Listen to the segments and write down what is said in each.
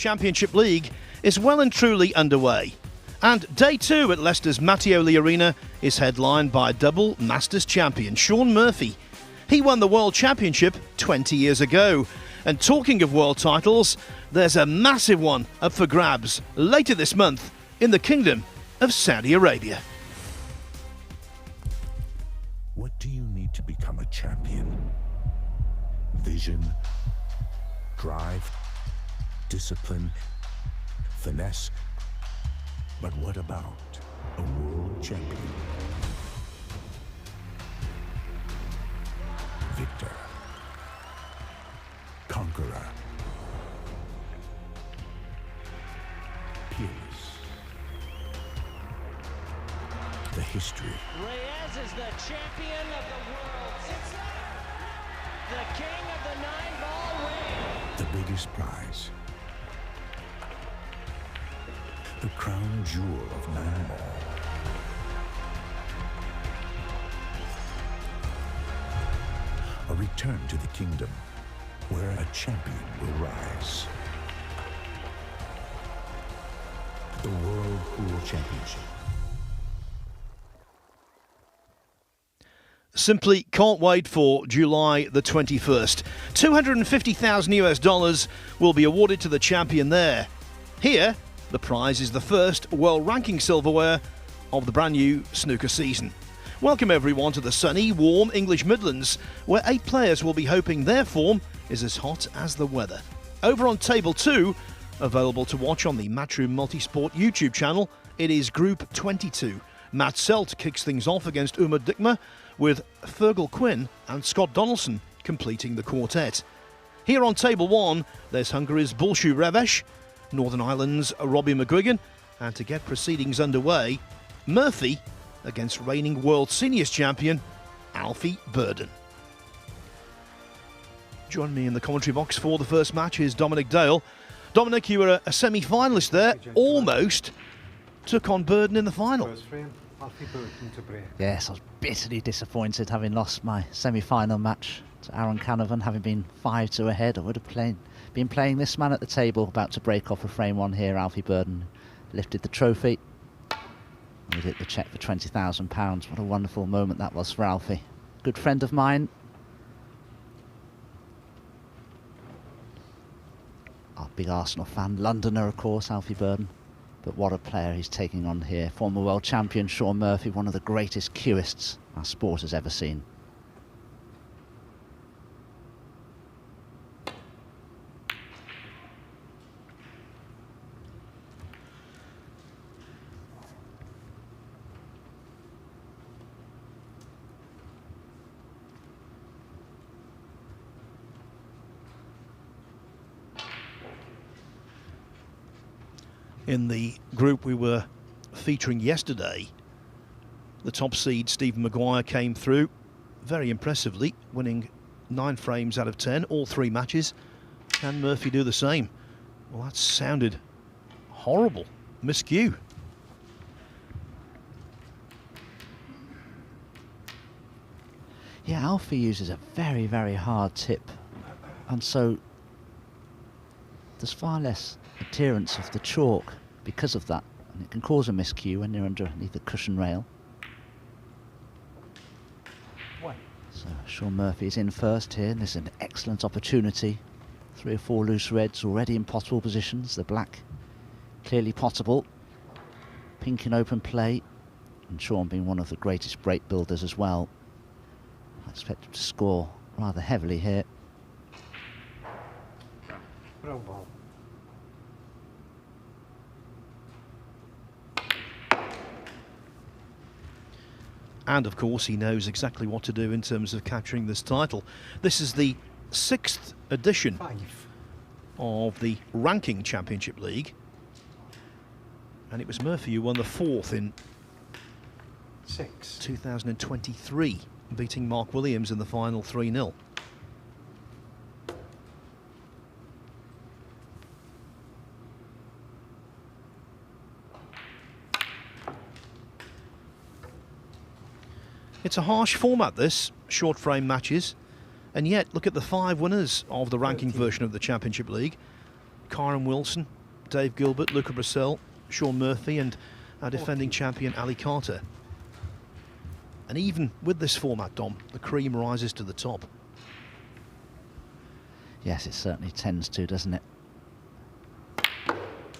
Championship League is well and truly underway. And day 2 at Leicester's Mattioli Arena is headlined by double Masters champion Shaun Murphy. He won the World Championship 20 years ago. And talking of world titles, there's a massive one up for grabs later this month in the Kingdom of Saudi Arabia. What do you need to become a champion? Vision, drive, discipline, finesse. But what about a world champion? Victor, conqueror, peerless. The history. Reves is the champion of the world. The king of the 9-ball ring. The biggest prize. The crown jewel of 9-ball. A return to the kingdom where a champion will rise. The World Pool Championship. Simply can't wait for July the 21st. $250,000 will be awarded to the champion there. Here, the prize is the first world ranking silverware of the brand new snooker season. Welcome everyone to the sunny, warm English Midlands, where 8 players will be hoping their form is as hot as the weather. Over on table 2, available to watch on the Matchroom Multisport YouTube channel, it is Group 22. Matt Selt kicks things off against Uma Dikma, with Fergal Quinn and Scott Donaldson completing the quartet. Here on table 1, there's Hungary's Bulshu Reves, Northern Ireland's Robbie McGwigan, and to get proceedings underway, Murphy against reigning World Seniors champion Alfie Burden. Join me in the commentary box for the first match is Dominic Dale. Dominic, you were a semi-finalist there, almost took on Burden in the final. Yes, I was bitterly disappointed having lost my semi-final match to Aaron Canavan, having been 5-2 ahead. I would have been playing this man at the table, about to break off a frame 1 here. Alfie Burden lifted the trophy. We hit the check for £20,000. What a wonderful moment that was for Alfie. Good friend of mine. A big Arsenal fan. Londoner, of course, Alfie Burden. But what a player he's taking on here. Former world champion Shaun Murphy, one of the greatest cueists our sport has ever seen. In the group we were featuring yesterday, the top seed Stephen Maguire came through very impressively, winning 9 frames out of 10, all 3 matches. Can Murphy do the same? Well, that sounded horrible. Miscue. Yeah, Alfie uses a very, very hard tip, and so there's far less adherence of the chalk because of that, and it can cause a miscue when you're underneath the cushion rail. So Shaun Murphy is in first here, and this is an excellent opportunity. 3 or 4 loose reds already in potable positions. The black clearly potable. Pink in open play, and Shaun being one of the greatest break builders as well. I expect him to score rather heavily here. Bravo. And of course he knows exactly what to do in terms of capturing this title. This is the 6th edition of the Ranking Championship League, and it was Murphy who won the 4th in 2023, beating Mark Williams in the final 3-0. It's a harsh format, this, short frame matches, and yet look at the 5 winners of the ranking version of the Championship League. Kyron Wilson, Dave Gilbert, Luca Brissell, Sean Murphy and our defending champion Ali Carter. And even with this format, Dom, the cream rises to the top. Yes, it certainly tends to, doesn't it?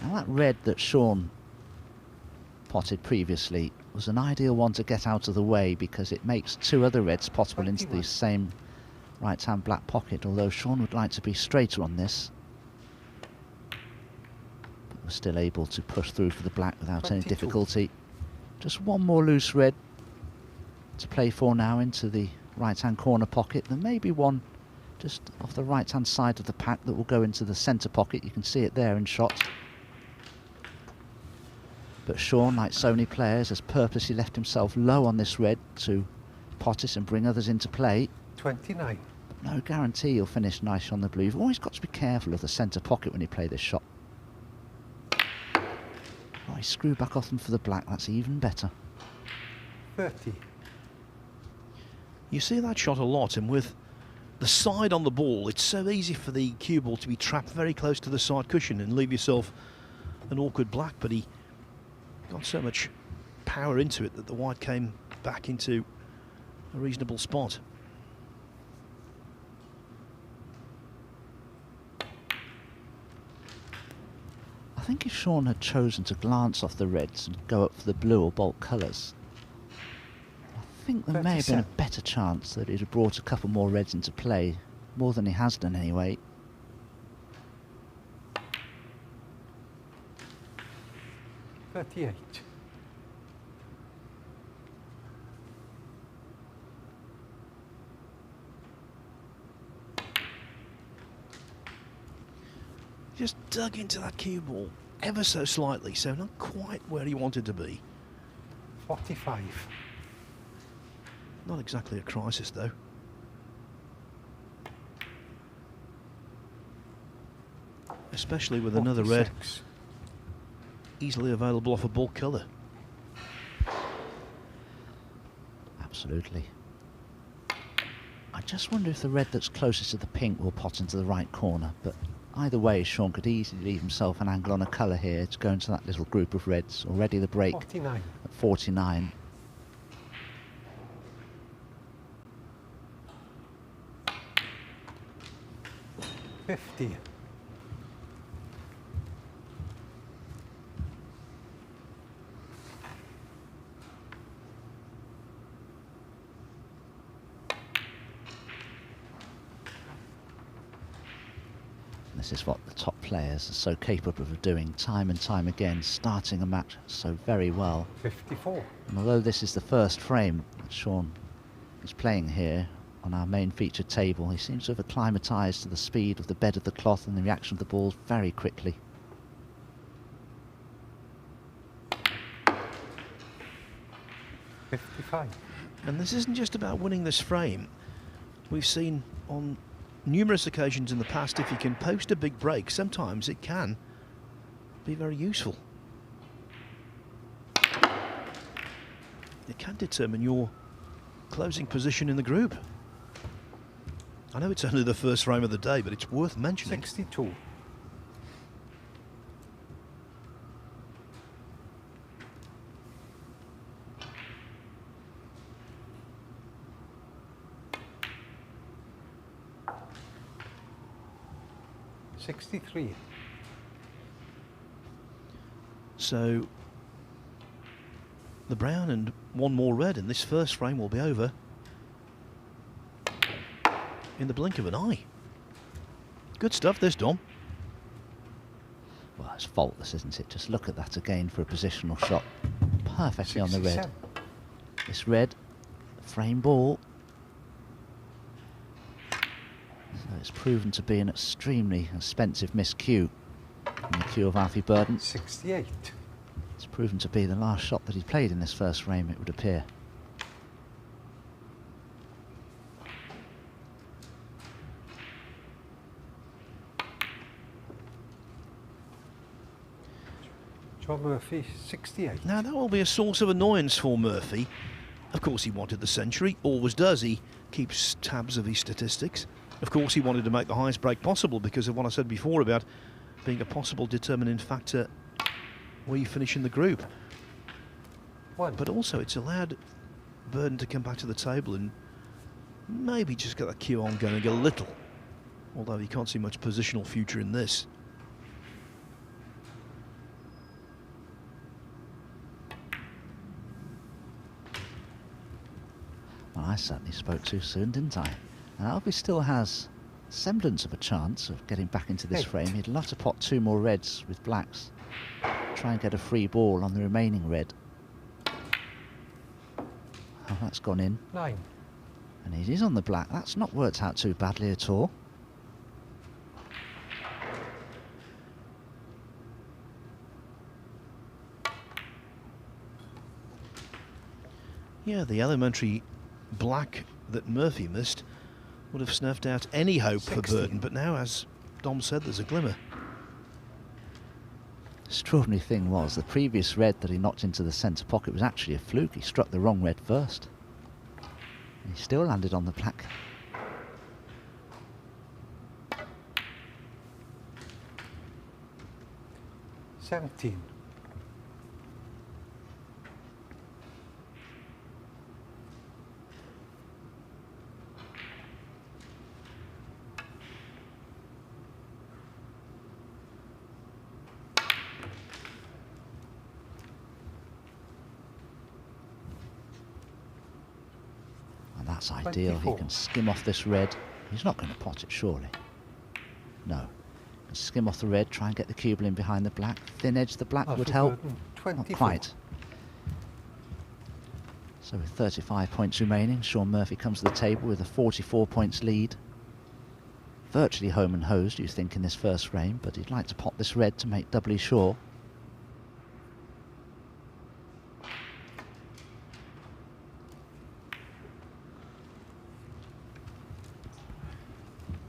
Now that red that Sean potted previously was an ideal one to get out of the way because it makes two other reds possible into the same right-hand black pocket, although Sean would like to be straighter on this. But was still able to push through for the black without any difficulty. Just one more loose red to play for now into the right-hand corner pocket. There may be one just off the right-hand side of the pack that will go into the centre pocket. You can see it there in shot. But Sean, like so many players, has purposely left himself low on this red to pot it and bring others into play. 29. But no guarantee he'll finish nice on the blue. You've always got to be careful of the centre pocket when you play this shot. Oh, he screwed back off them for the black. That's even better. 30. You see that shot a lot, and with the side on the ball, it's so easy for the cue ball to be trapped very close to the side cushion and leave yourself an awkward black, but he got so much power into it that the white came back into a reasonable spot. I think if Sean had chosen to glance off the reds and go up for the blue or bulk colours, I think there may have been a better chance that he'd have brought a couple more reds into play, more than he has done anyway. $38. Just dug into that cue ball ever so slightly, so not quite where he wanted to be. 45. Not exactly a crisis, though. Especially with another red easily available off a bulk colour. Absolutely. I just wonder if the red that's closest to the pink will pot into the right corner, but either way, Sean could easily leave himself an angle on a colour here to go into that little group of reds. Already the break 49. at 49. $50. This is what the top players are so capable of doing time and time again, starting a match so very well. 54. And although this is the first frame that Sean is playing here on our main featured table, he seems to have acclimatised to the speed of the bed of the cloth and the reaction of the balls very quickly. $55. And this isn't just about winning this frame. We've seen on numerous occasions in the past, if you can post a big break, sometimes it can be very useful. It can determine your closing position in the group. I know it's only the first frame of the day, but it's worth mentioning. 62. $63. So the brown and one more red, and this first frame will be over in the blink of an eye. Good stuff, this, Dom. Well, it's faultless, isn't it? Just look at that again for a positional shot. Perfectly on the red. 67. This red, frame ball. So it's proven to be an extremely expensive miscue in the cue of Alfie Burden. 68. It's proven to be the last shot that he played in this first frame, it would appear. John Murphy, 68. Now that will be a source of annoyance for Murphy. Of course he wanted the century, always does. He keeps tabs of his statistics. Of course he wanted to make the highest break possible because of what I said before about being a possible determining factor where you finish in the group. One. But also it's allowed Burden to come back to the table and maybe just get the cue on going a little, although you can't see much positional future in this. Well, I certainly spoke too soon, didn't I? And Albie still has semblance of a chance of getting back into this frame. He'd love to pot 2 more reds with blacks. Try and get a free ball on the remaining red. Oh, that's gone in. 9. And it is on the black. That's not worked out too badly at all. Yeah, the elementary black that Murphy missed would have snuffed out any hope 60. for Burden, but now, as Dom said, there's a glimmer. Extraordinary thing was, the previous red that he knocked into the centre pocket was actually a fluke. He struck the wrong red first. And he still landed on the black. $17. And that's ideal. 24. He can skim off this red. He's not going to pot it, surely. No. Skim off the red, try and get the cubel in behind the black. Thin edge the black would help. 24. Not quite. So with 35 points remaining, Shaun Murphy comes to the table with a 44 points lead. Virtually home and hosed, you think, in this first frame, but he'd like to pot this red to make doubly sure.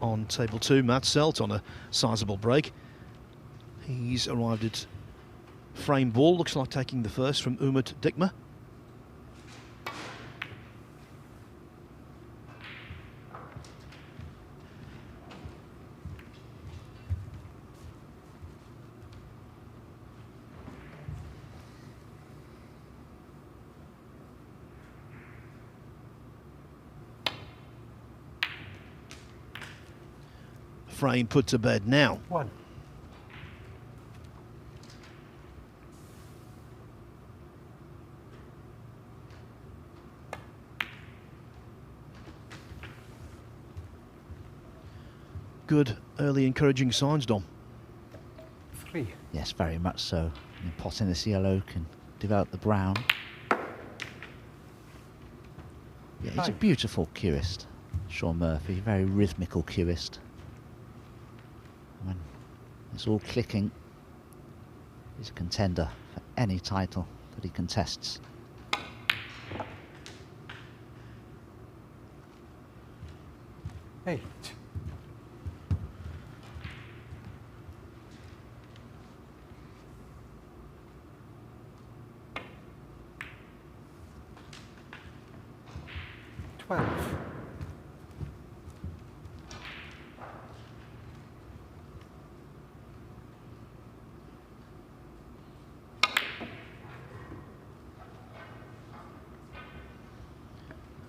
On table 2, Matt Selt on a sizable break. He's arrived at frame ball, looks like taking the first from Umut Dikma. Frame put to bed now. 1. Good early encouraging signs, Dom. 3. Yes, very much so. And potting this yellow can develop the brown. Yeah, he's a 5. beautiful cueist, Shaun Murphy, very rhythmical cueist. When it's all clicking, he's a contender for any title that he contests. $8. $12.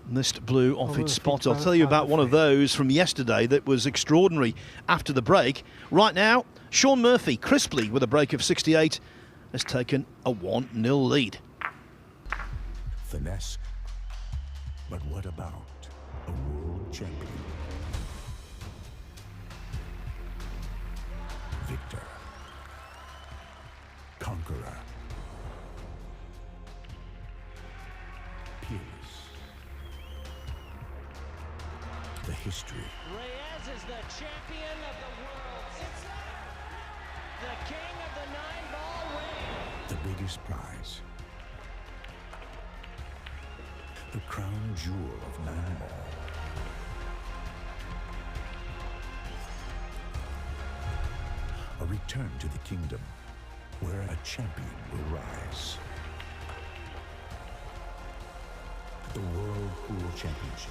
Missed blue off its Murphy spot. I'll tell you about one of those from yesterday that was extraordinary after the break. Right now, Shaun Murphy, crisply with a break of 68, has taken a 1-0 lead. Finesse. But what about a world champion? Victor. Conqueror. Peerless. The history. Reves is the champion of the world. It's the king of the 9-ball ring. The biggest prize. The crown jewel of 9-ball. A return to the kingdom where a champion will rise. The World Pool Championship.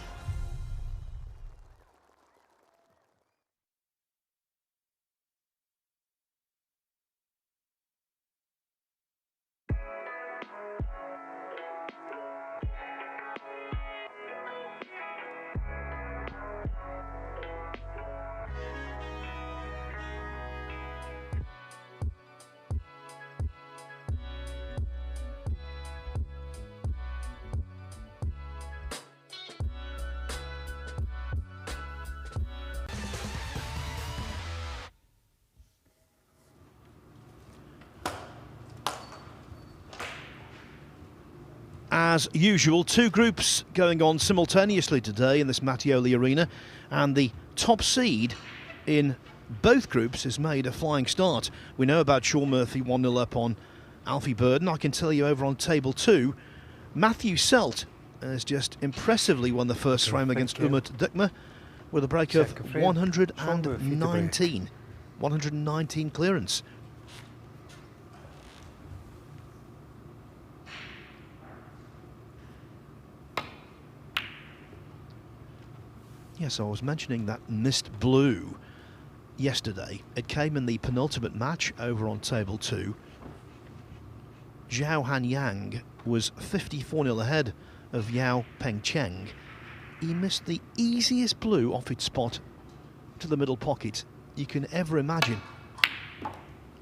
As usual, two groups going on simultaneously today in this Mattioli Arena, and the top seed in both groups has made a flying start. We know about Sean Murphy 1-0 up on Alfie Burden. I can tell you over on table 2, Matthew Selt has just impressively won the first frame against Umut Dukma with a break of 119. 119 clearance. Yes, I was mentioning that mist blue yesterday. It came in the penultimate match over on table 2. Zhao Hanyang was 54-0 ahead of Yao Pengcheng. He missed the easiest blue off its spot to the middle pocket you can ever imagine.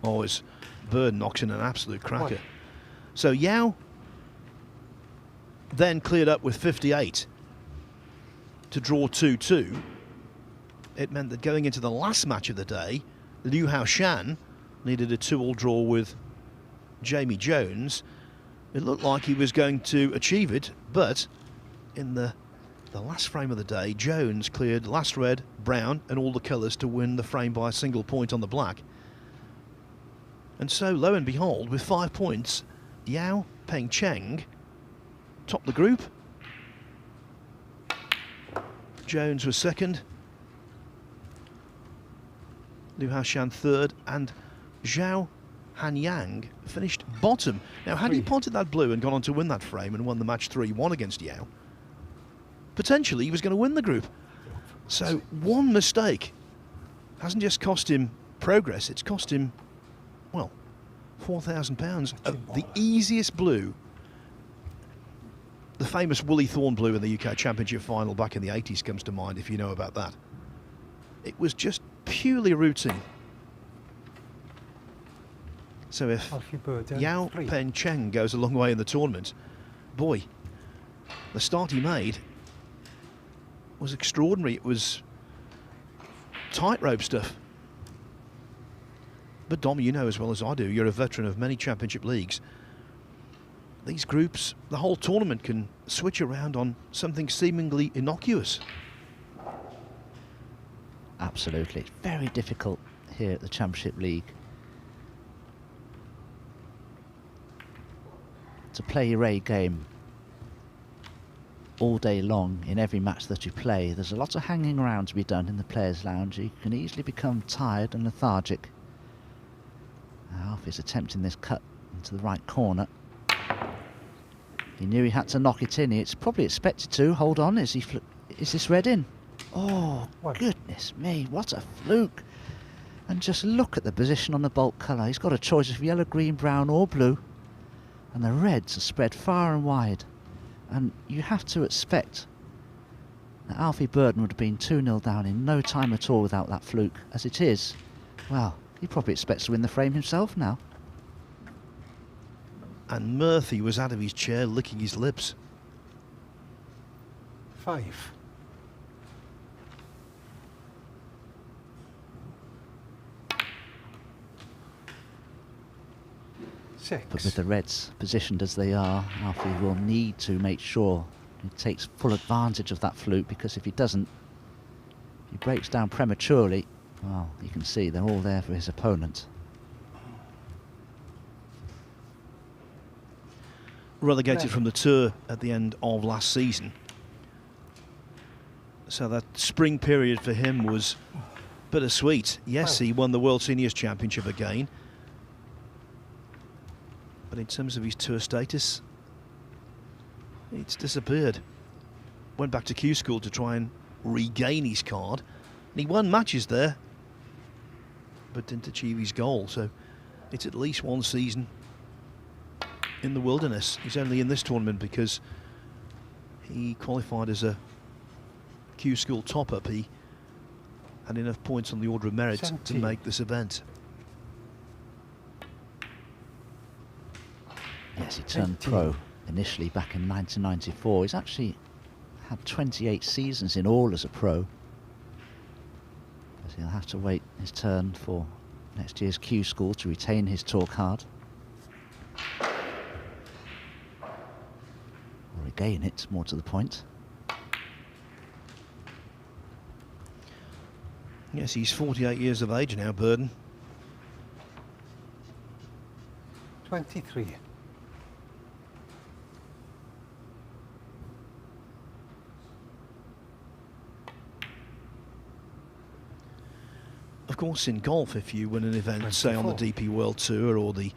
Oh, his bird knocks in an absolute cracker. What? So Yao then cleared up with 58 to draw 2-2. It meant that going into the last match of the day, Liu Haoshan needed a 2-all draw with Jamie Jones. It looked like he was going to achieve it, but in the last frame of the day, Jones cleared last red, brown and all the colours to win the frame by a single point on the black. And so, lo and behold, with 5 points, Yao Pengcheng topped the group. Jones was second, Liu Haoshan third, and Zhao Hanyang finished bottom. Now, had he potted that blue and gone on to win that frame and won the match 3-1 against Yao, potentially he was going to win the group. So one mistake hasn't just cost him progress, it's cost him, well, £4,000 of the easiest blue. The famous Woolly Thorn blue in the UK Championship final back in the 80s comes to mind, if you know about that. It was just purely routine. So if Yao Pengcheng goes a long way in the tournament, boy, the start he made was extraordinary. It was tightrope stuff. But Dom, you know as well as I do, you're a veteran of many championship leagues. These groups, the whole tournament can switch around on something seemingly innocuous. Absolutely. It's very difficult here at the Championship League to play your A game all day long in every match that you play. There's a lot of hanging around to be done in the Players' Lounge. You can easily become tired and lethargic. Alfie's attempting this cut into the right corner. He knew he had to knock it in. It's probably expected to. Hold on, is this red in? Oh, goodness me, what a fluke. And just look at the position on the bulk colour. He's got a choice of yellow, green, brown or blue. And the reds are spread far and wide. And you have to expect that Alfie Burden would have been 2-0 down in no time at all without that fluke. As it is, well, he probably expects to win the frame himself now. And Murphy was out of his chair licking his lips. 5. But with the reds positioned as they are, Alfie will need to make sure he takes full advantage of that fluke, because if he doesn't, he breaks down prematurely. Well, you can see they're all there for his opponent. Relegated from the tour at the end of last season. So that spring period for him was bittersweet. Yes, he won the World Seniors Championship again. But in terms of his tour status, it's disappeared. Went back to Q School to try and regain his card. And he won matches there, but didn't achieve his goal. So it's at least one season in the wilderness. He's only in this tournament because he qualified as a Q School top-up. He had enough points on the order of merit 17. to make this event. Yes, he turned pro initially back in 1994. He's actually had 28 seasons in all as a pro. But he'll have to wait his turn for next year's Q School to retain his tour card. gain it, more to the point. Yes, he's 48 years of age now, Burden. 23. Of course, in golf, if you win an event, say on the 24. DP World Tour or the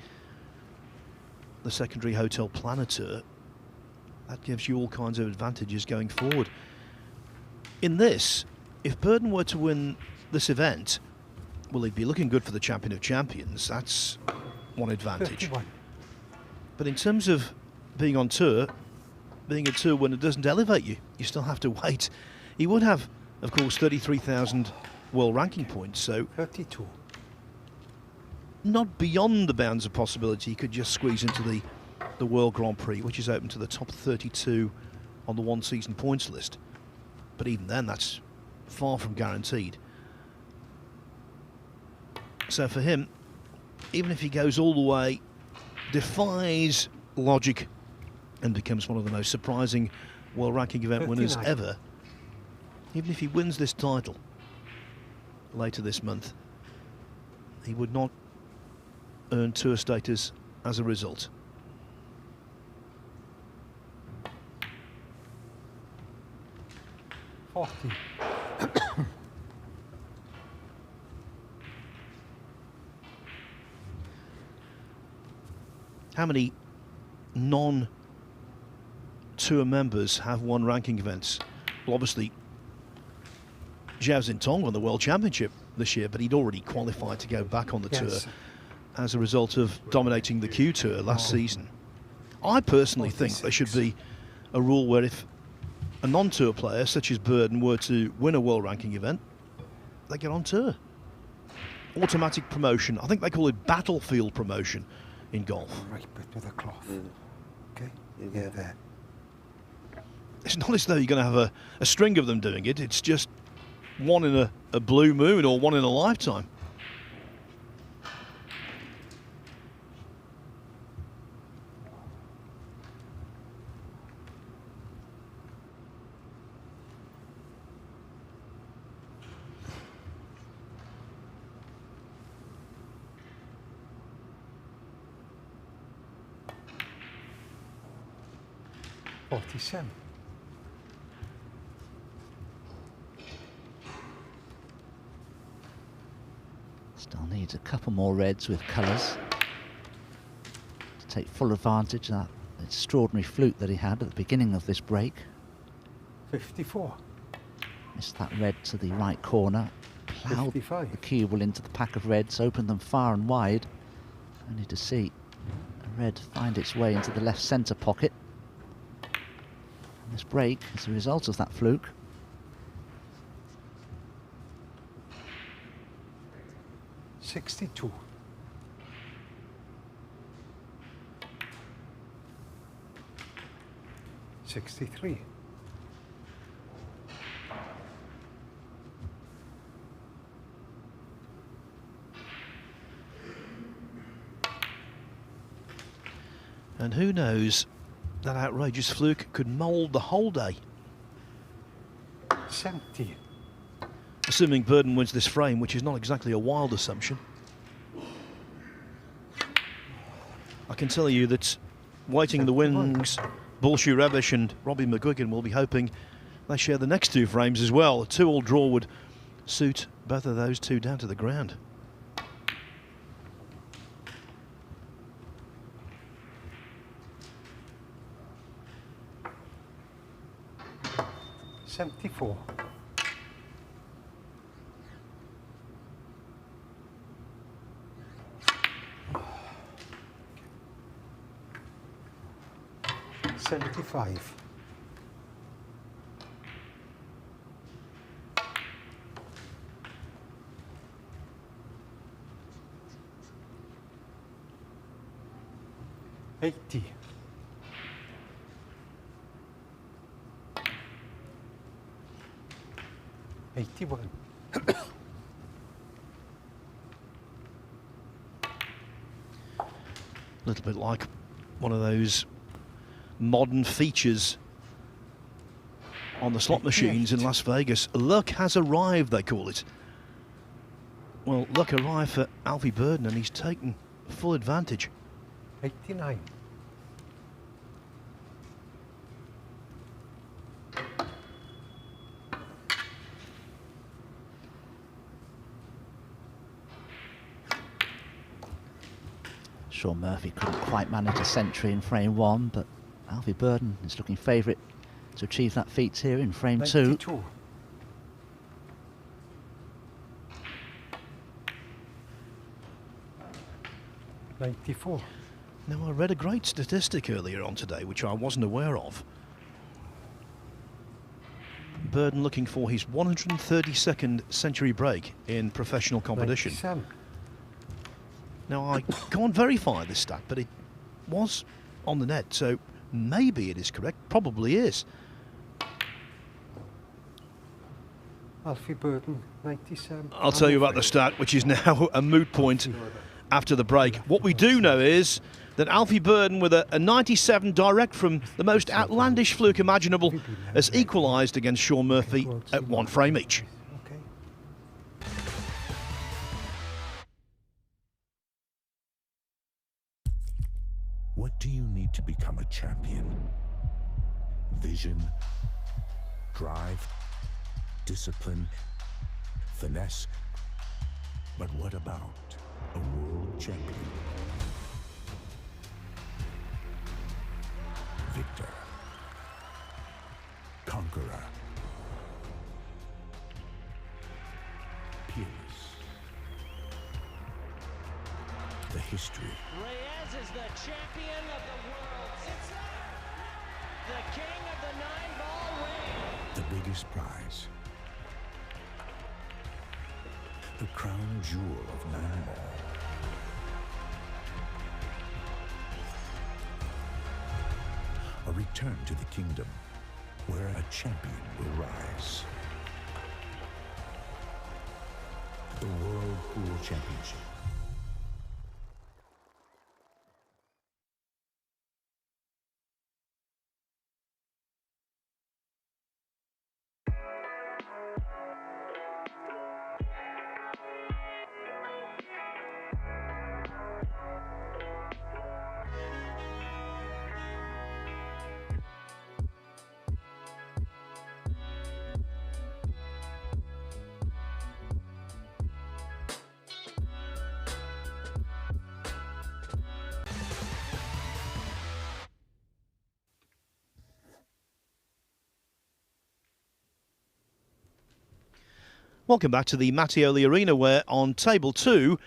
secondary Hotel Planner Tour, that gives you all kinds of advantages going forward. In this, if Burden were to win this event, well, he'd be looking good for the Champion of Champions. That's one advantage. 51. But in terms of being on tour, being a tour winner doesn't elevate you. You still have to wait. He would have, of course, 33,000 world ranking points, so 32. not beyond the bounds of possibility he could just squeeze into the World Grand Prix, which is open to the top 32 on the one-season points list. But even then, that's far from guaranteed. So for him, even if he goes all the way, defies logic, and becomes one of the most surprising world ranking event winners 59. ever, even if he wins this title later this month, he would not earn tour status as a result. How many non-tour members have won ranking events? Well, obviously, Zhao Xintong won the World Championship this year, but he'd already qualified to go back on the tour as a result of dominating the Q Tour last season. I personally think there should be a rule where if a non-tour player such as Burden were to win a world ranking event, they get on tour. Automatic promotion. I think they call it battlefield promotion in golf. Right bit with a cloth. Okay? Yeah. There. It's not as though you're going to have a string of them doing it. It's just one in a blue moon or one in a lifetime. $47. Still needs a couple more reds with colours to take full advantage of that extraordinary fluke that he had at the beginning of this break. 54. Missed that red to the right corner, ploughed 55. the cue ball into the pack of reds, opened them far and wide, only to see a red find its way into the left centre pocket. And this break is a result of that fluke. $62. $63. And who knows, that outrageous fluke could mould the whole day. 70. Assuming Burden wins this frame, which is not exactly a wild assumption. I can tell you that waiting in the wings, Bolshu Reves and Robbie McGwigan will be hoping they share the next two frames as well. A 2-all draw would suit both of those two down to the ground. $74. $75. $80. $81. A little bit like one of those modern features on the slot machines in Las Vegas. Luck has arrived, they call it. Well, luck arrived for Alfie Burden, and he's taken full advantage. 89. Sean Murphy couldn't quite manage a century in frame 1, but Alfie Burden is looking favourite to achieve that feat here in frame 2. 92. $94. Now, I read a great statistic earlier on today, which I wasn't aware of. Burden looking for his 132nd century break in professional competition. 97. Now, I can't verify this stat, but it was on the net, so maybe it is correct. Probably is. Alfie Burden, 97. I'll tell you about the stat, which is now a moot point after the break. What we do know is that Alfie Burden, with a 97 direct from the most outlandish fluke imaginable, has equalised against Sean Murphy at 1 frame each. Okay. What do you need to become a champion? Vision, drive, discipline, finesse. But what about a world champion? Victor, conqueror, peerless. The history. Reves is the champion of the world. It's the king of the 9-ball ring. The biggest prize. The crown jewel of 9-ball. A return to the kingdom where a champion will rise. The World Pool Championship. Welcome back to the Mattioli Arena, where on table 2,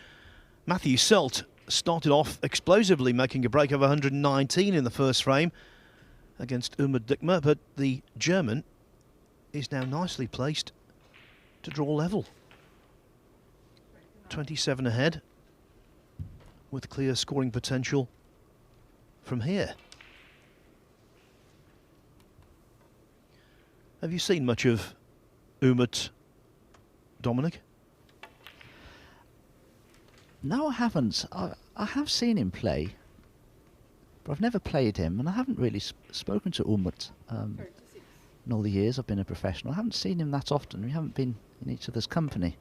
Matthew Selt started off explosively, making a break of 119 in the first frame against Umar Dikmer, but the German is now nicely placed to draw level. 27 ahead, with clear scoring potential from here. Have you seen much of Umut, Dominic? No, I haven't. I have seen him play, but I've never played him, and I haven't really spoken to Umut in all the years I've been a professional. I haven't seen him that often. We haven't been in each other's company.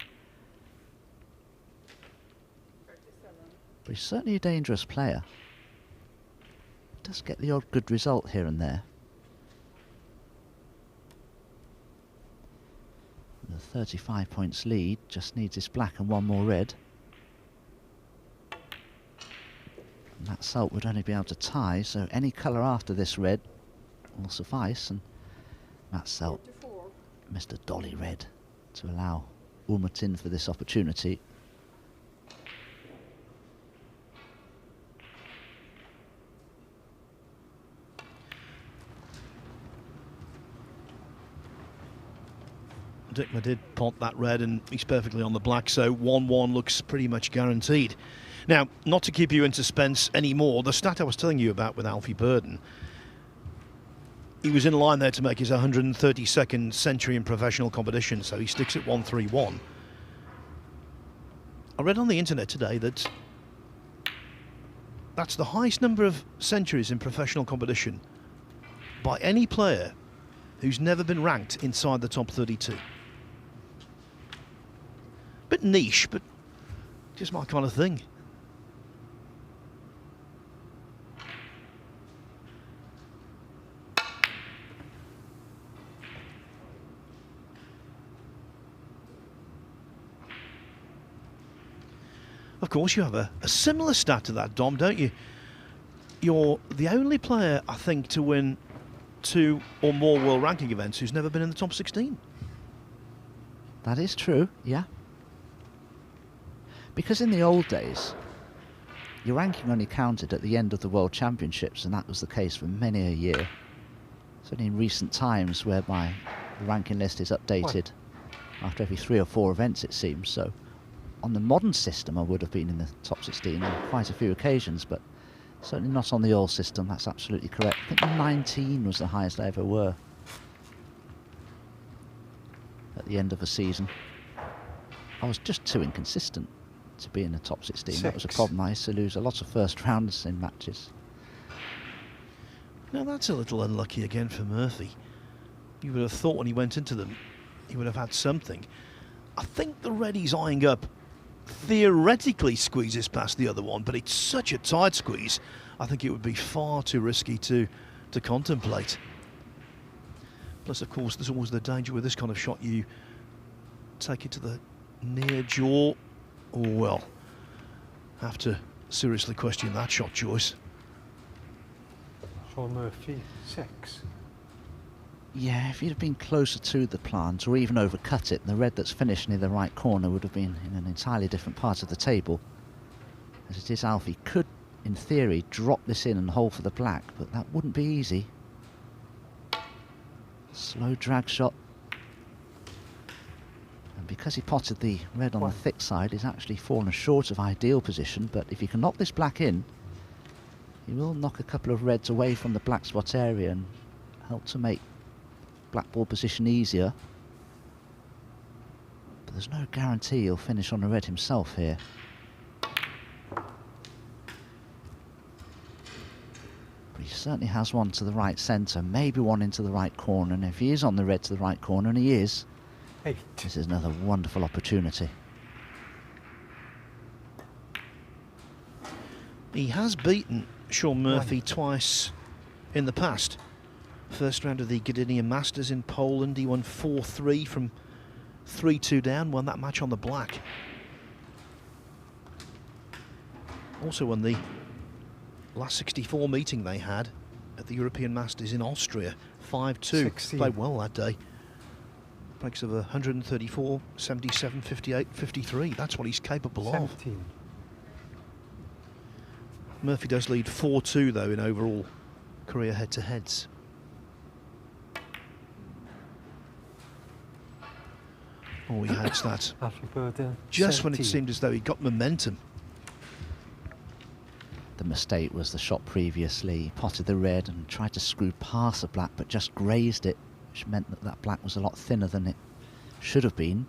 But he's certainly a dangerous player. Does get the odd good result here and there. The 35 points lead, just needs this black and one more red. And that Selt would only be able to tie, so any colour after this red will suffice, and Matt Selt missed a dolly red to allow Umut in for this opportunity. Dikmer did pot that red, and he's perfectly on the black, so 1-1 looks pretty much guaranteed. Now, not to keep you in suspense anymore, the stat I was telling you about with Alfie Burden, he was in line there to make his 132nd century in professional competition, so he sticks at 131. I read on the internet today that that's the highest number of centuries in professional competition by any player who's never been ranked inside the top 32. Bit niche, but just my kind of thing. Of course, you have a similar stat to that, Dom, don't you? You're the only player, I think, to win 2 or more world ranking events who's never been in the top 16. That is true, yeah. Because in the old days, your ranking only counted at the end of the World Championships, and that was the case for many a year. It's only in recent times whereby the ranking list is updated after every 3 or 4 events, it seems. So on the modern system, I would have been in the top 16 on quite a few occasions, but certainly not on the old system. That's absolutely correct. I think 19 was the highest I ever were at the end of a season. I was just too inconsistent to be in the top 16. That was a problem. I used to lose a lot of first rounds in matches. Now that's a little unlucky again for Murphy. You would have thought when he went into them, he would have had something. I think the red he's eyeing up theoretically squeezes past the other one, but it's such a tight squeeze, I think it would be far too risky to contemplate. Plus, of course, there's always the danger with this kind of shot, you take it to the near jaw, or well, have to seriously question that shot choice. Sean Murphy, 6. Yeah, if you'd have been closer to the plant or even overcut it, the red that's finished near the right corner would have been in an entirely different part of the table. As it is, Alfie could, in theory, drop this in and hold for the black, but that wouldn't be easy. Slow drag shot. And because he potted the red on the thick side, he's actually fallen short of ideal position, but if he can knock this black in, he will knock a couple of reds away from the black spot area and help to make black ball position easier. But there's no guarantee he'll finish on the red himself here. But he certainly has one to the right centre, maybe one into the right corner, and if he is on the red to the right corner, and he is, 8. this is another wonderful opportunity. He has beaten Sean Murphy twice in the past. First round of the Gdynia Masters in Poland, he won 4-3 from 3-2 down, won that match on the black. Also won the last 64 meeting they had at the European Masters in Austria, 5-2. Played well that day. Breaks of 134, 77, 58, 53. That's what he's capable 17. of. Murphy does lead 4-2 though in overall career head-to-heads. Oh, he had that Alfie Burden, just 17. when it seemed as though he got momentum. The mistake was the shot previously. He potted the red and tried to screw past the black, but just grazed it, which meant that that black was a lot thinner than it should have been.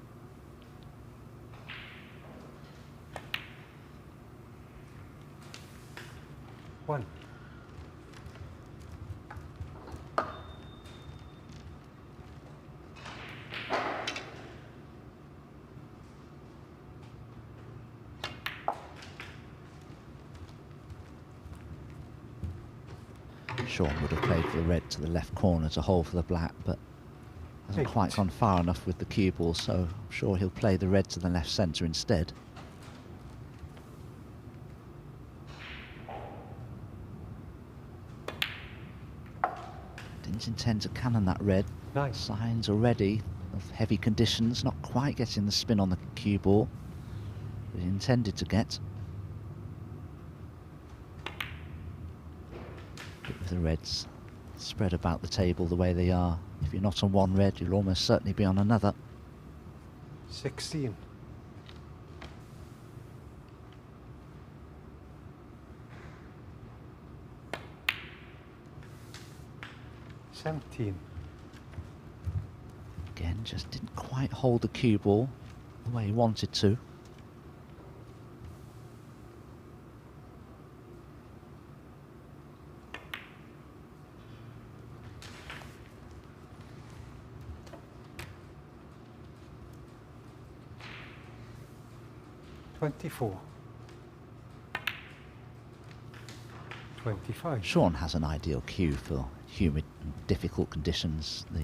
One. Sean would have played for the red to the left corner to hold for the black, but hasn't quite gone far enough with the cue ball, so I'm sure he'll play the red to the left centre instead. Didn't intend to cannon that red. Nice. Signs already of heavy conditions, not quite getting the spin on the cue ball that he intended to get. But with the reds spread about the table the way they are, if you're not on one red, you'll almost certainly be on another. 16. Again, just didn't quite hold the cue ball the way he wanted to. 24. 25. Sean has an ideal cue for humid and difficult conditions. The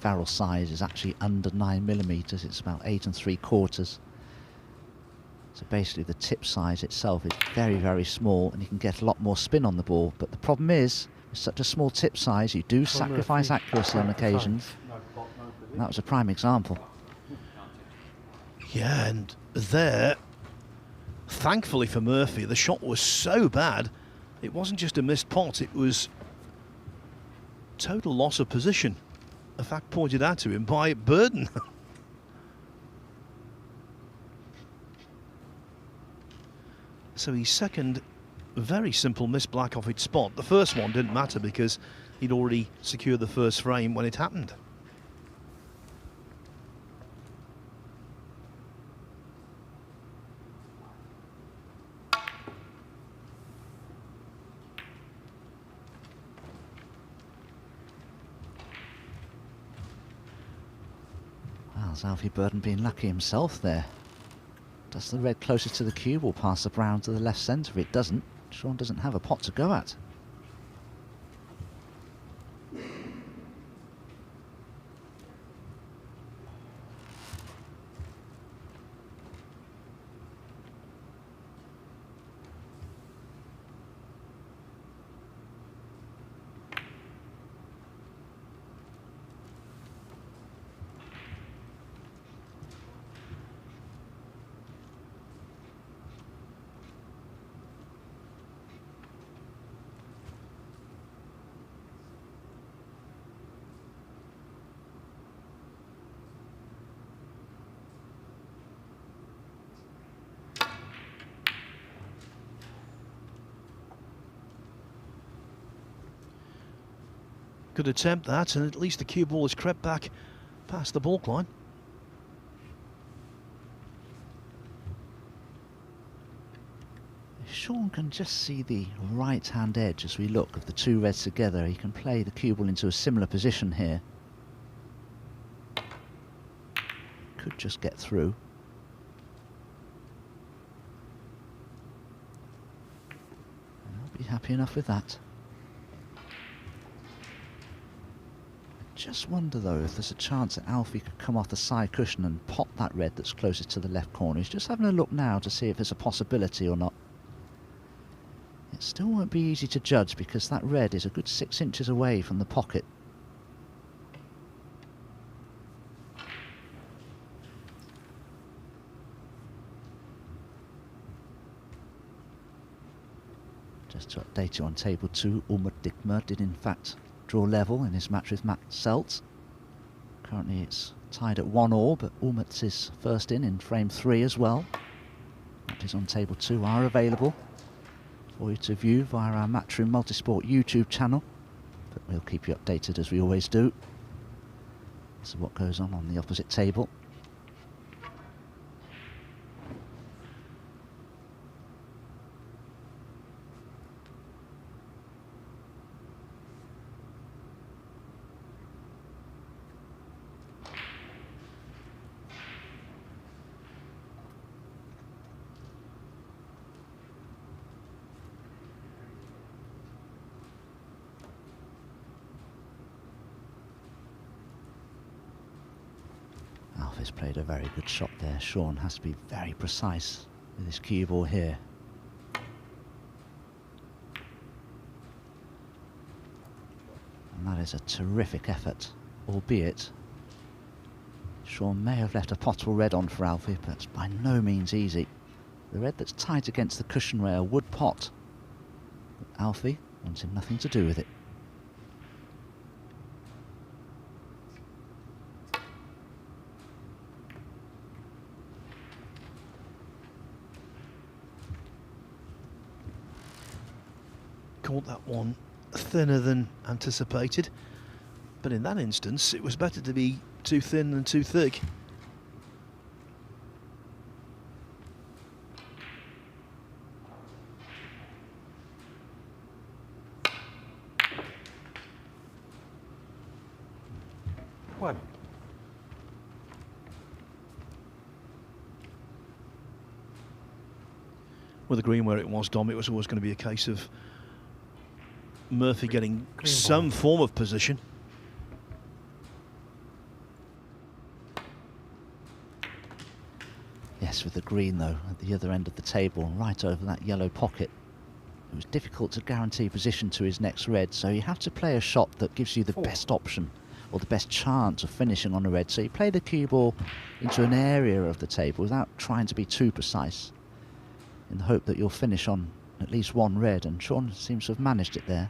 barrel size is actually under 9mm. It's about 8 3/4. So basically the tip size itself is very, very small, and you can get a lot more spin on the ball. But the problem is, with such a small tip size, you do sacrifice accuracy on occasions. And that was a prime example. Yeah, and there, thankfully for Murphy, the shot was so bad, it wasn't just a missed pot, it was total loss of position. A fact pointed out to him by Burden. So his second very simple missed black off its spot. The first one didn't matter because he'd already secured the first frame when it happened. Well, has Alfie Burden been lucky himself there? Does the red closest to the cube or pass the brown to the left centre? If it doesn't, Sean doesn't have a pot to go at. Good attempt that, and at least the cue ball has crept back past the baulk line. If Sean can just see the right hand edge as we look of the two reds together, he can play the cue ball into a similar position here. Could just get through. And I'll be happy enough with that. Just wonder though if there's a chance that Alfie could come off the side cushion and pop that red that's closest to the left corner. He's just having a look now to see if there's a possibility or not. It still won't be easy to judge because that red is a good 6 inches away from the pocket. Just to update you on table 2, Umut Dikmer did in fact draw level in his match with Matt Selt. Currently it's tied at 1-1, but Umut is first in frame 3 as well. Matches on table 2 are available for you to view via our Matchroom Multisport YouTube channel, but we'll keep you updated as we always do. This is what goes on the opposite table. Alfie's played a very good shot there. Sean has to be very precise with his cue ball here. And that is a terrific effort, albeit Sean may have left a potable red on for Alfie, but it's by no means easy. The red that's tight against the cushion rail would pot, but Alfie wants him nothing to do with it. Caught that one thinner than anticipated, but in that instance it was better to be too thin than too thick. One. With the green where it was, Dom, it was always going to be a case of Murphy getting Green some ball. form of position. Yes, with the green though, at the other end of the table, right over that yellow pocket. It was difficult to guarantee position to his next red, so you have to play a shot that gives you the best option, or the best chance of finishing on a red. So you play the cue ball into an area of the table without trying to be too precise, in the hope that you'll finish on at least one red, and Sean seems to have managed it there.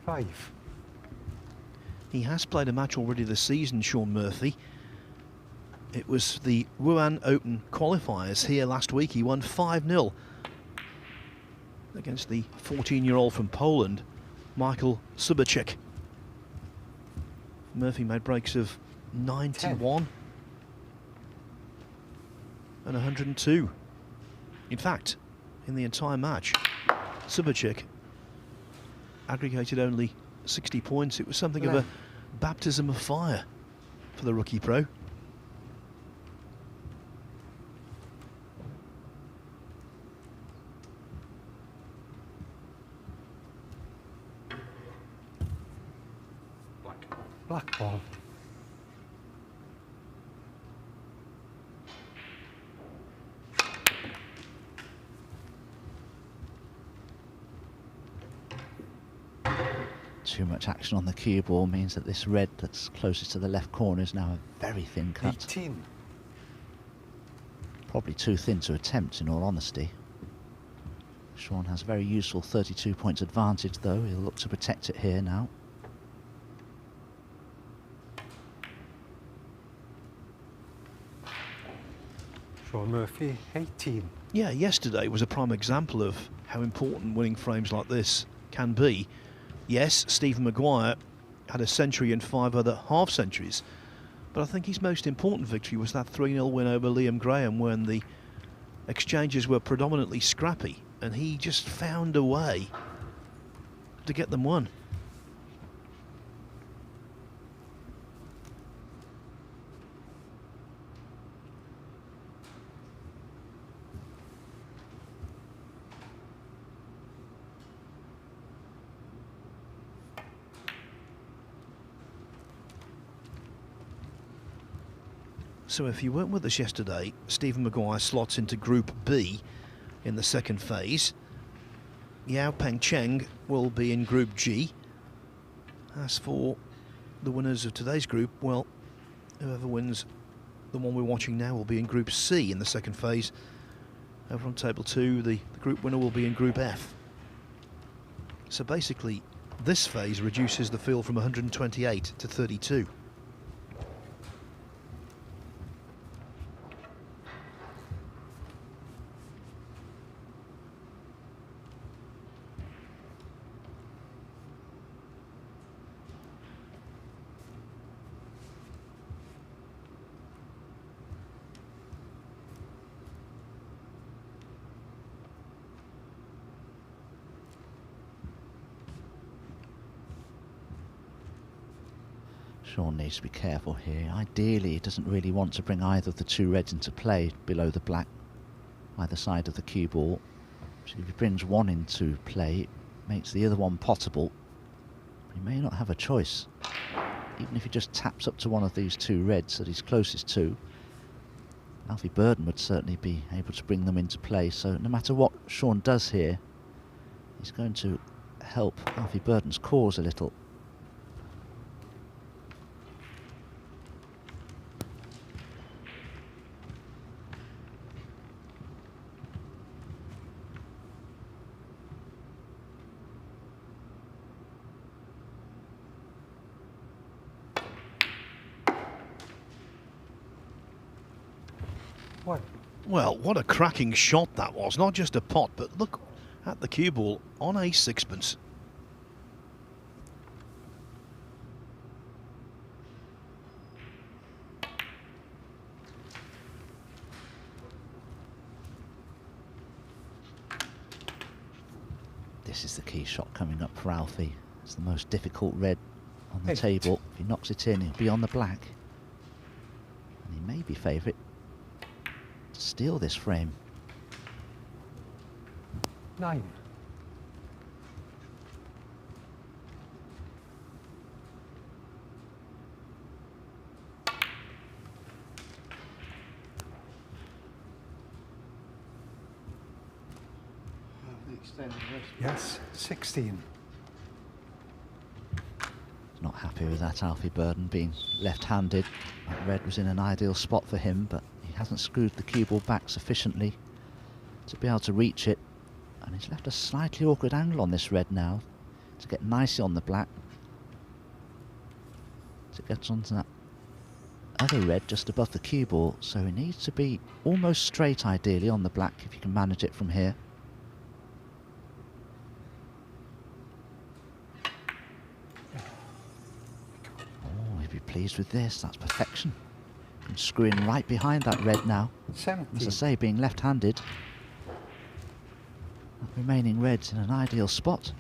Five. He has played a match already this season, Sean Murphy. It was the Wuhan Open qualifiers here last week. He won 5-0 against the 14-year-old from Poland, Michael Subacek. Murphy made breaks of 91 and 102. In fact, in the entire match, Subacek aggregated only 60 points. It was something of a baptism of fire for the rookie pro. Black ball. Too much action on the cue ball means that this red that's closest to the left corner is now a very thin cut. 18. Probably too thin to attempt, in all honesty. Sean has a very useful 32 points advantage though. He'll look to protect it here now. Sean Murphy, 18. Yeah, yesterday was a prime example of how important winning frames like this can be. Yes, Stephen Maguire had a century and 5 other half centuries, but I think his most important victory was that 3-0 win over Liam Graham, when the exchanges were predominantly scrappy and he just found a way to get them won. So if you weren't with us yesterday, Stephen Maguire slots into Group B in the second phase. Yao Peng Cheng will be in Group G. As for the winners of today's group, well, whoever wins the one we're watching now will be in Group C in the second phase. Over on Table 2, the group winner will be in Group F. So basically, this phase reduces the field from 128 to 32. Sean needs to be careful here. Ideally, he doesn't really want to bring either of the two reds into play below the black, either side of the cue ball. So if he brings one into play, it makes the other one potable. He may not have a choice. Even if he just taps up to one of these two reds that he's closest to, Alfie Burden would certainly be able to bring them into play. So no matter what Sean does here, he's going to help Alfie Burden's cause a little. One. Well, what a cracking shot that was. Not just a pot, but look at the cue ball on a sixpence. This is the key shot coming up for Alfie. It's the most difficult red on the table. If he knocks it in, he'll be on the black. And he may be favourite to steal this frame. 9. Yes, 16. Not happy with that, Alfie Burden, being left-handed. That red was in an ideal spot for him, but he hasn't screwed the cue ball back sufficiently to be able to reach it. And he's left a slightly awkward angle on this red now to get nicely on the black, to get onto that other red just above the cue ball. So he needs to be almost straight, ideally, on the black if you can manage it from here. Pleased with this, that's perfection. And screwing right behind that red now. 17. As I say, being left-handed, that remaining red's in an ideal spot.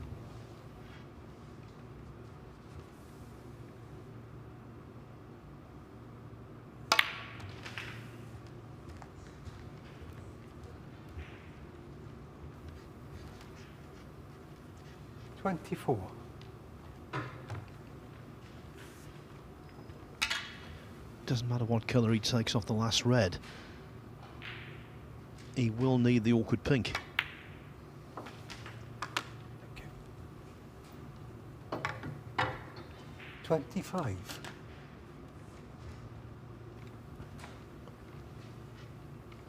$24. Doesn't matter what colour he takes off the last red. He will need the awkward pink. Okay. 25.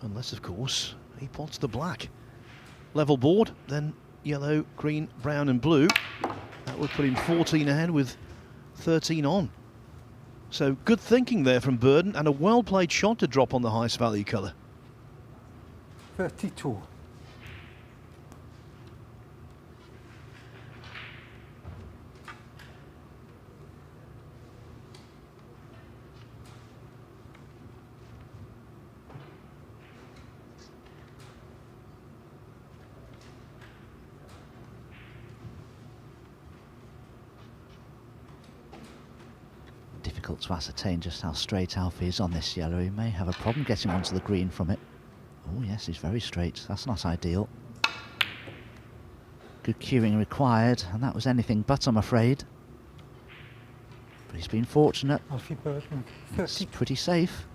Unless, of course, he pots the black. Level board, then yellow, green, brown and blue. That would put him 14 ahead with 13 on. So good thinking there from Burden, and a well-played shot to drop on the highest value colour. 32. Difficult to ascertain just how straight Alfie is on this yellow. He may have a problem getting onto the green from it. Oh yes, he's very straight. That's not ideal. Good cueing required, and that was anything but, I'm afraid. But he's been fortunate. Alfie Burden, It's 30. pretty safe.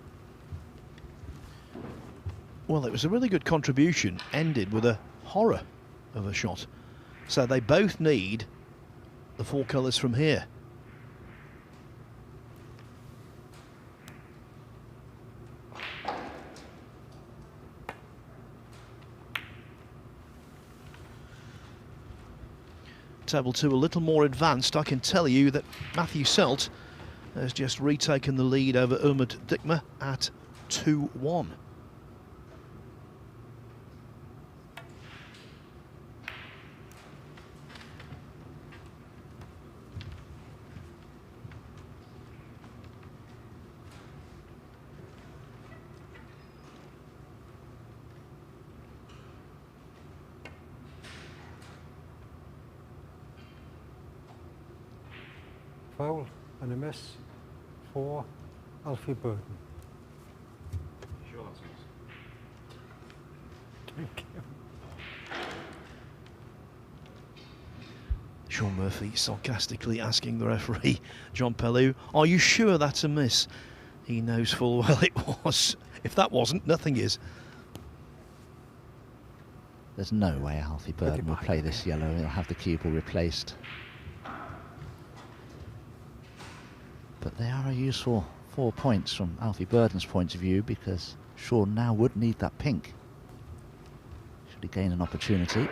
Well, it was a really good contribution, ended with a horror of a shot. So they both need the 4 colours from here. Table 2 a little more advanced. I can tell you that Matthew Selt has just retaken the lead over Umad Dikma at 2-1. Foul and a miss for Alfie Burden. Sure, that's nice. Thank you. Sean Murphy sarcastically asking the referee, John Pellew, are you sure that's a miss? He knows full well it was. If that wasn't, nothing is. There's no way Alfie Burden will play this yellow. He'll have the cue ball replaced. But they are a useful 4 points from Alfie Burden's point of view, because Sean now would need that pink should he gain an opportunity.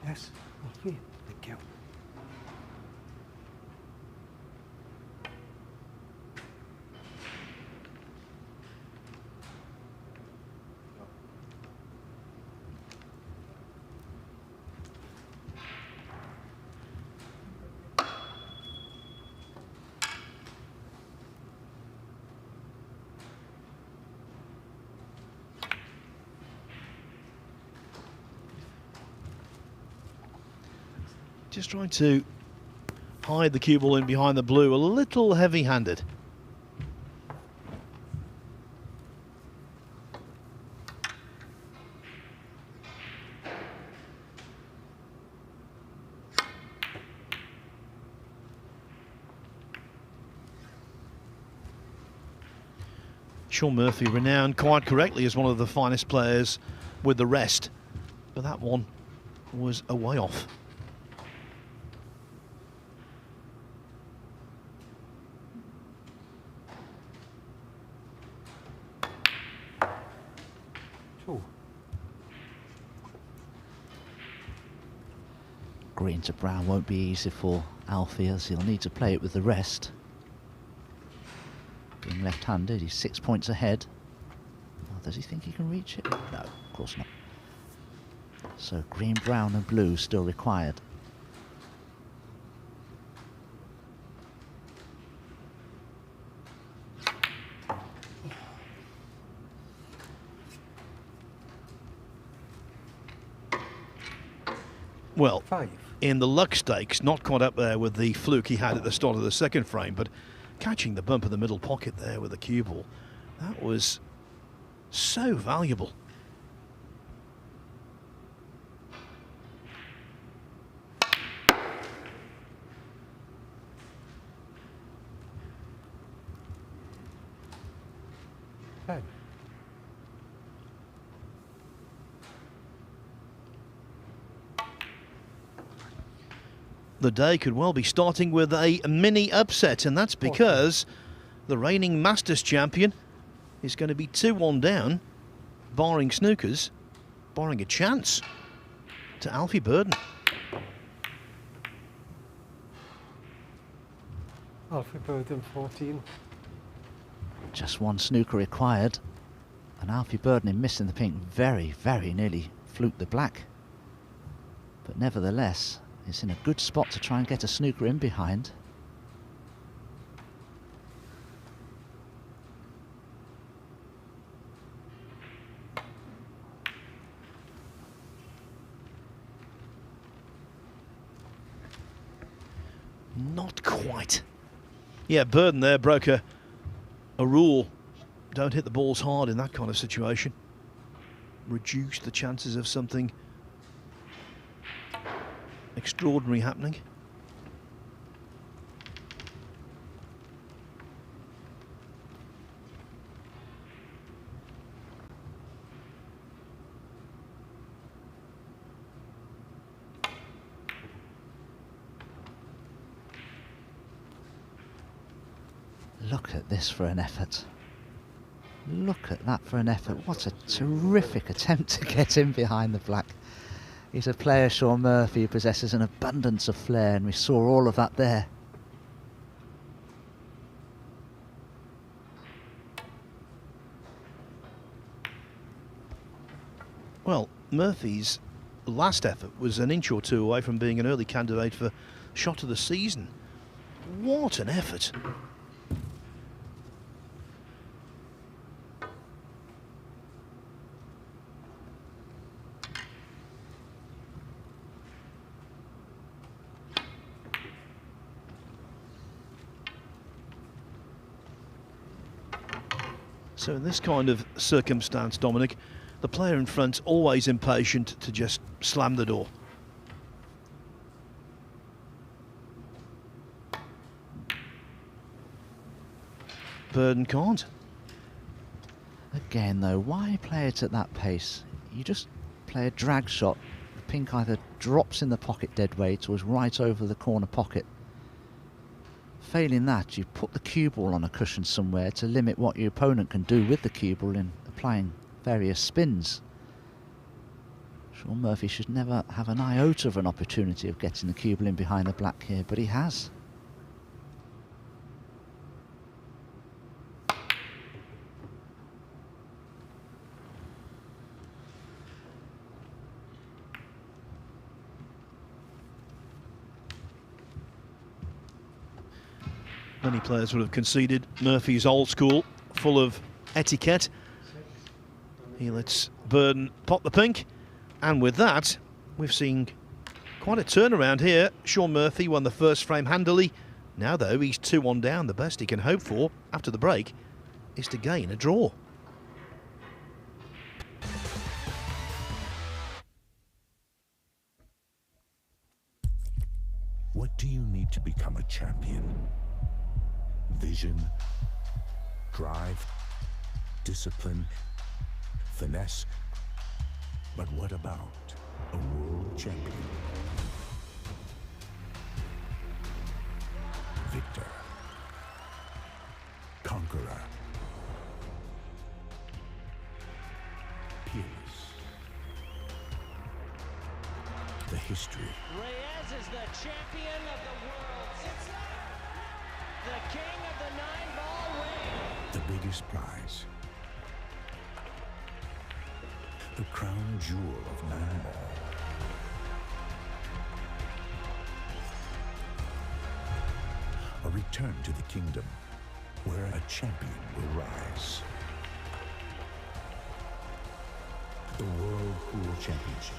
Yes, Alfie, thank you. Just trying to hide the cue ball in behind the blue a little heavy-handed. Sean Murphy, renowned quite correctly as one of the finest players with the rest, but that one was a way off. Green to brown won't be easy for Alfie, as he'll need to play it with the rest. Being left-handed, he's 6 points ahead. Oh, does he think he can reach it? No, of course not. So green, brown and blue still required. Well, 5. in the luck stakes, not quite up there with the fluke he had at the start of the second frame, but catching the bump in the middle pocket there with the cue ball, that was so valuable. The day could well be starting with a mini upset, and that's because the reigning Masters champion is going to be 2-1 down, barring snookers, barring a chance, to Alfie Burden. Alfie Burden 14. Just one snooker required, and Alfie Burden, in missing the pink, very, very nearly fluked the black. But nevertheless, it's in a good spot to try and get a snooker in behind. Not quite. Yeah, Burden there broke a rule. Don't hit the balls hard in that kind of situation. Reduce the chances of something extraordinary happening. Look at this for an effort. Look at that for an effort. What a terrific attempt to get in behind the black. He's a player, Sean Murphy, who possesses an abundance of flair, and we saw all of that there. Well, Murphy's last effort was an inch or two away from being an early candidate for shot of the season. What an effort. So in this kind of circumstance, Dominic, the player in front's always impatient to just slam the door. Burden can't. Again though, why play it at that pace? You just play a drag shot. The pink either drops in the pocket dead weight or is right over the corner pocket. Failing that, you put the cue ball on a cushion somewhere to limit what your opponent can do with the cue ball in applying various spins. Sean Murphy should never have an iota of an opportunity of getting the cue ball in behind the black here, but he has. Many players would have conceded. Murphy's old school, full of etiquette. He lets Burden pop the pink, and with that, we've seen Quite a turnaround here. Sean Murphy won the first frame handily. Now, though, he's 2-1 down. The best he can hope for after the break is to gain a draw. What do you need to become a champion? Vision, drive, discipline, finesse. But what about a world champion? Victor, conqueror, peerless. The history. Reves is the champion of the world. It's the king of the 9-ball ring. The biggest prize. The crown jewel of 9-ball. A return to the kingdom where a champion will rise. The World Pool Championship.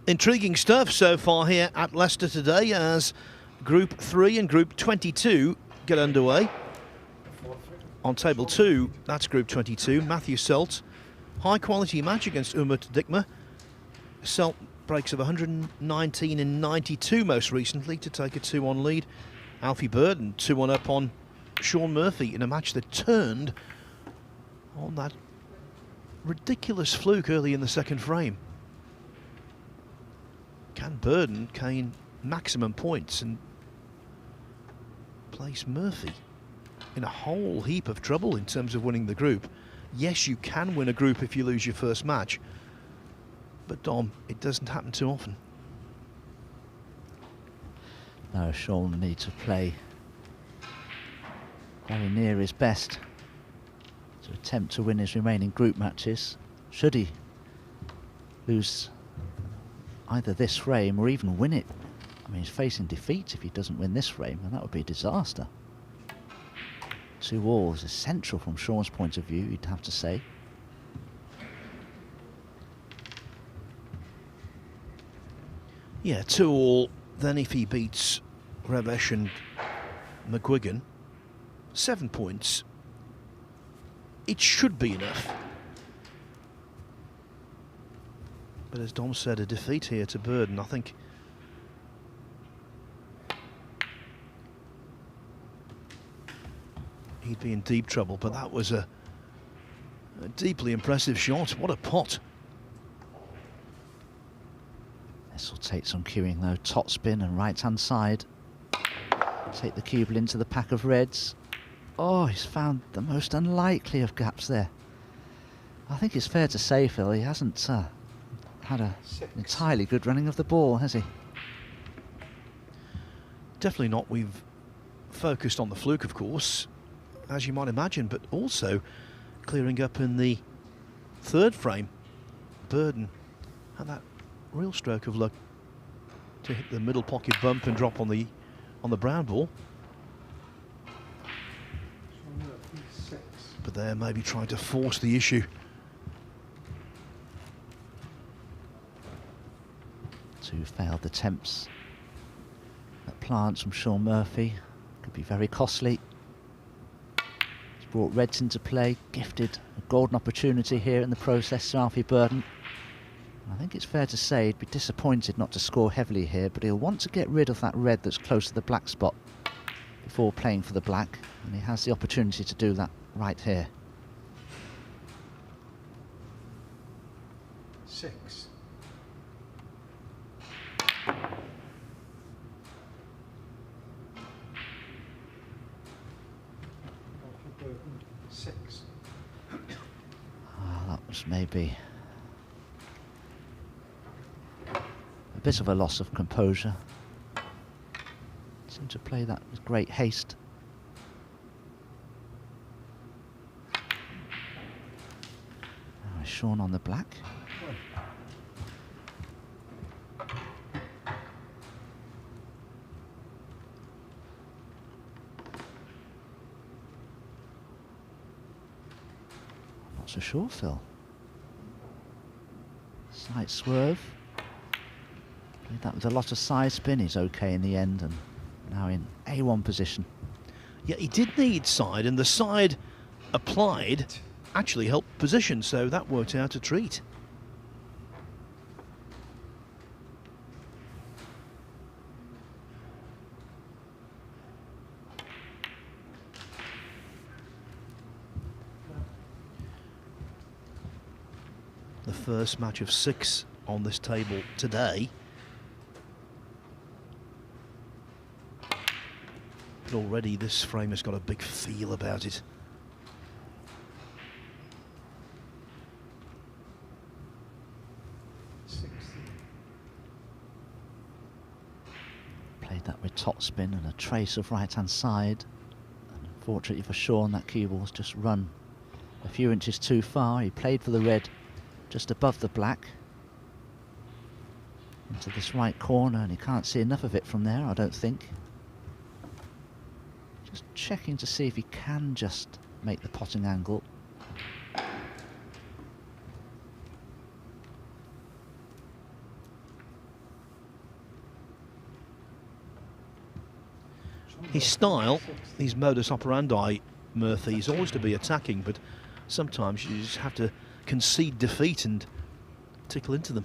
Intriguing stuff so far here at Leicester today as Group 3 and Group 22 get underway. On table 2, that's Group 22, Matthew Selt. High quality match against Umut Dikme. Selt breaks of 119 and 92 most recently to take a 2-1 lead. Alfie Burden 2-1 up on Sean Murphy in a match that turned on that ridiculous fluke early in the second frame. Can Burden gain maximum points and place Murphy in a whole heap of trouble in terms of winning the group? Yes, you can win a group if you lose your first match, but Dom, it doesn't happen too often. No, Sean will need to play very near his best to attempt to win his remaining group matches. Should he lose either this frame or even win it, I mean, he's facing defeat if he doesn't win this frame, and that would be a disaster. 2-all is essential from Sean's point of view, you'd have to say. Yeah, 2-all, then if he beats Reves and McGwigan, 7 points, it should be enough. But as Dom said, a defeat here to Burden, I think he'd be in deep trouble, but that was a deeply impressive shot. What a pot. This will take some cueing though. Top spin and right hand side. Take the cubel into the pack of reds. Oh, he's found the most unlikely of gaps there. I think it's fair to say, Phil, he hasn't had an entirely good running of the ball, has he? Definitely not. We've focused on the fluke, of course, as you might imagine, but also clearing up in the third frame. Burden had that real stroke of luck to hit the middle pocket bump and drop on the brown ball. But there, maybe trying to force the issue. Two failed attempts at plants from Sean Murphy. Could be very costly. He's brought reds into play, gifted a golden opportunity here in the process to Alfie Burden. I think it's fair to say he'd be disappointed not to score heavily here, but he'll want to get rid of that red that's close to the black spot before playing for the black, and he has the opportunity to do that right here. 6. 6. That was maybe a bit of a loss of composure. Seemed to play that with great haste. Now Sean on the black. Not so sure, Phil. Slight swerve. Played that with a lot of side spin. He's okay in the end, and now in A1 position. Yeah, he did need side, and the side applied actually helped position, so that worked out a treat. The first match of 6 on this table today. But already this frame has got a big feel about it. Played that with top spin and a trace of right-hand side. And unfortunately for Sean, that cue ball's just run a few inches too far. He played for the red just above the black into this right corner, and he can't see enough of it from there, I don't think. Just checking to see if he can just make the potting angle. His style, his modus operandi, Murphy, is always to be attacking, but sometimes you just have to concede defeat and tickle into them.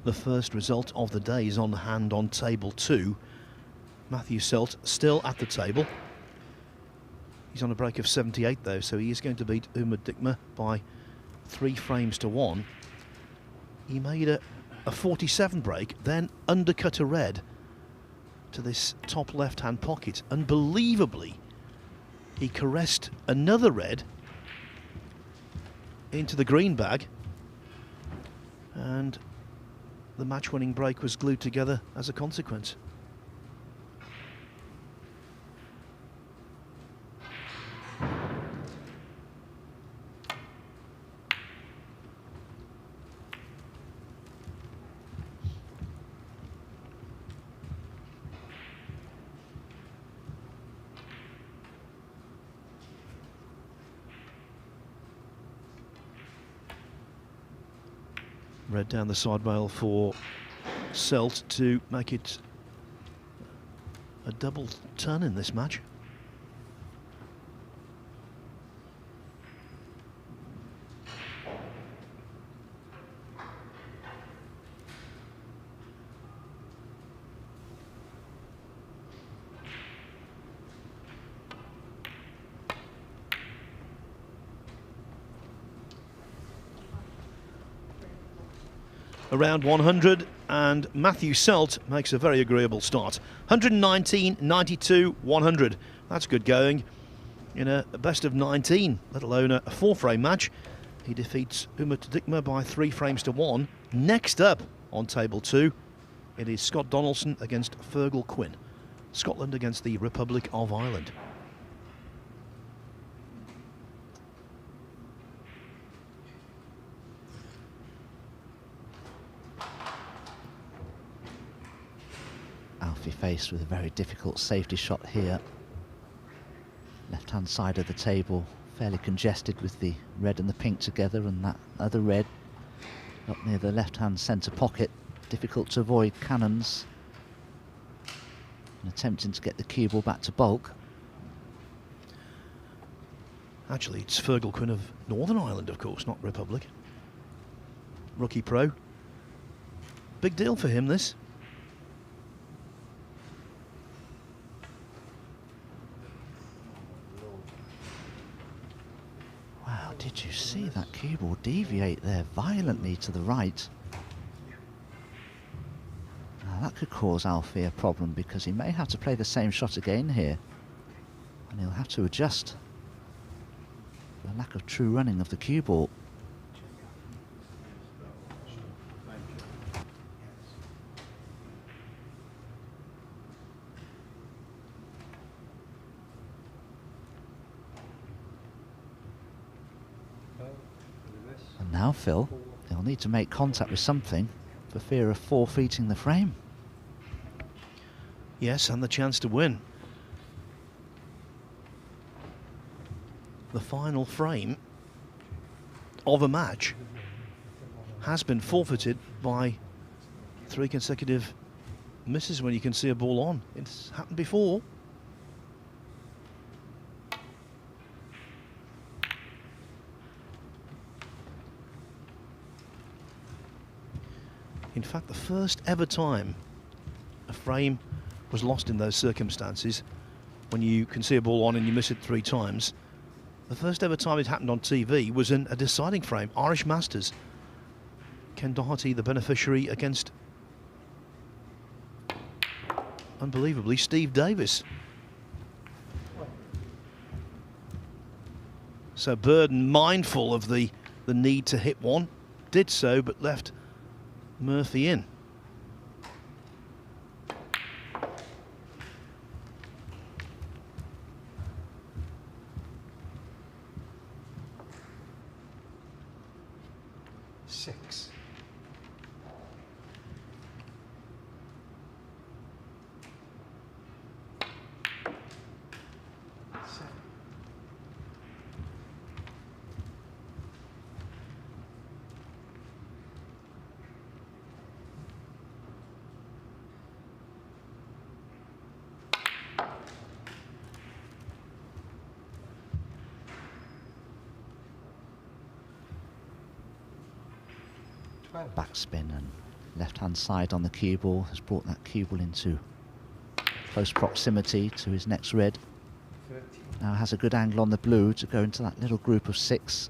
The first result of the day is on hand on table 2. Matthew Selt still at the table. He's on a break of 78 though, so he is going to beat Umar Dikma by 3 frames to 1. He made a 47 break, then undercut a red to this top left-hand pocket. Unbelievably, he caressed another red into the green bag, and the match-winning break was glued together as a consequence. Red down the side rail for Selt to make it a double turn in this match. Around 100, and Matthew Selt makes a very agreeable start. 119, 92, 100. That's good going in a best of 19, let alone a 4-frame match. He defeats Umar Dikma by 3 frames to 1. Next up on table 2, it is Scott Donaldson against Fergal Quinn. Scotland against the Republic of Ireland. Alfie faced with a very difficult safety shot here. Left-hand side of the table, fairly congested with the red and the pink together, and that other red up near the left-hand centre pocket. Difficult to avoid cannons. And attempting to get the cue ball back to bulk. Actually, it's Fergal Quinn of Northern Ireland, of course, not Republic. Rookie pro. Big deal for him, this. Did you see that cue ball deviate there violently to the right? Now that could cause Alfie a problem, because he may have to play the same shot again here, and he'll have to adjust the lack of true running of the cue ball. And now, Phil, they'll need to make contact with something for fear of forfeiting the frame. Yes, and the chance to win. The final frame of a match has been forfeited by 3 consecutive misses when you can see a ball on. It's happened before. In fact, the first ever time a frame was lost in those circumstances, when you can see a ball on and you miss it 3 times, the first ever time it happened on TV was in a deciding frame, Irish Masters. Ken Doherty, the beneficiary, against, unbelievably, Steve Davis. So Burden, mindful of the need to hit one, did so, but left Murphy in. Six. Seven. Backspin and left-hand side on the cue ball has brought that cue ball into close proximity to his next red. 13. Now has a good angle on the blue to go into that little group of 6,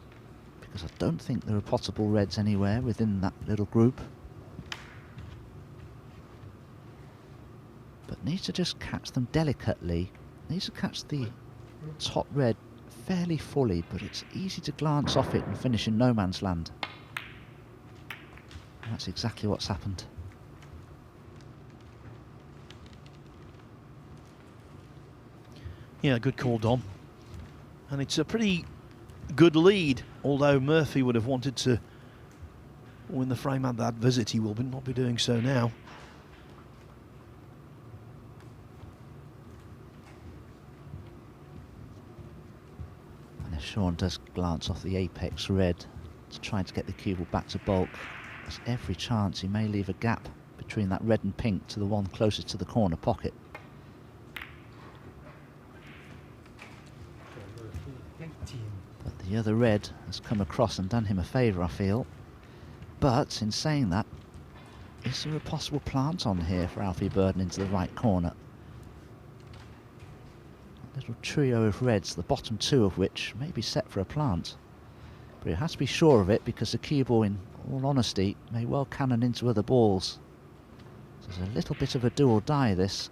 because I don't think there are potable reds anywhere within that little group. But needs to just catch them delicately. Needs to catch the top red fairly fully, but it's easy to glance off it and finish in no man's land. And that's exactly what's happened. Yeah, good call, Dom. And it's a pretty good lead, although Murphy would have wanted to win the frame at that visit. He will not be doing so now. And if Sean does glance off the apex red to try to get the cue ball back to bulk, there's every chance he may leave a gap between that red and pink to the one closest to the corner pocket. 18. But the other red has come across and done him a favour, I feel. But in saying that, is there a possible plant on here for Alfie Burden into the right corner? A little trio of reds, the bottom 2 of which may be set for a plant. But he has to be sure of it, because the cue ball, in all honesty, may well cannon into other balls. So there's a little bit of a do or die, this.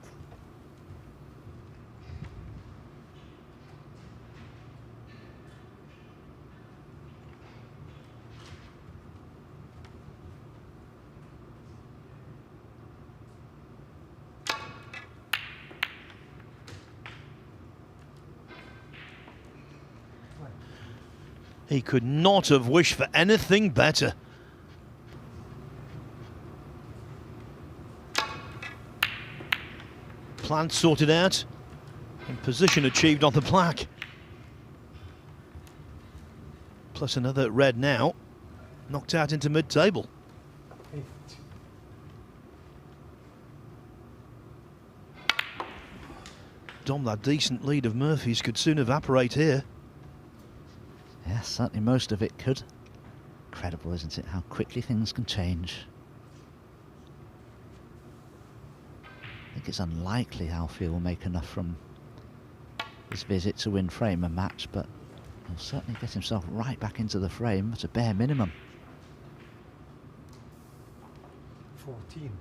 He could not have wished for anything better. Plant sorted out and position achieved on the black. Plus another red now, knocked out into mid-table. 8. Dom, that decent lead of Murphy's could soon evaporate here. Yes, certainly most of it could. Incredible, isn't it, how quickly things can change. I think it's unlikely Alfie will make enough from his visit to win frame a match, but He'll certainly get himself right back into the frame at a bare minimum. 14.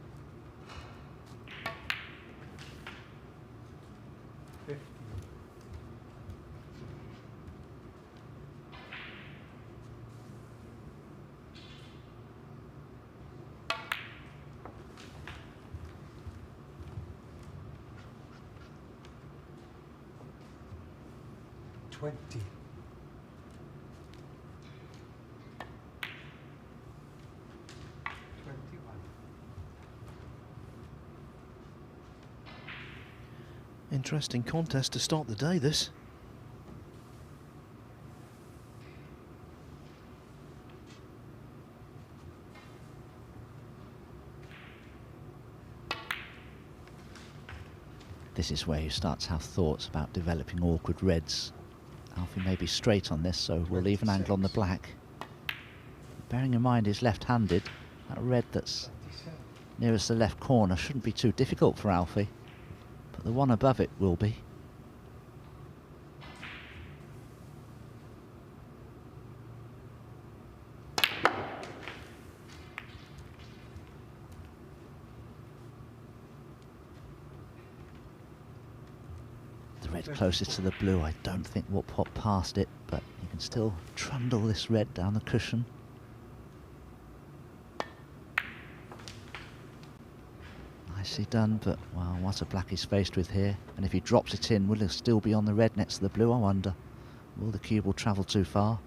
15. 20. 21. Interesting contest to start the day, this. This is where you start to have thoughts about developing awkward reds. Alfie may be straight on this, so we'll leave an angle on the black. Bearing in mind he's left-handed, that red that's nearest the left corner shouldn't be too difficult for Alfie, but the one above it will be. Red closest to the blue, I don't think will pop past it, but you can still trundle this red down the cushion. Nicely done, but wow, what a black he's faced with here. And if he drops it in, will he still be on the red next to the blue, I wonder? Will the cube will travel too far?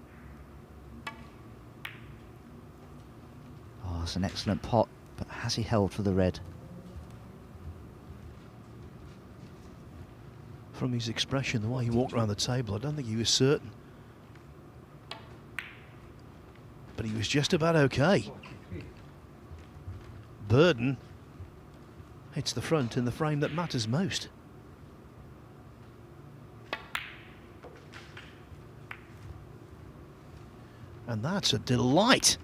Oh, it's an excellent pot, but has he held for the red? From his expression, the way he walked around the table, I don't think he was certain. But he was just about okay. Burden hits the front in the frame that matters most. And that's a delight.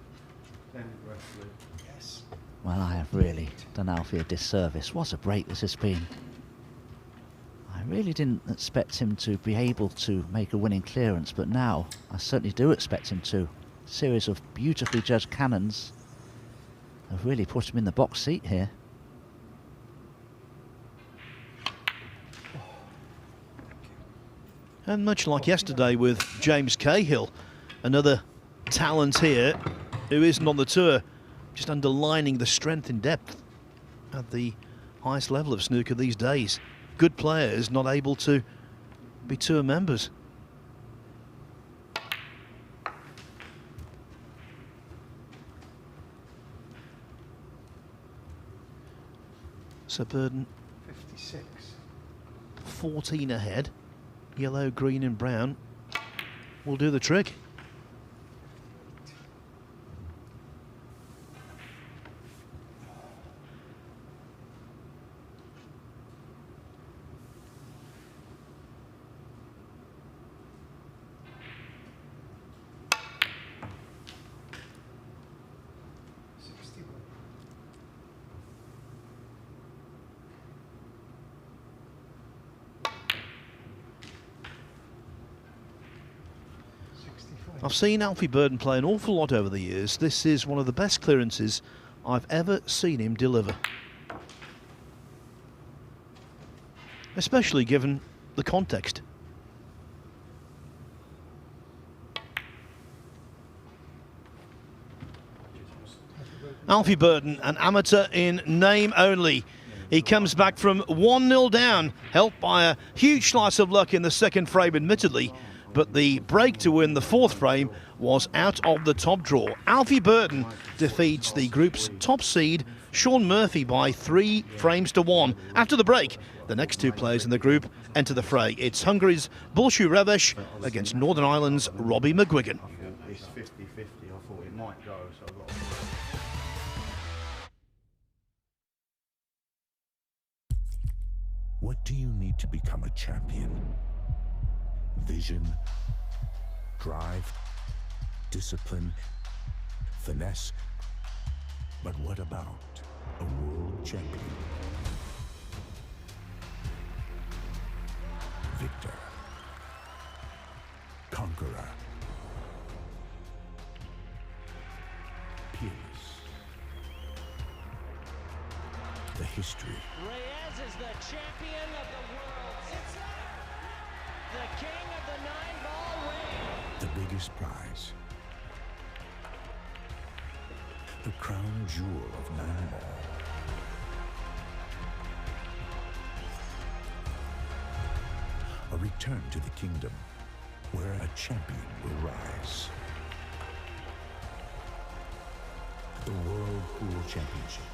Well, I have really done Alfie a disservice. What a break this has been. I really didn't expect him to be able to make a winning clearance, but now I certainly do expect him to. A series of beautifully judged cannons have really put him in the box seat here. And much like yesterday with James Cahill, another talent here who isn't on the tour, just underlining the strength and depth at the highest level of snooker these days. Good players not able to be tour members. So Burden 56. 14 ahead. Yellow, green and brown will do the trick. I've seen Alfie Burden play an awful lot over the years. This is one of the best clearances I've ever seen him deliver. Especially given the context. Alfie Burden, an amateur in name only. He comes back from 1-0 down, helped by a huge slice of luck in the second frame, admittedly. But the break to win the fourth frame was out of the top draw. Alfie Burden defeats the group's top seed, Shaun Murphy, by 3 frames to 1. After the break, the next 2 players in the group enter the fray. It's Hungary's Bulshu Reves against Northern Ireland's Robbie McGwigan. It's 50-50. I thought it might go, so I've got to... What do you need to become a champion? Vision, drive, discipline, finesse. But what about a world champion? Victor. conqueror. Peerless. The history. Reves is the champion of the world. It's the king of the 9-ball ring. The biggest prize. The crown jewel of 9-ball. A return to the kingdom where a champion will rise. The World Pool Championship.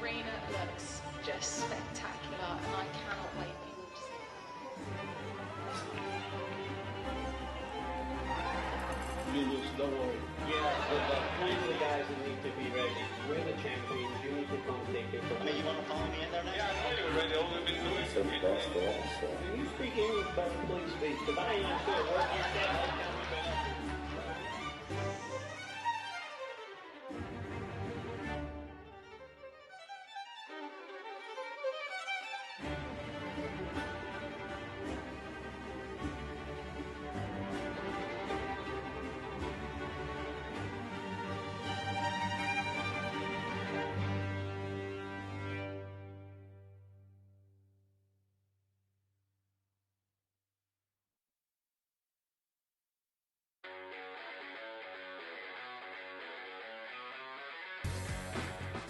Arena looks just spectacular, and I cannot wait for you all to see it. Lulus, don't worry. Yeah, but plenty of guys that need to be ready. We're the champions. You need to come take it from me. You want to follow me in there now? Yeah, I know you're ready. All we've been doing is Can you speak English, but please speak? Because I ain't not sure what you said.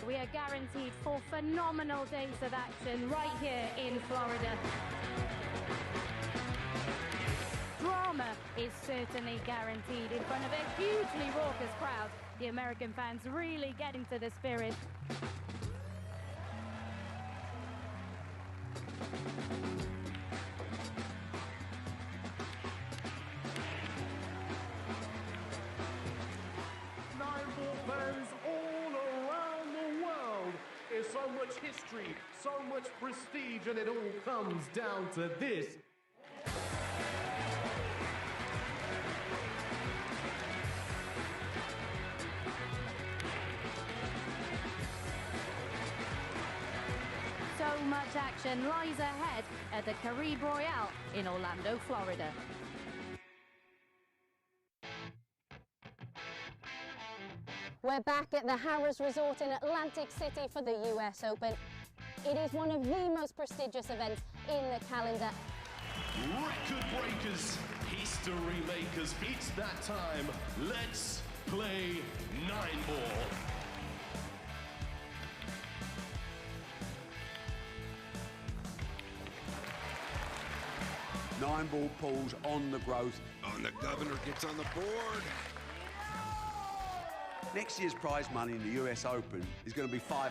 We are guaranteed 4 phenomenal days of action right here in Florida. Drama is certainly guaranteed in front of a hugely raucous crowd. The American fans really get into the spirit. There's so much history, so much prestige, and it all comes down to this. So much action lies ahead at the Caribe Royale in Orlando, Florida. We're back at the Harrah's Resort in Atlantic City for the US Open. It is one of the most prestigious events in the calendar. Record breakers, history makers, it's that time. Let's play 9-ball. Nine-ball pools on the growth. And the governor gets on the board. Next year's prize money in the US Open is going to be $500,000.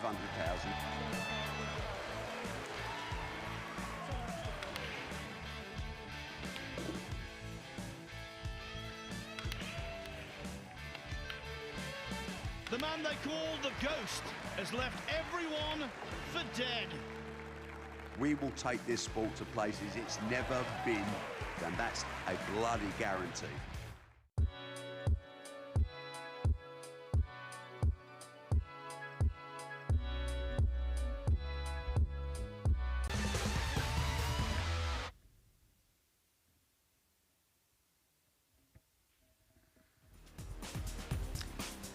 The man they call the Ghost has left everyone for dead. We will take this sport to places it's never been, and that's a bloody guarantee.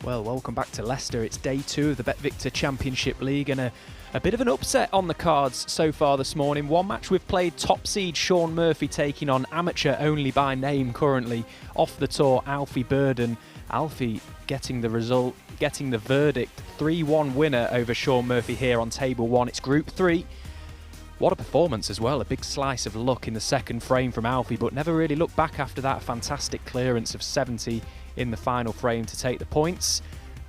Well, welcome back to Leicester. It's day 2 of the BetVictor Championship League, and a bit of an upset on the cards so far this morning. One match we've played, top seed Sean Murphy taking on amateur only by name currently off the tour, Alfie Burden. Alfie getting the result, getting the verdict, 3-1 winner over Sean Murphy here on table 1. It's Group 3. What a performance as well, a big slice of luck in the second frame from Alfie, but never really looked back after that. Fantastic clearance of 70 in the final frame to take the points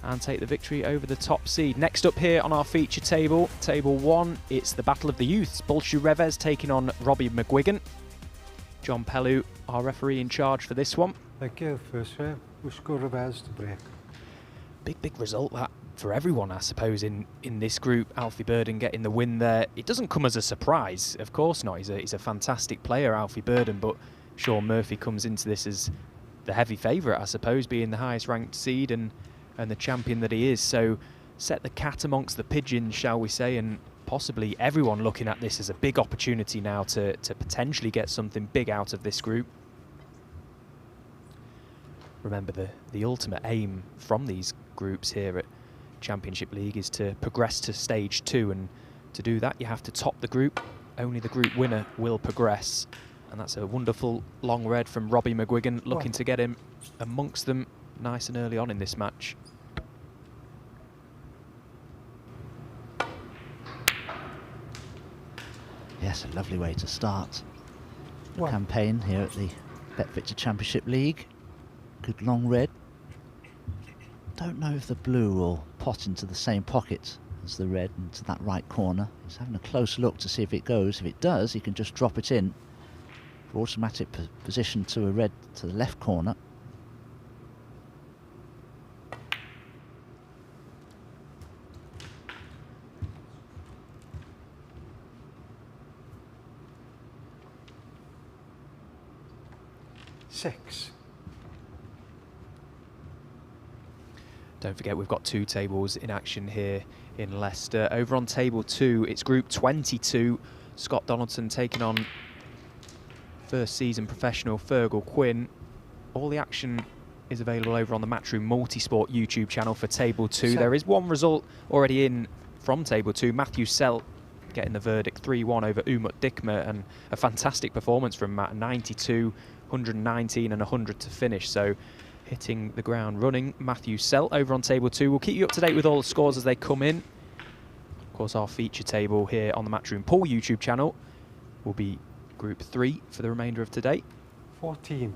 and take the victory over the top seed. Next up here on our feature table, table 1, it's the Battle of the Youths. Bolshu Reves taking on Robbie McGwigan. John Pellew, our referee in charge for this one. Thank you. First frame, Bolshu Reves to break. Big result that for everyone, I suppose, in this group. Alfie Burden getting the win there. It doesn't come as a surprise, of course not. He's a fantastic player, Alfie Burden, but Sean Murphy comes into this as the heavy favourite, I suppose, being the highest ranked seed and the champion that he is. So set the cat amongst the pigeons, shall we say, and possibly everyone looking at this as a big opportunity now to potentially get something big out of this group. Remember, the ultimate aim from these groups here at Championship League is to progress to stage 2, and to do that you have to top the group. Only the group winner will progress, and that's a wonderful long red from Robbie McGwigan, looking to get him amongst them nice and early on in this match. Yes, a lovely way to start the campaign here at the BetVictor Championship League. Good long red. Don't know if the blue will pot into the same pocket as the red into that right corner. He's having a close look to see if it goes. If it does, he can just drop it in for automatic position to a red to the left corner. Six. Don't forget, we've got 2 tables in action here in Leicester. Over on table 2, it's Group 22. Scott Donaldson taking on first season professional Fergal Quinn. All the action is available over on the Matchroom Multisport YouTube channel for table 2. There is one result already in from table 2. Matthew Selt getting the verdict, 3-1 over Umut Dikme, and a fantastic performance from Matt, 92, 119 and 100 to finish. So hitting the ground running, Matthew Selt over on table 2. We'll keep you up to date with all the scores as they come in. Of course, our feature table here on the Matchroom Pool YouTube channel will be Group 3 for the remainder of today. 14.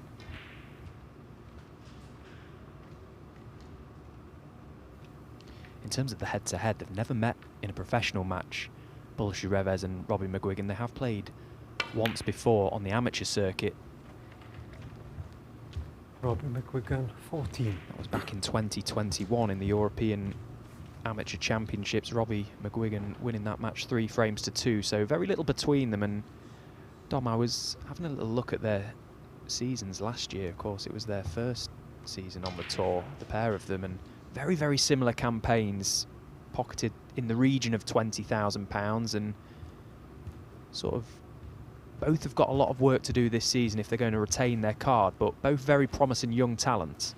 In terms of the head-to-head, they've never met in a professional match. Bolshu Reves and Robbie McGwigan, they have played once before on the amateur circuit. Robbie McGwigan, 14. That was back in 2021 in the European Amateur Championships. Robbie McGwigan winning that match 3 frames to 2, so very little between them. And Dom, I was having a little look at their seasons last year. Of course, it was their first season on the tour, the pair of them, and very similar campaigns, pocketed in the region of £20,000, and sort of both have got a lot of work to do this season if they're going to retain their card, but both very promising young talents.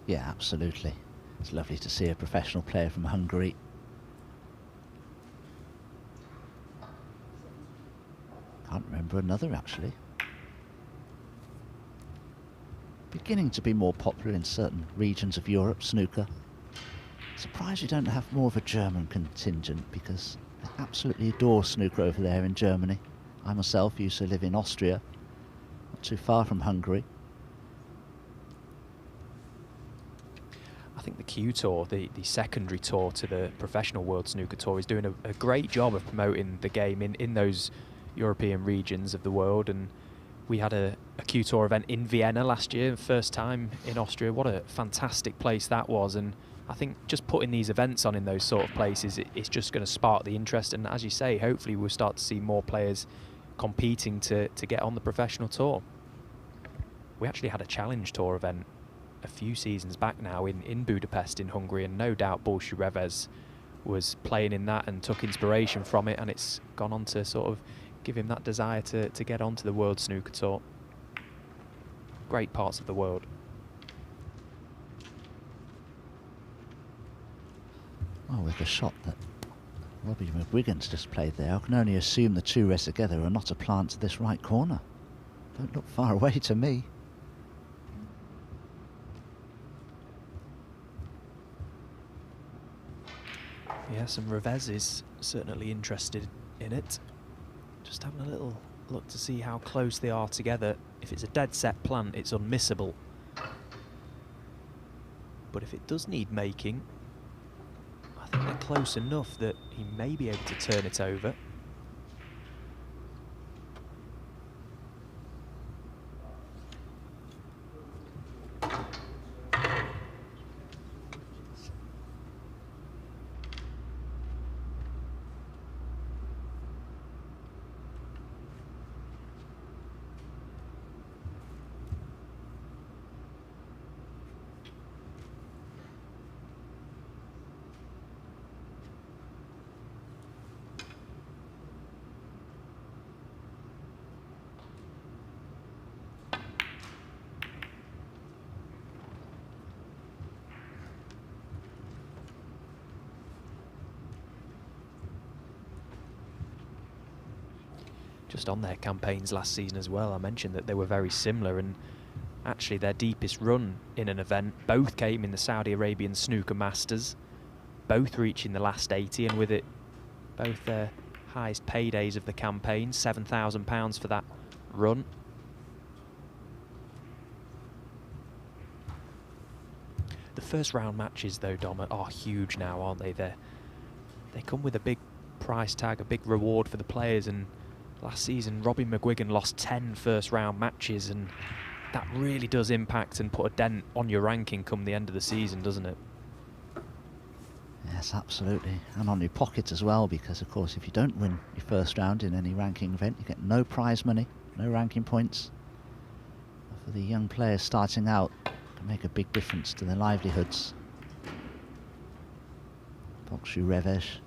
Yeah, absolutely. It's lovely to see a professional player from Hungary. Can't remember another, actually. Beginning to be more popular in certain regions of Europe, snooker. Surprised you don't have more of a German contingent, because they absolutely adore snooker over there in Germany. I myself used to live in Austria, not too far from Hungary. I think the Q Tour, the secondary tour to the professional World Snooker Tour, is doing a great job of promoting the game in those European regions of the world. And we had a Q Tour event in Vienna last year, first time in Austria. What a fantastic place that was. And I think just putting these events on in those sort of places, it's just going to spark the interest. And as you say, hopefully we'll start to see more players competing to get on the professional tour. We actually had a challenge tour event a few seasons back now in Budapest in Hungary, and no doubt Bolshu Reves was playing in that and took inspiration from it, and it's gone on to sort of give him that desire to get onto the World Snooker Tour. Great parts of the world. Well, with the shot that Robbie McGwigan's just played there, I can only assume the two reds together are not a plant to this right corner. Don't look far away to me. Yes, and Reves is certainly interested in it. Just having a little look to see how close they are together. If it's a dead set plant, it's unmissable. But if it does need making, I think they're close enough that he may be able to turn it over. Just on their campaigns last season as well, I mentioned that they were very similar, and actually their deepest run in an event both came in the Saudi Arabian Snooker Masters, both reaching the last 80, and with it both their highest paydays of the campaign, £7,000 for that run. The first round matches though, Dom, are huge now, aren't they? They come with a big price tag, a big reward for the players, and last season, Robbie McGwigan lost 10 first-round matches, and that really does impact and put a dent on your ranking come the end of the season, doesn't it? Yes, absolutely. And on your pocket as well, because, of course, if you don't win your first round in any ranking event, you get no prize money, no ranking points. For the young players starting out, it can make a big difference to their livelihoods. Reves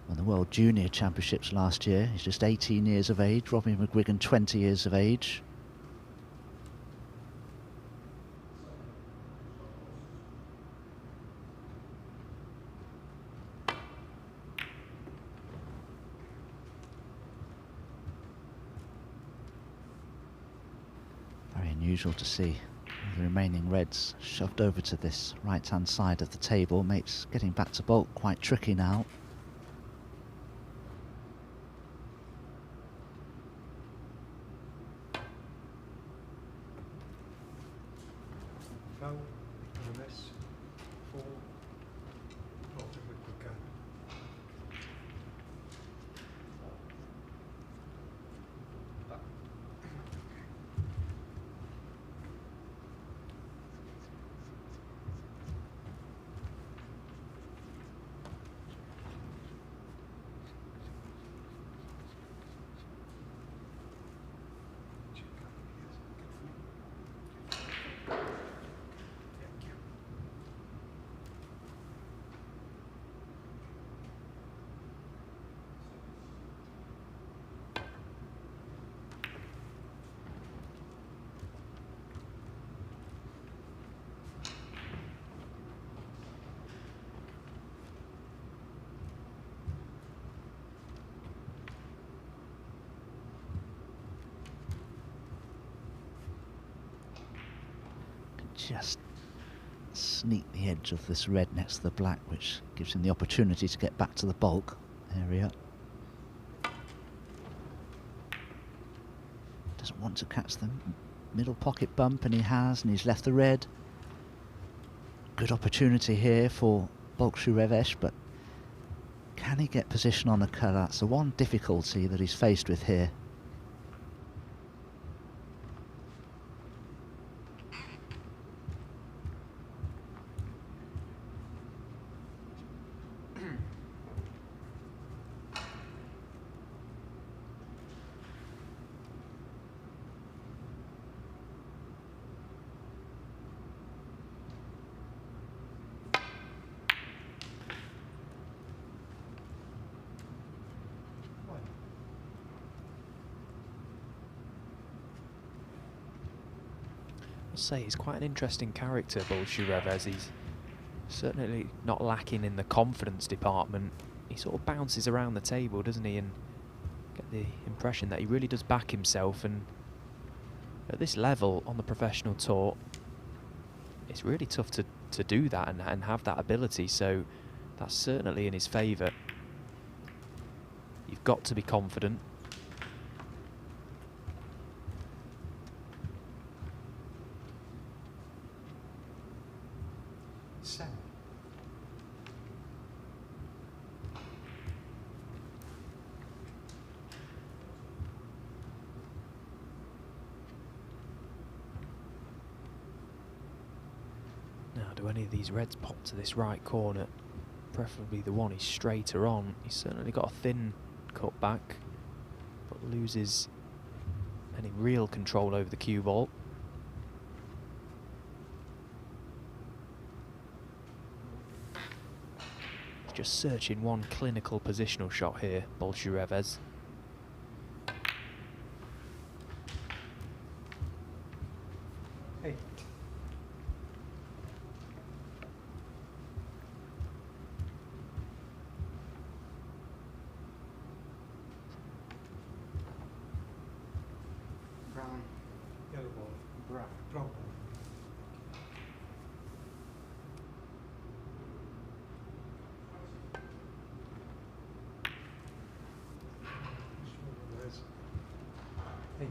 won the World Junior Championships last year. He's just 18 years of age. Robbie McGwigan, 20 years of age. Very unusual to see the remaining reds shoved over to this right-hand side of the table. Makes getting back to bulk quite tricky now. Just sneak the edge of this red next to the black, which gives him the opportunity to get back to the bulk area. Doesn't want to catch the middle pocket bump, and he has, and he's left the red. Good opportunity here for Reves, but can he get position on the colour? That's the one difficulty that he's faced with here. Say he's quite an interesting character, Reves. He's Certainly not lacking in the confidence department. He sort of bounces around the table, doesn't he, and get the impression that he really does back himself. And at this level on the professional tour, it's really tough to do that and have that ability, so that's certainly in his favour. You've got to be confident. Seven. Now, do any of these reds pop to this right corner? Preferably the one he's straighter on. He's certainly got a thin cut back, but loses any real control over the cue ball. He's just searching one clinical positional shot here, Reves. Eight. Brown. Yellow ball. Brown. Drop ball. There's 8.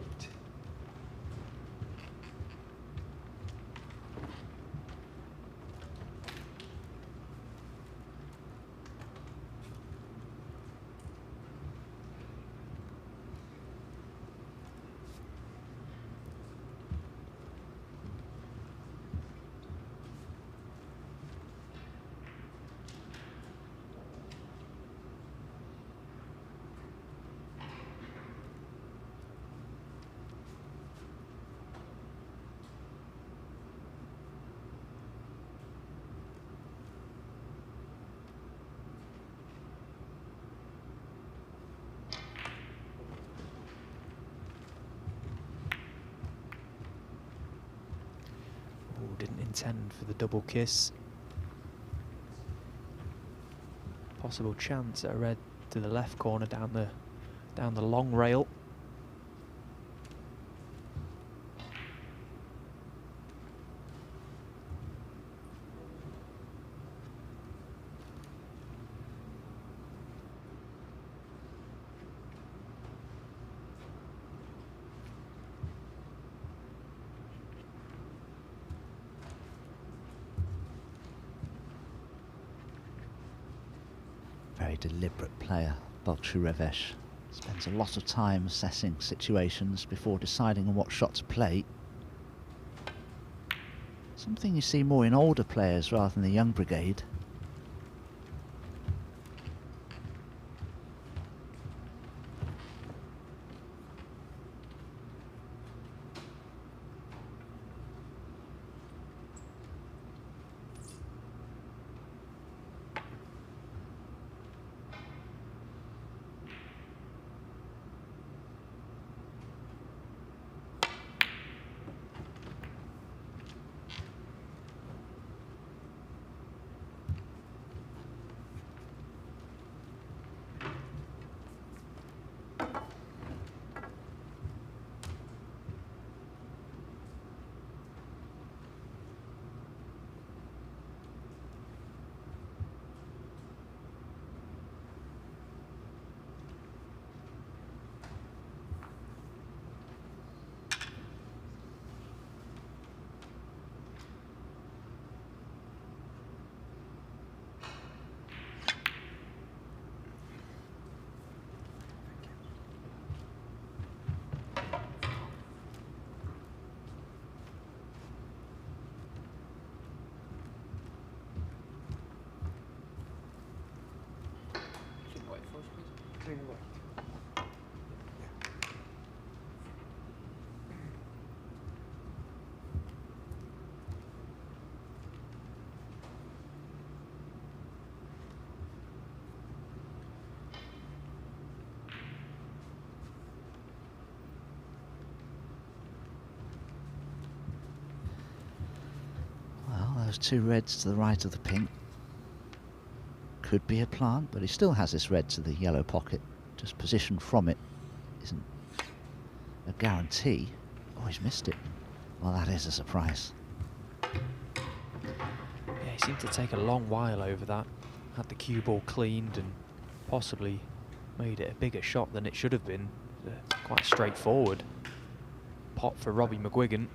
Didn't intend for the double kiss. Possible chance at a red to the left corner down the long rail. Very deliberate player, Reves. Spends a lot of time assessing situations before deciding on what shot to play. Something you see more in older players rather than the young brigade. those two reds to the right of the pink. Could be a plant, but he still has this red to the yellow pocket. Just position from it isn't a guarantee. Oh, he's missed it. Well, that is a surprise. Yeah, he seemed to take a long while over that. Had the cue ball cleaned and possibly made it a bigger shot than it should have been. Quite straightforward pot for Robbie McGwigan.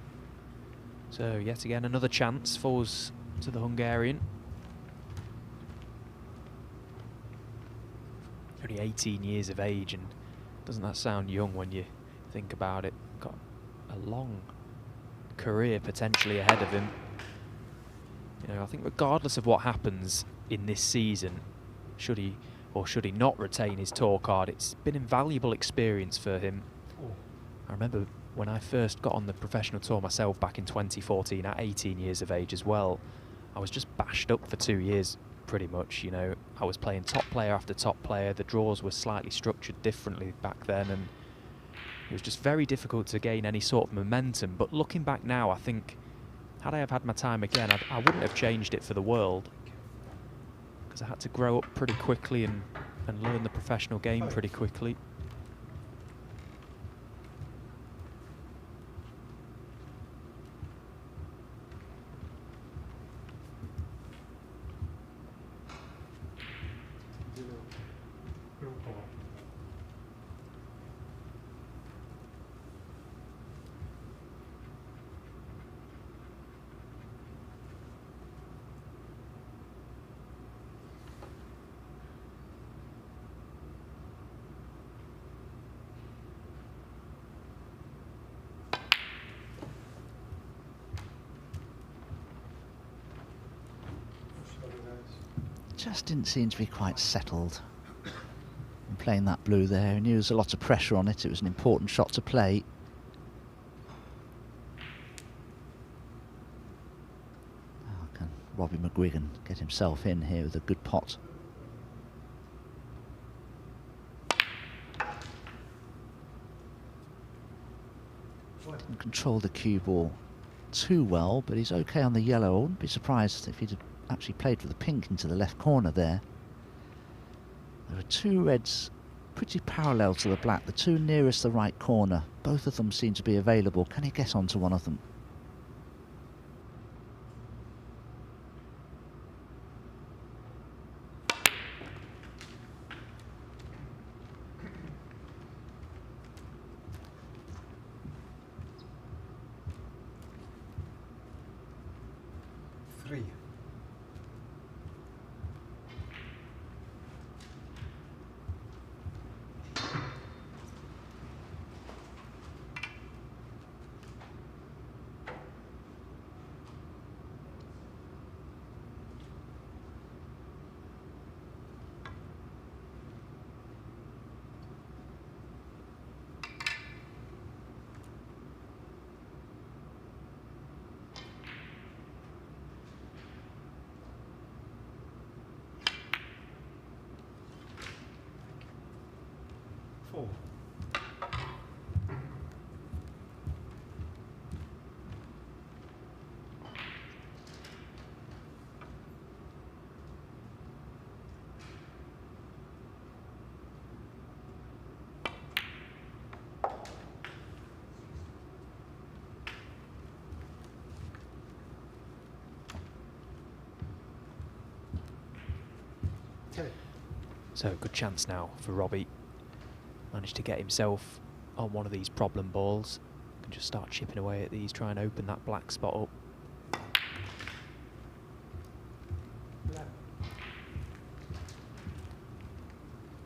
So yet again another chance falls to the Hungarian. Only 18 years of age, and doesn't that sound young when you think about it? Got a long career potentially ahead of him. You know, I think regardless of what happens in this season, should he or should he not retain his tour card, it's been invaluable experience for him. I remember when I first got on the professional tour myself back in 2014 at 18 years of age as well, I was just bashed up for 2 years pretty much. You know, I was playing top player after top player. The draws were slightly structured differently back then, and it was just very difficult to gain any sort of momentum. But looking back now, I think had I have had my time again, I wouldn't have changed it for the world, because I had to grow up pretty quickly and learn the professional game pretty quickly. Just didn't seem to be quite settled in playing that blue there. He knew there was a lot of pressure on it. It was an important shot to play. Oh, can Robbie McGwigan get himself in here with a good pot? Didn't control the cue ball too well, but he's okay on the yellow. I wouldn't be surprised if he'd actually played for the pink into the left corner there. There are two reds pretty parallel to the black, the two nearest the right corner. Both of them seem to be available. Can he get onto one of them? Three. Four. So good chance now for Robbie. Managed to get himself on one of these problem balls. Can just start chipping away at these, try and open that black spot up.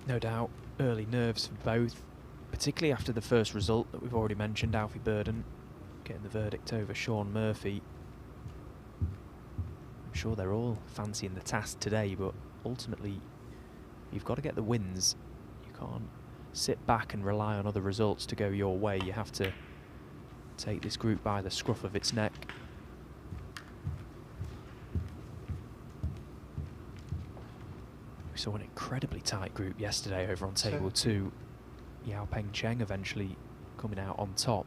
No doubt early nerves for both, particularly after the first result that we've already mentioned, Alfie Burden getting the verdict over Sean Murphy. I'm sure they're all fancying the task today, but ultimately you've got to get the wins. You can't sit back and rely on other results to go your way. You have to take this group by the scruff of its neck. We saw an incredibly tight group yesterday over on table 2. Yao Peng Cheng eventually coming out on top.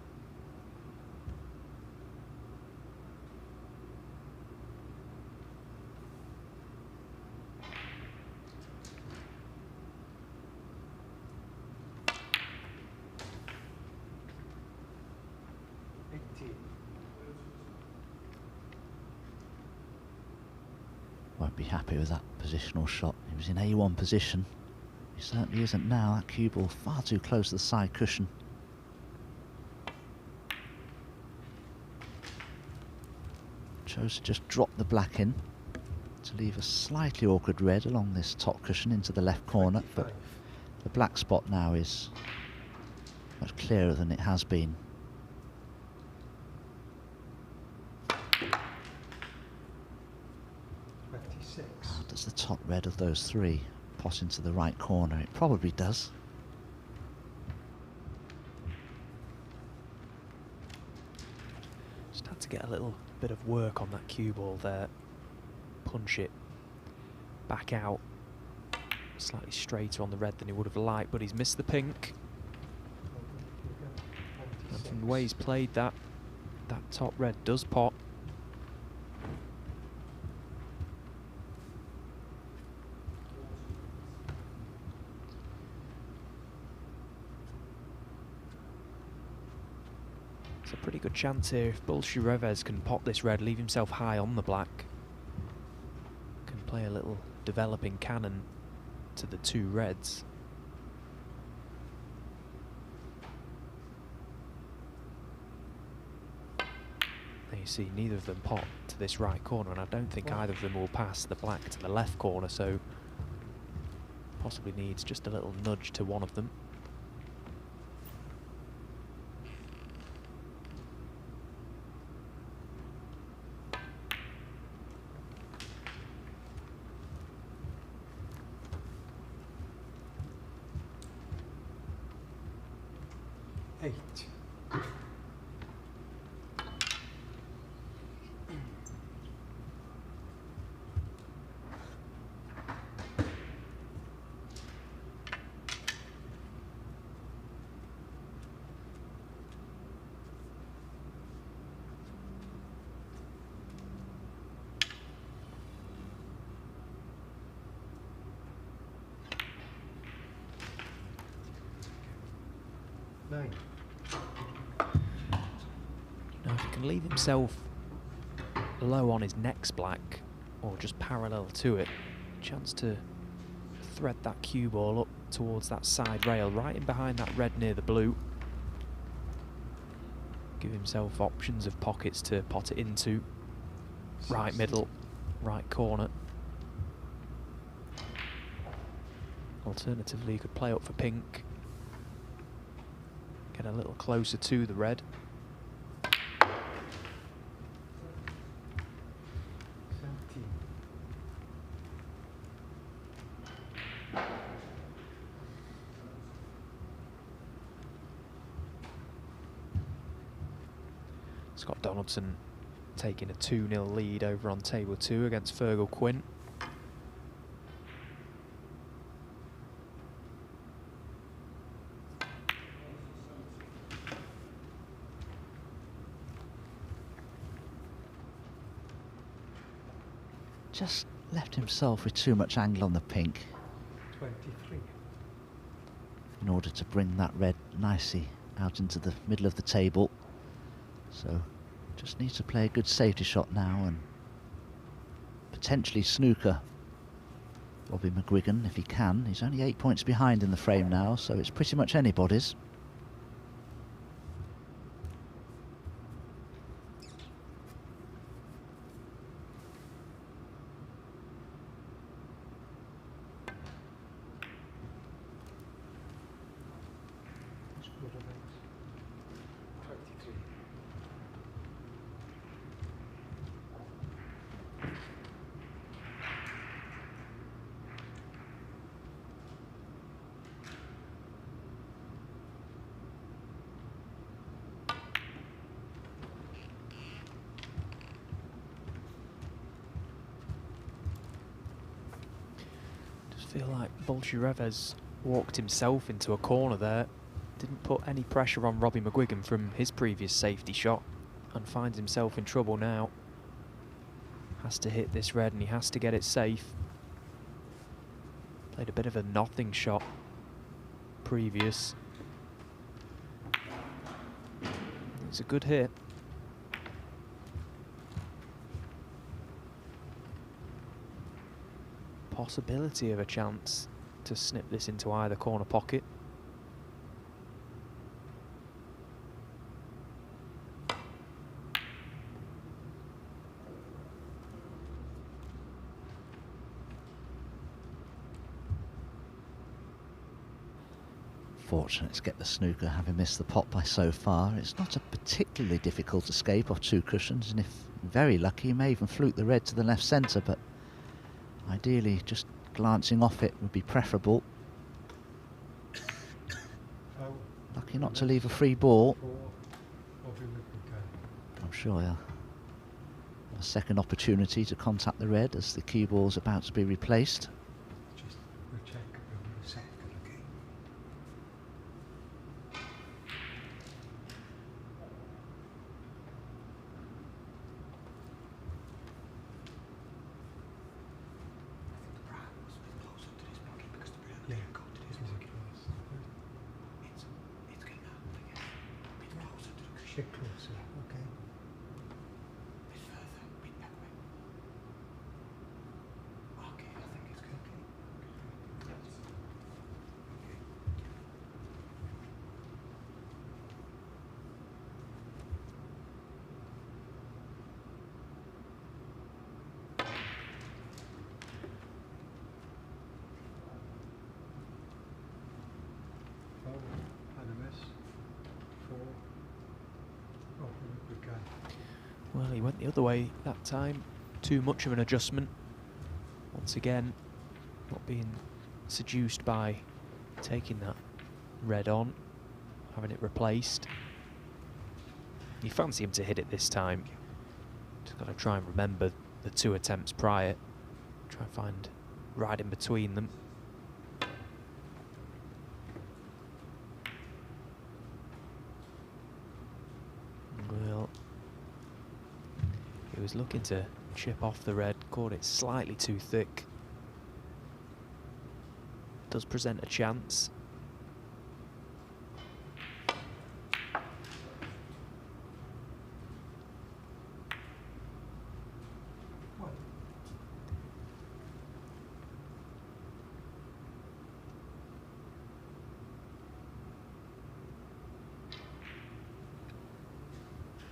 Won't be happy with that positional shot. He was in A1 position. He certainly isn't now. That cue ball far too close to the side cushion. Chose to just drop the black in to leave a slightly awkward red along this top cushion into the left corner, but the black spot now is much clearer than it has been. How does the top red of those three pot into the right corner? It probably does. Just had to get a little bit of work on that cue ball there. Punch it back out slightly straighter on the red than he would have liked, but he's missed the pink. And from the way he's played that top red does pot. It's a pretty good chance here if Reves can pop this red, leave himself high on the black, can play a little developing cannon to the two reds. There you see neither of them pop to this right corner, and I don't think either of them will pass the black to the left corner, so possibly needs just a little nudge to one of them. Now if he can leave himself low on his next black, or just parallel to it, chance to thread that cue ball up towards that side rail, right in behind that red near the blue. Give himself options of pockets to pot it into. Right middle, right corner. Alternatively, you could play up for pink. Get a little closer to the red. Scott Donaldson taking a 2-0 lead over on table 2 against Fergal Quinn. Just left himself with too much angle on the pink. 23. In order to bring that red nicely out into the middle of the table. So just needs to play a good safety shot now and potentially snooker Robbie McGwigan if he can. He's only 8 points behind in the frame now, so it's pretty much anybody's. Feel like Reves walked himself into a corner there. Didn't put any pressure on Robbie McGwigan from his previous safety shot and finds himself in trouble now. Has to hit this red and he has to get it safe. Played a bit of a nothing shot previous. It's a good hit. possibility of a chance to snip this into either corner pocket. Fortunate to get the snooker, having missed the pot by so far. It's not a particularly difficult escape off 2 cushions, and if very lucky, you may even fluke the red to the left centre, but ideally just glancing off it would be preferable. Lucky not to leave a free ball. I'm sure he'll have a second opportunity to contact the red as the cue ball's about to be replaced. Well, he went the other way that time. Too much of an adjustment. Once again, not being seduced by taking that red on, having it replaced. You fancy him to hit it this time. Just got to try and remember the 2 attempts prior. Try and find right in between them. Well, he was looking to chip off the red, caught it slightly too thick. Does present a chance.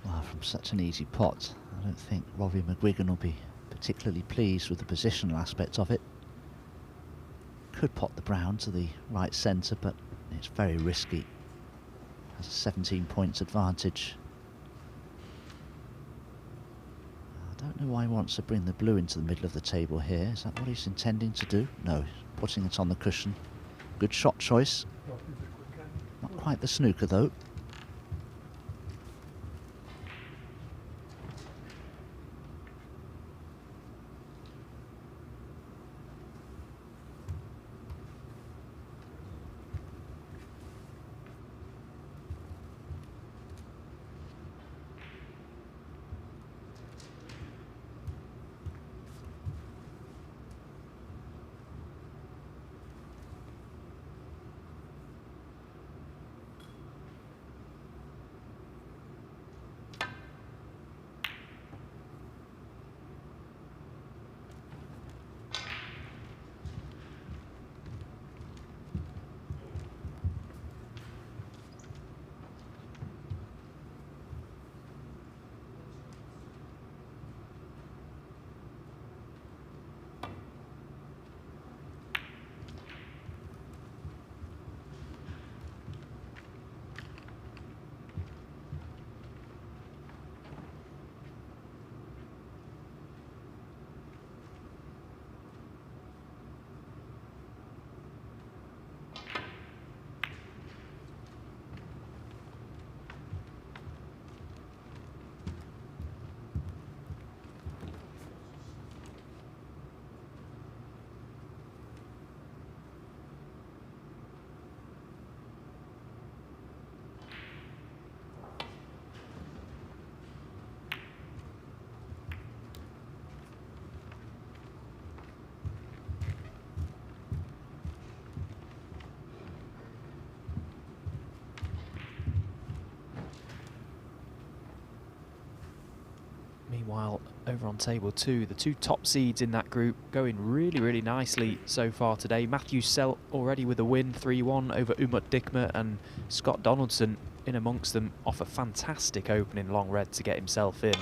Well, from such an easy pot, I don't think Robbie McGwigan will be particularly pleased with the positional aspect of it. Could pot the brown to the right centre, but it's very risky. Has a 17 points advantage. I don't know why he wants to bring the blue into the middle of the table here. Is that what he's intending to do? No, he's putting it on the cushion. Good shot choice. Not quite the snooker though. Meanwhile, over on table 2, the 2 top seeds in that group going really, really nicely so far today. Matthew Selt already with a win, 3-1 over Umut Dikme, and Scott Donaldson in amongst them off a fantastic opening long red to get himself in.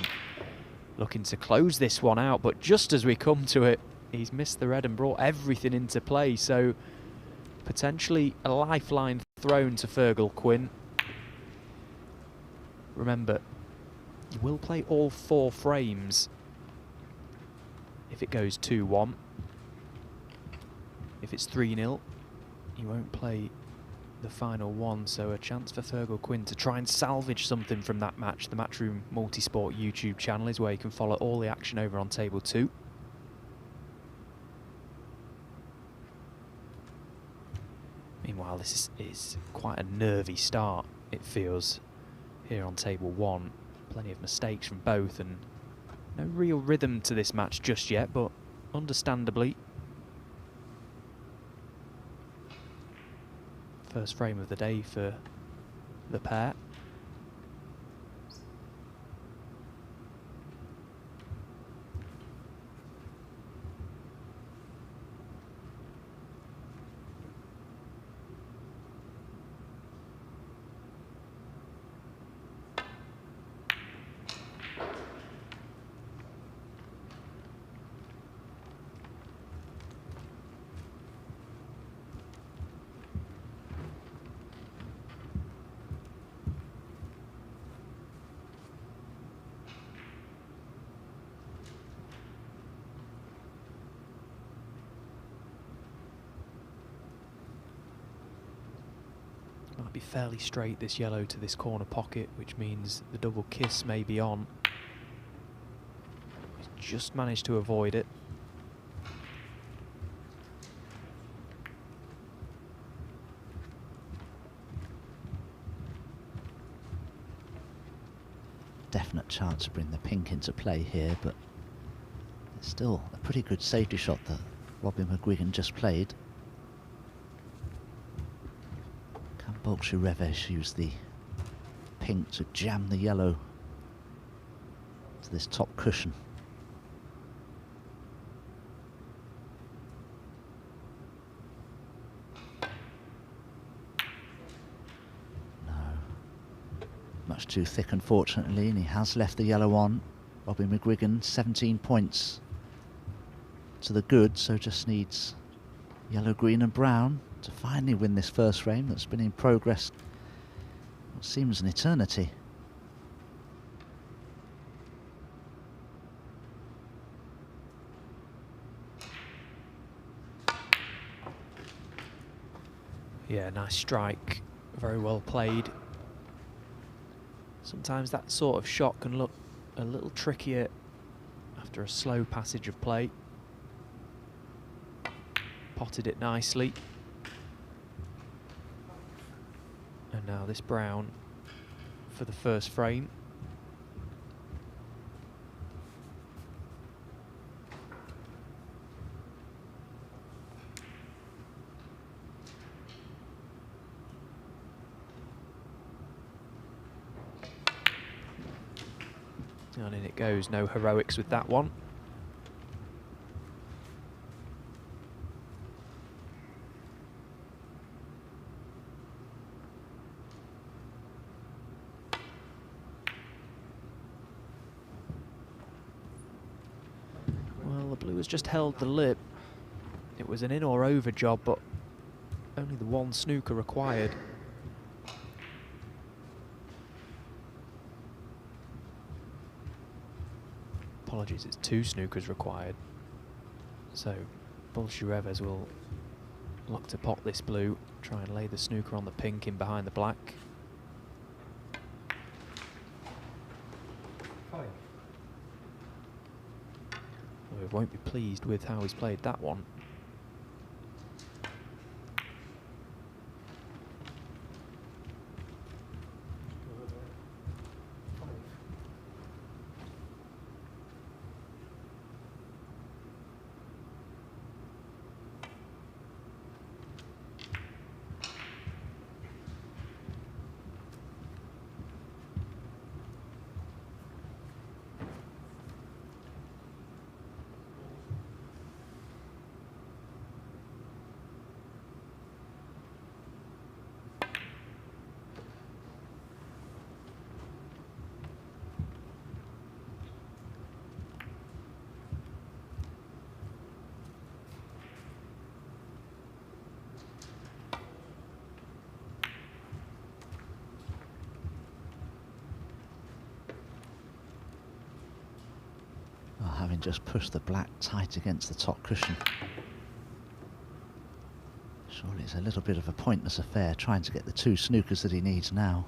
Looking to close this one out, but just as we come to it, he's missed the red and brought everything into play, so potentially a lifeline thrown to Fergal Quinn. Remember, you will play all 4 frames if it goes 2-1. If it's 3-0, you won't play the final one, so a chance for Fergal Quinn to try and salvage something from that match. The Matchroom Multisport YouTube channel is where you can follow all the action over on table 2. Meanwhile, this is quite a nervy start, it feels, here on table 1. Plenty of mistakes from both, and no real rhythm to this match just yet, but understandably. First frame of the day for the pair. Might be fairly straight, this yellow to this corner pocket, which means the double kiss may be on. He's just managed to avoid it. Definite chance to bring the pink into play here, but it's still a pretty good safety shot that Robin McGwigan just played. Can Reves use the pink to jam the yellow to this top cushion? No. Much too thick, unfortunately, and he has left the yellow on. Robin McGwigan, 17 points to the good, so just needs yellow, green and brown to finally win this first frame that's been in progress what seems an eternity. Yeah, nice strike, very well played. Sometimes that sort of shot can look a little trickier after a slow passage of play. Potted it nicely. And now this brown for the first frame. And in it goes, no heroics with that one. Well, the blue has just held the lip. It was an in or over job, but only the one snooker required. Apologies, it's 2 snookers required. So Reves will look to pot this blue, try and lay the snooker on the pink in behind the black. We won't be pleased with how he's played that one. having just pushed the black tight against the top cushion. Surely it's a little bit of a pointless affair trying to get the 2 snookers that he needs now.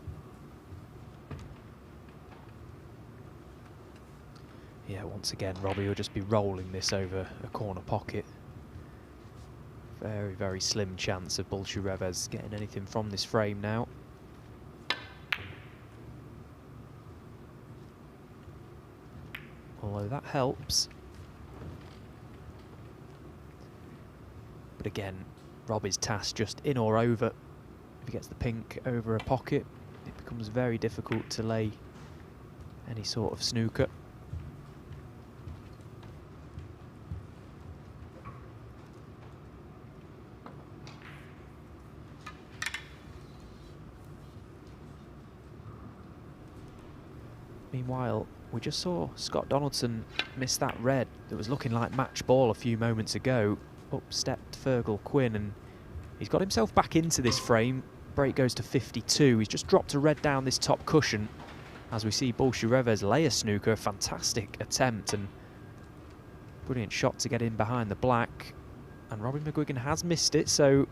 Yeah, once again, Robbie will just be rolling this over a corner pocket. Very, very slim chance of Reves getting anything from this frame now. Although that helps. But again, Robbie's task just in or over. If he gets the pink over a pocket, it becomes very difficult to lay any sort of snooker. Meanwhile, we just saw Scott Donaldson miss that red that was looking like match ball a few moments ago. Up stepped Fergal Quinn, and he's got himself back into this frame. Break goes to 52. He's just dropped a red down this top cushion as we see Reves lay a snooker. Fantastic attempt and brilliant shot to get in behind the black. And Robin McGwigan has missed it, so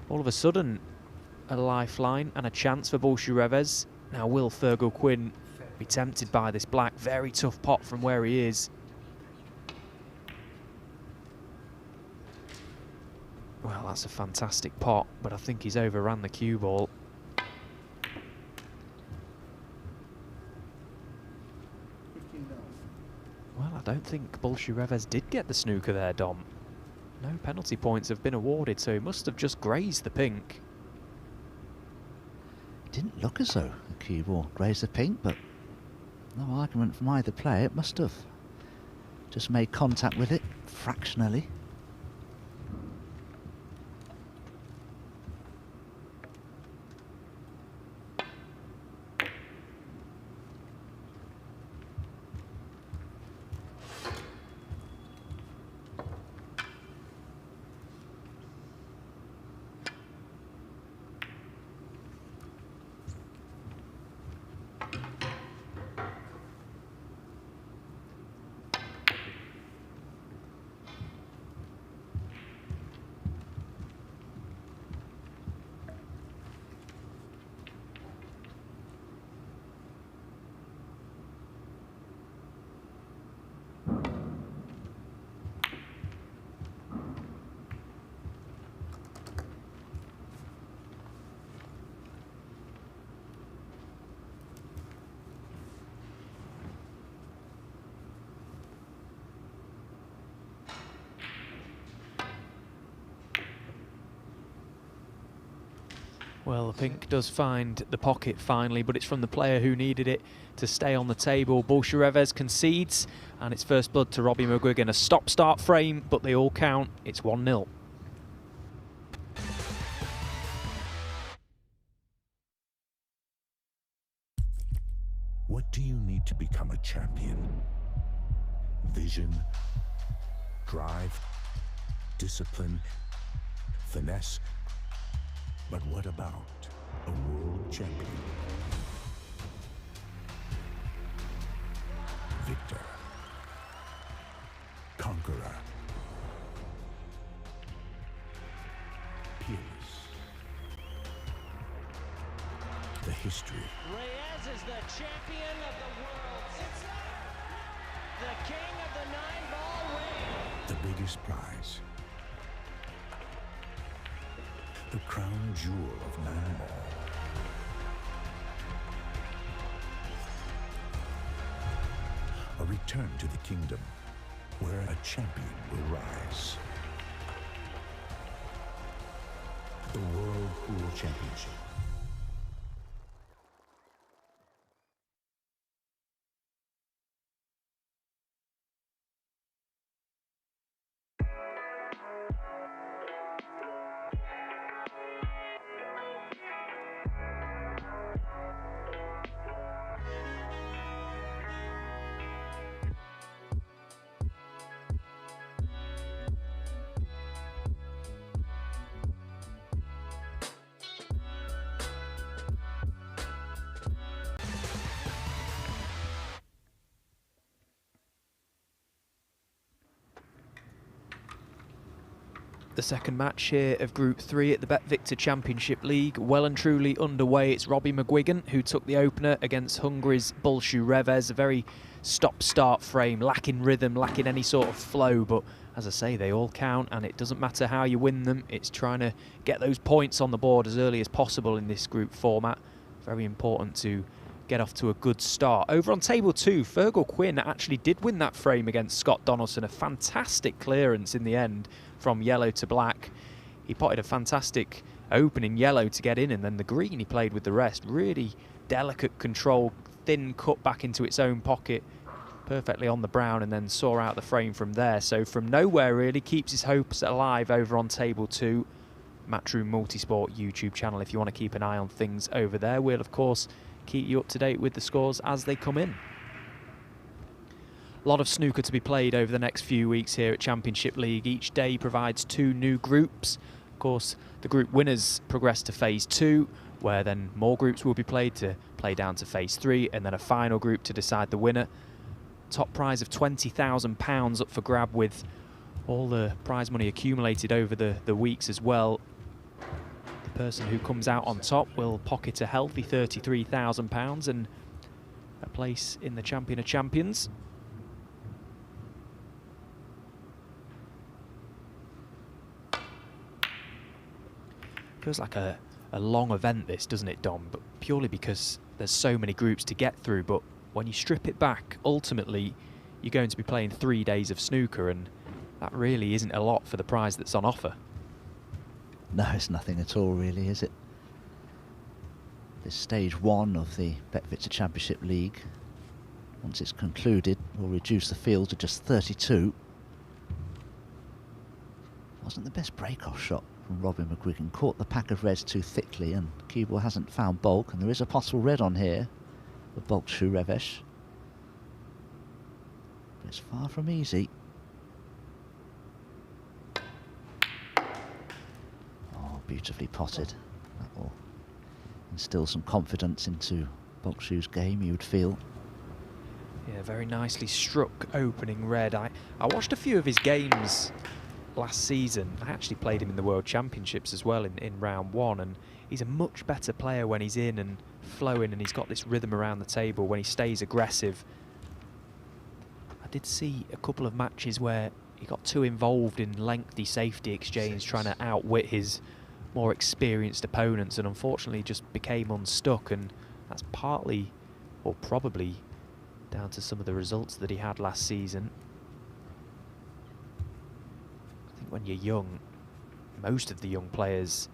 all of a sudden a lifeline and a chance for Reves. Now will Fergal Quinn be tempted by this black? Very tough pot from where he is. Well, that's a fantastic pot, but I think he's overran the cue ball. Well, I don't think Reves did get the snooker there, Dom. No penalty points have been awarded, so he must have just grazed the pink. It didn't look as though the cue ball grazed the pink, but no argument from either player. It must have just made contact with it fractionally. Well, the pink does find the pocket finally, but it's from the player who needed it to stay on the table. Reves concedes, and it's first blood to Robbie McGwigan. A stop-start frame, but they all count. It's 1-0. What do you need to become a champion? Vision, drive, discipline, finesse. But what about a world champion? Victor, conqueror, peerless. The history. Reves is the champion of the world. It's the king of the 9-ball ring. The biggest prize. The crown jewel of 9-ball. A return to the kingdom where a champion will rise. The World Pool Championship. The second match here of Group 3 at the BetVictor Championship League. Well and truly underway. It's Robbie McGwigan who took the opener against Hungary's Bulshu Reves. A very stop-start frame, lacking rhythm, lacking any sort of flow. But as I say, they all count, and it doesn't matter how you win them. It's trying to get those points on the board as early as possible in this group format. Very important to get off to a good start. Over on table 2, Fergal Quinn actually did win that frame against Scott Donaldson. A fantastic clearance in the end from yellow to black. He potted a fantastic opening yellow to get in, and then the green he played with the rest. Really delicate control, thin cut back into its own pocket, perfectly on the brown, and then saw out the frame from there. So from nowhere really, keeps his hopes alive over on table 2. Matchroom Multisport YouTube channel if you want to keep an eye on things over there. We'll of course keep you up to date with the scores as they come in. A lot of snooker to be played over the next few weeks here at Championship League. Each day provides 2 new groups. Of course, the group winners progress to phase 2, where then more groups will be played to play down to phase 3, and then a final group to decide the winner. Top prize of £20,000 up for grab, with all the prize money accumulated over the weeks as well. The person who comes out on top will pocket a healthy £33,000 and a place in the Champion of Champions. Feels like a long event this, doesn't it, Dom? But purely because there's so many groups to get through. But when you strip it back, ultimately you're going to be playing 3 days of snooker, and that really isn't a lot for the prize that's on offer. No, it's nothing at all really, is it? This stage 1 of the BetVictor Championship League, once it's concluded, will reduce the field to just 32. Wasn't the best break-off shot from Robin McGwigan. Caught the pack of reds too thickly, and Cue hasn't found bulk, and there is a possible red on here, the Bulshu Reves. But it's far from easy. Oh, beautifully potted. That will instill some confidence into Bulshu's game, you would feel. Yeah, very nicely struck opening red. I watched a few of his games last season. I actually played him in the World Championships as well in round 1, and he's a much better player when he's in and flowing, and he's got this rhythm around the table when he stays aggressive. I did see a couple of matches where he got too involved in lengthy safety exchange, trying to outwit his more experienced opponents, and unfortunately just became unstuck, and that's partly, or probably, down to some of the results that he had last season. When you're young, most of the young players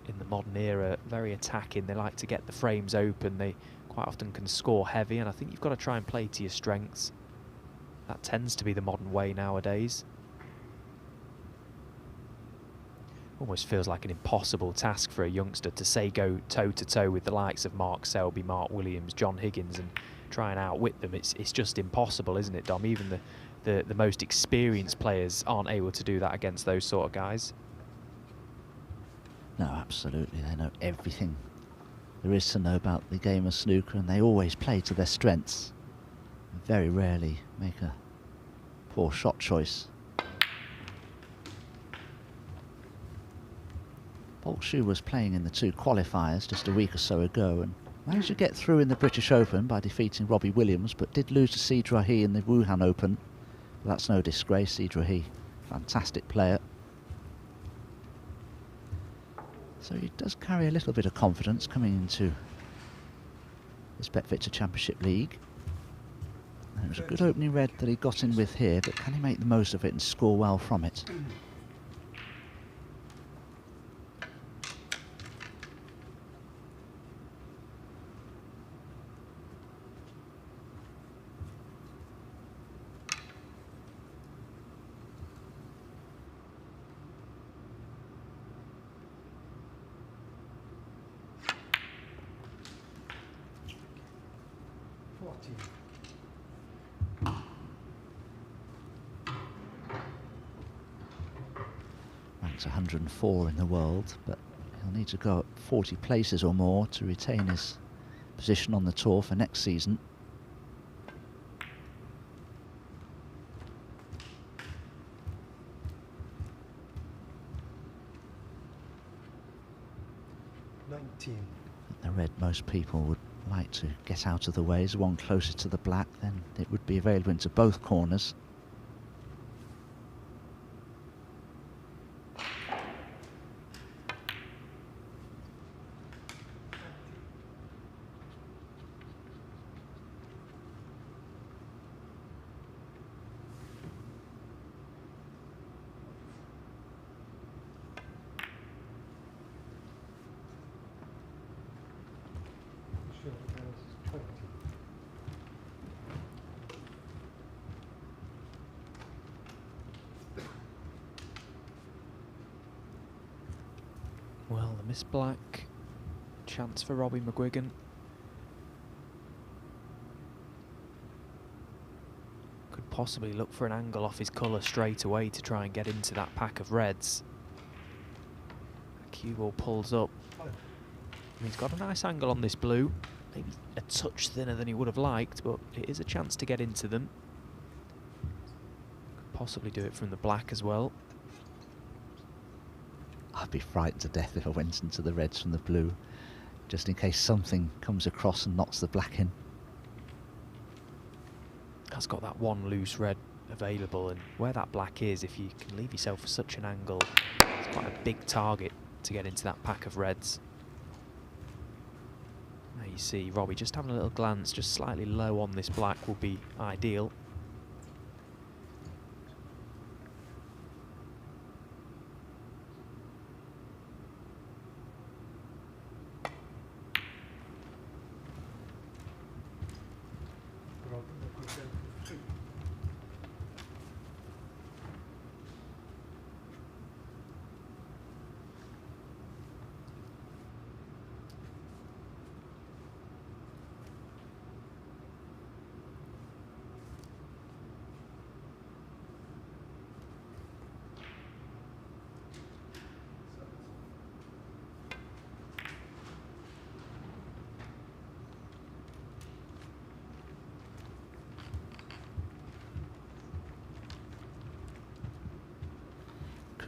in the modern era are very attacking. They like to get the frames open. They quite often can score heavy, and I think you've got to try and play to your strengths. That tends to be the modern way nowadays. Almost feels like an impossible task for a youngster to say go toe-to-toe with the likes of Mark Selby, Mark Williams, John Higgins, and try and outwit them. It's just impossible, isn't it, Dom? Even the most experienced players aren't able to do that against those sort of guys. No, absolutely. They know everything there is to know about the game of snooker, and they always play to their strengths. Very rarely make a poor shot choice. Bulshu was playing in the 2 qualifiers just a week or so ago, and managed to get through in the British Open by defeating Robbie Williams, but did lose to Sidrahi in the Wuhan Open. But that's no disgrace. Sidrahi, fantastic player. So he does carry a little bit of confidence coming into this BetVictor Championship League. And it was a good opening red that he got in with here, but can he make the most of it and score well from it? Ranks 104 in the world, but he'll need to go up 40 places or more to retain his position on the tour for next season. The red, most people would like to get out of the way. As one closer to the black, then it would be available into both corners. Well, the miss black, chance for Robbie McGwigan. Could possibly look for an angle off his colour straight away to try and get into that pack of reds. Cue ball pulls up. He's got a nice angle on this blue. Maybe a touch thinner than he would have liked, but it is a chance to get into them. Could possibly do it from the black as well. I'd be frightened to death if I went into the reds from the blue, just in case something comes across and knocks the black in. That's got that one loose red available, and where that black is, if you can leave yourself for such an angle, it's quite a big target to get into that pack of reds. There you see Robbie just having a little glance, just slightly low on this black will be ideal.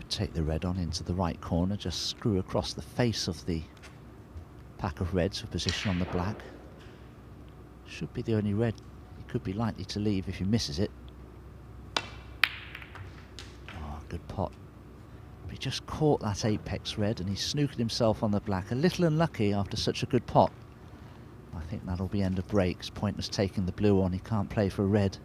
Take the red on into the right corner, just screw across the face of the pack of reds for position on the black. Should be the only red he could be likely to leave if he misses it. Oh, good pot. But he just caught that apex red and he snookered himself on the black. A little unlucky after such a good pot. I think that'll be end of breaks. Pointless taking the blue on, he can't play for a red.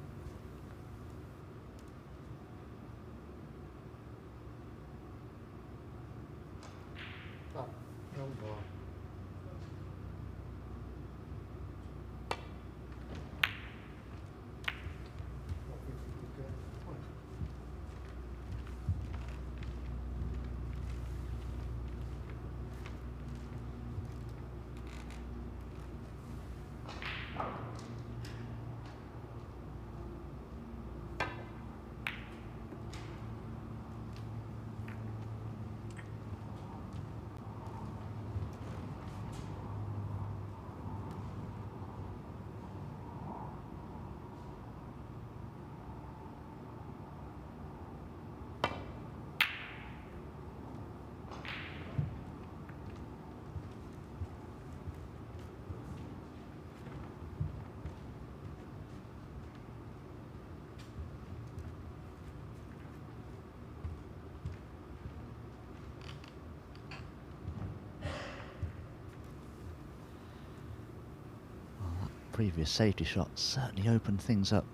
Previous safety shot certainly opened things up.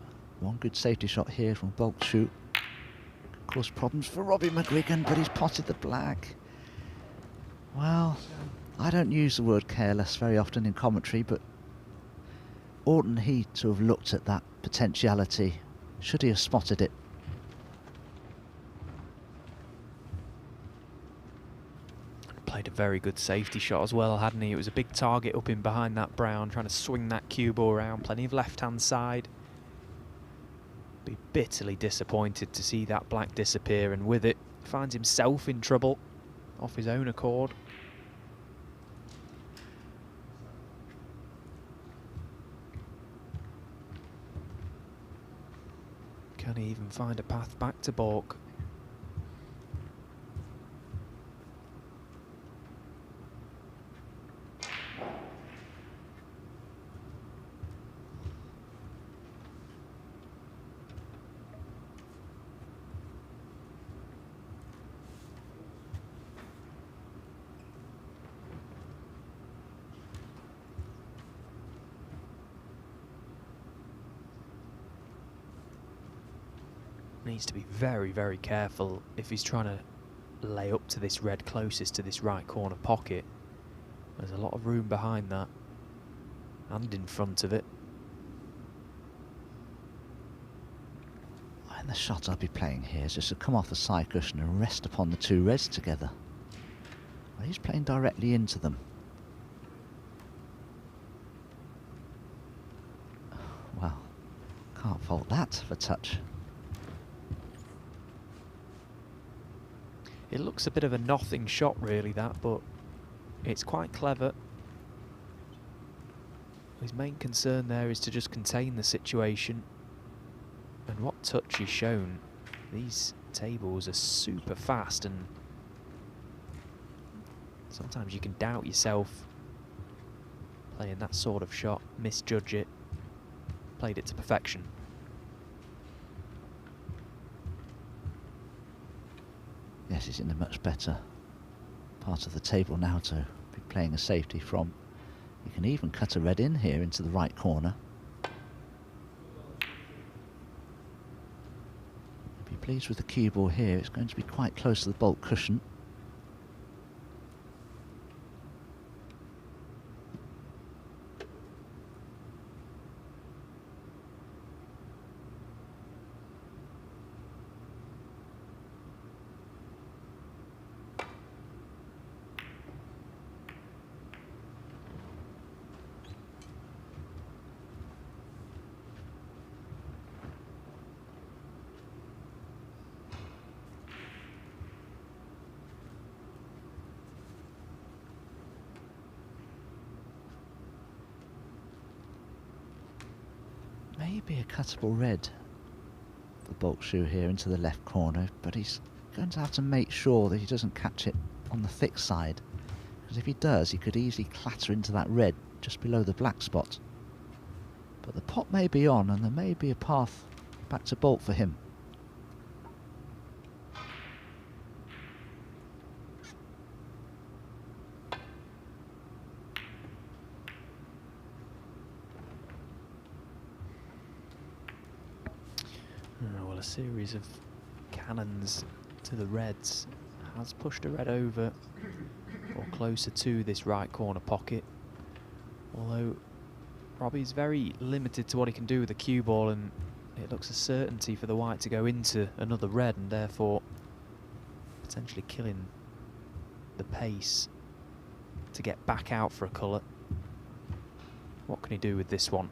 One good safety shot here from bulk shoot. Cause problems for Robbie McGwigan, but he's potted the black. Well, I don't use the word careless very often in commentary, but oughtn't he to have looked at that potentiality? Should he have spotted it? Played a very good safety shot as well, hadn't he? It was a big target up in behind that brown, trying to swing that cue ball around. Plenty of left-hand side. Be bitterly disappointed to see that black disappear, and with it, finds himself in trouble off his own accord. Can he even find a path back to baulk? Needs to be very, very careful if he's trying to lay up to this red closest to this right corner pocket. There's a lot of room behind that and in front of it. And the shot I'll be playing here is just to come off the side cushion and rest upon the two reds together. Well, he's playing directly into them. Well, can't fault that for touch. It looks a bit of a nothing shot really, that, but it's quite clever. His main concern there is to just contain the situation. And what touch he's shown. These tables are super fast, and sometimes you can doubt yourself playing that sort of shot, misjudge it. Played it to perfection. Yes, he's in a much better part of the table now to be playing a safety from. He can even cut a red in here into the right corner. Be pleased with the cue ball here. It's going to be quite close to the baulk cushion. Maybe a cuttable red, the baulk shoe here into the left corner, but he's going to have to make sure that he doesn't catch it on the thick side, because if he does, he could easily clatter into that red just below the black spot. But the pot may be on, and there may be a path back to baulk for him. Well, a series of cannons to the reds has pushed a red over or closer to this right corner pocket. Although Robbie's very limited to what he can do with the cue ball, and it looks a certainty for the white to go into another red and therefore potentially killing the pace to get back out for a colour. What can he do with this one?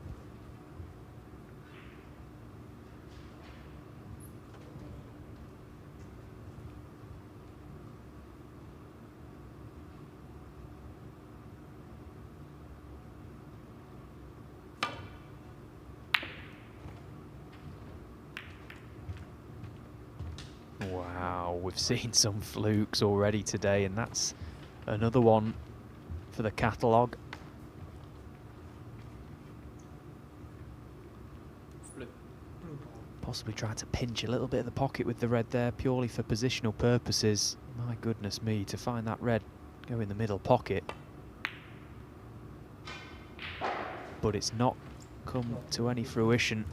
Wow, we've seen some flukes already today, and that's another one for the catalogue. Possibly tried to pinch a little bit of the pocket with the red there, purely for positional purposes. My goodness me, to find that red go in the middle pocket. But it's not come to any fruition.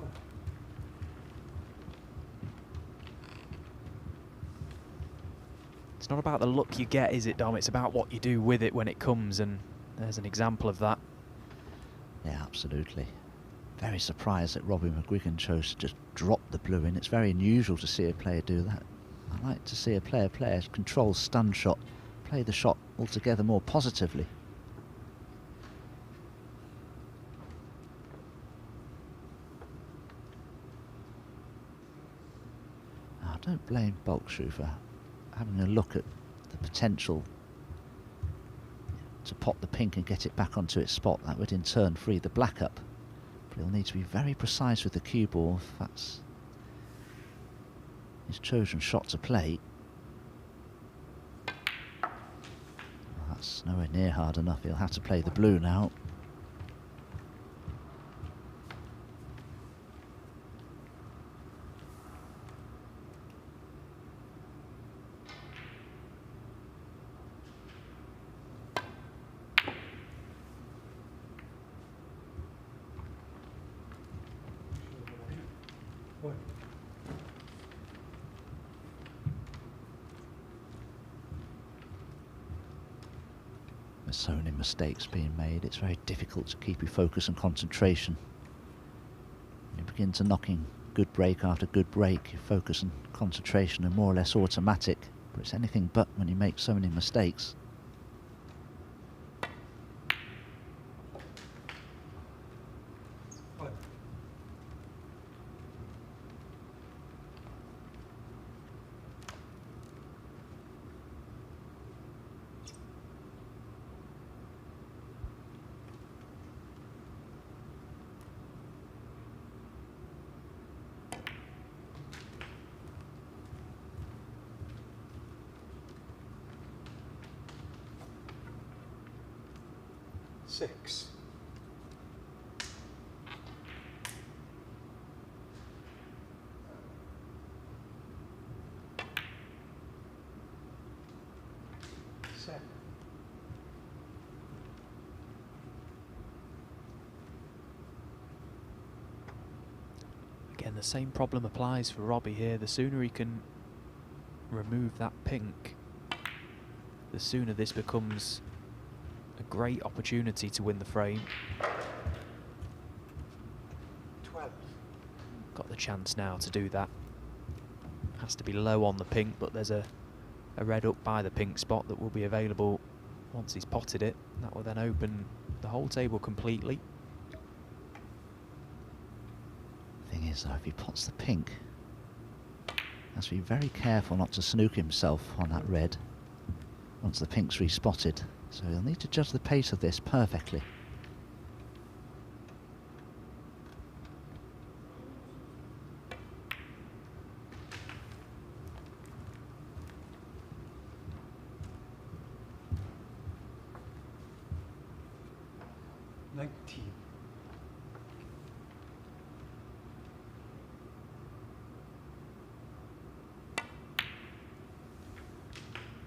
It's not about the look you get, is it, Dom? It's about what you do with it when it comes, and there's an example of that. Yeah, absolutely. Very surprised that Robbie McGwigan chose to just drop the blue in. It's very unusual to see a player do that. I like to see a player control stun shot, play the shot altogether more positively. I don't blame baulk shoe for having a look at the potential to pop the pink and get it back onto its spot. That would in turn free the black up. But he'll need to be very precise with the cue ball if that's his chosen shot to play. Well, that's nowhere near hard enough. He'll have to play the blue now. There's so many mistakes being made, it's very difficult to keep your focus and concentration. You begin to knocking good break after good break, your focus and concentration are more or less automatic, but it's anything but when you make so many mistakes. Six. Seven. Again, the same problem applies for Robbie here. The sooner he can remove that pink, the sooner this becomes a great opportunity to win the frame. 12. Got the chance now to do that. Has to be low on the pink, but there's a red up by the pink spot that will be available once he's potted it. That will then open the whole table completely. Thing is though, if he pots the pink, he has to be very careful not to snook himself on that red once the pink's respotted. So he'll need to judge the pace of this perfectly.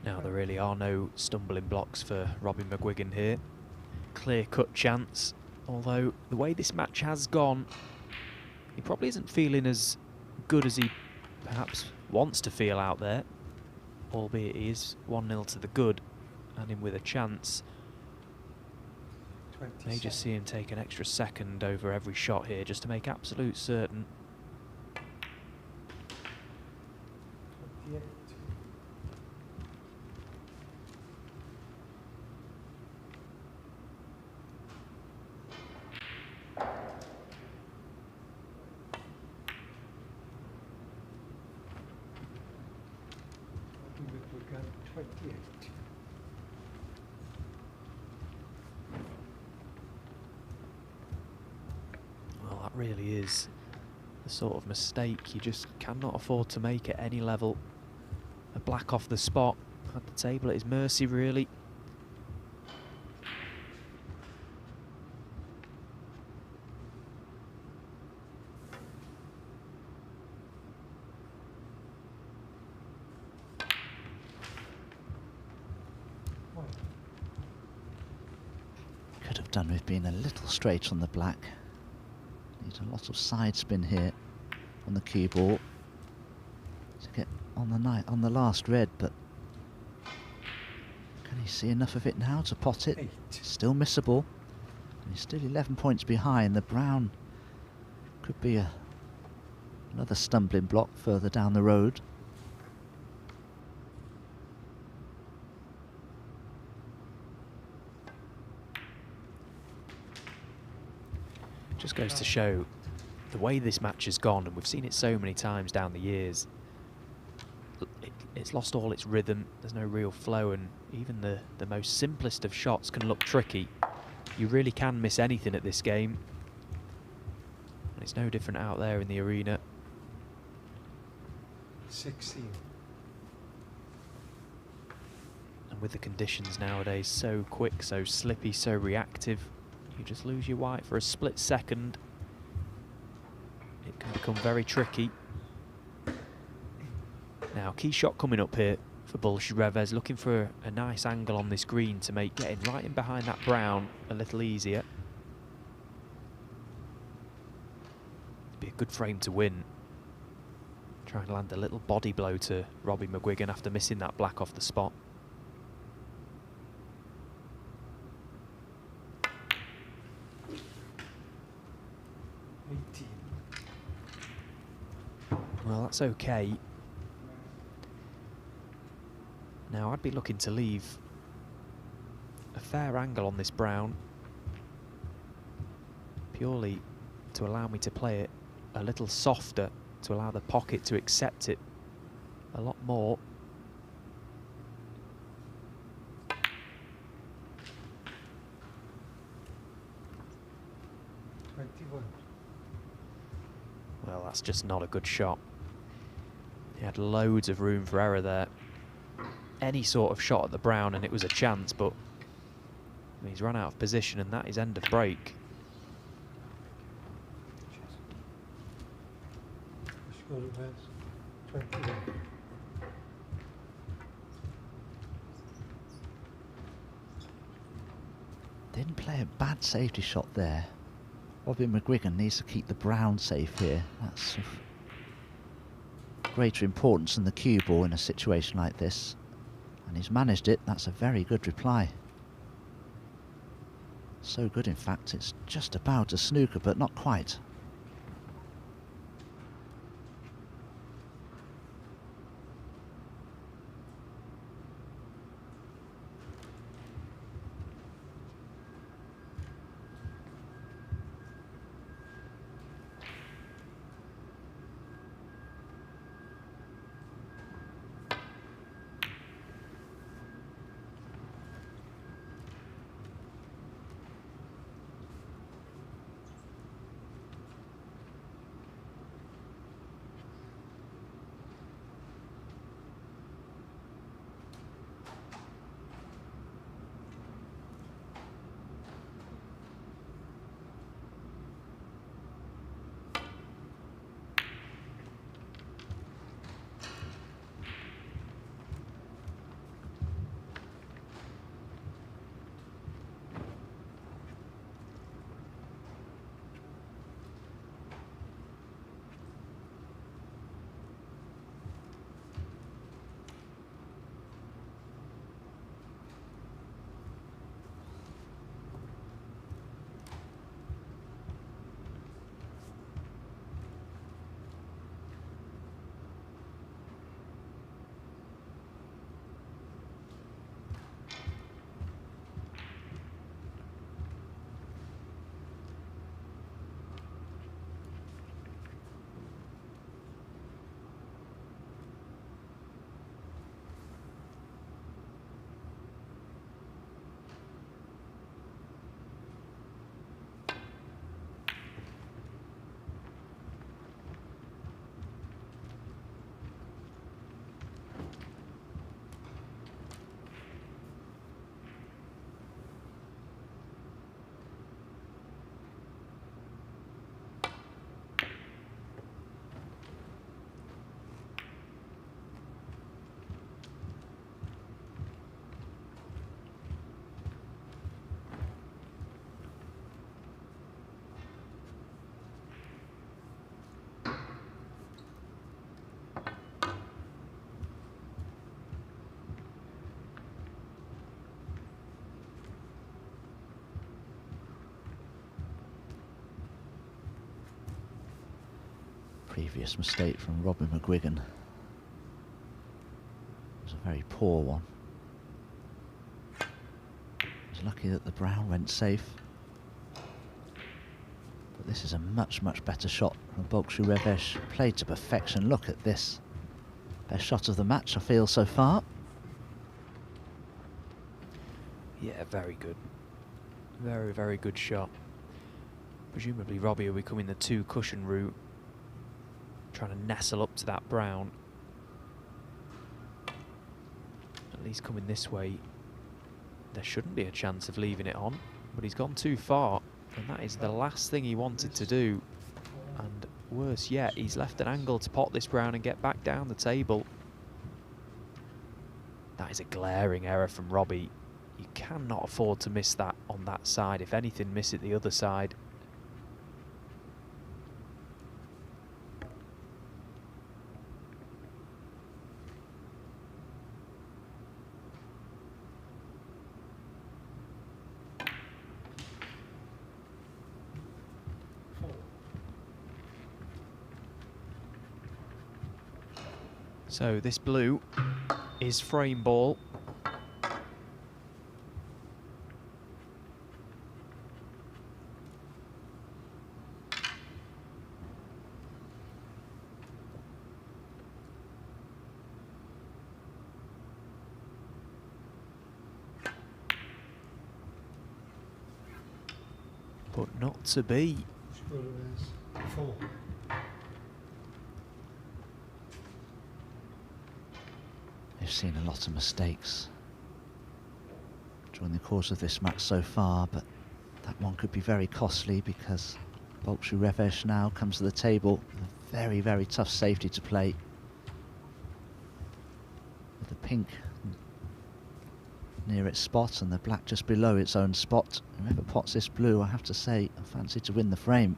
Now there really are no stumbling blocks for Robbie McGwigan here. Clear-cut chance, although the way this match has gone, he probably isn't feeling as good as he perhaps wants to feel out there, albeit he is 1-0 to the good and in with a chance. May just see him take an extra second over every shot here just to make absolute certain. 28. McGwigan, 28. Well, that really is the sort of mistake you just cannot afford to make at any level. A black off the spot, had the table at his mercy really. Could have done with being a little straight on the black. Needs a lot of side spin here on the cue ball to get on the last red, but can he see enough of it now to pot it? 8. Still missable. And he's still 11 points behind. The brown could be another stumbling block further down the road. Just goes to show the way this match has gone, and we've seen it so many times down the years. It's lost all its rhythm, there's no real flow, and even the most simplest of shots can look tricky. You really can miss anything at this game, and it's no different out there in the arena. 16. And with the conditions nowadays so quick, so slippy, so reactive, you just lose your white for a split second. It can become very tricky. Now, key shot coming up here for Reves, looking for a nice angle on this green to make getting right in behind that brown a little easier. It'd be a good frame to win. Try and land a little body blow to Robbie McGwigan after missing that black off the spot. Well, that's okay. Now, I'd be looking to leave a fair angle on this brown, purely to allow me to play it a little softer, to allow the pocket to accept it a lot more. Well, that's just not a good shot. He had loads of room for error there. Any sort of shot at the brown and it was a chance, but he's run out of position and that is end of break. Didn't play a bad safety shot there. Robbie McGwigan needs to keep the brown safe here. That's of greater importance than the cue ball in a situation like this. And he's managed it. That's a very good reply. So good, in fact, it's just about a snooker, but not quite. Previous mistake from Robin McGwigan. It was a very poor one. He was lucky that the brown went safe. But this is a much, much better shot from Reves. Played to perfection. Look at this. Best shot of the match, I feel, so far. Yeah, very good. Very, very good shot. Presumably Robbie will be coming the two cushion route, trying to nestle up to that brown. At least coming this way, there shouldn't be a chance of leaving it on, but he's gone too far, and that is the last thing he wanted to do. And worse yet, he's left an angle to pot this brown and get back down the table. That is a glaring error from Robbie. You cannot afford to miss that on that side. If anything, miss it the other side. So this blue is frame ball. But not to be. They've seen a lot of mistakes during the course of this match so far, but that one could be very costly because Reves now comes to the table with a very, very tough safety to play. With the pink near its spot and the black just below its own spot. Whoever pots this blue, I have to say, I fancy to win the frame.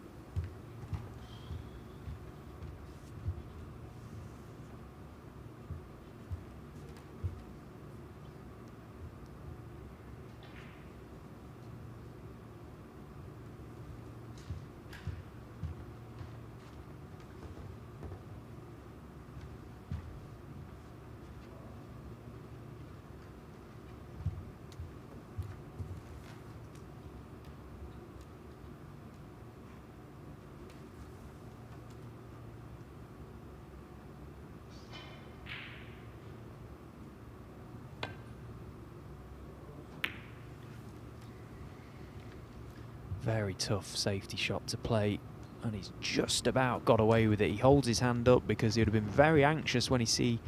Very tough safety shot to play, and he's just about got away with it. He holds his hand up because he would have been very anxious when he see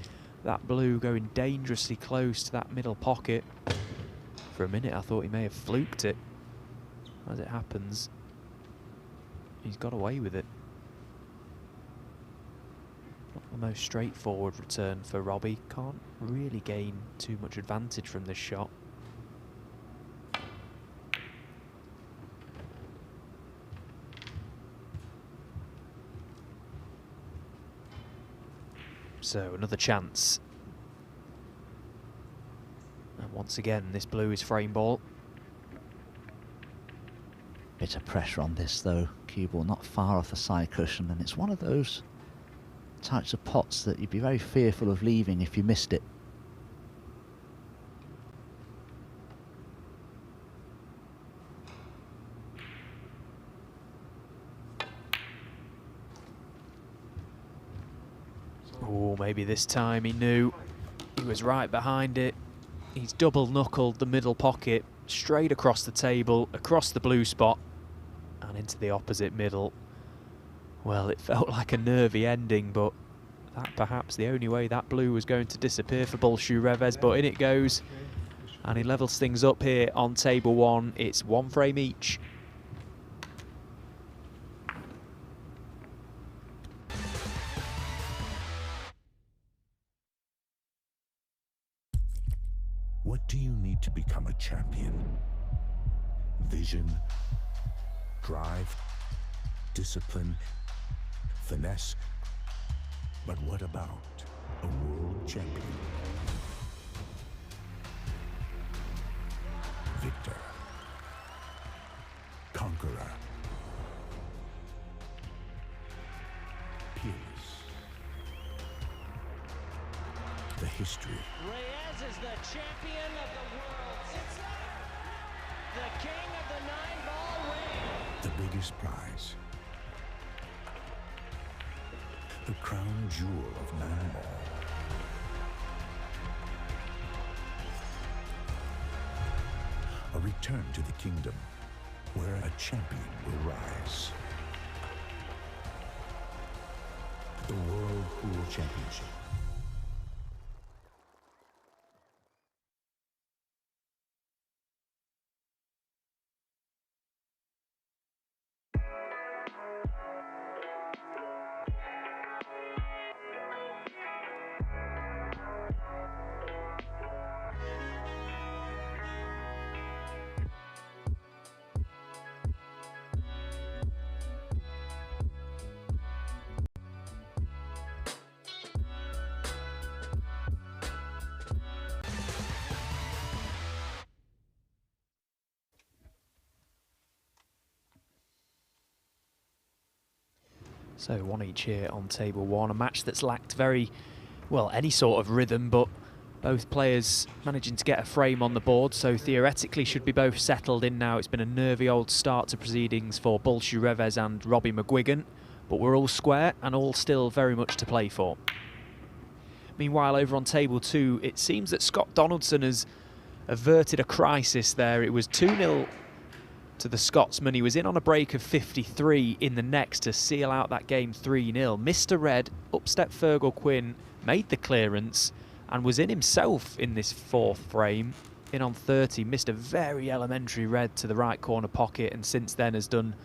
that blue going dangerously close to that middle pocket. For a minute I thought he may have fluked it. As it happens, he's got away with it. Not the most straightforward return for Robbie. Can't really gain too much advantage from this shot. So another chance. And once again, this blue is frame ball. Bit of pressure on this though. Cue ball not far off the side cushion, and it's one of those types of pots that you'd be very fearful of leaving if you missed it. Oh, maybe this time he knew. He was right behind it. He's double knuckled the middle pocket, straight across the table, across the blue spot, and into the opposite middle. Well, it felt like a nervy ending, but that perhaps the only way that blue was going to disappear for Reves, but in it goes. And he levels things up here on table one. It's one frame each. What do you need to become a champion? Vision, drive, discipline, finesse. But what about a world champion? Victor, conqueror, peerless. The history. Reves is the champion of the world. It's the king of the 9-ball ring. The biggest prize. The crown jewel of 9-ball. A return to the kingdom where a champion will rise. The World Pool Championship. So one each here on table one, a match that's lacked very Well, any sort of rhythm, but both players managing to get a frame on the board, so theoretically should be both settled in now. It's been a nervy old start to proceedings for Reves and Robbie McGwigan, but we're all square and all still very much to play for. Meanwhile, over on table 2, it seems that Scott Donaldson has averted a crisis there. It was 2-0 to the Scotsman. He was in on a break of 53 in the next to seal out that game 3-0. Mr. Red, upstep Fergal Quinn, made the clearance and was in himself in this fourth frame. In on 30, missed a very elementary red to the right corner pocket, and since then has done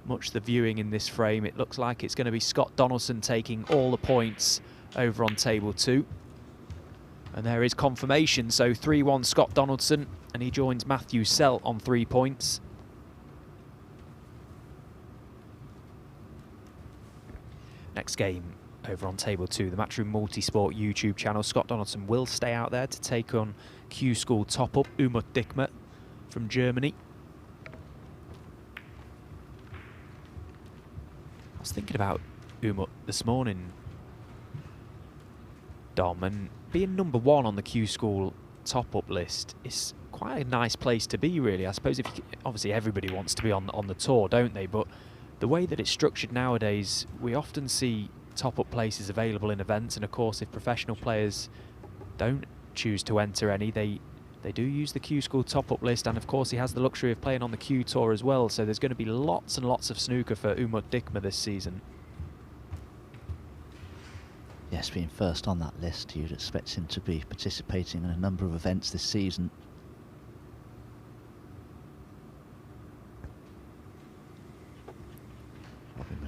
much the viewing in this frame. It looks like it's going to be Scott Donaldson taking all the points over on table 2. And there is confirmation, so 3-1 Scott Donaldson, and he joins Matthew Selt on 3 points. Next game over on table 2, the Matchroom Multisport YouTube channel. Scott Donaldson will stay out there to take on Q School top-up Umut Dikme from Germany. I was thinking about Umut this morning, Dom, and being number 1 on the Q School top-up list is quite a nice place to be, really. I suppose if you, obviously everybody wants to be on the tour, don't they? But the way that it's structured nowadays, we often see top-up places available in events, and of course if professional players don't choose to enter any, they do use the Q School top-up list, and of course he has the luxury of playing on the Q Tour as well, so there's going to be lots and lots of snooker for Umut Dikme this season. Yes, being first on that list, you'd expect him to be participating in a number of events this season.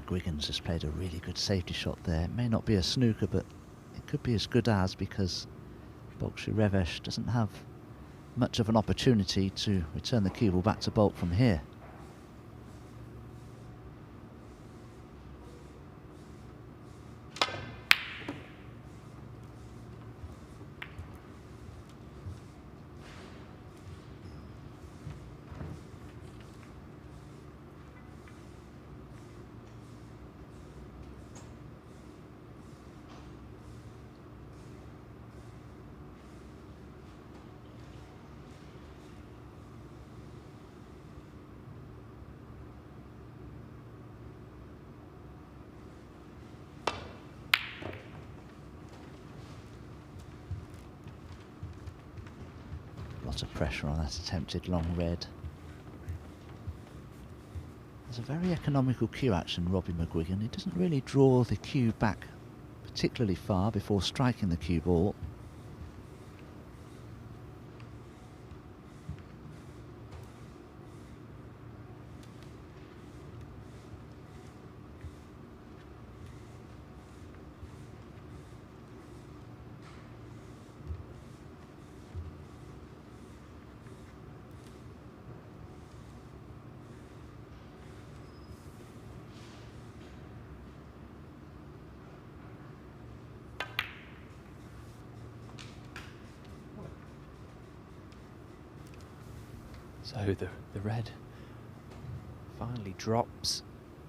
McGuigan's just played a really good safety shot there. It may not be a snooker, but it could be as good as, because Reves doesn't have much of an opportunity to return the cue ball back to Bolt from here. Lots of pressure on that attempted long red. There's a very economical cue action, Robbie McGwigan. He doesn't really draw the cue back particularly far before striking the cue ball. So the red finally drops.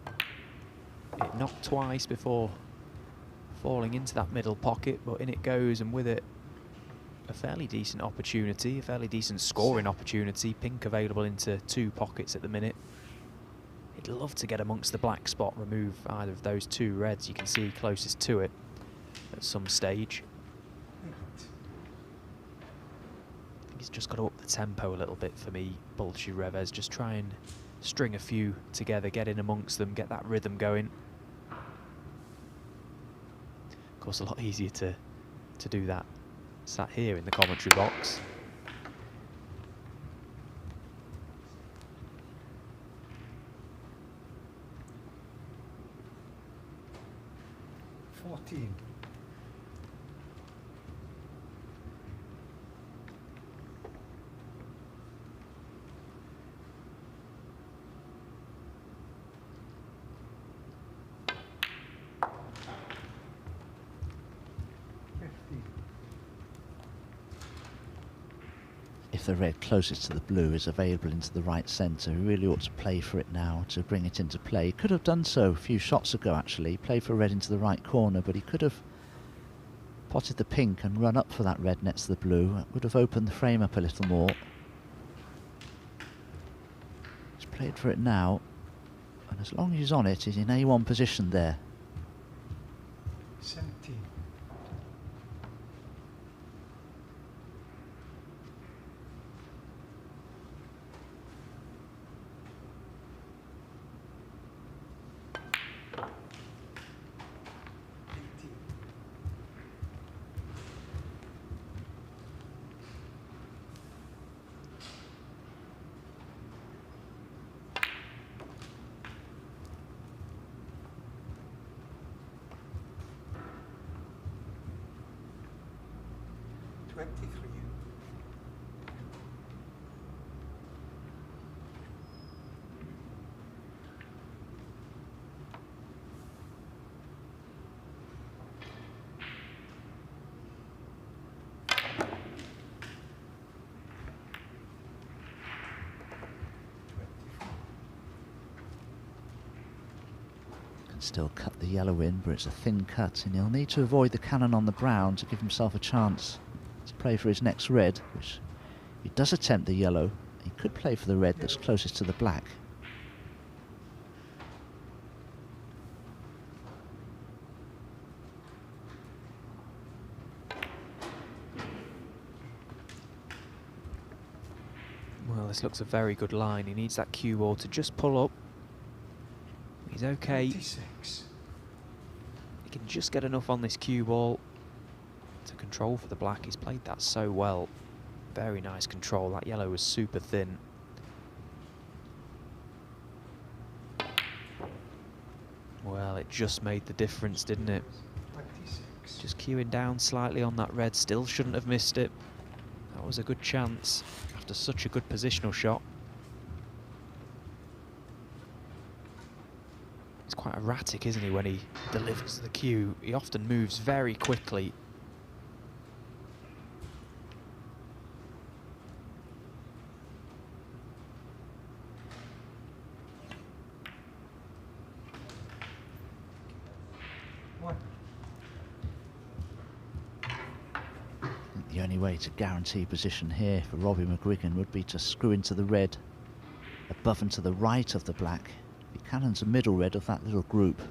It knocked twice before falling into that middle pocket, but in it goes, and with it a fairly decent opportunity, a fairly decent scoring opportunity. Pink available into 2 pockets at the minute. He'd love to get amongst the black spot, remove either of those 2 reds you can see closest to it at some stage. He's just got to up the tempo a little bit for me, Reves. Just try and string a few together, get in amongst them, get that rhythm going. Of course, a lot easier to do that sat here in the commentary box. If the red closest to the blue is available into the right centre, he really ought to play for it now to bring it into play. He could have done so a few shots ago, actually. Played for red into the right corner, but he could have Potted the pink and run up for that red next to the blue. It would have opened the frame up a little more. He's played for it now, and as long as he's on it, he's in A1 position there. 17. Still cut the yellow in, but it's a thin cut, and he'll need to avoid the cannon on the brown to give himself a chance to play for his next red, which he does attempt the yellow. He could play for the red that's closest to the black. Well, this looks a very good line. He needs that cue ball to just pull up. He's okay. 26. He can just get enough on this cue ball to control for the black. He's played that so well. Very nice control. That yellow was super thin. Well, it just made the difference, didn't it? 26. Just cueing down slightly on that red. Still shouldn't have missed it. That was a good chance after such a good positional shot. He's quite erratic, isn't he, when he delivers the cue? He often moves very quickly. What? I think the only way to guarantee position here for Robbie McGwigan would be to screw into the red above and to the right of the black. Cannon's a middle red of that little group.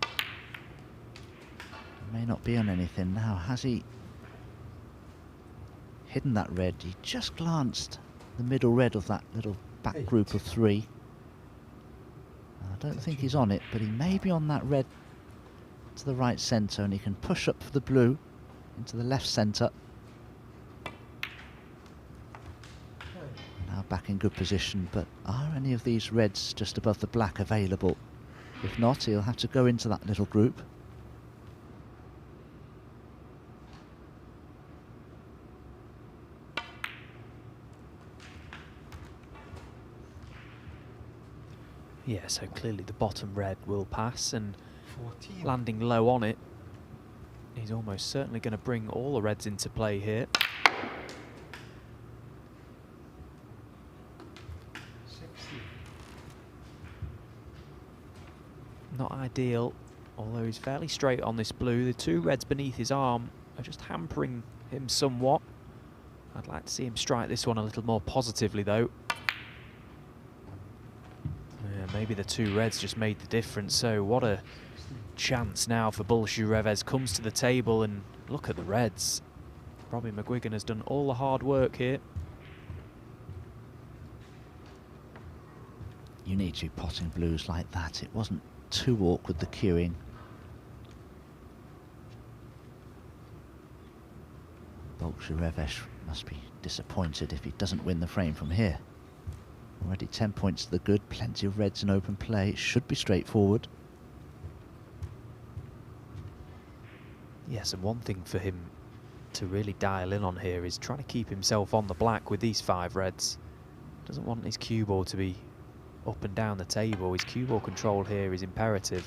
He may not be on anything now. Has he hidden that red? He just glanced the middle red of that little back group of three. I don't think he's on it, but he may be on that red to the right centre, and he can push up for the blue into the left centre. Now back in good position, but are any of these reds just above the black available? If not, he'll have to go into that little group. Yeah, so clearly the bottom red will pass, and 14. landing low on it, he's almost certainly going to bring all the reds into play here. Not ideal, although he's fairly straight on this blue. The two reds beneath his arm are just hampering him somewhat. I'd like to see him strike this one a little more positively, though. Yeah, maybe the two reds just made the difference. So what a chance now for Bolshu. Reves comes to the table, and look at the reds. Robbie McGwigan has done all the hard work here. You need to be potting blues like that. It wasn't too awkward, the queuing. Bolshu Reves must be disappointed if he doesn't win the frame from here. Already 10 points to the good, plenty of reds in open play. It should be straightforward. Yes, and one thing for him to really dial in on here is trying to keep himself on the black with these 5 reds. Doesn't want his cue ball to be up and down the table. His cue ball control here is imperative.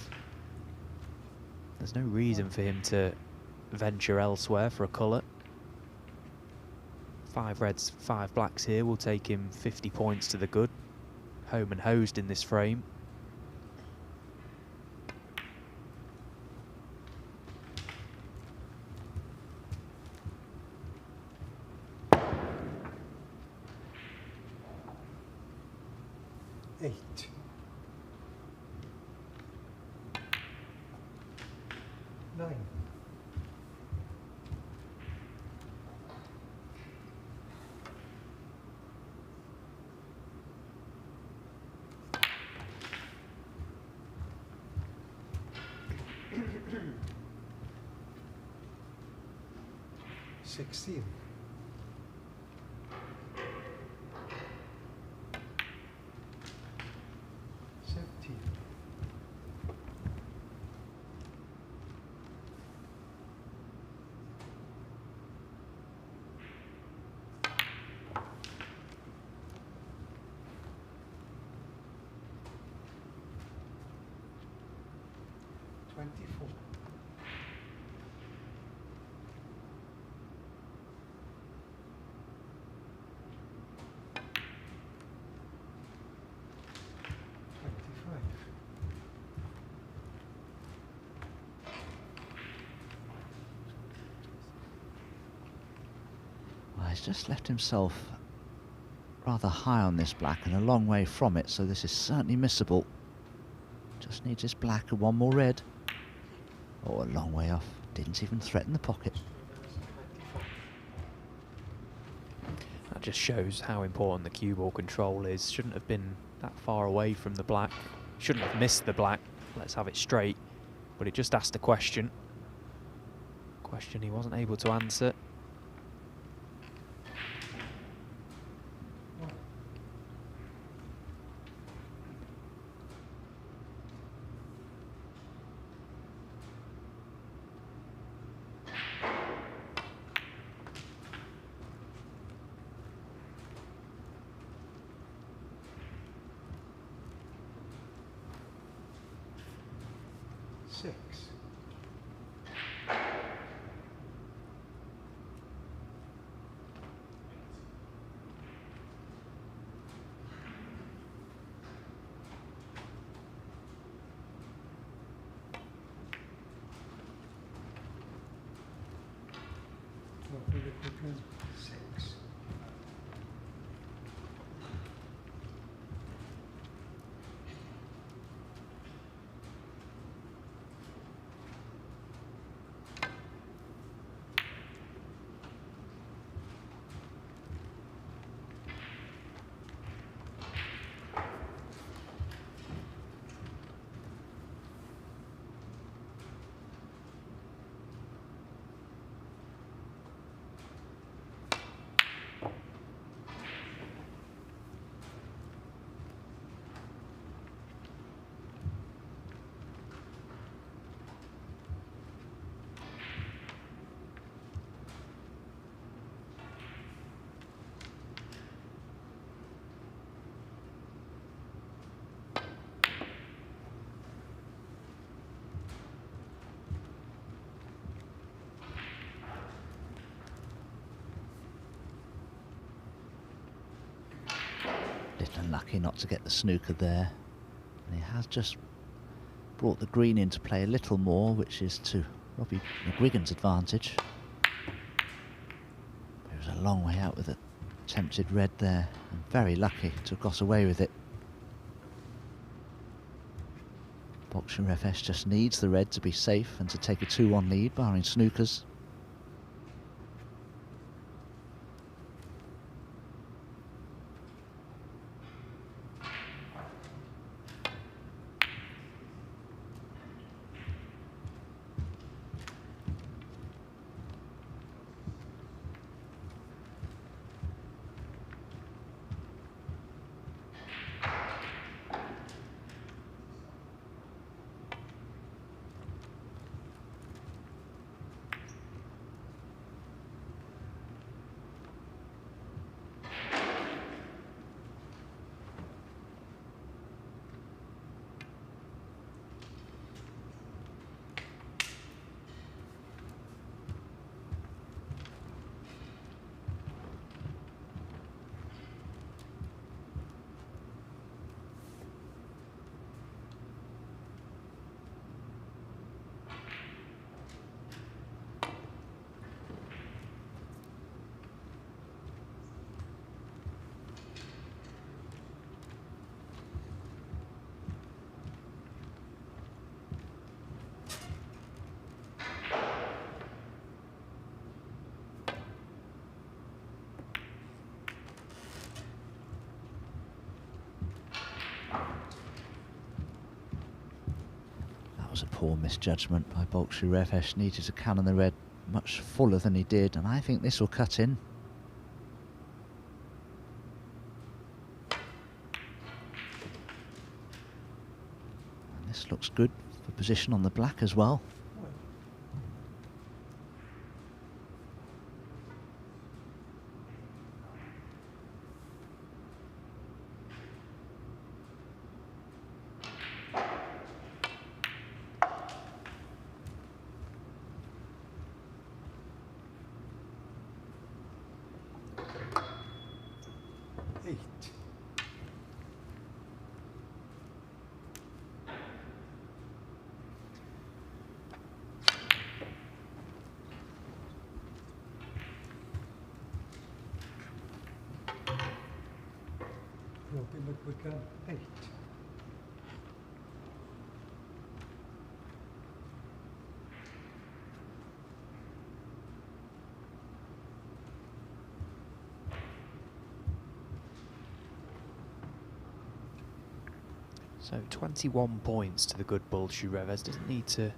There's no reason for him to venture elsewhere for a colour. 5 reds, 5 blacks here will take him 50 points to the good. Home and hosed in this frame. 8. 9. 16. 17. 24. 25. Well, he's just left himself rather high on this black and a long way from it, so this is certainly missable. Just needs his black and one more red. Oh, a long way off. Didn't even threaten the pocket. That just shows how important the cue ball control is. Shouldn't have been that far away from the black. Shouldn't have missed the black. Let's have it straight. But it just asked a question. Question he wasn't able to answer. Unlucky not to get the snooker there. And he has just brought the green into play a little more, which is to Robbie McGwigan's advantage. He was a long way out with the attempted red there, and very lucky to have got away with it. Boxing Reves just needs the red to be safe and to take a 2-1 lead, barring snookers. was a poor misjudgment by Bolshu Reves. Needed to cannon the red much fuller than he did, and I think this will cut in. And this looks good for position on the black as well. McGwigan 8. So 21 points to the good Bolshu Reves. Doesn't need to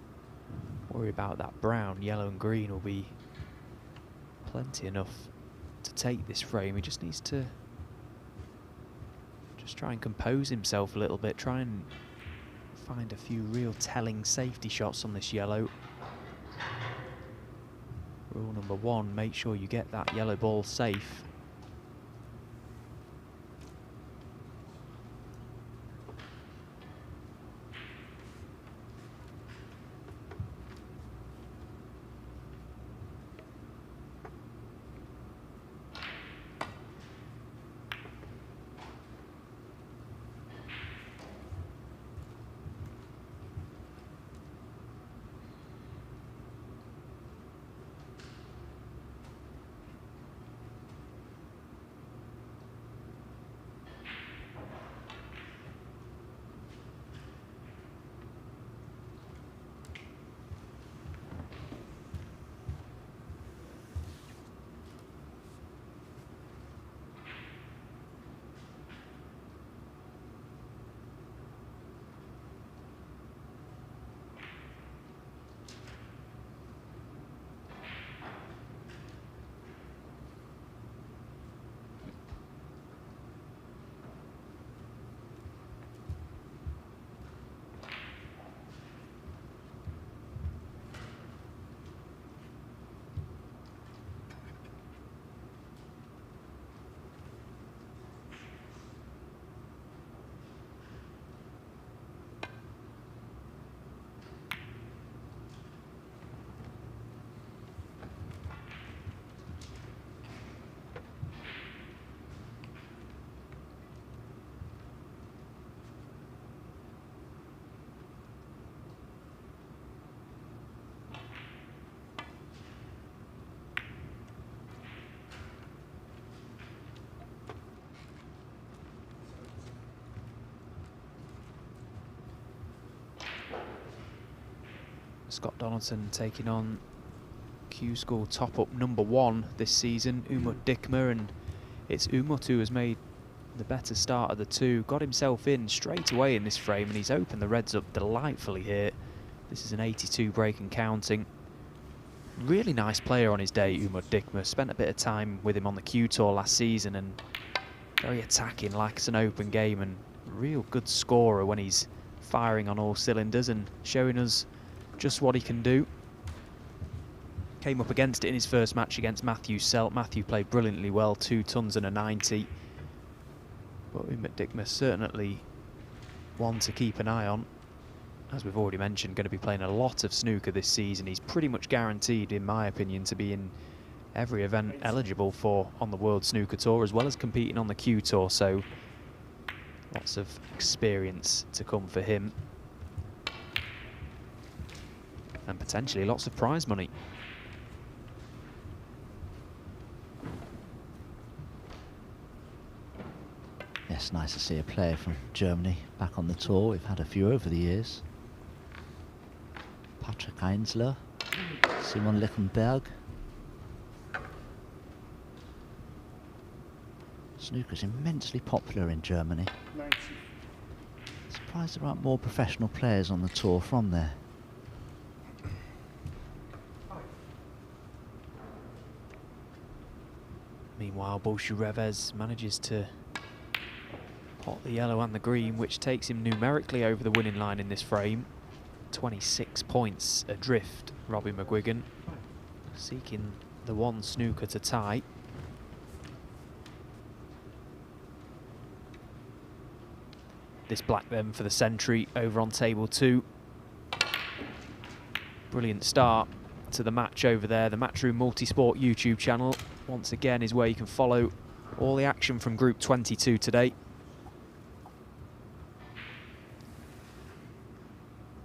worry about that brown. Yellow and green will be plenty enough to take this frame. He just needs to just try and compose himself a little bit, try and find a few real telling safety shots on this yellow. Rule number one, make sure you get that yellow ball safe. Scott Donaldson taking on Q School top-up #1 this season, Umut Dikme, and it's Umut who has made the better start of the two. Got himself in straight away in this frame, and he's opened the reds up delightfully here. This is an 82 break and counting. Really nice player on his day, Umut Dikme. Spent a bit of time with him on the Q Tour last season, and very attacking, likes an open game, and real good scorer when he's firing on all cylinders and showing us just what he can do. Came up against it in his first match against Matthew Selt. Matthew played brilliantly well, 2 tons and a 90. But Umut Dikme certainly one to keep an eye on. As we've already mentioned, going to be playing a lot of snooker this season. He's pretty much guaranteed, in my opinion, to be in every event eligible for on the World Snooker Tour, as well as competing on the Q Tour. So lots of experience to come for him. And potentially lots of prize money. Yes, nice to see a player from Germany back on the tour. We've had a few over the years. Patrick Einsler, Simon Lichtenberg. Snooker's immensely popular in Germany. 90. Surprised there aren't more professional players on the tour from there. Meanwhile, Reves manages to pot the yellow and the green, which takes him numerically over the winning line in this frame. 26 points adrift, Robbie McGwigan, seeking the one snooker to tie. This black then for the century over on table 2. Brilliant start to the match over there. The Matchroom Multisport YouTube channel, once again, is where you can follow all the action from Group 22 today.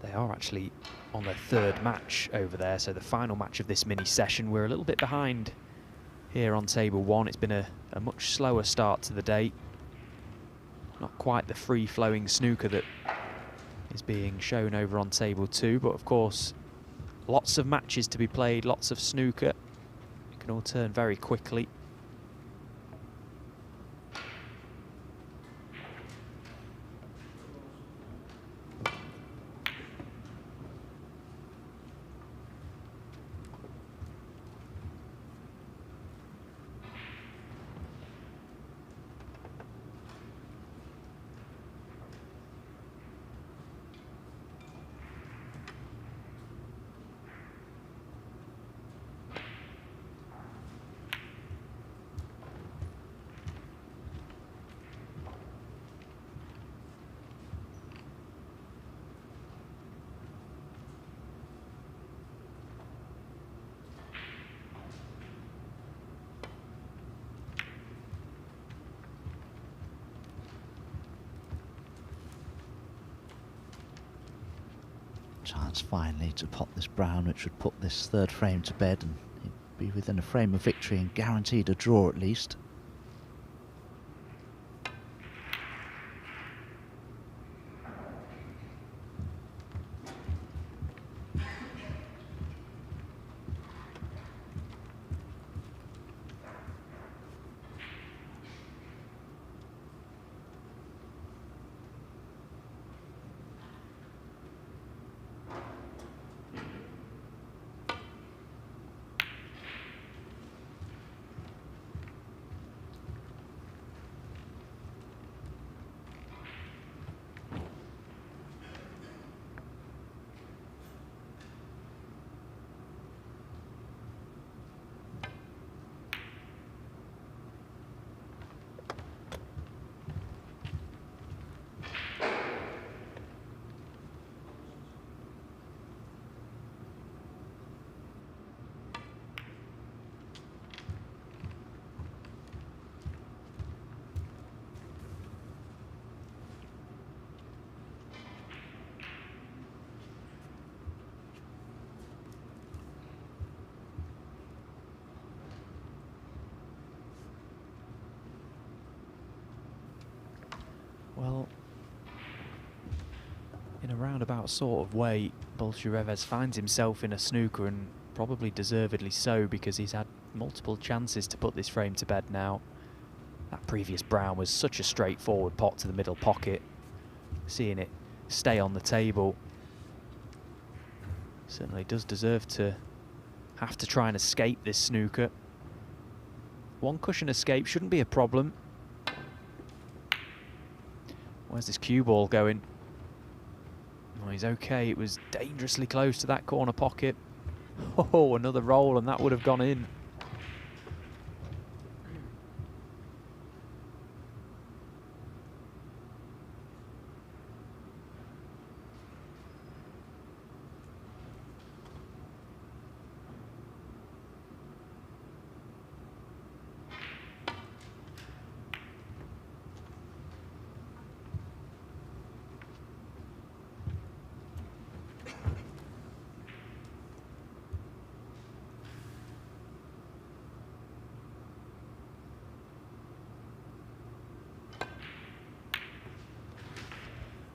They are actually on their 3rd match over there, so the final match of this mini session. We're a little bit behind here on table 1. It's been a much slower start to the day. Not quite the free-flowing snooker that is being shown over on table 2, but of course, lots of matches to be played, lots of snooker. It can all turn very quickly. Chance finally to pot this brown, which would put this 3rd frame to bed, and he'd be within a frame of victory and guaranteed a draw at least. Well, in a roundabout sort of way, Reves finds himself in a snooker, and probably deservedly so, because he's had multiple chances to put this frame to bed now. That previous brown was such a straightforward pot to the middle pocket. Seeing it stay on the table certainly does deserve to have to try and escape this snooker. One cushion escape shouldn't be a problem. Where's this cue ball going? Oh, he's okay. It was dangerously close to that corner pocket. Oh, another roll, and that would have gone in.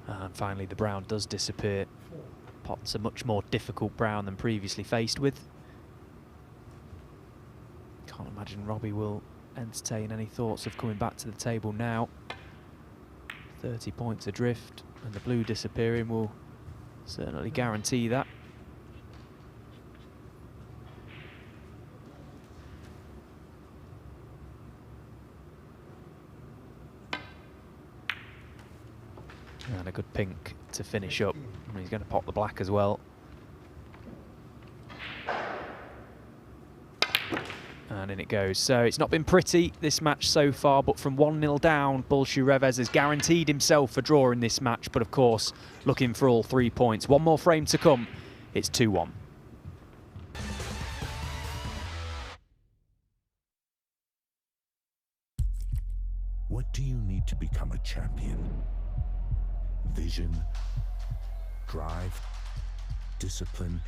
And finally the brown does disappear. Pot's a much more difficult brown than previously faced with. Can't imagine Robbie will entertain any thoughts of coming back to the table now. 30 points adrift, and the blue disappearing will certainly guarantee that. And a good pink to finish up. And he's going to pop the black as well. And in it goes. So it's not been pretty, this match so far, but from 1-0 down, Reves has guaranteed himself a draw in this match, but of course, looking for all 3 points. One more frame to come. It's 2-1. What do you need to become a champion? Vision, drive, discipline,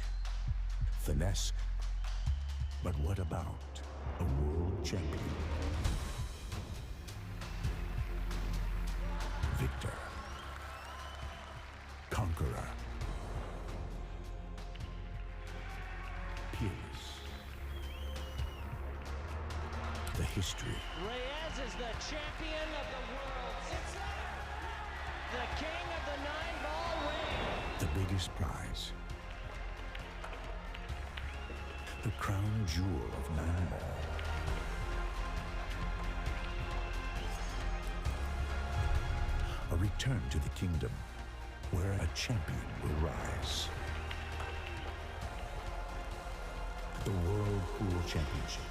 finesse. But what about a world champion? Victor, conqueror, peerless. The history. Reves is the champion of the world. It's the king of the 9-ball ring. The biggest prize. The crown jewel of 9-ball. A return to the kingdom where a champion will rise. The World Pool Championship.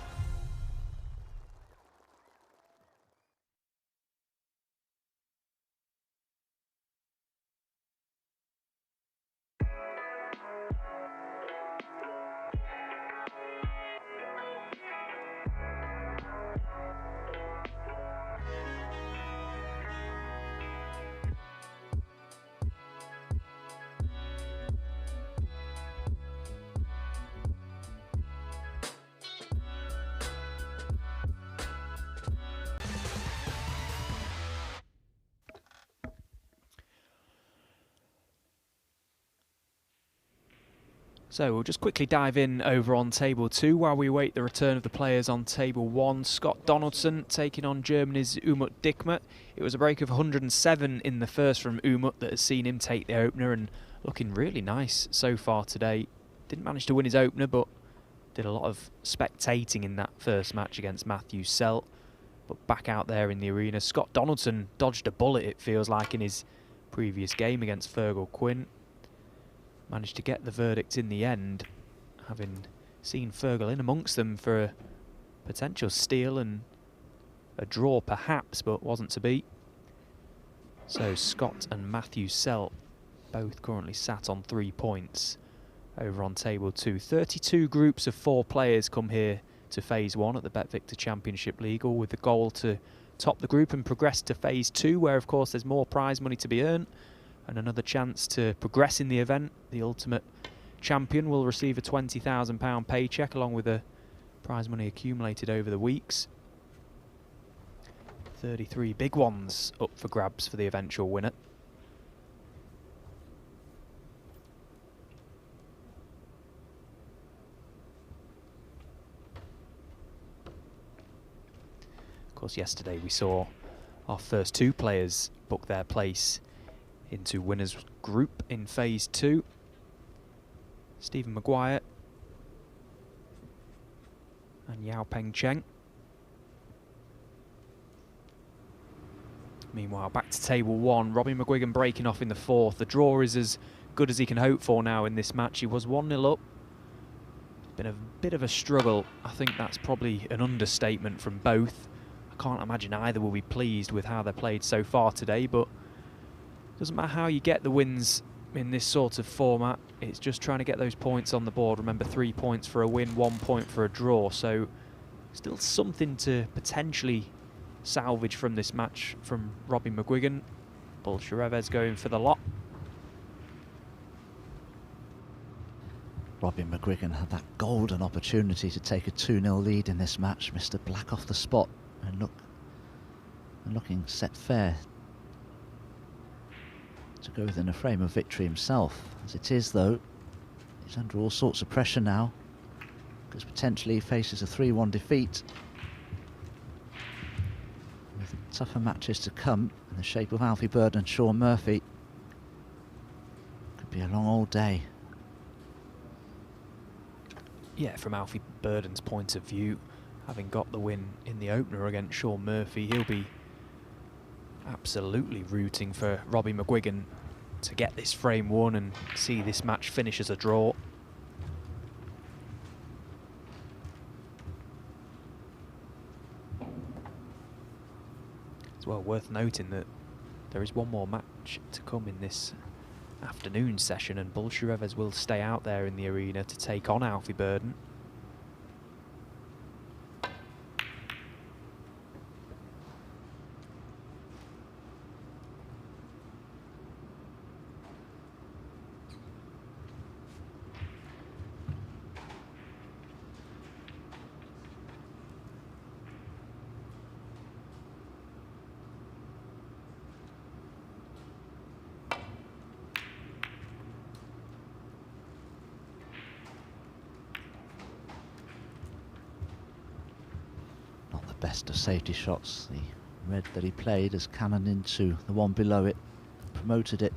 So we'll just quickly dive in over on table 2 while we wait the return of the players on table 1. Scott Donaldson taking on Germany's Umut Dikmet. It was a break of 107 in the first from Umut that has seen him take the opener and looking really nice so far today. Didn't manage to win his opener, but did a lot of spectating in that first match against Matthew Selt. But back out there in the arena, Scott Donaldson dodged a bullet, it feels like, in his previous game against Fergal Quinn. Managed to get the verdict in the end, having seen Fergal in amongst them for a potential steal and a draw perhaps, but wasn't to be. So Scott and Matthew Selt both currently sat on 3 points over on table 2. 32 groups of 4 players come here to phase 1 at the BetVictor Championship League, all with the goal to top the group and progress to phase 2, where of course there's more prize money to be earned and another chance to progress in the event. The ultimate champion will receive a £20,000 paycheck along with the prize money accumulated over the weeks. 33 big ones up for grabs for the eventual winner. Of course, yesterday we saw our first 2 players book their place into winners group in phase 2. Stephen Maguire and Yao Peng Cheng. Meanwhile, back to table 1. Robbie McGwigan breaking off in the 4th. The draw is as good as he can hope for now in this match. He was 1-0 up. Been a bit of a struggle. I think that's probably an understatement from both. I can't imagine either will be pleased with how they played so far today, but doesn't matter how you get the wins in this sort of format, it's just trying to get those points on the board. Remember, 3 points for a win, 1 point for a draw, so still something to potentially salvage from this match from Robbie McGwigan. Reves going for the lot. Robbie McGwigan had that golden opportunity to take a 2-0 lead in this match. Mr. Black off the spot and looking set fair to go within a frame of victory himself. As it is, though, he's under all sorts of pressure now, because potentially he faces a 3-1 defeat, with tougher matches to come in the shape of Alfie Bird and Sean Murphy. Could be a long old day. Yeah, from Alfie Burden's point of view, having got the win in the opener against Sean Murphy, he'll be absolutely rooting for Robbie McGwigan to get this frame won and see this match finish as a draw. It's well worth noting that there is one more match to come in this afternoon session, and Reves will stay out there in the arena to take on Alfie Burden. Best of safety shots. The red that he played has cannoned into the one below it, promoted it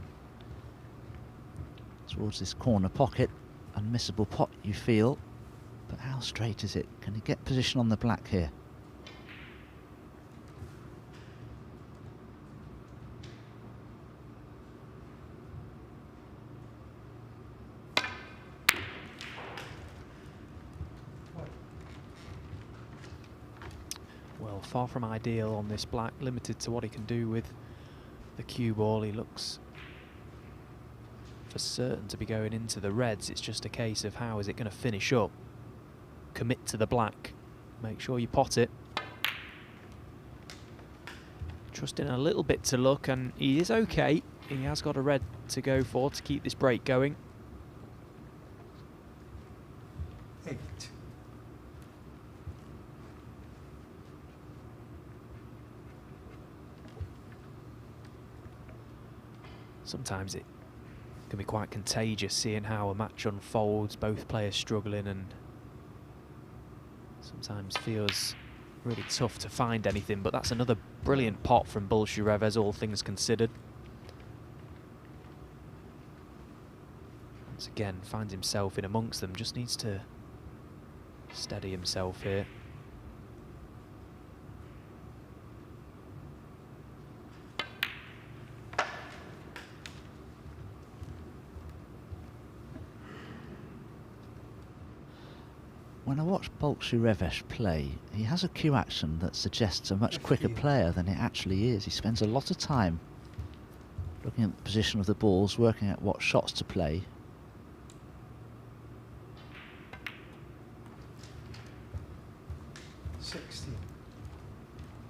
towards this corner pocket. Unmissable pot, you feel, but how straight is it? Can he get position on the black here? Well, far from ideal on this black, limited to what he can do with the cue ball. He looks for certain to be going into the reds. It's just a case of how is it going to finish up. Commit to the black, make sure you pot it. Trusting a little bit to luck, and he is okay. He has got a red to go for to keep this break going. 8. Sometimes it can be quite contagious seeing how a match unfolds, both players struggling, and sometimes feels really tough to find anything, but that's another brilliant pot from Reves, all things considered. Once again, finds himself in amongst them, just needs to steady himself here. When I watch Reves play, he has a cue action that suggests a much quicker player than it actually is. He spends a lot of time looking at the position of the balls, working out what shots to play.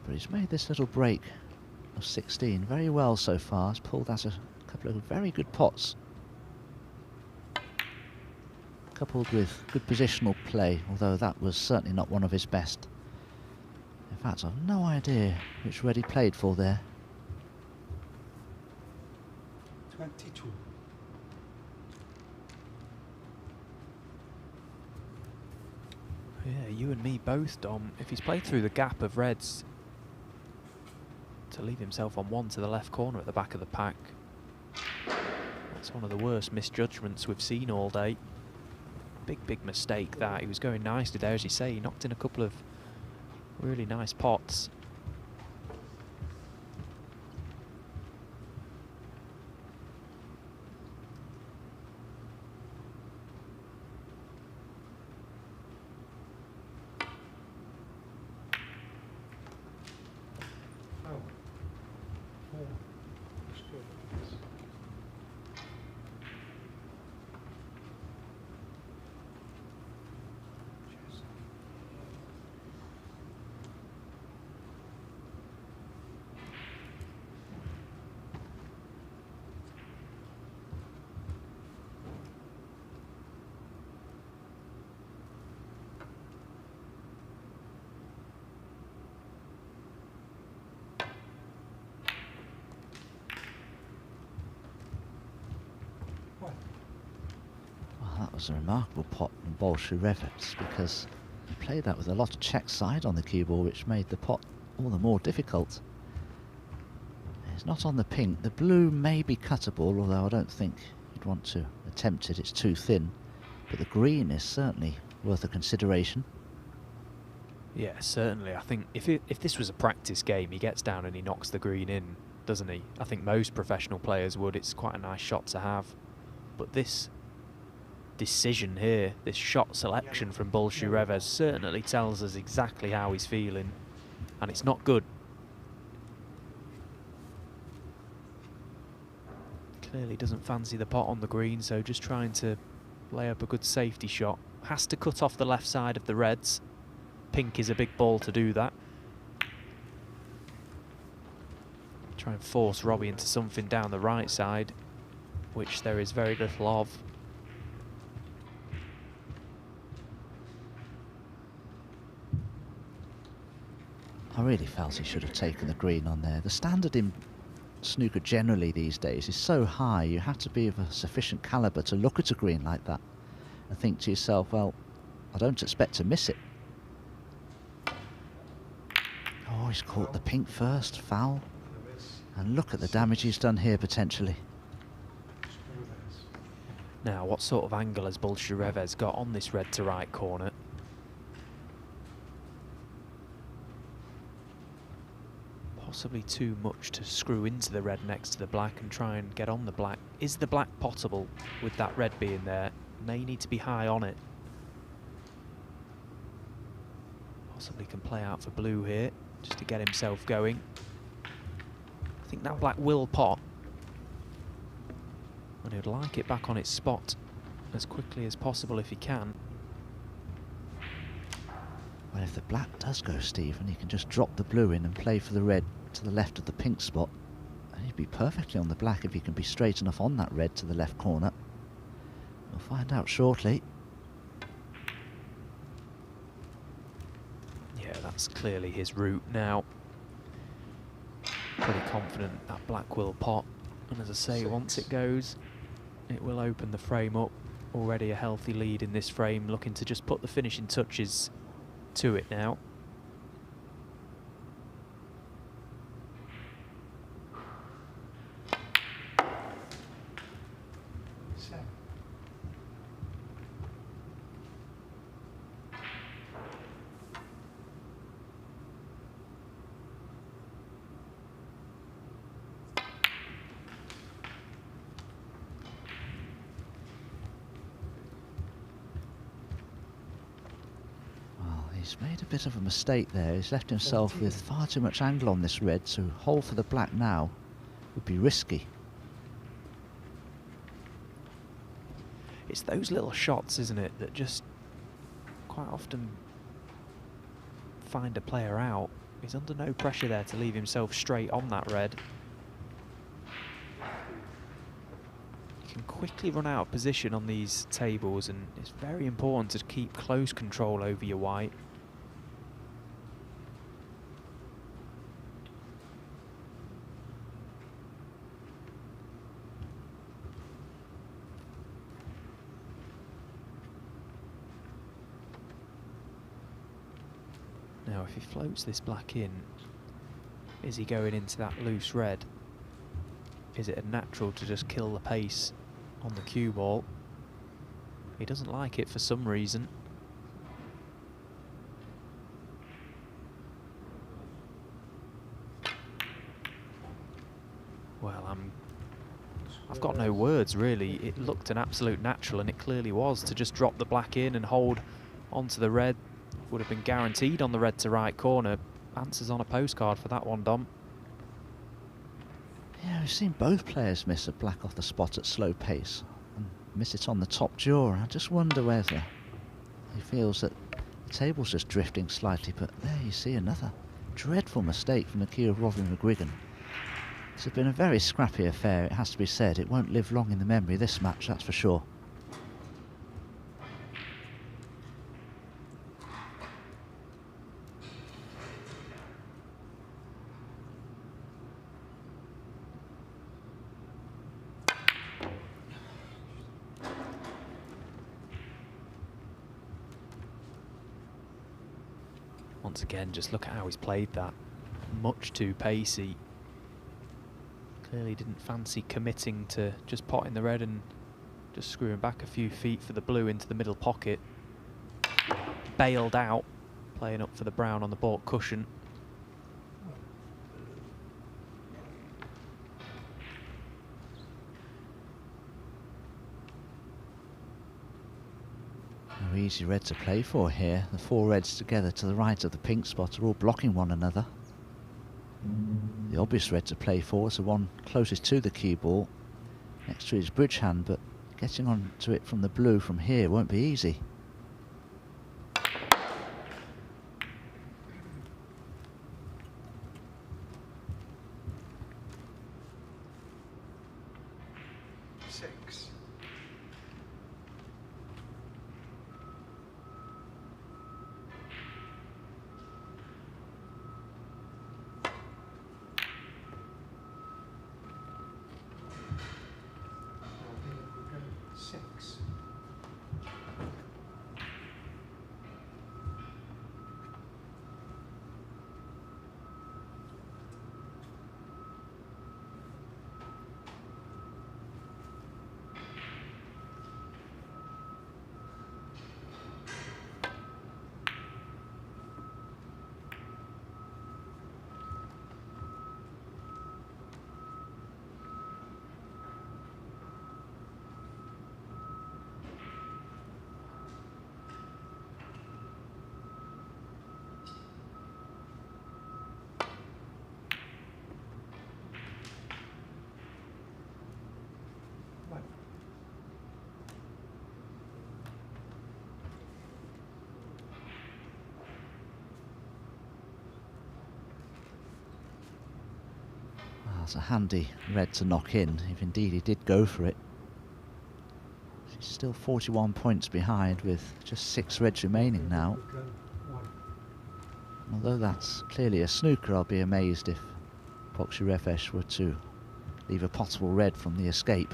But he's made this little break of 16 very well so far. He's pulled out a couple of very good pots, coupled with good positional play, although that was certainly not one of his best. In fact, I've no idea which red he played for there. 22. Yeah, you and me both, Dom. If he's played through the gap of reds to leave himself on one to the left corner at the back of the pack, that's one of the worst misjudgments we've seen all day. Big mistake that. He was going nicely there, as you say. He knocked in a couple of really nice pots. That was a remarkable pot from Reves, because he played that with a lot of check side on the cue ball, which made the pot all the more difficult. It's not on the pink. The blue may be cuttable, although I don't think you'd want to attempt it. It's too thin. But the green is certainly worth a consideration. Yeah, certainly. I think if this was a practice game, he gets down and he knocks the green in doesn't he? I think most professional players would. It's quite a nice shot to have. But this decision here, this shot selection from Reves certainly tells us exactly how he's feeling, and it's not good. Clearly doesn't fancy the pot on the green, so just trying to lay up a good safety shot. Has to cut off the left side of the reds. Pink is a big ball to do that. Try and force Robbie into something down the right side, which there is very little of. I really felt he should have taken the green on there. The standard in snooker generally these days is so high, you have to be of a sufficient calibre to look at a green like that and think to yourself, well, I don't expect to miss it. Oh, he's caught the pink first, foul. And look at the damage he's done here potentially. Now, what sort of angle has Reves got on this red to right corner? Possibly too much to screw into the red next to the black and try and get on the black. Is the black potable with that red being there? May need to be high on it. Possibly can play out for blue here, just to get himself going. I think that black will pot. And he would like it back on its spot as quickly as possible if he can. Well, if the black does go, Stephen, he can just drop the blue in and play for the red to the left of the pink spot. And he'd be perfectly on the black if he can be straight enough on that red to the left corner. We'll find out shortly. Yeah, that's clearly his route now. Pretty confident that black will pot. And as I say, once it goes, it will open the frame up. Already a healthy lead in this frame, looking to just put the finishing touches to it now. He's made a bit of a mistake there. He's left himself with far too much angle on this red, so hole for the black now would be risky. It's those little shots, isn't it, that just quite often find a player out. He's under no pressure there to leave himself straight on that red. You can quickly run out of position on these tables, and it's very important to keep close control over your white. Now, if he floats this black in, is he going into that loose red? Is it a natural to just kill the pace on the cue ball? He doesn't like it for some reason. Well, I've got no words really. It looked an absolute natural, and it clearly was, to just drop the black in and hold onto the red. Would have been guaranteed on the red to right corner. Answers on a postcard for that one, Dom. Yeah, we've seen both players miss a black off the spot at slow pace and miss it on the top drawer. I just wonder whether he feels that the table's just drifting slightly, but there you see another dreadful mistake from the key of Robbie McGwigan. It's been a very scrappy affair, it has to be said. It won't live long in the memory, this match, that's for sure. Once again, just look at how he's played that. Much too pacey. Clearly didn't fancy committing to just potting the red and just screwing back a few feet for the blue into the middle pocket. Bailed out, playing up for the brown on the baulk cushion. easy red to play for here. The 4 reds together to the right of the pink spot are all blocking one another. The obvious red to play for is the one closest to the cue ball, next to his bridge hand, but getting onto it from the blue from here won't be easy. That's a handy red to knock in, if indeed he did go for it. He's still 41 points behind with just 6 reds remaining now. Although that's clearly a snooker, I'll be amazed if Reves were to leave a potable red from the escape.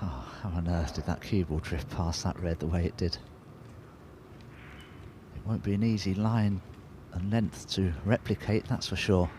Oh, how on earth did that cue ball drift past that red the way it did? It won't be an easy line and length to replicate, that's for sure.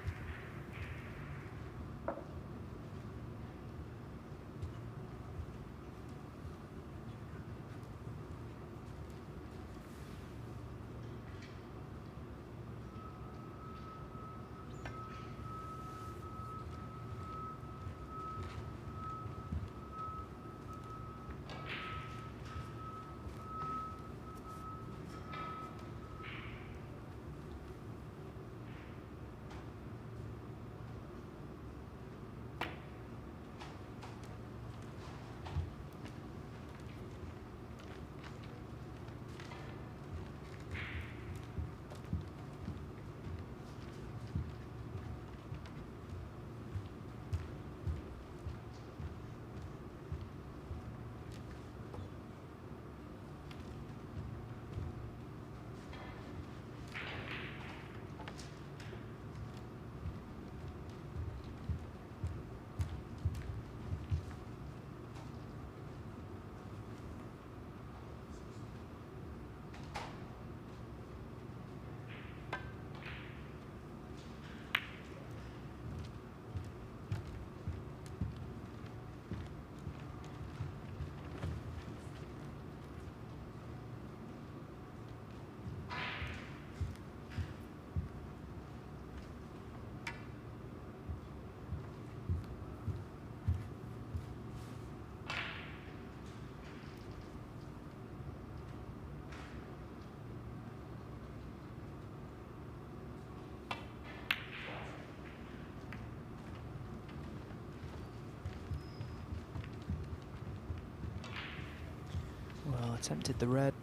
Well, attempted the red,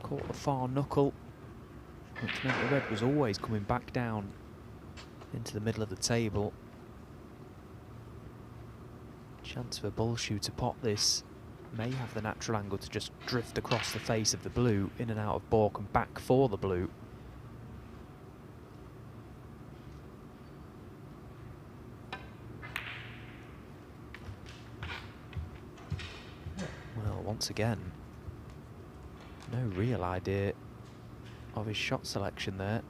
caught the far knuckle, which meant the red was always coming back down into the middle of the table. Chance for Bullshoe to pot this. May have the natural angle to just drift across the face of the blue, in and out of baulk and back for the blue. once again, no real idea of his shot selection there.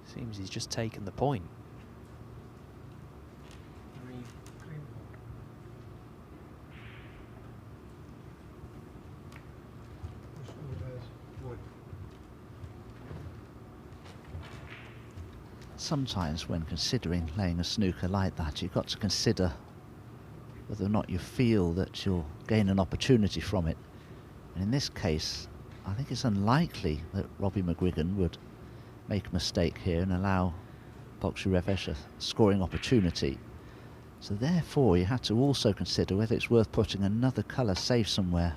Seems he's just taken the point. Sometimes when considering playing a snooker like that, you've got to consider whether or not you feel that you'll gain an opportunity from it. And in this case, I think it's unlikely that Robbie McGwigan would make a mistake here and allow Reves a scoring opportunity. So therefore you have to also consider whether it's worth putting another colour safe somewhere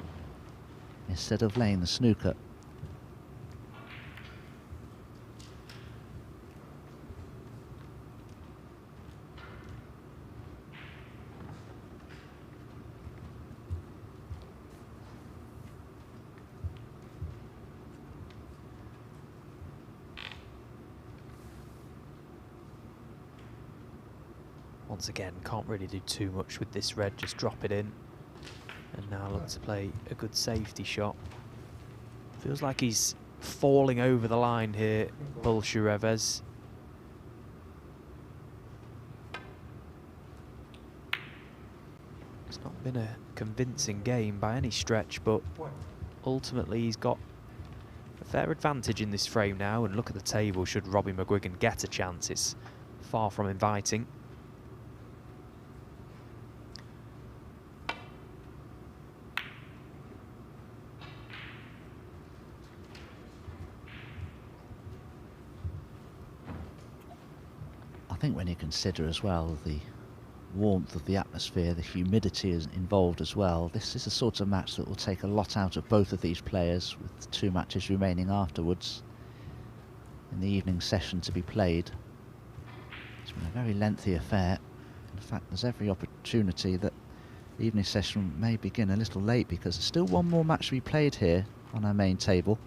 instead of laying the snooker. Once again, can't really do too much with this red, just drop it in. And now look to play a good safety shot. Feels like he's falling over the line here, Reves. It's not been a convincing game by any stretch, but ultimately he's got a fair advantage in this frame now. And look at the table, should Robbie McGwigan get a chance, it's far from inviting. I think when you consider as well the warmth of the atmosphere, the humidity is involved as well, this is a sort of match that will take a lot out of both of these players, with 2 matches remaining afterwards in the evening session to be played. It's been a very lengthy affair. In fact, there's every opportunity that the evening session may begin a little late, because there's still one more match to be played here on our main table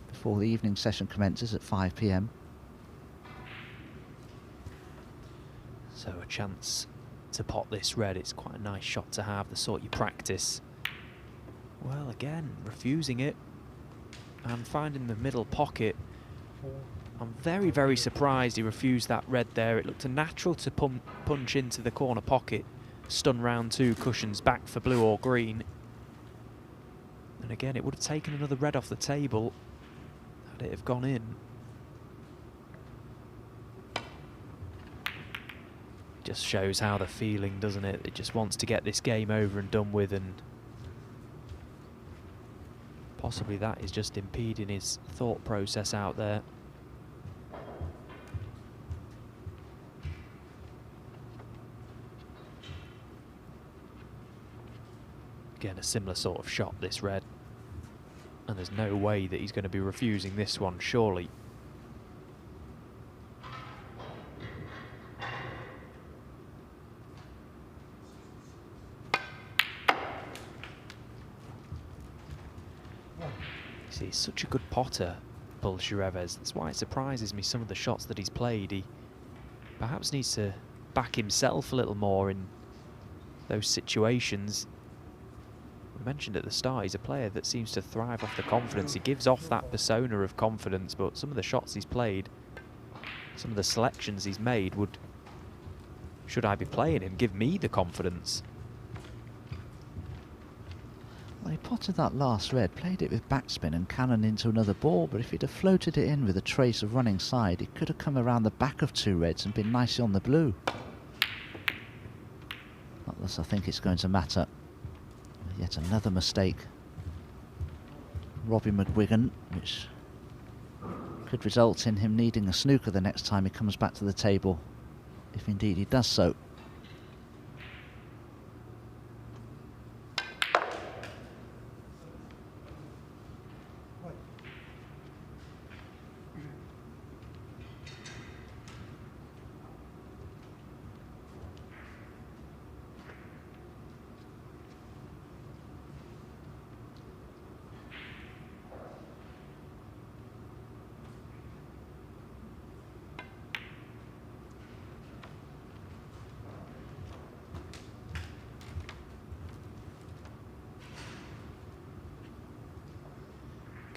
before the evening session commences at 5 p.m. So a chance to pot this red. It's quite a nice shot to have, the sort you practice. Well, again, refusing it and finding the middle pocket. I'm very, very surprised he refused that red there. It looked a natural to punch into the corner pocket. Stun round 2, cushions back for blue or green. And again, it would have taken another red off the table had it have gone in. Just shows how the feeling, doesn't it? It just wants to get this game over and done with, and possibly that is just impeding his thought process out there. Again, a similar sort of shot, this red, and there's no way that he's going to be refusing this one, surely. He's such a good potter, Reves. That's why it surprises me, some of the shots that he's played. He perhaps needs to back himself a little more in those situations. I mentioned at the start, he's a player that seems to thrive off the confidence. He gives off that persona of confidence, but some of the shots he's played, some of the selections he's made would, should I be playing him, give me the confidence. Well, he potted that last red, played it with backspin and cannon into another ball, but if he'd have floated it in with a trace of running side, he could have come around the back of 2 reds and been nicely on the blue. Not that I think it's going to matter. Yet another mistake. Robbie McGwigan, which could result in him needing a snooker the next time he comes back to the table, if indeed he does so.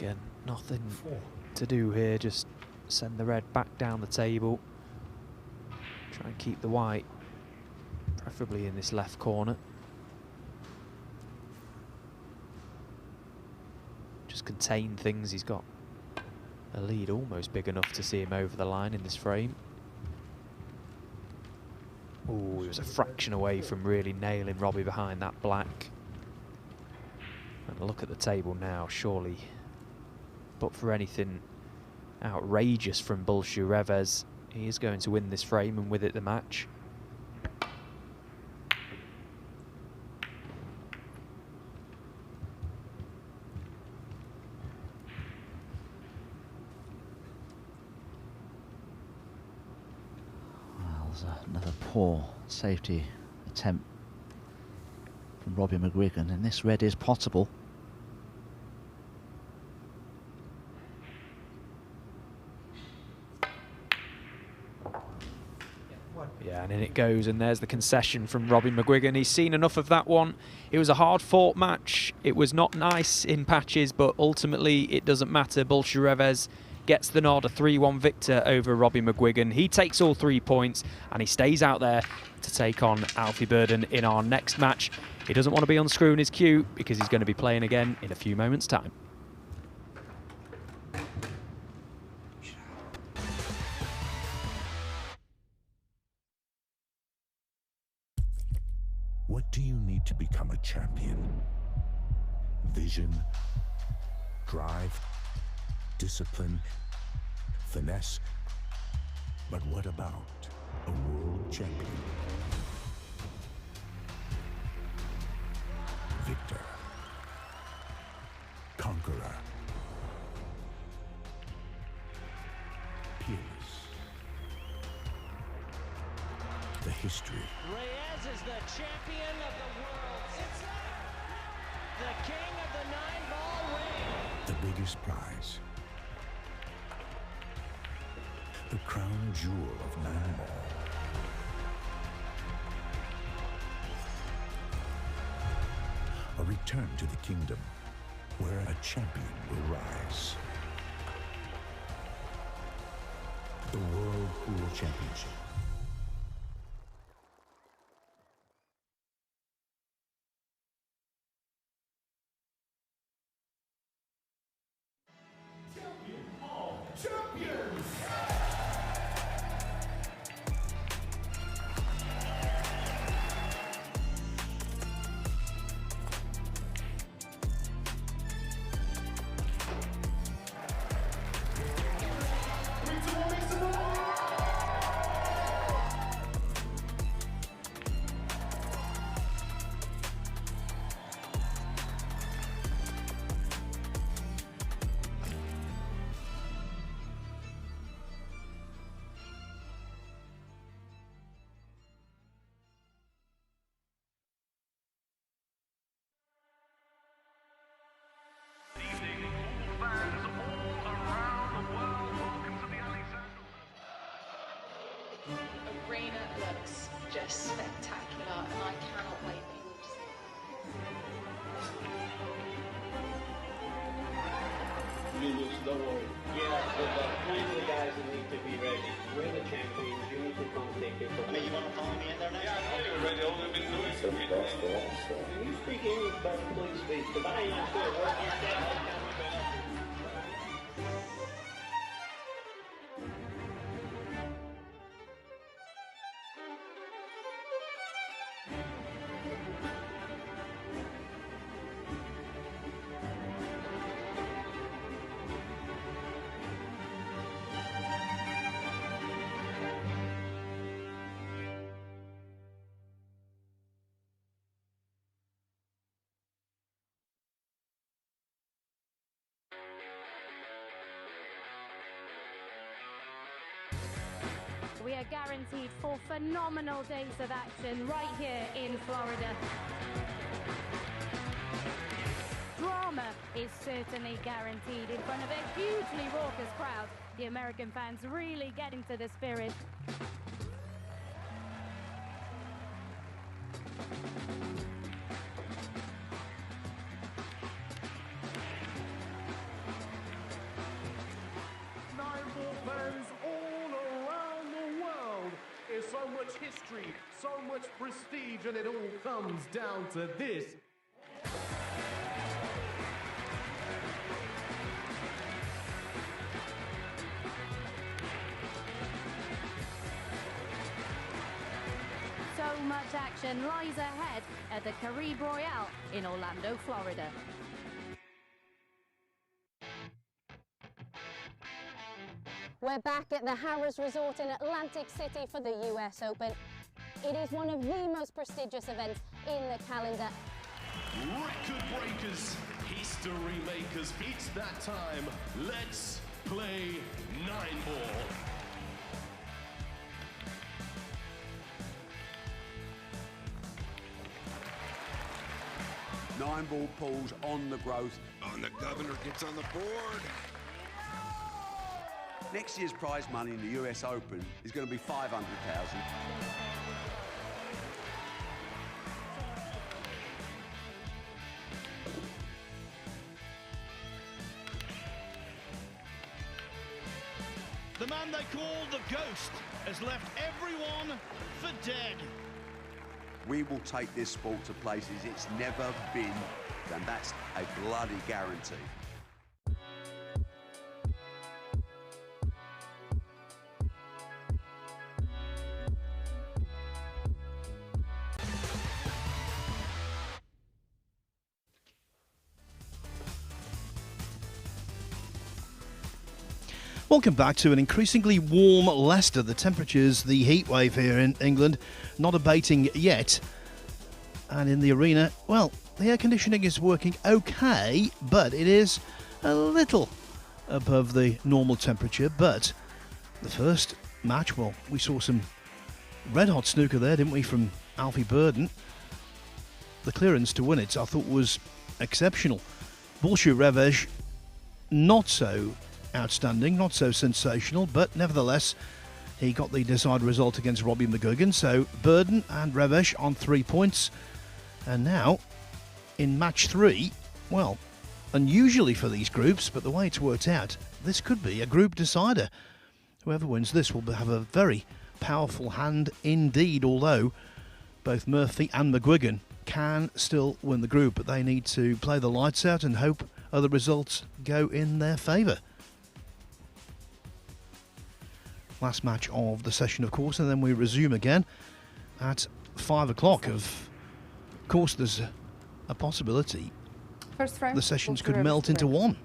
Again, nothing to do here, just send the red back down the table. Try and keep the white, preferably in this left corner. Just contain things. He's got a lead almost big enough to see him over the line in this frame. Oh, he was a fraction away from really nailing Robbie behind that black. And look at the table now, surely. But for anything outrageous from Reves, he is going to win this frame and with it the match. Well, there's another poor safety attempt from Robbie McGwigan, and this red is potable. Yeah, and in it goes, and there's the concession from Robbie McGwigan. He's seen enough of that one. It was a hard-fought match. It was not nice in patches, but ultimately it doesn't matter. Reves gets the nod, a 3-1 victor over Robbie McGwigan. He takes all 3 points, and he stays out there to take on Alfie Burden in our next match. He doesn't want to be unscrewing his cue because he's going to be playing again in a few moments' time. What do you need to become a champion? Vision, drive, discipline, finesse. But what about a world champion? Victor, conqueror, peerless. The history. Reves is the champion of the world. It's the king of the 9-ball ring. The biggest prize. The crown jewel of 9-ball. A return to the kingdom where a champion will rise. The World Pool Championship. Arena looks just spectacular, and I cannot wait for you all to see it. Julius, don't worry. Yeah, but plenty of the guys that need to be ready. We're the champions. You need to come take it. I mean, you want to follow me in there now? Yeah, I know you're ready. All we've been doing is Can you speak English better, please, speak? Because I ain't understood what you said. We are guaranteed 4 phenomenal days of action right here in Florida. Drama is certainly guaranteed in front of a hugely raucous crowd. The American fans really get into the spirit. much history, so much prestige, and it all comes down to this. So much action lies ahead at the Caribe Royale in Orlando, Florida. We're back at the Harrah's Resort in Atlantic City for the US Open. It is one of the most prestigious events in the calendar. Record breakers, history makers, it's that time. Let's play 9-ball. Nine-ball pulls on the growth. And the governor gets on the board. Next year's prize money in the US Open is going to be $500,000. The man they call the Ghost has left everyone for dead. We will take this sport to places it's never been, and that's a bloody guarantee. Welcome back to an increasingly warm Leicester. The temperatures, the heat wave here in England, not abating yet. And in the arena, well, the air conditioning is working okay, but it is a little above the normal temperature. But the first match, well, we saw some red-hot snooker there, didn't we, from Alfie Burden. The clearance to win it, I thought, was exceptional. Reves, not so outstanding, not so sensational, but nevertheless he got the desired result against Robbie McGwigan. So Burden and Reves on 3 points, and now in match 3, well, unusually for these groups, but the way it's worked out, this could be a group decider. Whoever wins this will have a very powerful hand indeed, although both Murphy and McGwigan can still win the group, but they need to play the lights out and hope other results go in their favour. Last match of the session, of course, and then we resume again at 5 o'clock. Of course, there's a possibility First frame, the sessions could melt into one.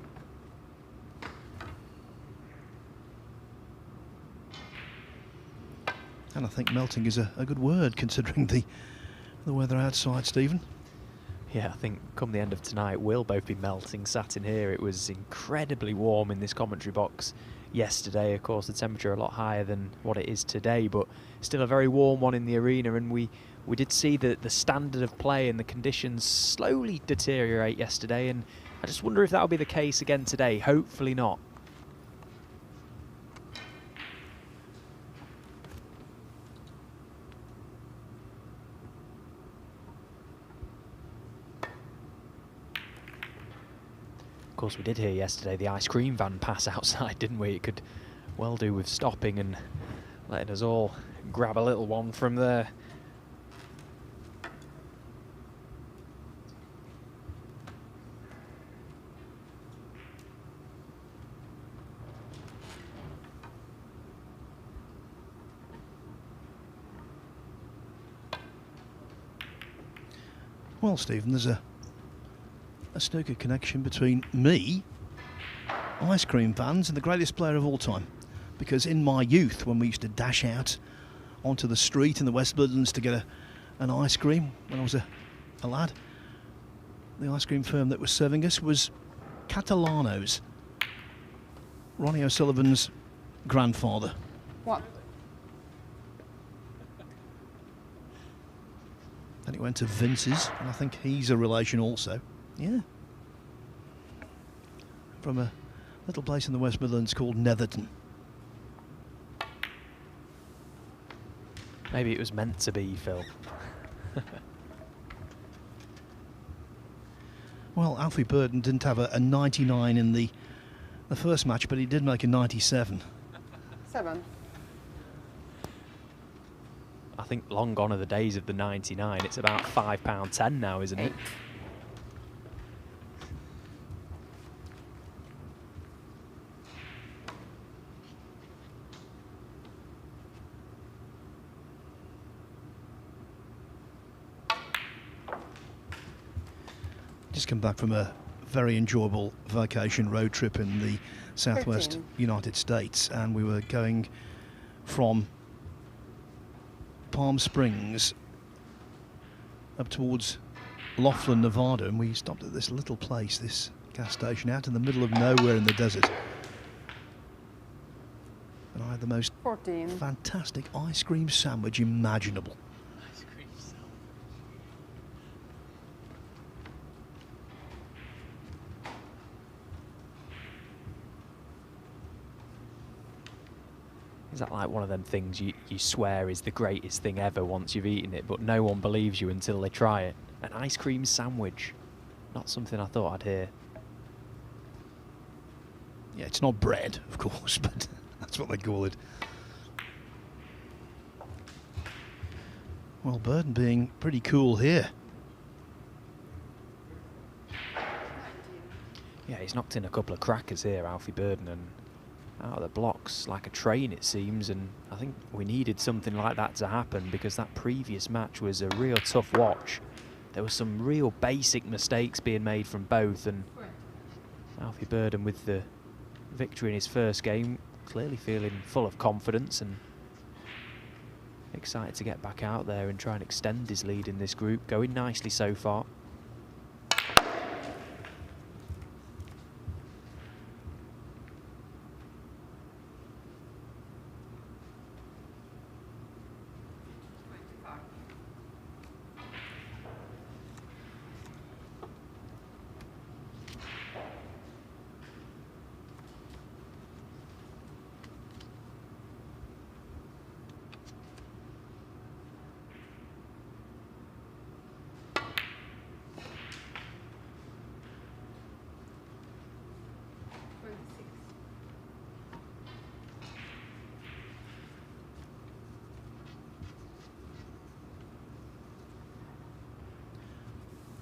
And I think melting is a good word, considering the weather outside, Stephen. Yeah, I think come the end of tonight, we'll both be melting sat in here. It was incredibly warm in this commentary box yesterday. Of course, the temperature a lot higher than what it is today, but still a very warm one in the arena. And we did see the standard of play and the conditions slowly deteriorate yesterday. And I just wonder if that'll be the case again today. Hopefully not. Of course, we did hear yesterday the ice cream van pass outside, didn't we? It could well do with stopping and letting us all grab a little one from there. Well, Stephen, there's a snooker connection between me, ice cream fans, and the greatest player of all time. Because in my youth, when we used to dash out onto the street in the West Midlands to get an ice cream, when I was a lad, the ice cream firm that was serving us was Catalano's, Ronnie O'Sullivan's grandfather. What? Then it went to Vince's, and I think he's a relation also. Yeah. From a little place in the West Midlands called Netherton. Maybe it was meant to be, Phil. Well, Alfie Burden didn't have a 99 in the first match, but he did make a 97. 7. I think long gone are the days of the 99. It's about £5.10 now, isn't it? Just come back from a very enjoyable vacation road trip in the southwest United States, and we were going from Palm Springs up towards Laughlin, Nevada, and we stopped at this little place, this gas station out in the middle of nowhere in the desert. And I had the most fantastic ice cream sandwich imaginable. Is that like one of them things you swear is the greatest thing ever once you've eaten it, but no one believes you until they try it? An ice cream sandwich. Not something I thought I'd hear. Yeah, it's not bread, of course, but that's what they call it. Well, Burden being pretty cool here. Yeah, he's knocked in a couple of crackers here, Alfie Burden, and out of the blocks like a train, it seems, and I think we needed something like that to happen because that previous match was a real tough watch. There were some real basic mistakes being made from both, and Alfie Burden, with the victory in his first game, clearly feeling full of confidence and excited to get back out there and try and extend his lead in this group. Going nicely so far.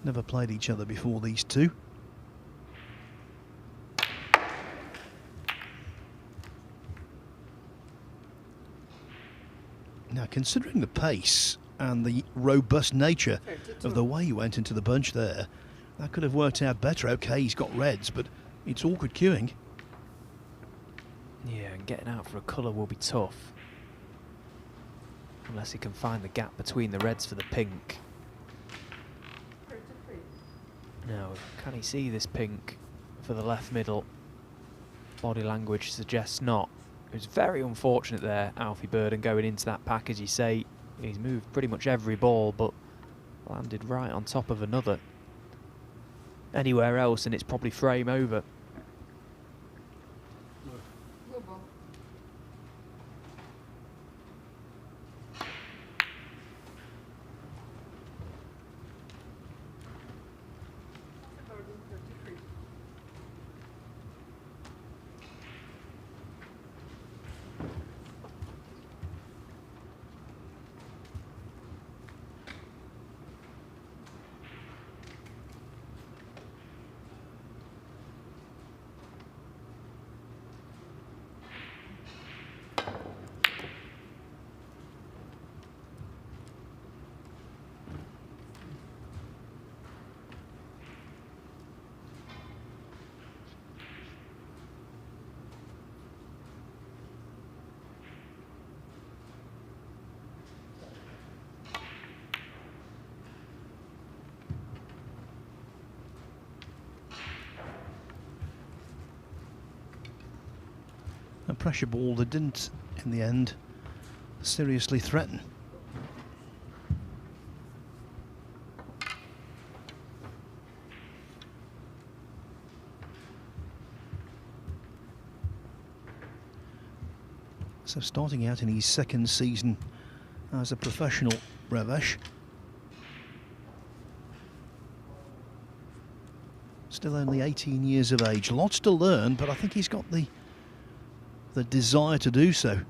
Never played each other before, these two. Now, considering the pace and the robust nature of the way he went into the bunch there, that could have worked out better. Okay, he's got reds, but it's awkward queuing. Yeah, and getting out for a colour will be tough. Unless he can find the gap between the reds for the pink. Now, can he see this pink for the left middle? Body language suggests not. It was very unfortunate there, Alfie Burden, going into that pack, as you say. He's moved pretty much every ball, but landed right on top of another. Anywhere else, and it's probably frame over. A pressure ball that didn't, in the end, seriously threaten. So starting out in his second season as a professional, Reves. Still only 18 years of age. Lots to learn, but I think he's got the desire to do so.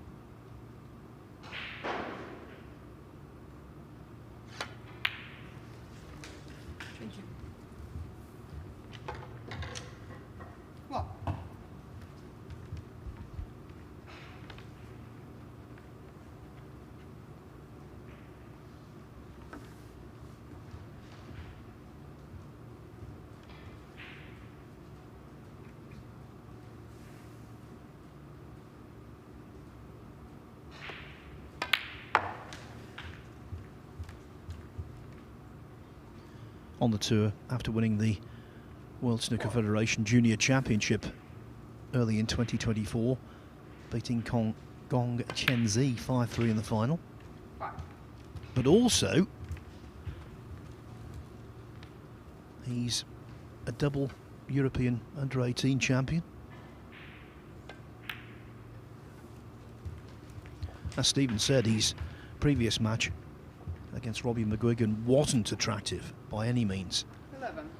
on the tour after winning the World Snooker Federation Junior Championship early in 2024, beating Gong Chenzi 5-3 in the final. But also, he's a double European under-18 champion. As Stephen said, his previous match against Robbie McGwigan wasn't attractive by any means. 11.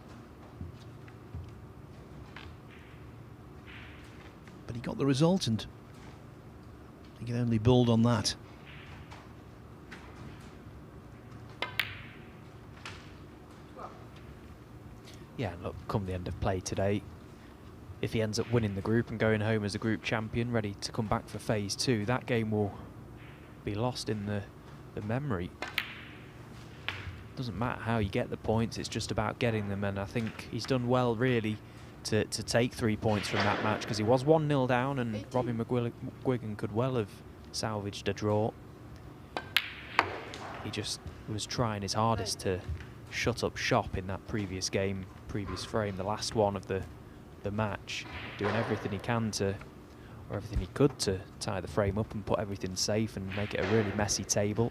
But he got the result, and he can only build on that. Yeah, and look, come the end of play today, if he ends up winning the group and going home as a group champion, ready to come back for phase 2, that game will be lost in the memory. Doesn't matter how you get the points, it's just about getting them, and I think he's done well really to take 3 points from that match, because he was 1-0 down and 18. Robbie McGwigan could well have salvaged a draw. He just was trying his hardest to shut up shop in that previous game, previous frame, the last one of the match, doing everything he can to, or everything he could to tie the frame up and put everything safe and make it a really messy table.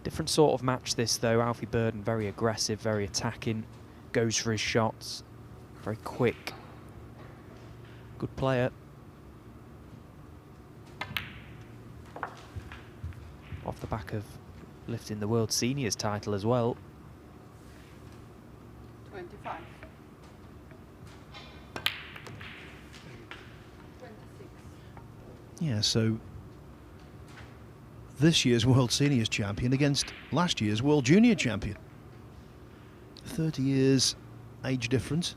Different sort of match this though. Alfie Burden very aggressive, very attacking, goes for his shots, very quick, good player. Off the back of lifting the World Seniors title as well. 25. 26. Yeah, so this year's World Seniors champion against last year's World Junior champion. 30 years age difference.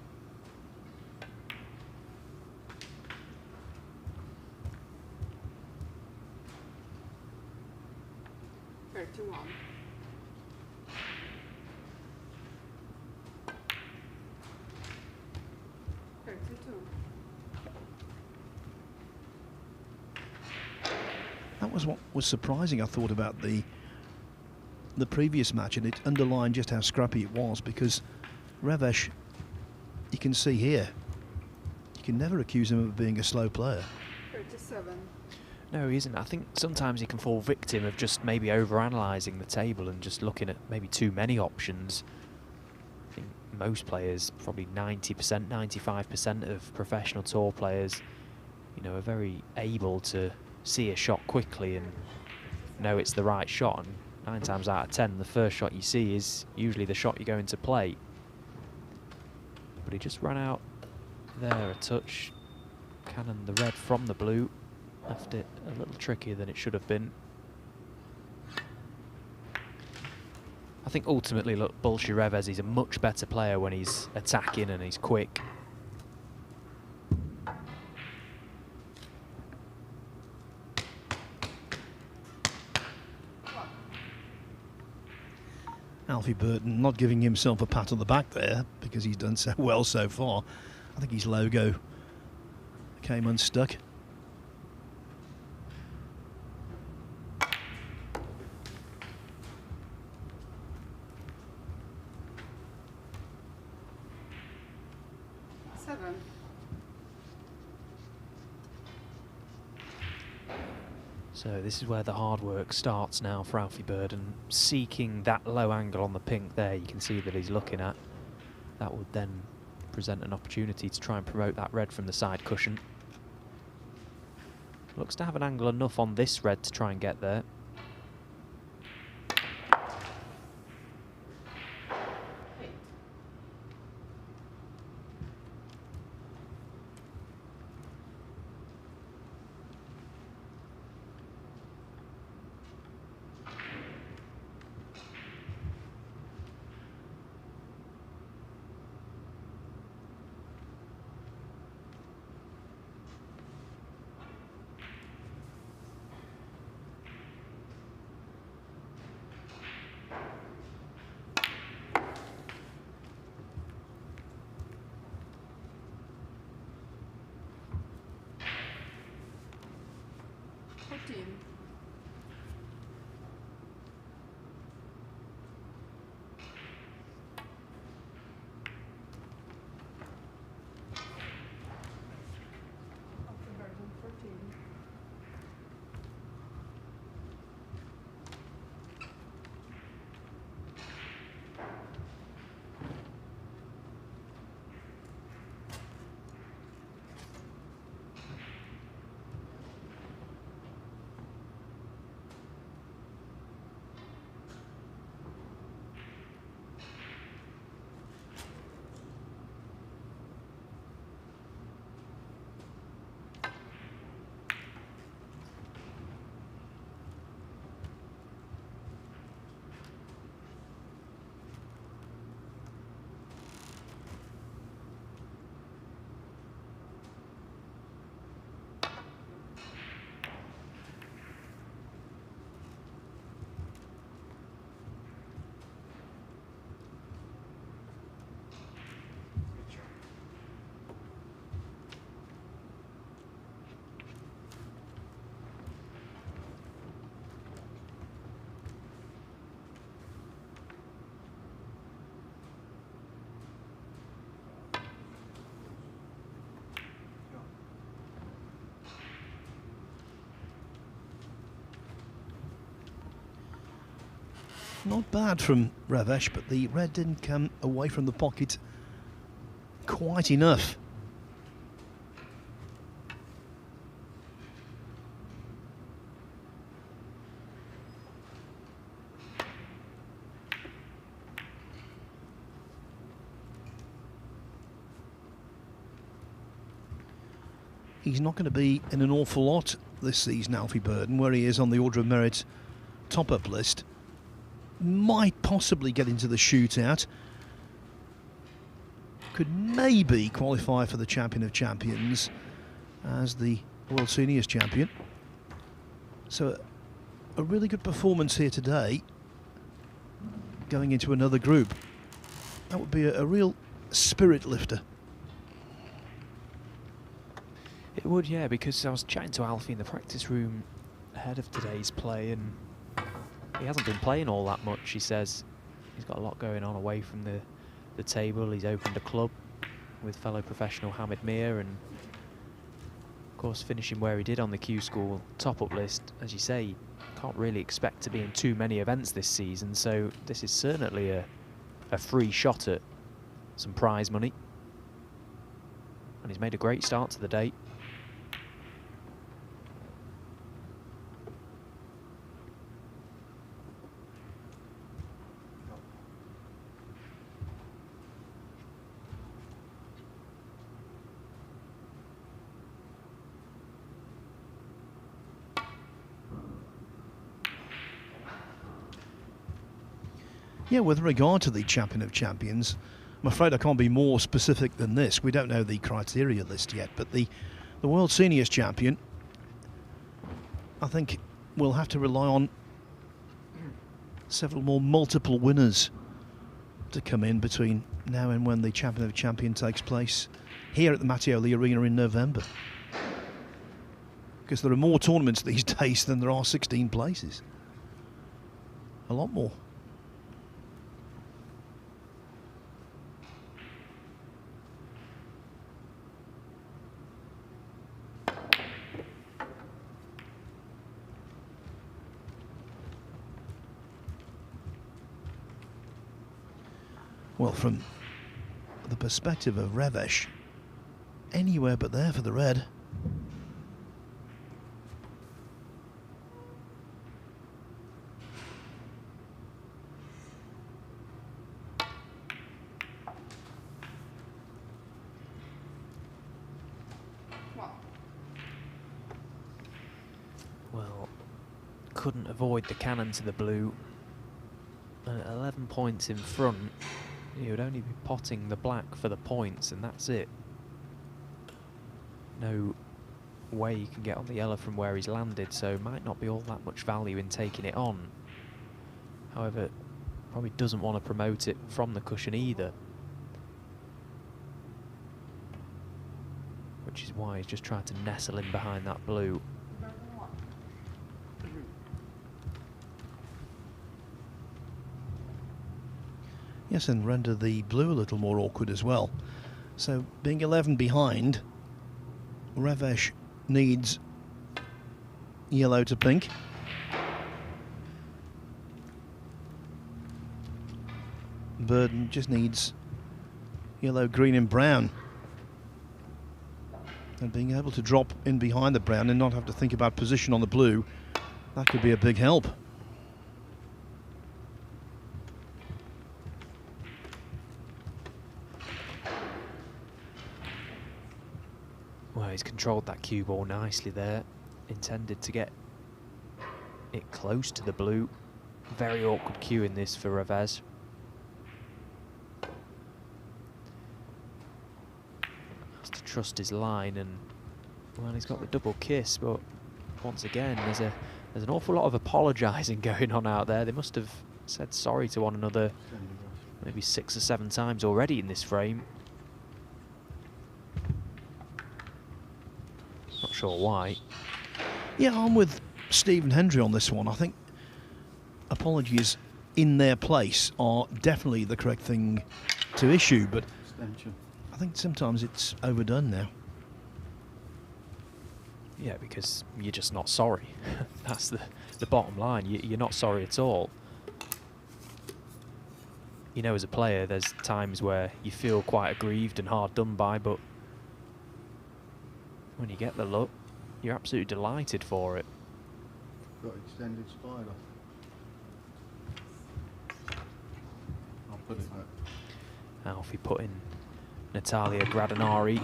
That was what was surprising, I thought, about the previous match, and it underlined just how scrappy it was, because Reves, you can see here, you can never accuse him of being a slow player. 37. No, he isn't. I think sometimes he can fall victim of just maybe overanalyzing the table and just looking at maybe too many options. I think most players, probably 90%, 95% of professional tour players, you know, are very able to see a shot quickly and know it's the right shot, and 9 times out of 10 the first shot you see is usually the shot you go into play. But he just ran out there a touch, cannoned the red from the blue, left it a little trickier than it should have been. I think ultimately, look, Bolshe Reves, he's a much better player when he's attacking and he's quick. Alfie Burton not giving himself a pat on the back there, because he's done so well so far. I think his logo came unstuck. So this is where the hard work starts now for Alfie Burden, seeking that low angle on the pink there. You can see that he's looking at. That would then present an opportunity to try and promote that red from the side cushion. Looks to have an angle enough on this red to try and get there. Not bad from Reves, but the red didn't come away from the pocket quite enough. He's not going to be in an awful lot this season, Alfie Burden, where he is on the Order of Merit top-up list. Might possibly get into the shootout. Could maybe qualify for the Champion of Champions as the World Seniors Champion. So a really good performance here today, going into another group. That would be a real spirit lifter. It would, yeah, because I was chatting to Alfie in the practice room ahead of today's play, and he hasn't been playing all that much. He says he's got a lot going on away from the table. He's opened a club with fellow professional Hamid Mir, and of course finishing where he did on the Q School top-up list. As you say, can't really expect to be in too many events this season, so this is certainly a free shot at some prize money. And he's made a great start to the day. Yeah, with regard to the Champion of Champions, I'm afraid I can't be more specific than this. We don't know the criteria list yet, but the World Seniors Champion, I think we'll have to rely on several more multiple winners to come in between now and when the Champion of Champions takes place here at the Mattioli Arena in November. Because there are more tournaments these days than there are 16 places. A lot more. Well, from the perspective of Reves, anywhere but there for the red. Well, couldn't avoid the cannon to the blue. And at 11 points in front, he would only be potting the black for the points, and that's it. No way he can get on the yellow from where he's landed, so might not be all that much value in taking it on. However, probably doesn't want to promote it from the cushion either. Which is why he's just tried to nestle in behind that blue. Yes, and render the blue a little more awkward as well. So being 11 behind, Reves needs yellow to pink. Burden just needs yellow, green and brown. And being able to drop in behind the brown and not have to think about position on the blue, that could be a big help. Well, he's controlled that cue ball nicely there. Intended to get it close to the blue. Very awkward cue in this for Reves. Has to trust his line, and well, he's got the double kiss, but once again, there's an awful lot of apologising going on out there. They must have said sorry to one another maybe 6 or 7 times already in this frame. Not sure why. Yeah, I'm with Stephen Hendry on this one. I think apologies in their place are definitely the correct thing to issue, but I think sometimes it's overdone now. Yeah, because you're just not sorry. That's the bottom line. You're not sorry at all. you know, as a player, there's times where you feel quite aggrieved and hard done by, but when you get the look, you're absolutely delighted for it. Got extended spider. I'll put it back. Alfie putting Natalia Gradinari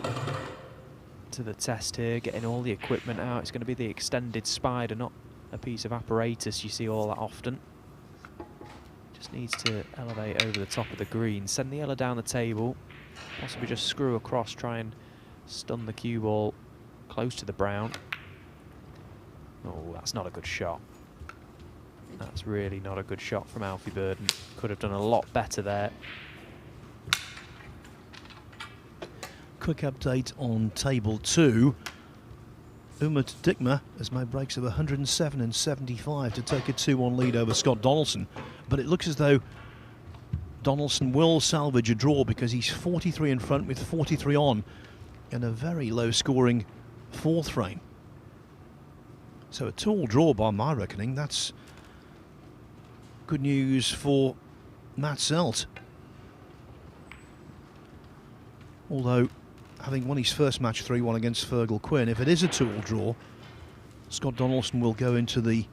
to the test here, getting all the equipment out. It's going to be the extended spider, not a piece of apparatus you see all that often. Just needs to elevate over the top of the green, send the yellow down the table, possibly just screw across, try and stun the cue ball close to the brown. Oh, that's not a good shot. That's really not a good shot from Alfie Burden. Could have done a lot better there. Quick update on table 2. Umut Dikma has made breaks of 107 and 75 to take a 2-1 lead over Scott Donaldson. But it looks as though Donaldson will salvage a draw because he's 43 in front with 43 on in a very low-scoring 4th frame. So a 2-all draw by my reckoning. That's good news for Matt Selt. Although, having won his first match 3-1 against Fergal Quinn, if it is a 2-all draw, Scott Donaldson will go into the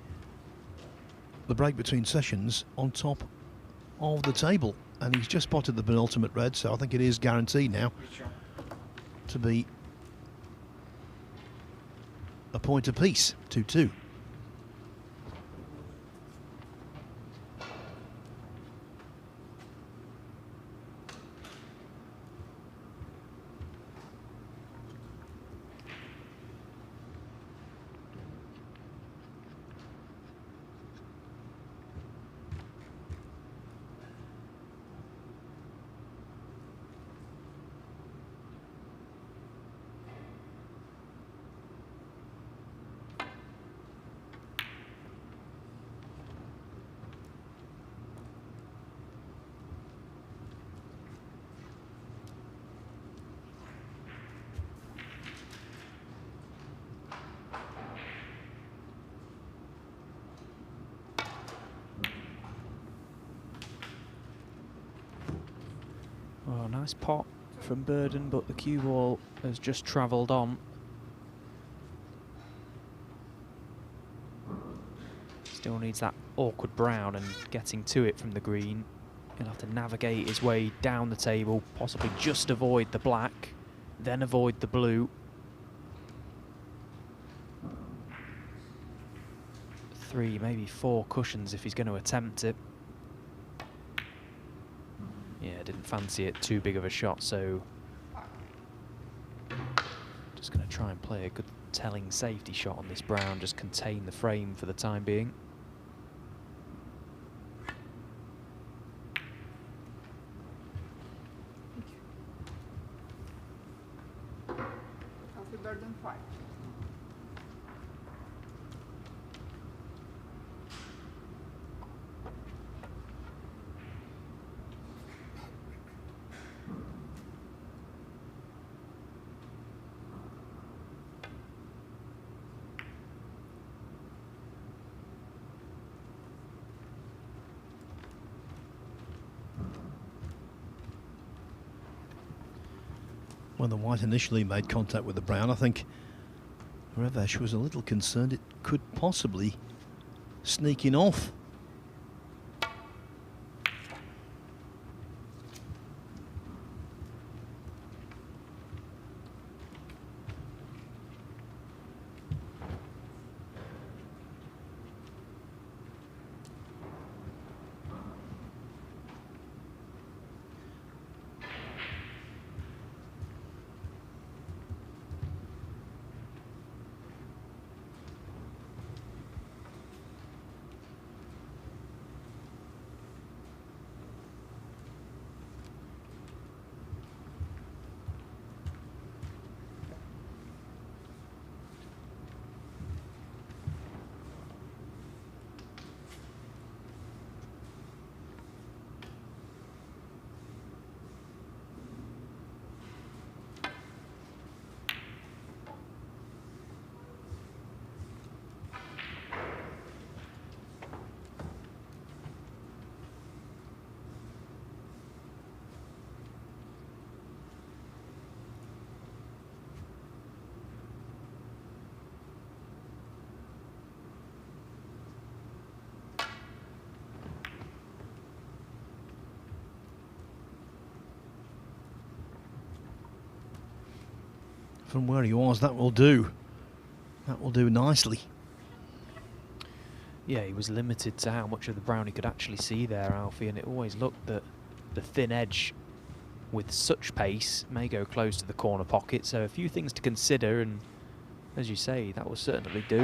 break between sessions on top of the table. And he's just spotted the penultimate red, so I think it is guaranteed now to be a point apiece, 2-2. Oh, nice pot from Burden, but the cue ball has just travelled on. Still needs that awkward brown and getting to it from the green. He'll have to navigate his way down the table, possibly just avoid the black, then avoid the blue. 3, maybe 4 cushions if he's going to attempt it. Yeah, didn't fancy it, too big of a shot, so just going to try and play a good telling safety shot on this brown, just contain the frame for the time being. Burden 5. When the white initially made contact with the brown, I think Reves was a little concerned it could possibly sneak in off. from where he was, that will do. That will do nicely. Yeah, he was limited to how much of the brown he could actually see there, Alfie, and it always looked that the thin edge with such pace may go close to the corner pocket, so a few things to consider, and as you say, that will certainly do.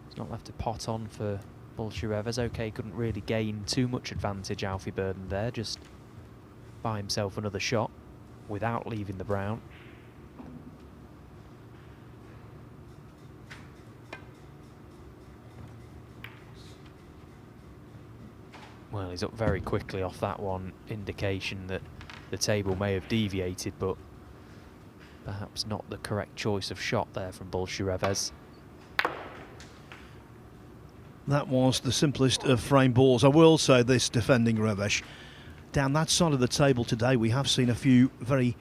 He's not left a pot on for Reves. Okay, couldn't really gain too much advantage, Alfie Burden there, just buy himself another shot without leaving the brown. Well, he's up very quickly off that one, indication that the table may have deviated, but perhaps not the correct choice of shot there from Reves. That was the simplest of frame balls. I will say this, defending Reves. Down that side of the table today, we have seen a few very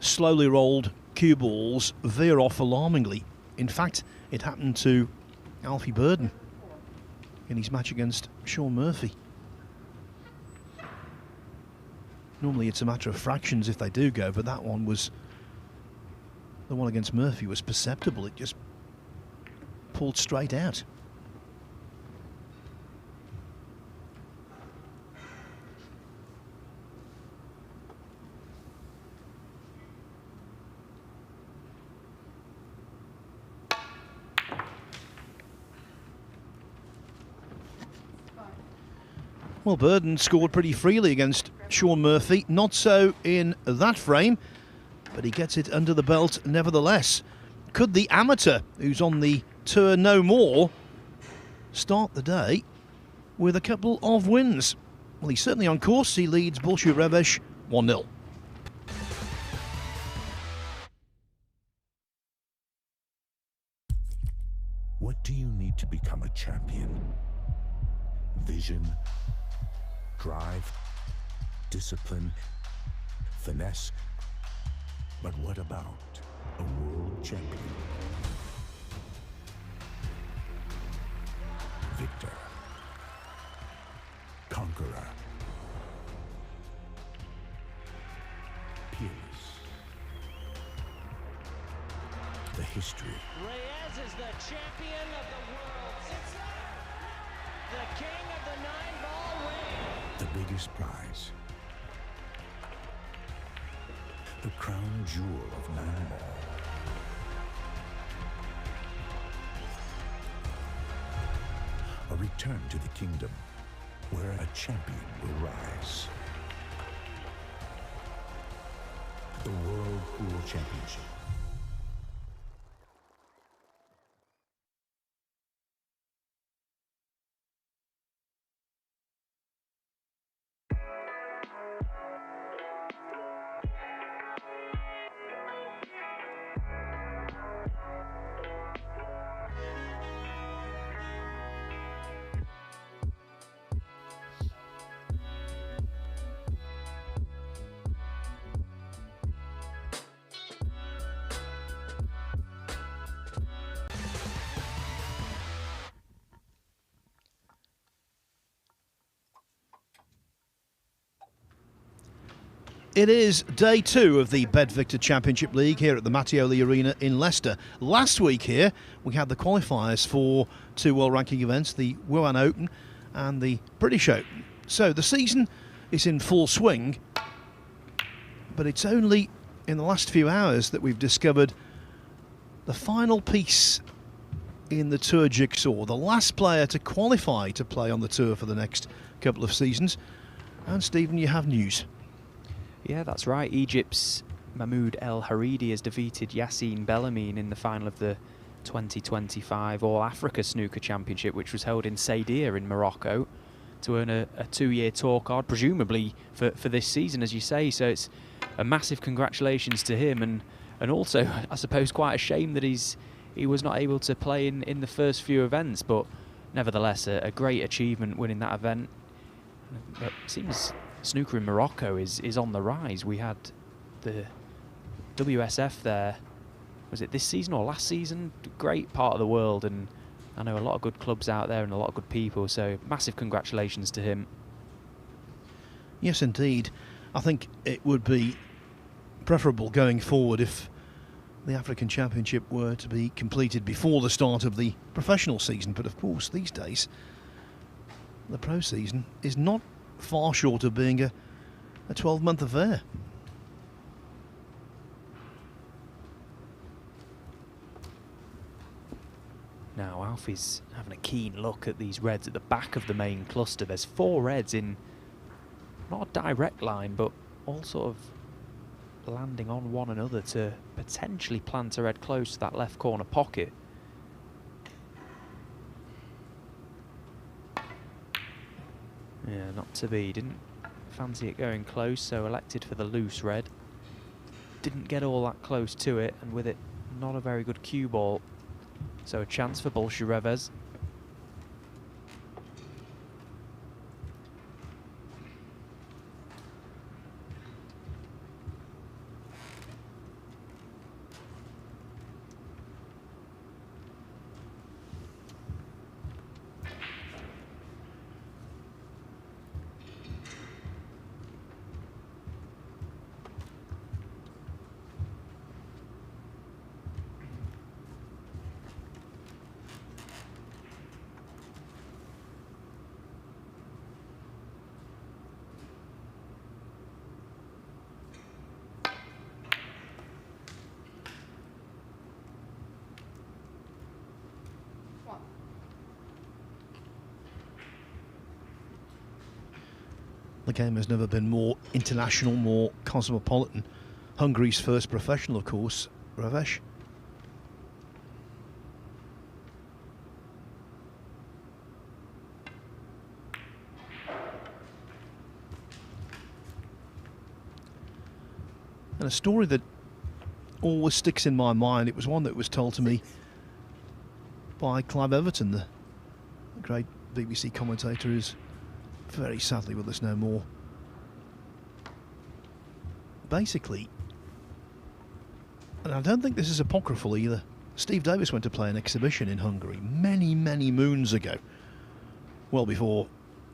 slowly rolled cue balls veer off alarmingly. In fact, it happened to Alfie Burden in his match against Sean Murphy. Normally it's a matter of fractions if they do go, but that one was, the one against Murphy was perceptible. It just pulled straight out. Well, Burden scored pretty freely against Sean Murphy. Not so in that frame, but he gets it under the belt nevertheless. Could the amateur, who's on the tour no more, start the day with a couple of wins? Well, he's certainly on course. He leads Reves 1-0. What do you need to become a champion? Vision, drive, discipline, finesse. But what about a world champion? Victor, conqueror, peerless. The history. Reves is the champion of the world. It's the king of the 9-ball ring. The biggest prize. The crown jewel of 9-ball. A return to the kingdom where a champion will rise. The World Pool Championship. It is day 2 of the BetVictor Championship League here at the Mattioli Arena in Leicester. Last week here we had the qualifiers for 2 world ranking events, the Wuhan Open and the British Open. So the season is in full swing, but it's only in the last few hours that we've discovered the final piece in the tour jigsaw, the last player to qualify to play on the tour for the next couple of seasons. And Stephen, you have news. Yeah, that's right. Egypt's Mahmoud El Haridi has defeated Yassine Bellamine in the final of the 2025 All-Africa Snooker Championship, which was held in Saidia in Morocco, to earn a 2-year tour card, presumably for this season, as you say. So it's a massive congratulations to him, and also, I suppose, quite a shame that he was not able to play in the first few events, but nevertheless, a great achievement winning that event. It seems snooker in Morocco is on the rise. We had the WSF there, was it this season or last season? Great part of the world, and I know a lot of good clubs out there and a lot of good people, so massive congratulations to him. Yes, indeed. I think it would be preferable going forward if the African Championship were to be completed before the start of the professional season. But of course, these days, the pro season is not far short of being a 12-month affair. Now Alfie's having a keen look at these reds at the back of the main cluster. There's 4 reds in not a direct line, but all sort of landing on one another to potentially plant a red close to that left corner pocket. Yeah, not to be. Didn't fancy it going close, so elected for the loose red. Didn't get all that close to it, and with it, not a very good cue ball. So a chance for Reves. The game has never been more international, more cosmopolitan. Hungary's first professional, of course, Reves. And a story that always sticks in my mind, it was one that was told to me by Clive Everton, the great BBC commentator who's very sadly with us no more. Basically, and I don't think this is apocryphal either, Steve Davis went to play an exhibition in Hungary many, many moons ago, well before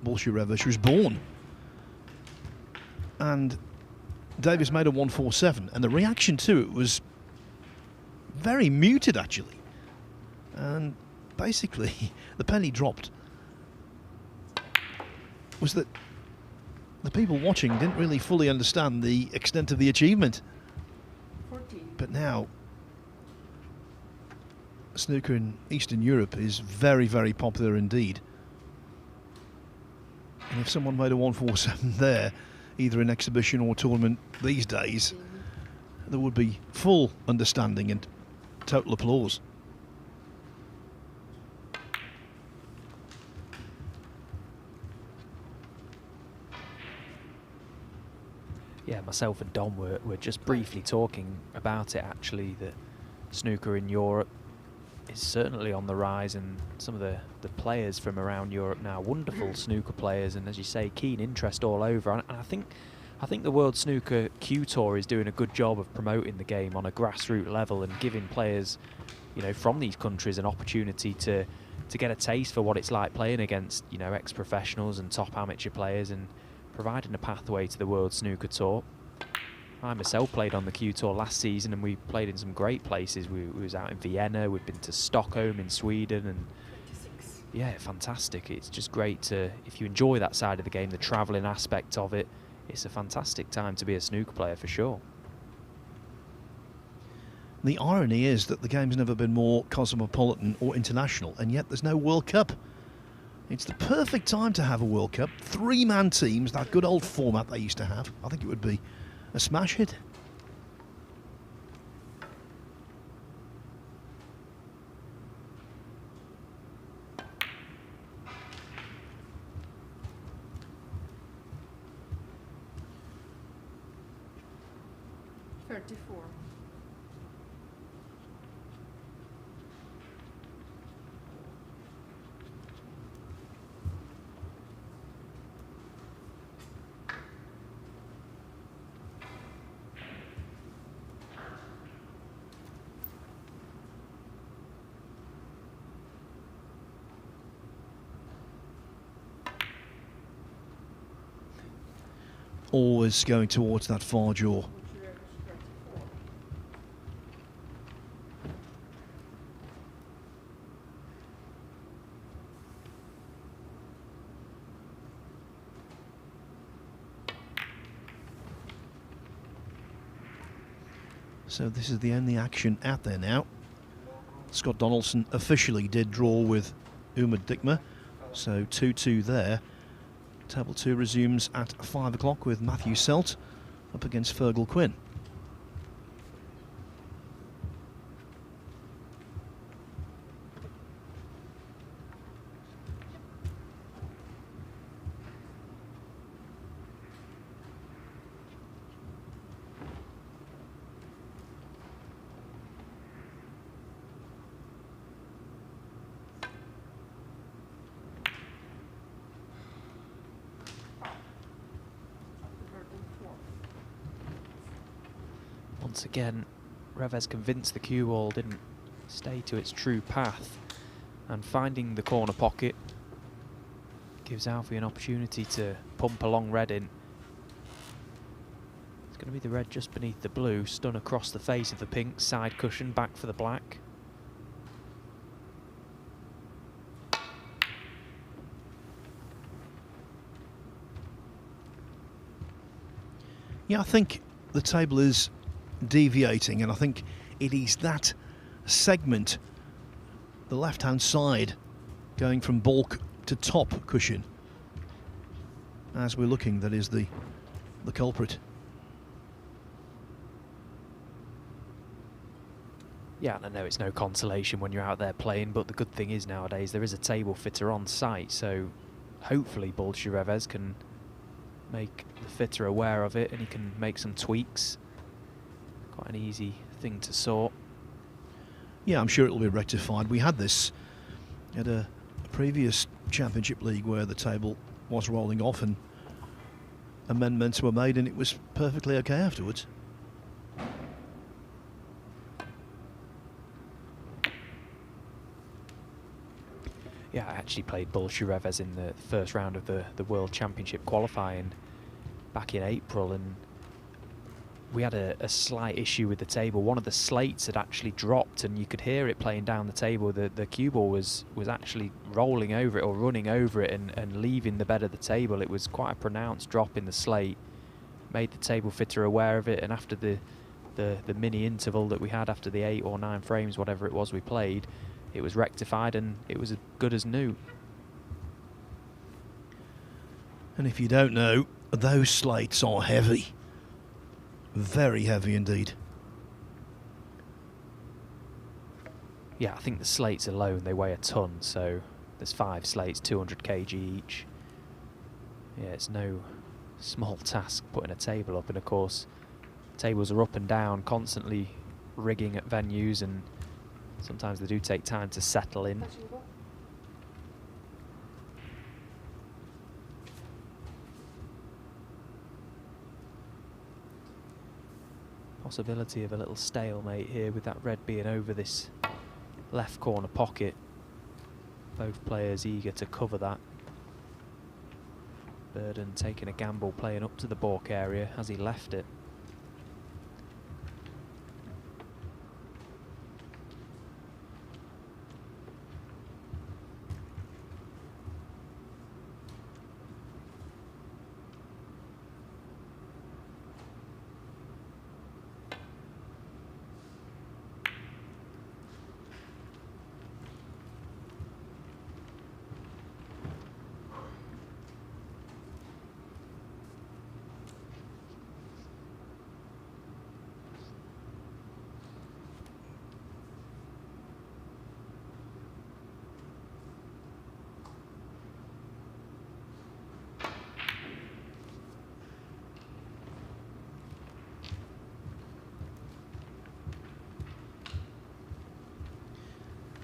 Reves was born. And Davis made a 147, and the reaction to it was very muted, actually. And basically, the penny dropped was that the people watching didn't really fully understand the extent of the achievement. 14. But now, snooker in Eastern Europe is very, very popular indeed. And if someone made a 147 there, either in exhibition or tournament these days, there would be full understanding and total applause. Yeah, myself and Dom were just briefly talking about it, actually, that snooker in Europe is certainly on the rise, and some of the players from around Europe now, wonderful snooker players, and as you say, keen interest all over. And I think the World Snooker Q Tour is doing a good job of promoting the game on a grassroots level and giving players, you know, from these countries an opportunity to get a taste for what it's like playing against, you know, ex-professionals and top amateur players, and providing a pathway to the World Snooker Tour. I myself played on the Q Tour last season, and we played in some great places. We was out in Vienna, we've been to Stockholm in Sweden, and yeah, fantastic. It's just great to, if you enjoy that side of the game, the travelling aspect of it, it's a fantastic time to be a snooker player for sure. The irony is that the game's never been more cosmopolitan or international, and yet there's no World Cup. It's the perfect time to have a World Cup. 3-man teams, that good old format they used to have. I think it would be a smash hit. Always going towards that far jaw. So this is the only action out there now. Scott Donaldson officially did draw with Umar Dikma, so 2-2 there. Table 2 resumes at 5 o'clock with Matthew Selt up against Fergal Quinn. Once again, Reves convinced the cue ball didn't stay to its true path, and finding the corner pocket gives Alfie an opportunity to pump a long red in. It's going to be the red just beneath the blue, stun across the face of the pink, side cushion, back for the black. Yeah, I think the table is deviating, and I think it is that segment, the left-hand side, going from bulk to top cushion, as we're looking, that is the culprit. Yeah, and I know it's no consolation when you're out there playing, but the good thing is nowadays there is a table fitter on site, so hopefully Bolshe Reves can make the fitter aware of it and he can make some tweaks. Quite an easy thing to sort. Yeah, I'm sure it'll be rectified. We had this at a previous Championship League where the table was rolling off and amendments were made and it was perfectly okay afterwards. Yeah, I actually played Bolshe Reves in the first round of the World Championship qualifying back in April, and we had a slight issue with the table. One of the slates had actually dropped and you could hear it playing down the table. The cue ball was actually rolling over it or running over it and leaving the bed of the table. It was quite a pronounced drop in the slate. Made the table fitter aware of it, and after the mini interval that we had after the 8 or 9 frames, whatever it was we played, it was rectified and it was as good as new. And if you don't know, those slates are heavy. Very heavy indeed. Yeah, I think the slates alone, they weigh a ton, so there's 5 slates, 200 kg each. Yeah, it's no small task putting a table up, and of course tables are up and down, constantly rigging at venues, and sometimes they do take time to settle in. Possibility of a little stalemate here with that red being over this left corner pocket. Both players eager to cover that. Burden taking a gamble, playing up to the balk area as he left it.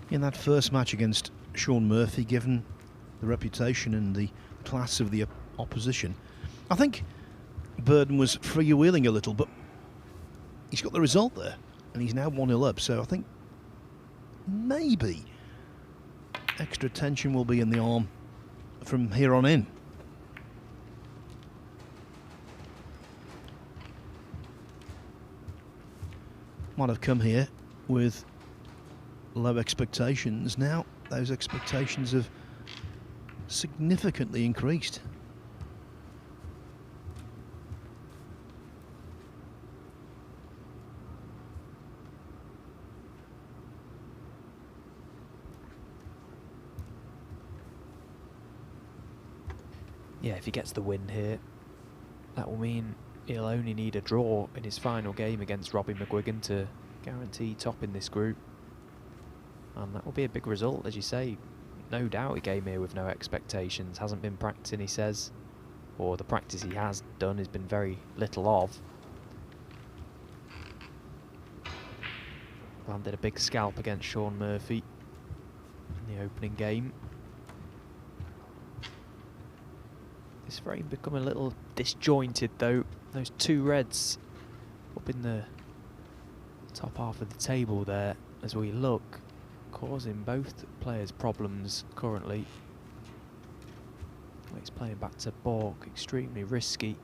In that first match against Sean Murphy, given the reputation and the class of the opposition, I think Burden was freewheeling a little, but he's got the result there, and he's now 1-0 up, so I think maybe extra tension will be in the arm from here on in. Might have come here with low expectations. Now those expectations have significantly increased. Yeah, if he gets the win here, that will mean he'll only need a draw in his final game against Robbie McGwigan to guarantee top in this group. And that will be a big result, as you say. No doubt he came here with no expectations, hasn't been practicing, he says, or the practice he has done has been very little of. Landed a big scalp against Sean Murphy in the opening game. This frame become a little disjointed though. Those two reds up in the top half of the table there as we look, causing both players problems currently. He's playing back to Bork, extremely risky.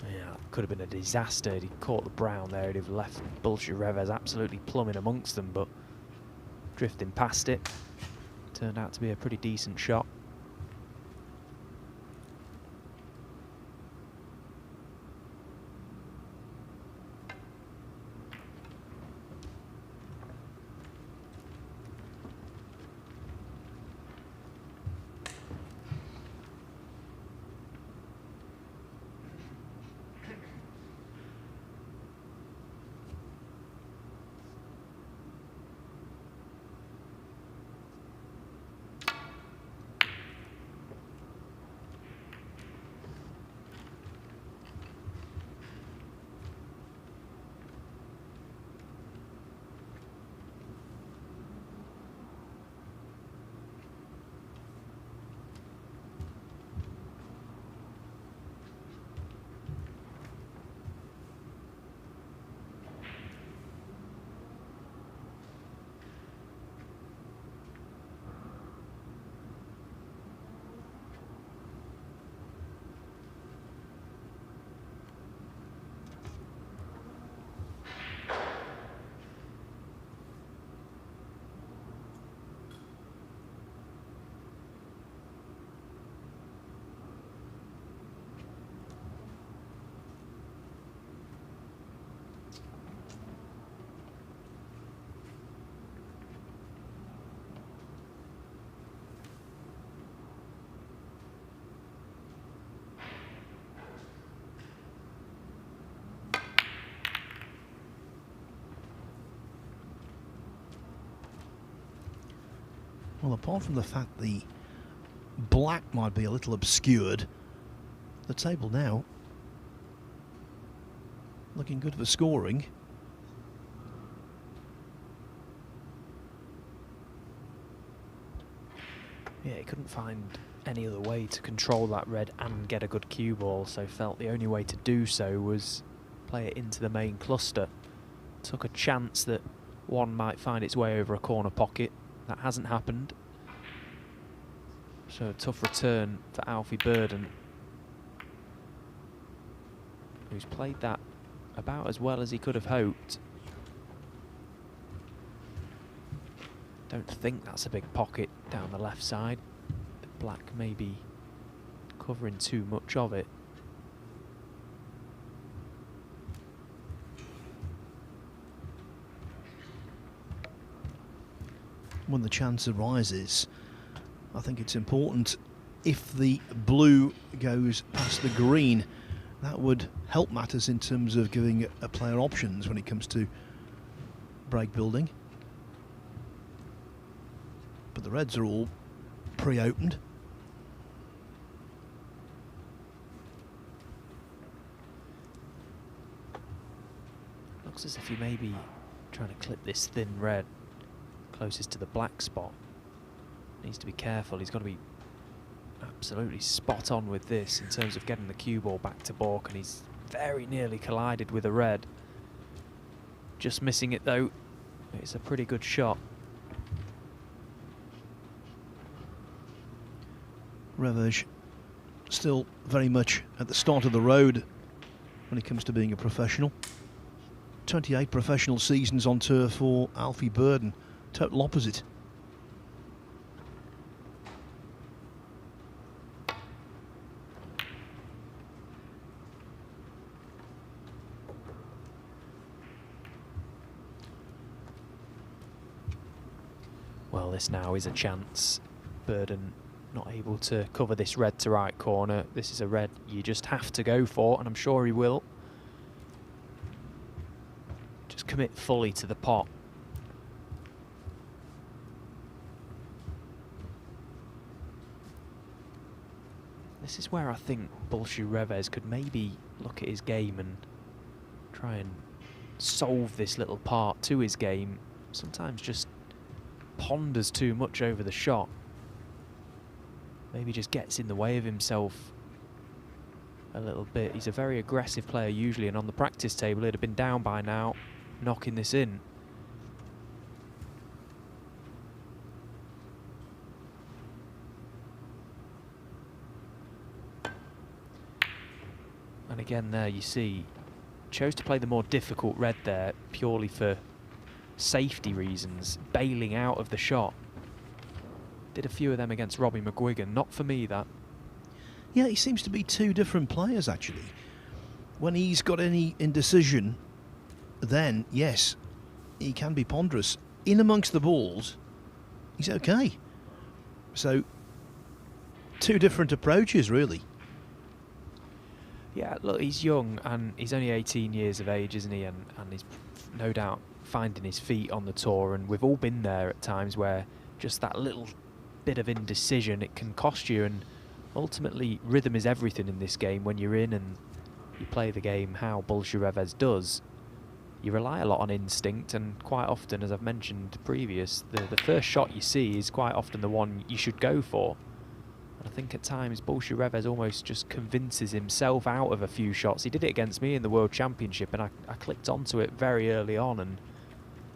Yeah, could have been a disaster. He caught the brown there, he'd have left Bullshit Reves absolutely plumbing amongst them, but drifting past it. Turned out to be a pretty decent shot. Well, apart from the fact the black might be a little obscured, the table now looking good for scoring. Yeah, he couldn't find any other way to control that red and get a good cue ball, so felt the only way to do so was play it into the main cluster. Took a chance that one might find its way over a corner pocket. That hasn't happened. So a tough return for Alfie Burden, who's played that about as well as he could have hoped. Don't think that's a big pocket down the left side. The black may be covering too much of it. When the chance arises, I think it's important if the blue goes past the green, that would help matters in terms of giving a player options when it comes to break building. But the reds are all pre-opened. Looks as if he may be trying to clip this thin red closest to the black spot. Needs to be careful. He's got to be absolutely spot on with this in terms of getting the cue ball back to Bork, and he's very nearly collided with a red. Just missing it though. It's a pretty good shot. Reves still very much at the start of the road when it comes to being a professional. 28 professional seasons on tour for Alfie Burden. Total opposite. Well, this now is a chance. Burden not able to cover this red to right corner. This is a red you just have to go for, and I'm sure he will. Just commit fully to the pot. This is where I think Reves could maybe look at his game and try and solve this little part to his game. Sometimes just ponders too much over the shot. Maybe just gets in the way of himself a little bit. He's a very aggressive player usually, and on the practice table he'd have been down by now, knocking this in. And again there you see, chose to play the more difficult red there purely for safety reasons, bailing out of the shot. Did a few of them against Robbie McGwigan, not for me that. Yeah, he seems to be two different players actually. When he's got any indecision, then yes, he can be ponderous. In amongst the balls, he's okay. So, two different approaches really. Yeah, look, he's young and he's only 18 years of age, isn't he? And he's no doubt finding his feet on the tour, and we've all been there at times where just that little bit of indecision, it can cost you, and ultimately rhythm is everything in this game. When you're in and you play the game how Reves does, you rely a lot on instinct, and quite often, as I've mentioned previous, the first shot you see is quite often the one you should go for. And I think at times Reves almost just convinces himself out of a few shots. He did it against me in the World Championship, and I clicked onto it very early on and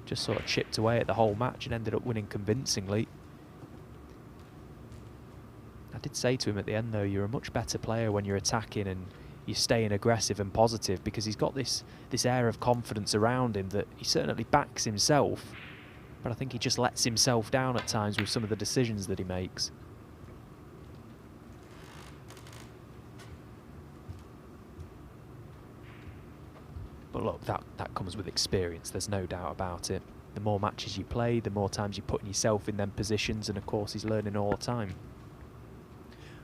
just sort of chipped away at the whole match and ended up winning convincingly. I did say to him at the end though, you're a much better player when you're attacking and you're staying aggressive and positive, because he's got this air of confidence around him that he certainly backs himself, but I think he just lets himself down at times with some of the decisions that he makes. But look, that comes with experience, there's no doubt about it. The more matches you play, the more times you're putting yourself in them positions, and of course he's learning all the time.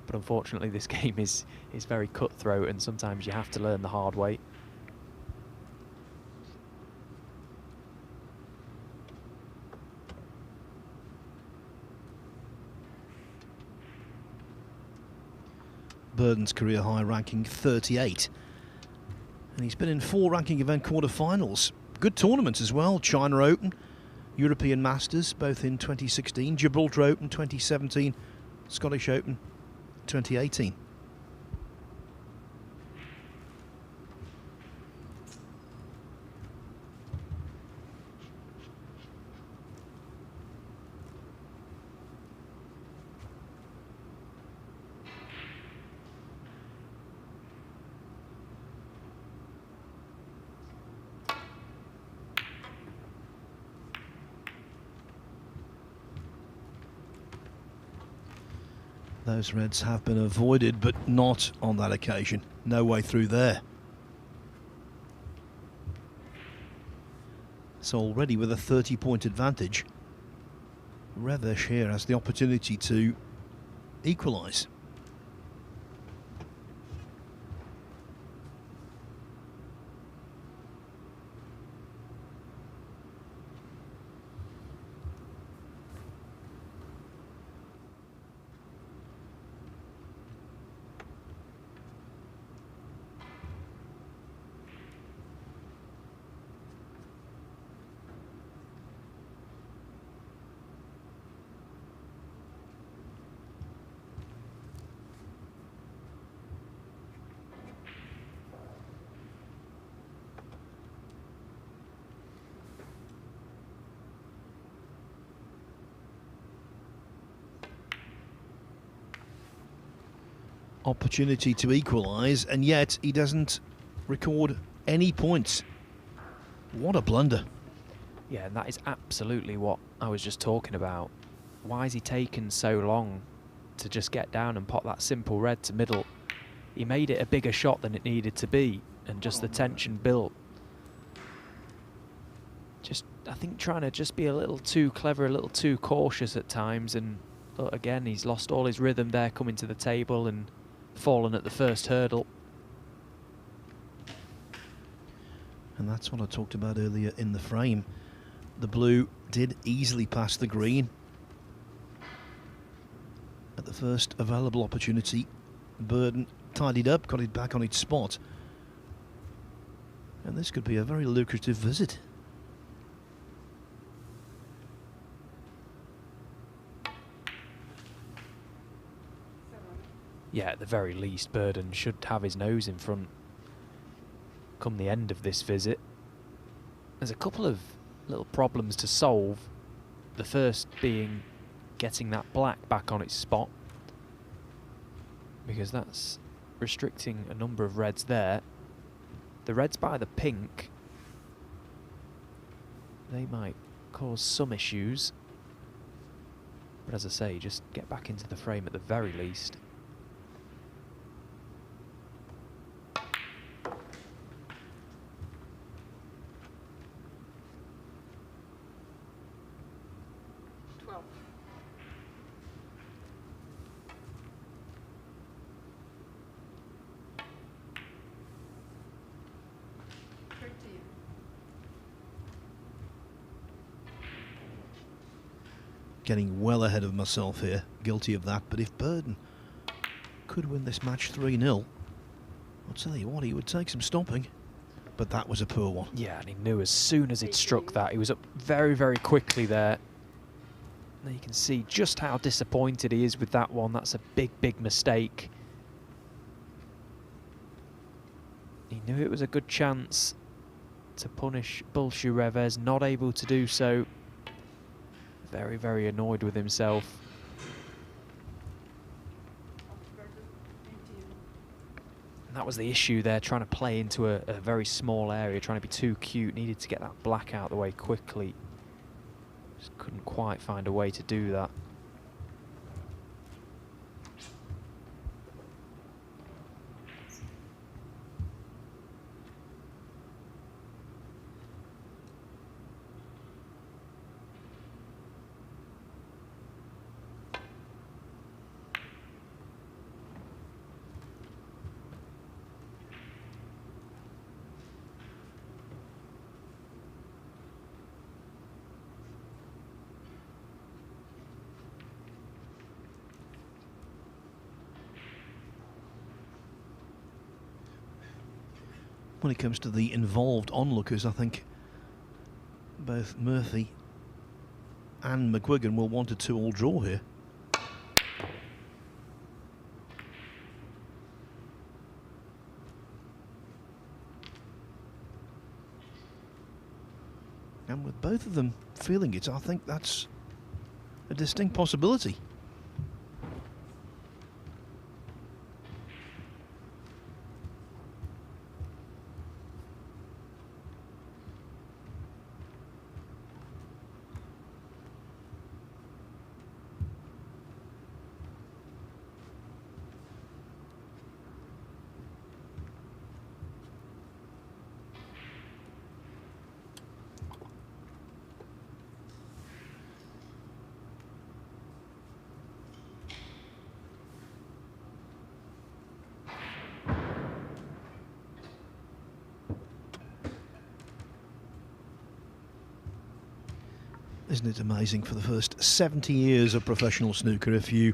But unfortunately this game is very cutthroat, and sometimes you have to learn the hard way. Burden's career high ranking 38. And he's been in 4 ranking event quarterfinals. Good tournaments as well. China Open, European Masters, both in 2016. Gibraltar Open 2017. Scottish Open 2018. Those reds have been avoided, but not on that occasion. No way through there. So already with a 30-point advantage, Reves here has the opportunity to equalise. Opportunity to equalise, and yet he doesn't record any points. What a blunder. Yeah, and that is absolutely what I was just talking about. Why has he taken so long to just get down and pop that simple red to middle? He made it a bigger shot than it needed to be, and just the tension built. Just I think, trying to just be a little too clever, a little too cautious at times. And again, he's lost all his rhythm there coming to the table and fallen at the first hurdle. And that's what I talked about earlier in the frame. The blue did easily pass the green at the first available opportunity. Burden tidied up, got it back on its spot. And this could be a very lucrative visit. Yeah, at the very least, Burden should have his nose in front come the end of this visit. There's a couple of little problems to solve. The first being getting that black back on its spot, because that's restricting a number of reds there. The reds by the pink, they might cause some issues. But as I say, just get back into the frame at the very least. Getting well ahead of myself here, guilty of that, but if Burden could win this match 3-0, I'll tell you what, he would take some stopping, but that was a poor one. Yeah, and he knew as soon as it struck that, he was up very, very quickly there. Now you can see just how disappointed he is with that one. That's a big, big mistake. He knew it was a good chance to punish Bullshoe Reves, not able to do so. Very, very annoyed with himself. And that was the issue there, trying to play into a very small area, trying to be too cute. Needed to get that black out of the way quickly. Just couldn't quite find a way to do that. When it comes to the involved onlookers, I think both Murphy and McGwigan will want a 2-all draw here. And with both of them feeling it, I think that's a distinct possibility. Isn't it amazing, for the first 70 years of professional snooker, if you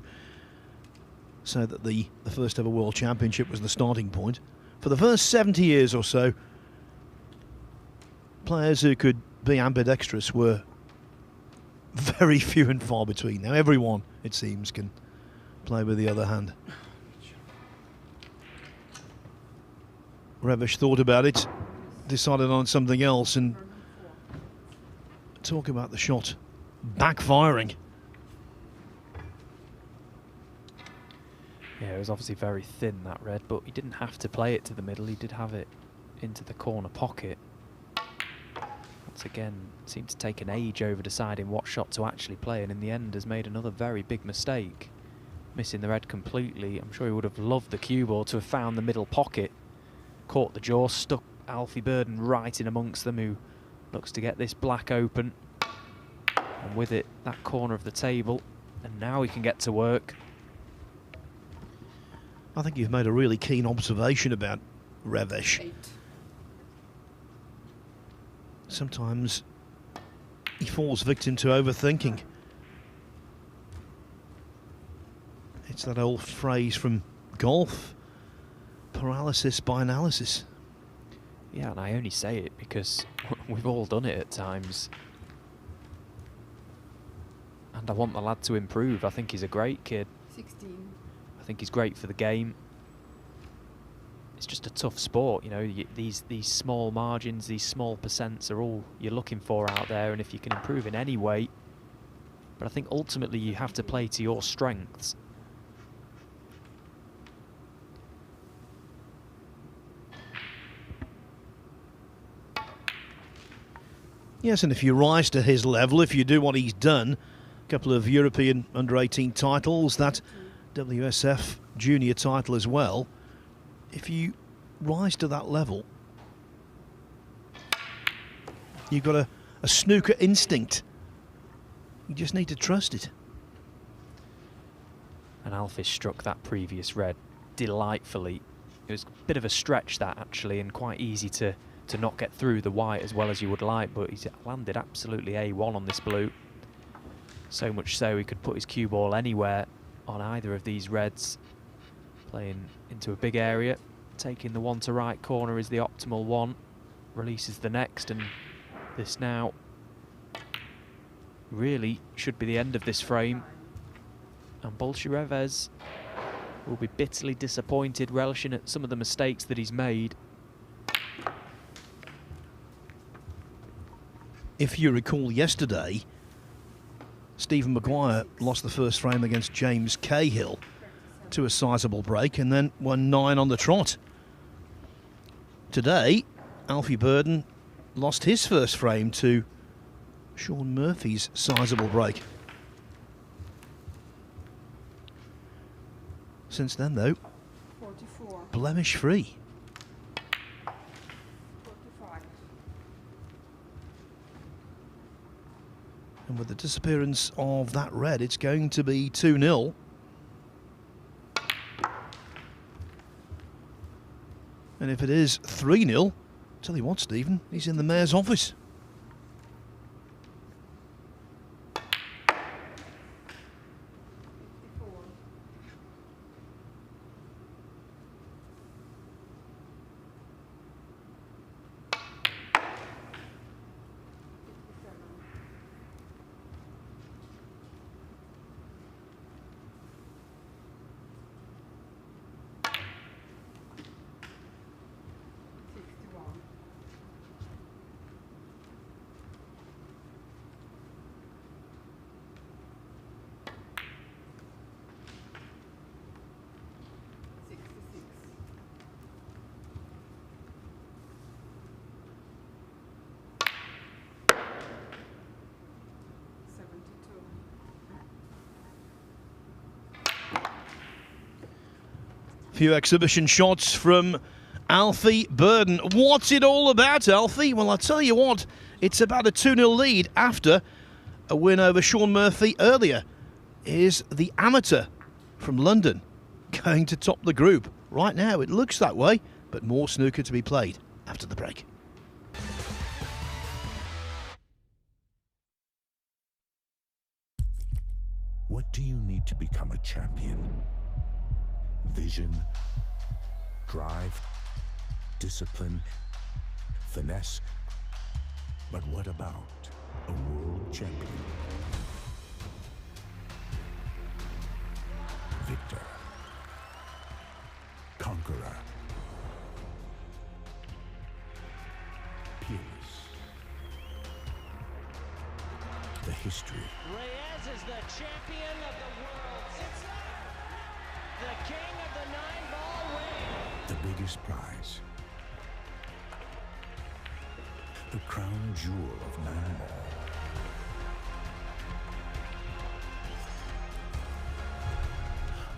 say that the first ever World Championship was the starting point, for the first 70 years or so, players who could be ambidextrous were very few and far between. Now everyone, it seems, can play with the other hand. Reves thought about it, decided on something else, and talk about the shot backfiring. Yeah, it was obviously very thin, that red, but he didn't have to play it to the middle. He did have it into the corner pocket. Once again, seemed to take an age over deciding what shot to actually play, and in the end has made another very big mistake, missing the red completely. I'm sure he would have loved the cue ball to have found the middle pocket, caught the jaw, stuck Alfie Burden right in amongst them, who Looks to get this black open. And with it, that corner of the table. And now he can get to work. I think you've made a really keen observation about Reves. Sometimes he falls victim to overthinking. It's that old phrase from golf, paralysis by analysis. Yeah, and I only say it because we've all done it at times. And I want the lad to improve. I think he's a great kid. 16. I think he's great for the game. It's just a tough sport, you know. These small margins, these small percents are all you're looking for out there, and if you can improve in any way. But I think ultimately you have to play to your strengths. Yes, and if you rise to his level, if you do what he's done, a couple of European under-18 titles, that WSF junior title as well, if you rise to that level, you've got a snooker instinct. You just need to trust it. And Alfish struck that previous red delightfully. It was a bit of a stretch, that, actually, and quite easy to not get through the white as well as you would like, but he's landed absolutely A1 on this blue. So much so he could put his cue ball anywhere on either of these reds. Playing into a big area, taking the one to right corner is the optimal one. Releases the next, and this now really should be the end of this frame. And Reves will be bitterly disappointed, relishing at some of the mistakes that he's made. If you recall yesterday, Stephen Maguire lost the first frame against James Cahill to a sizable break and then won 9 on the trot. Today, Alfie Burden lost his first frame to Sean Murphy's sizable break. Since then, though, 44. blemish-free. 45. And with the disappearance of that red, it's going to be 2-0. And if it is 3-0, tell you what, Stephen, he's in the mayor's office. Few exhibition shots from Alfie Burden. What's it all about, Alfie? Well, I'll tell you what, it's about a 2-0 lead after a win over Sean Murphy earlier. Here's the amateur from London going to top the group. Right now, it looks that way, but more snooker to be played after the break. What do you need to become a champion? Vision, drive, discipline, finesse. But what about a world champion? Victor, conqueror, peerless. The history. Reves is the champion of the world. It's the king of the 9-ball ring. The biggest prize. The crown jewel of 9-ball.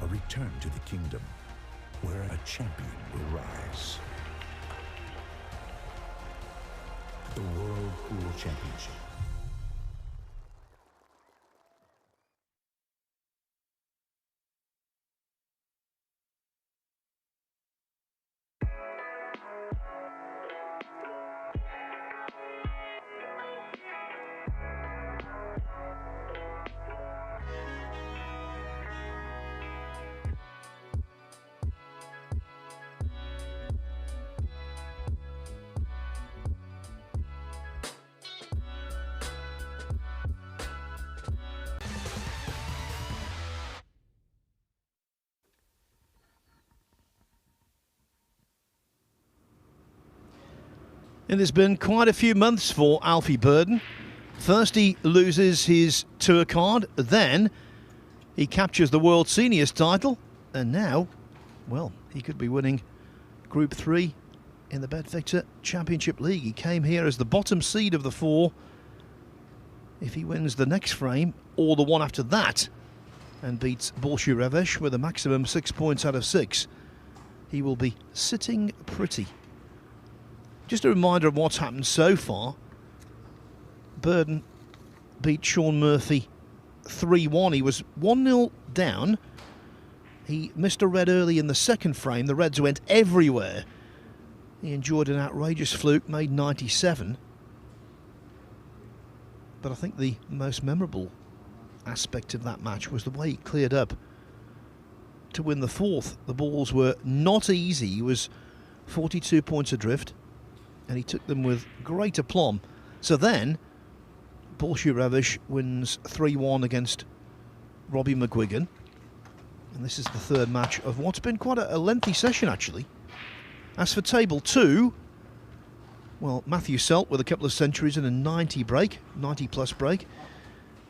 A return to the kingdom where a champion will rise. the World Pool Championship. It has been quite a few months for Alfie Burden. First he loses his tour card, then he captures the World Seniors title, and now, well, he could be winning Group 3 in the BetVictor Championship League. He came here as the bottom seed of the 4. If he wins the next frame, or the one after that, and beats Reves with a maximum 6 points out of 6, he will be sitting pretty. Just a reminder of what's happened so far. Burden beat Sean Murphy 3-1. He was 1-0 down. He missed a red early in the second frame. The reds went everywhere. He enjoyed an outrageous fluke, made 97. But I think the most memorable aspect of that match was the way he cleared up to win the fourth. The balls were not easy. He was 42 points adrift, and he took them with great aplomb. So then, Reves wins 3-1 against Robbie McGwigan. And this is the third match of what's been quite a lengthy session, actually. As for table 2, well, Matthew Selt with a couple of centuries and a 90-plus break.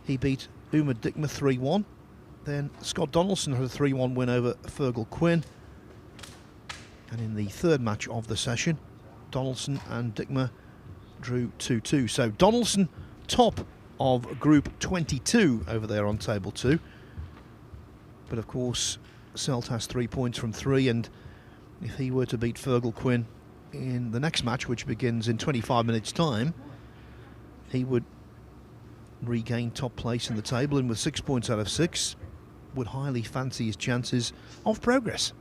He beat Uma Dickma 3-1. Then Scott Donaldson had a 3-1 win over Fergal Quinn. And in the third match of the session, Donaldson and Dickma drew 2-2. So Donaldson top of Group 22 over there on table 2. But of course, Selt has 3 points from 3, and if he were to beat Fergal Quinn in the next match, which begins in 25 minutes' time, he would regain top place in the table, and with 6 points out of 6, would highly fancy his chances of progress.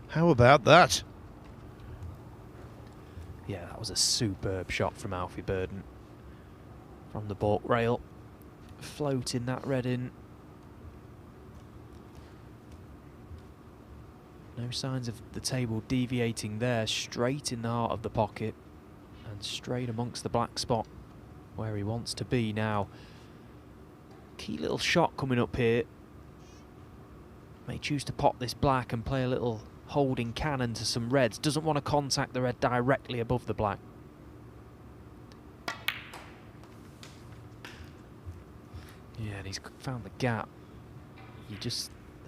How about that? Yeah, that was a superb shot from Alfie Burden. From the baulk rail. Floating that red in. No signs of the table deviating there. Straight in the heart of the pocket. And straight amongst the black spot where he wants to be now. Key little shot coming up here. May choose to pop this black and play a little holding cannon to some reds. Doesn't want to contact the red directly above the black. Yeah, and he's found the gap. The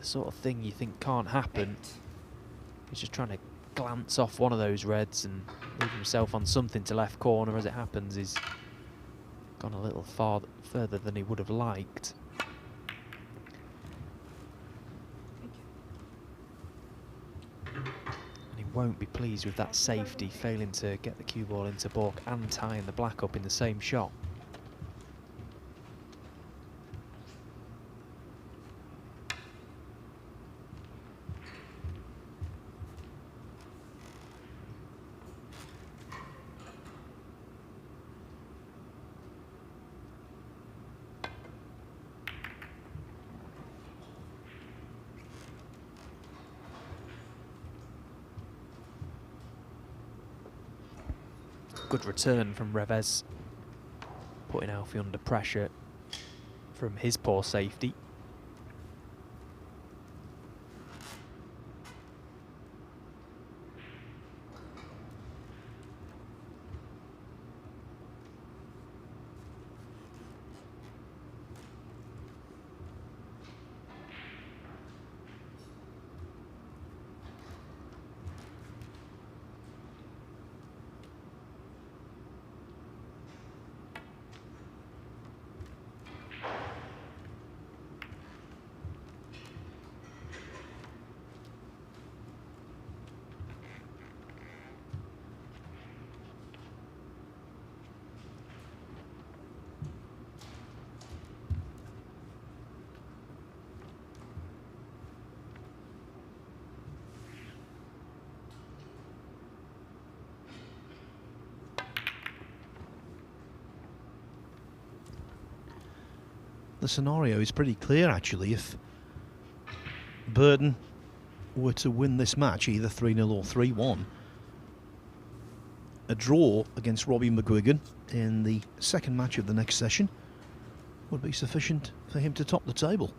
sort of thing you think can't happen. He's just trying to glance off one of those reds and leave himself on something to left corner. As it happens, he's gone a little further than he would have liked. Won't be pleased with that safety, failing to get the cue ball into baulk and tying the black up in the same shot. Good return from Reves, putting Alfie under pressure from his poor safety. the scenario is pretty clear, actually. If Burden were to win this match, either 3-0 or 3-1, a draw against Robbie McGwigan in the second match of the next session would be sufficient for him to top the table.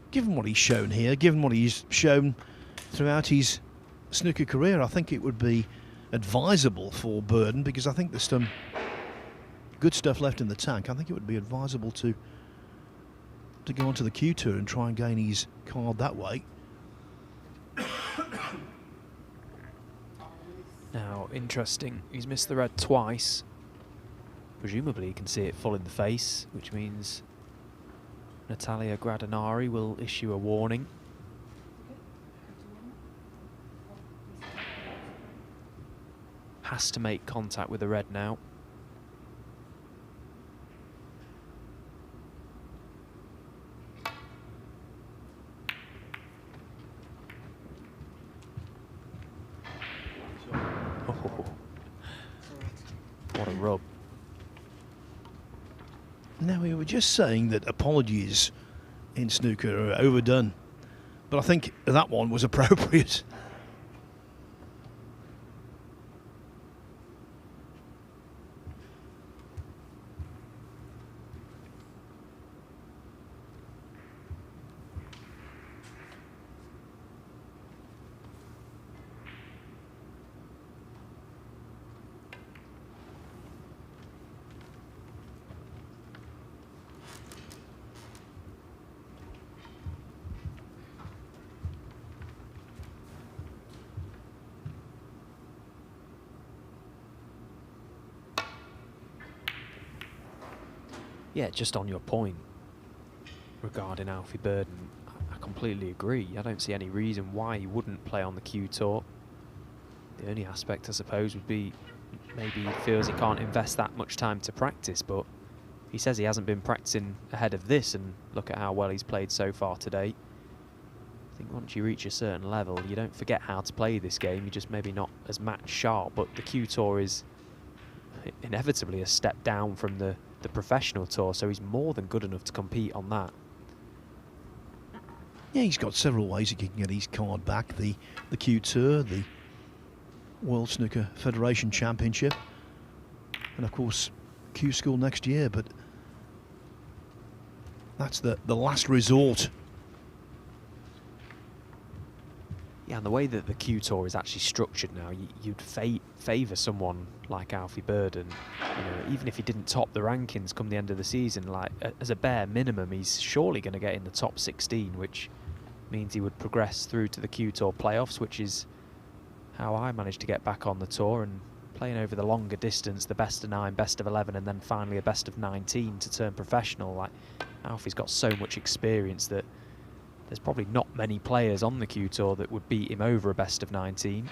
Given what he's shown here, given what he's shown throughout his snooker career, I think it would be advisable for Burden, because I think there's some good stuff left in the tank. I think it would be advisable to go onto the Q Tour and try and gain his card that way. Now, interesting, he's missed the red twice. Presumably he can see it full in the face, which means Natalia Gradinari will issue a warning. Has to make contact with the red now. Oh, what a rub. Now, we were just saying that apologies in snooker are overdone, but I think that one was appropriate. Yeah, just on your point regarding Alfie Burden, I completely agree. I don't see any reason why he wouldn't play on the Q Tour. The only aspect, I suppose, would be maybe he feels he can't invest that much time to practice, but he says he hasn't been practicing ahead of this, and look at how well he's played so far today. I think once you reach a certain level, you don't forget how to play this game. You're just maybe not as match sharp, but the Q Tour is inevitably a step down from the professional tour, so he's more than good enough to compete on that. Yeah, he's got several ways he can get his card back. The Q Tour, the World Snooker Federation Championship, and of course Q School next year, but that's the last resort. Yeah, and the way that the Q Tour is actually structured now, you'd favour someone like Alfie Burden. You know, even if he didn't top the rankings come the end of the season, like as a bare minimum, he's surely going to get in the top 16, which means he would progress through to the Q Tour playoffs, which is how I managed to get back on the tour, and playing over the longer distance, the best of 9, best of 11, and then finally a best of 19 to turn professional. Like, Alfie's got so much experience that there's probably not many players on the Q Tour that would beat him over a best of 19.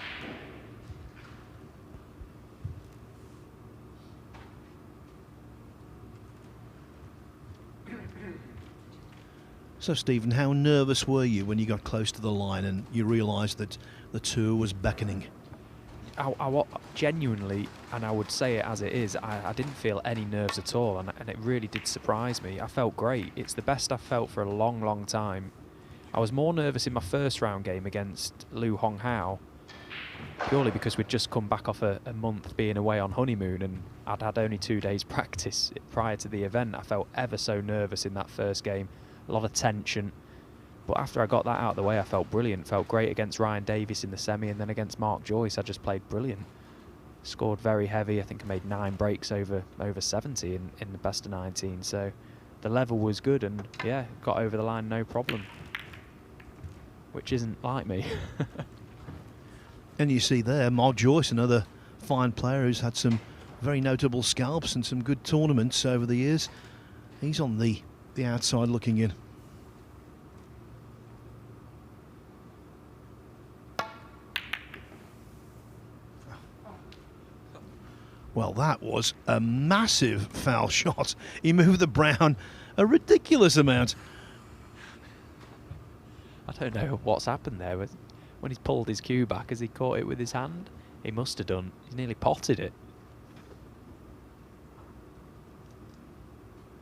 So, Stephen, how nervous were you when you got close to the line and you realised that the tour was beckoning? I genuinely, and I would say it as it is, I didn't feel any nerves at all, and it really did surprise me. I felt great. It's the best I've felt for a long, long time. I was more nervous in my first round game against Liu Honghao, purely because we'd just come back off a month being away on honeymoon, and I'd had only 2 days practice prior to the event. I felt ever so nervous in that first game, a lot of tension. But after I got that out of the way, I felt brilliant. Felt great against Ryan Davies in the semi, and then against Mark Joyce, I just played brilliant. Scored very heavy. I think I made 9 breaks over 70 in the best of 19. So the level was good, and yeah, got over the line no problem, which isn't like me. And you see there, Mark Joyce, another fine player who's had some very notable scalps and some good tournaments over the years. He's on the outside looking in. Well, that was a massive foul shot. He moved the brown a ridiculous amount. I don't know what's happened there. When he's pulled his cue back, has he caught it with his hand? He must have done. He's nearly potted it.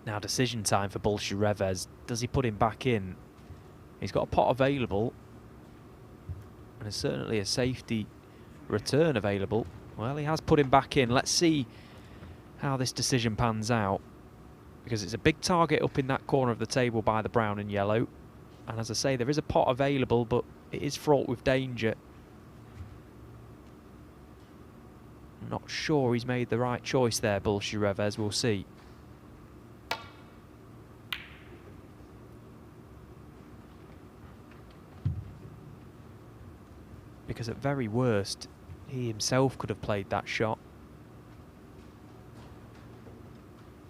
Now decision time for Bolshe Reves. Does he put him back in? He's got a pot available, and there's certainly a safety return available. Well, he has put him back in. Let's see how this decision pans out, because it's a big target up in that corner of the table by the brown and yellow. And as I say, there is a pot available, but it is fraught with danger. I'm not sure he's made the right choice there, Bolshe Reves. We'll see. Because at very worst, he himself could have played that shot.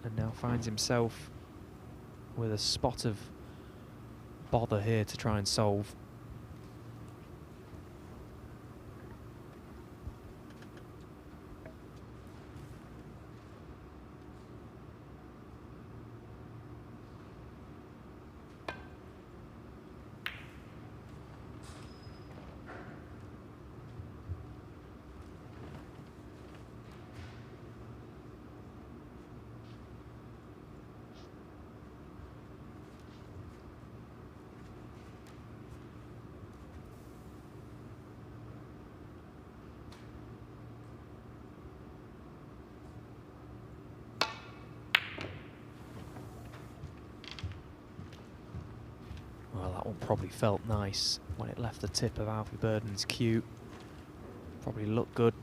And now finds himself with a spot of bother here to try and solve. Well, that one probably felt nice when it left the tip of Alfie Burden's cue. Probably looked good.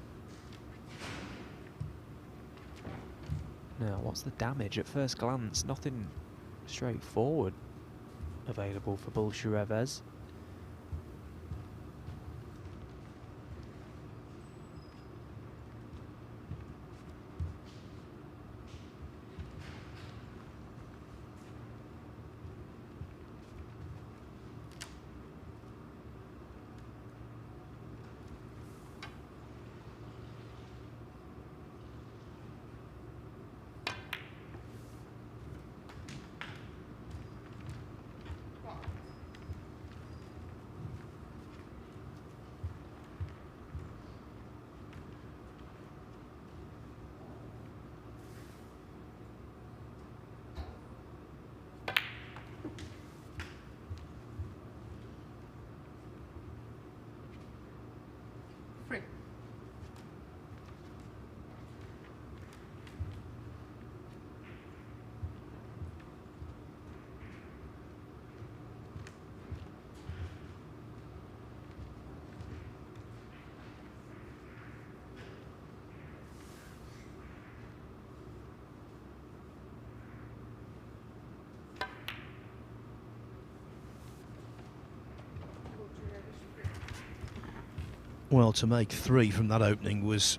Now, what's the damage? At first glance, nothing straightforward available for Bolshe Reves. Well, to make 3 from that opening was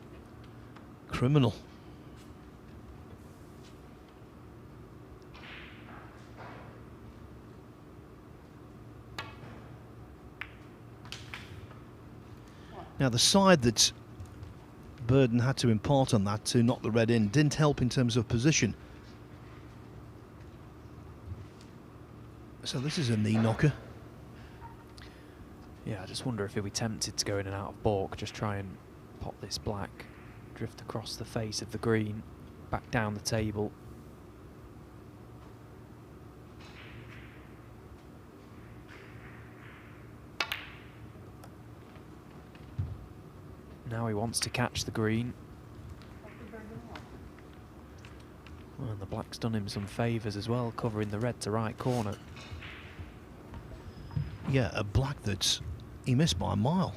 criminal. Now, the side that Burden had to impart on that to knock the red in didn't help in terms of position. So this is a knee knocker. Yeah, I just wonder if he'll be tempted to go in and out of baulk, just try and pop this black, drift across the face of the green, back down the table. Now he wants to catch the green. Well, and the black's done him some favours as well, covering the red to right corner. Yeah, a black that's... he missed by a mile.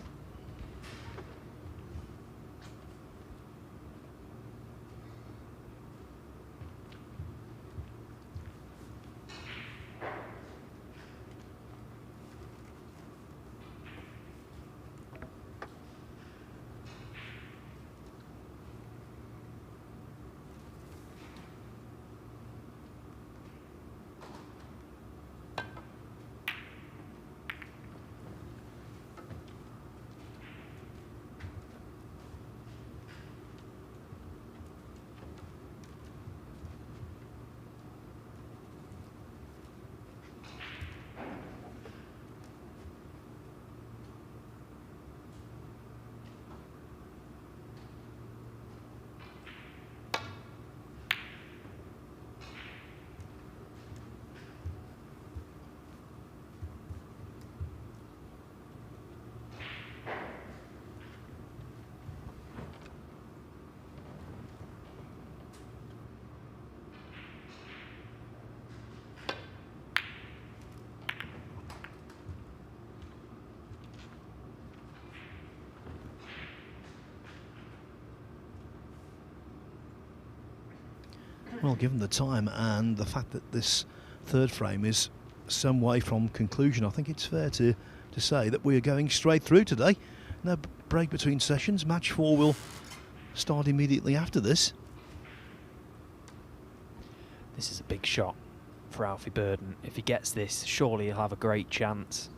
Well, given the time and the fact that this third frame is some way from conclusion, I think it's fair to say that we are going straight through today. No break between sessions. Match 4 will start immediately after this. This is a big shot for Alfie Burden. If he gets this, surely he'll have a great chance.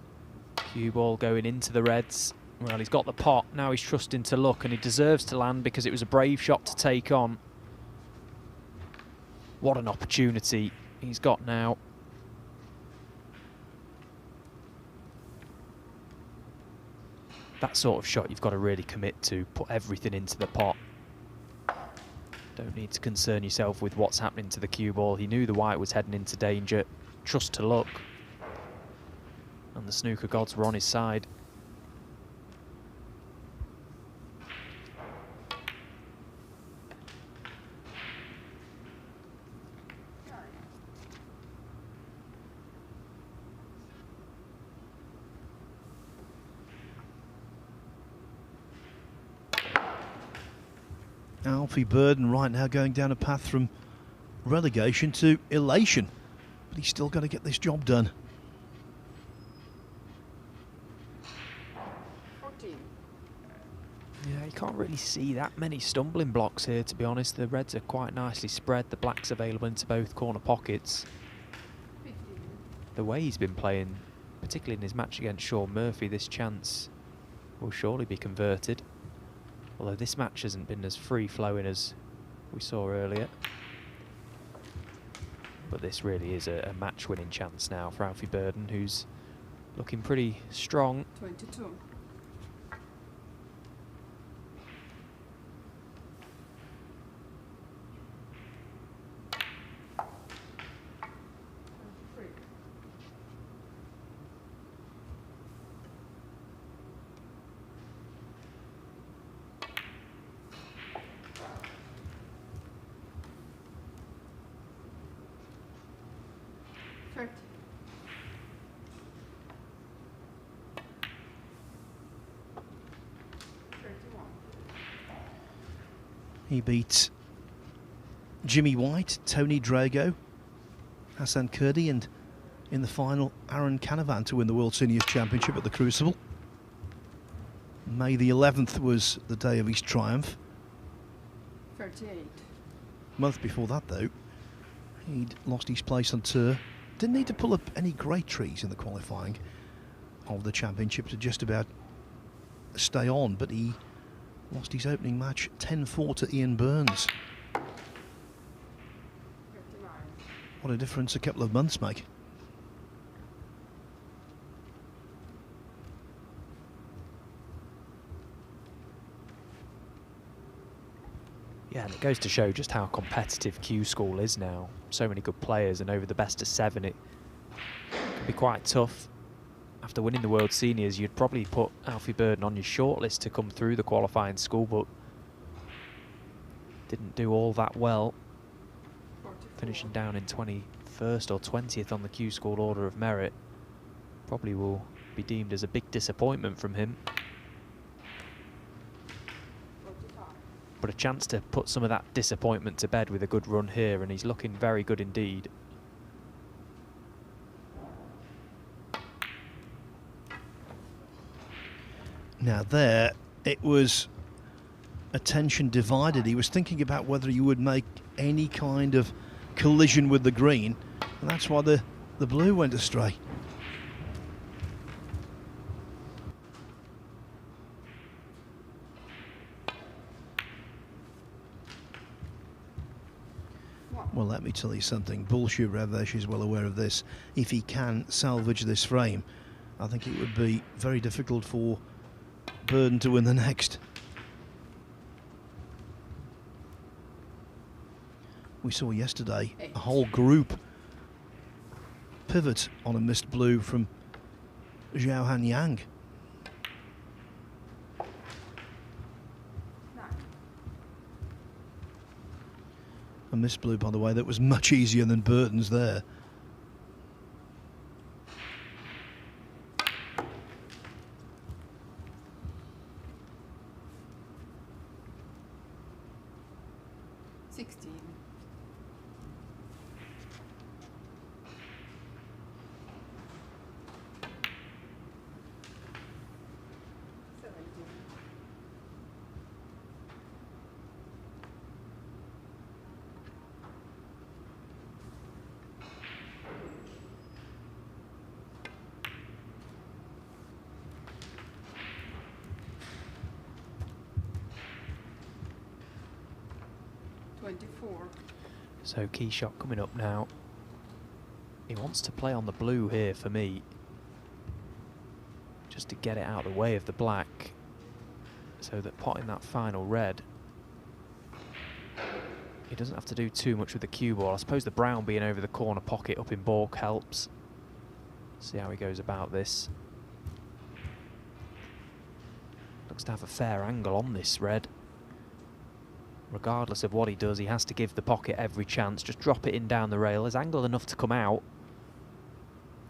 Cue ball going into the reds. Well, he's got the pot. Now he's trusting to luck, and he deserves to land because it was a brave shot to take on. What an opportunity he's got now. That sort of shot you've got to really commit to, put everything into the pot. Don't need to concern yourself with what's happening to the cue ball. He knew the white was heading into danger. Trust to luck. And the snooker gods were on his side. Alfie Burden right now going down a path from relegation to elation, but he's still got to get this job done. 14. Yeah, you can't really see that many stumbling blocks here, to be honest. The reds are quite nicely spread. The black's available into both corner pockets. 15. The way he's been playing, particularly in his match against Sean Murphy, this chance will surely be converted. Although this match hasn't been as free-flowing as we saw earlier. But this really is a match-winning chance now for Alfie Burden, who's looking pretty strong. 22. He beat Jimmy White, Tony Drago, Hassan Kurdi, and in the final, Aaron Canavan to win the World Seniors Championship at the Crucible. May the 11th was the day of his triumph. 38. A month before that, though, he'd lost his place on tour. Didn't need to pull up any great trees in the qualifying of the championship to just about stay on, but he lost his opening match 10-4 to Ian Burns. 59. What a difference a couple of months make. Yeah, and it goes to show just how competitive Q School is now. So many good players, and over the best of 7 it can be quite tough after winning the World Seniors, you'd probably put Alfie Burden on your shortlist to come through the qualifying school, but didn't do all that well, finishing down in 21st or 20th on the Q School Order of Merit. Probably will be deemed as a big disappointment from him. But a chance to put some of that disappointment to bed with a good run here, and he's looking very good indeed. Now there, it was attention divided. He was thinking about whether he would make any kind of collision with the green, and that's why the blue went astray. Well, let me tell you something. Bullshit Reves is well aware of this. If he can salvage this frame, I think it would be very difficult for Burden to win the next. We saw yesterday a whole group pivot on a missed blue from Zhao Han Yang. A missed blue, by the way, that was much easier than Burton's there. So key shot coming up now. He wants to play on the blue here for me, just to get it out of the way of the black, so that potting that final red, he doesn't have to do too much with the cue ball. I suppose the brown being over the corner pocket up in baulk helps. See how he goes about this. Looks to have a fair angle on this red. Regardless of what he does, he has to give the pocket every chance. Just drop it in down the rail. There's angle enough to come out.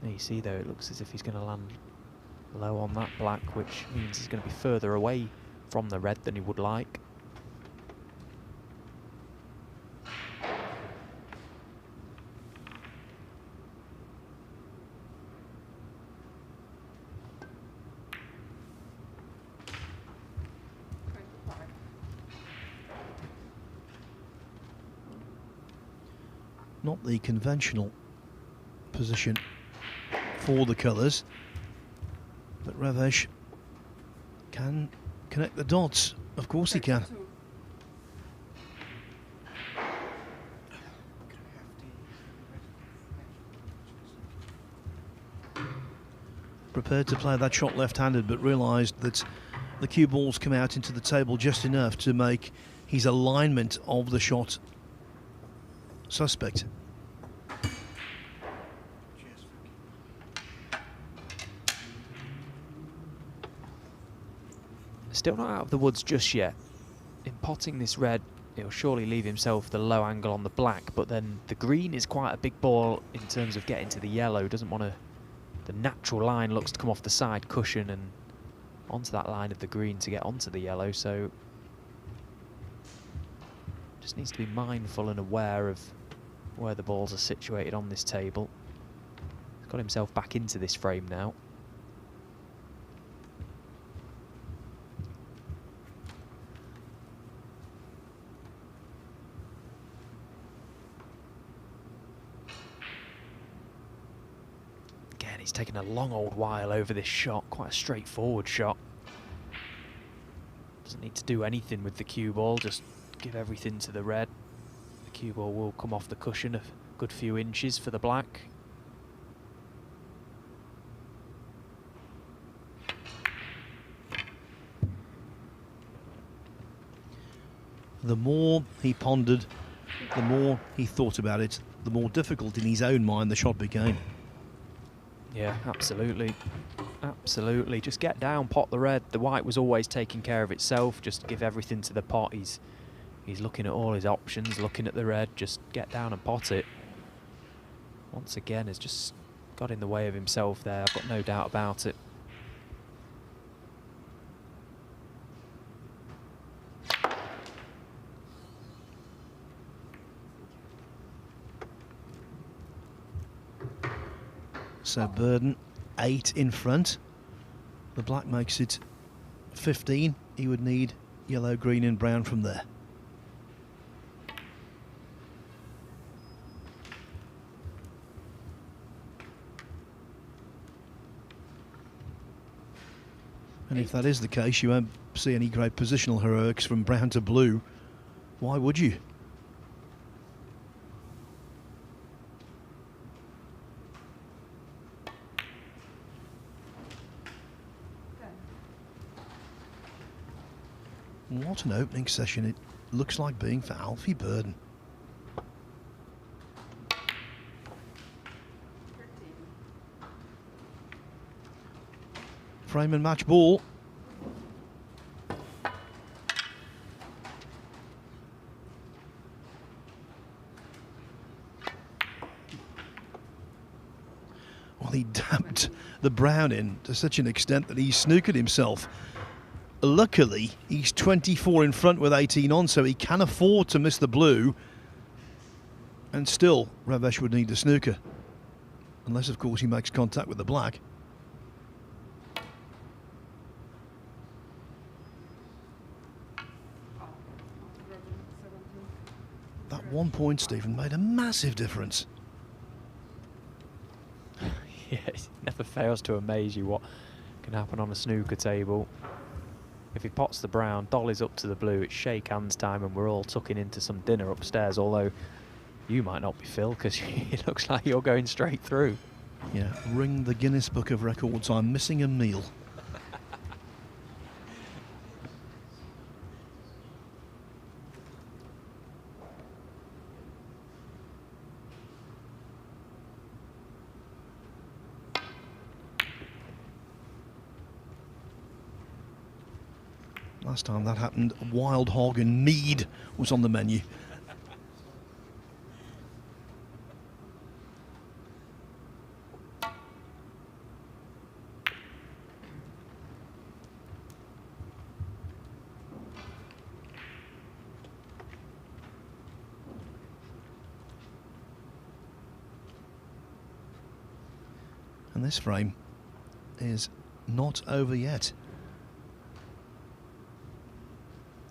There you see, though, it looks as if he's going to land low on that black, which means he's going to be further away from the red than he would like. Not the conventional position for the colours, but Reves can connect the dots. Of course he can. Prepared to play that shot left-handed, but realised that the cue balls come out into the table just enough to make his alignment of the shot suspect. Still not out of the woods just yet. In potting this red, he'll surely leave himself the low angle on the black, but then the green is quite a big ball in terms of getting to the yellow. Doesn't want to... The natural line looks to come off the side cushion and onto that line of the green to get onto the yellow, so just needs to be mindful and aware of where the balls are situated on this table. He's got himself back into this frame now. Again, he's taken a long old while over this shot, quite a straightforward shot. Doesn't need to do anything with the cue ball, just give everything to the red. The cue ball will come off the cushion a good few inches for the black. The more he pondered, the more he thought about it, the more difficult in his own mind the shot became. Yeah, absolutely. Absolutely, just get down, pot the red. The white was always taking care of itself. Just give everything to the pot. He's looking at all his options, looking at the red. Just get down and pot it. Once again, has just got in the way of himself there. I've got no doubt about it. So Burden 8 in front. The black makes it 15. He would need yellow, green and brown from there. And if that is the case, you won't see any great positional heroics from brown to blue. Why would you? What an opening session it looks like being for Alfie Burden. Frame and match ball. Well, he damped the brown in to such an extent that he snookered himself. Luckily, he's 24 in front with 18 on, so he can afford to miss the blue. And still, Reves would need the snooker. Unless, of course, he makes contact with the black. That 1 point, Stephen, made a massive difference. Yeah, it never fails to amaze you what can happen on a snooker table. If he pots the brown, dollies up to the blue, it's shake hands time and we're all tucking into some dinner upstairs, although you might not be, Phil, because it looks like you're going straight through. Yeah, ring the Guinness Book of Records, I'm missing a meal. Last time that happened, Wild Hog and Mead was on the menu. And this frame is not over yet.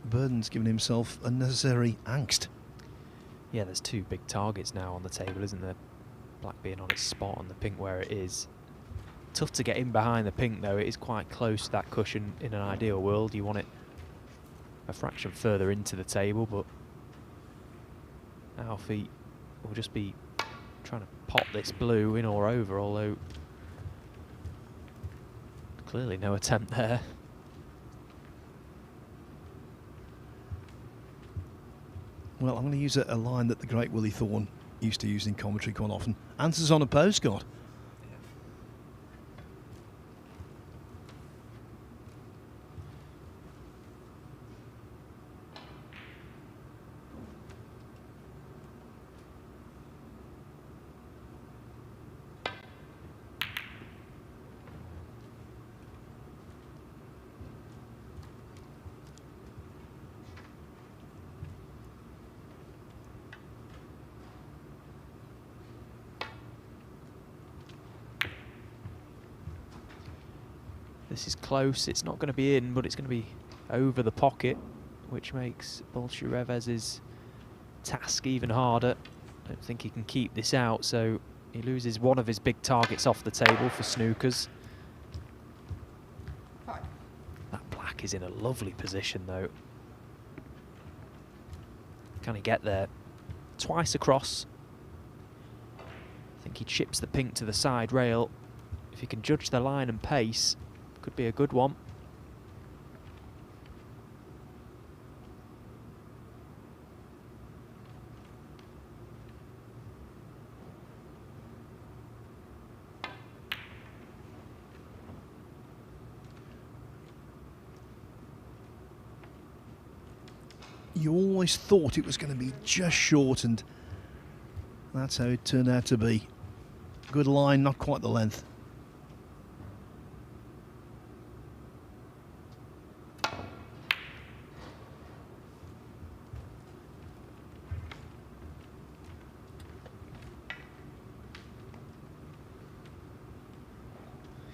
Burden's given himself unnecessary angst. Yeah, there's two big targets now on the table, isn't there? Black being on its spot and the pink where it is. Tough to get in behind the pink, though. It is quite close to that cushion. In an ideal world, you want it a fraction further into the table, but Alfie will just be trying to pop this blue in or over, although clearly no attempt there. Well, I'm going to use a line that the great Willie Thorne used to use in commentary quite often. Answers on a postcard. This is close. It's not going to be in, but it's going to be over the pocket, which makes Bolshe Reves's task even harder. I don't think he can keep this out, so he loses one of his big targets off the table for snookers. That black is in a lovely position, though. Can he get there? Twice across. I think he chips the pink to the side rail. If he can judge the line and pace, could be a good one. You always thought it was going to be just short, and that's how it turned out to be. Good line, not quite the length.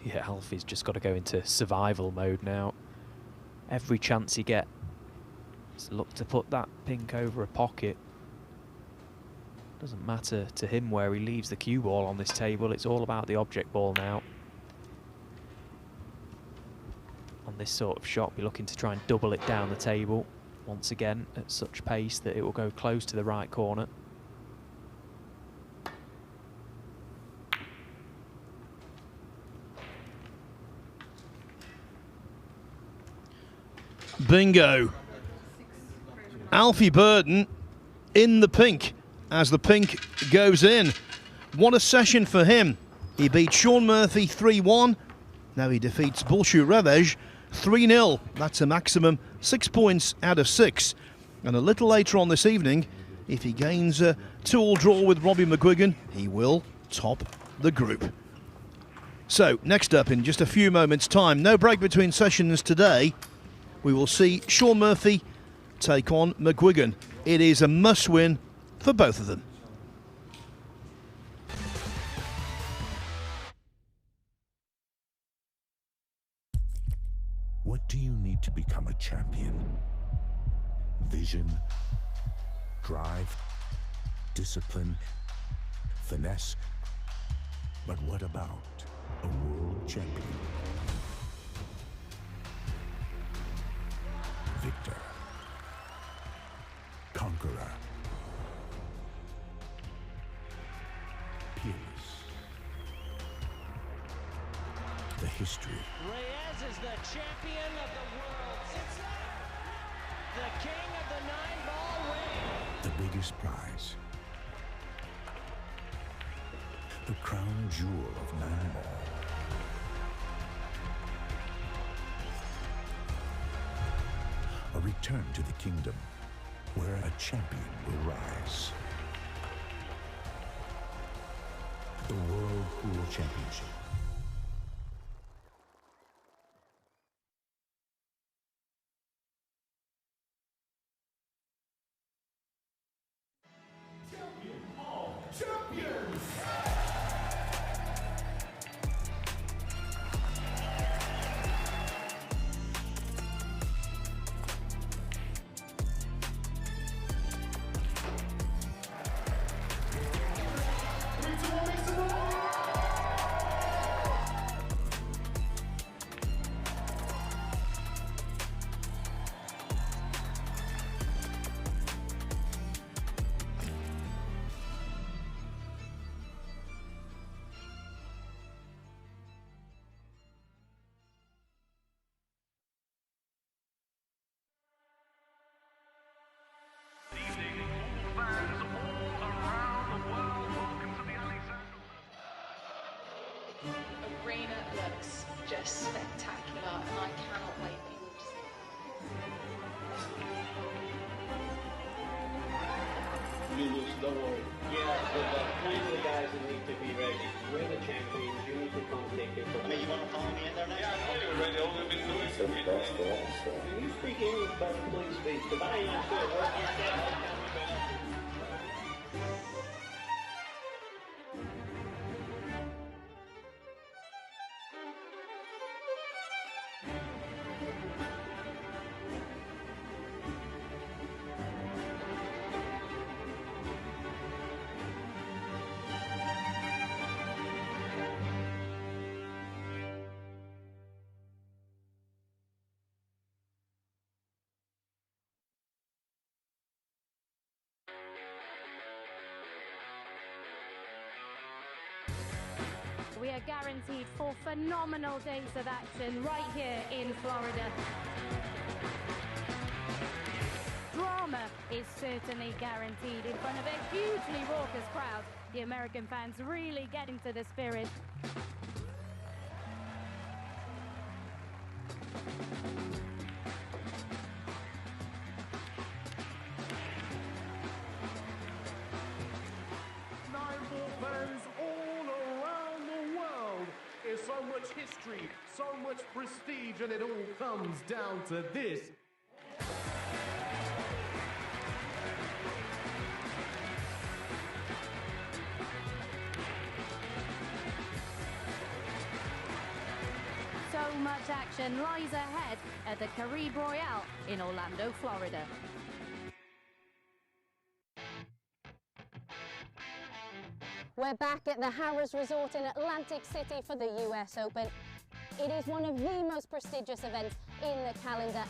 Yeah, Alfie's just got to go into survival mode now. Every chance he gets, look to put that pink over a pocket. Doesn't matter to him where he leaves the cue ball on this table. It's all about the object ball now. On this sort of shot, we're looking to try and double it down the table once again at such pace that it will go close to the right corner. Bingo. Alfie Burden in the pink as the pink goes in. What a session for him. He beat Sean Murphy 3-1. Now he defeats Reves 3-0. That's a maximum 6 points out of 6. And a little later on this evening, if he gains a 2-all draw with Robbie McGwigan, he will top the group. So, next up in just a few moments' time, no break between sessions today. We will see Sean Murphy take on McGwigan. It is a must-win for both of them. What do you need to become a champion? Vision, drive, discipline, finesse. But what about a world champion? Victor, conqueror, peerless. The history. Reves is the champion of the world. It's the king of the 9-ball ring. The biggest prize. The crown jewel of 9-ball. A return to the kingdom where a champion will rise. The World Pool Championship. Arena looks just spectacular, and I cannot wait for you all to see it. Lose, don't worry. Yeah, but plenty of the guys that need to be ready. We're the champions. You need to come take it. I mean, you want to follow me in there now? Yeah, I know you're ready. All we've been doing is Can you speak English, but please speak? Because I ain't not sure what you said. We are guaranteed 4 phenomenal days of action right here in Florida. Drama is certainly guaranteed in front of a hugely raucous crowd. The American fans really get into the spirit. much history, so much prestige, and it all comes down to this. So much action lies ahead at the Caribe Royale in Orlando, Florida. We're back at the Harrah's Resort in Atlantic City for the US Open. It is one of the most prestigious events in the calendar.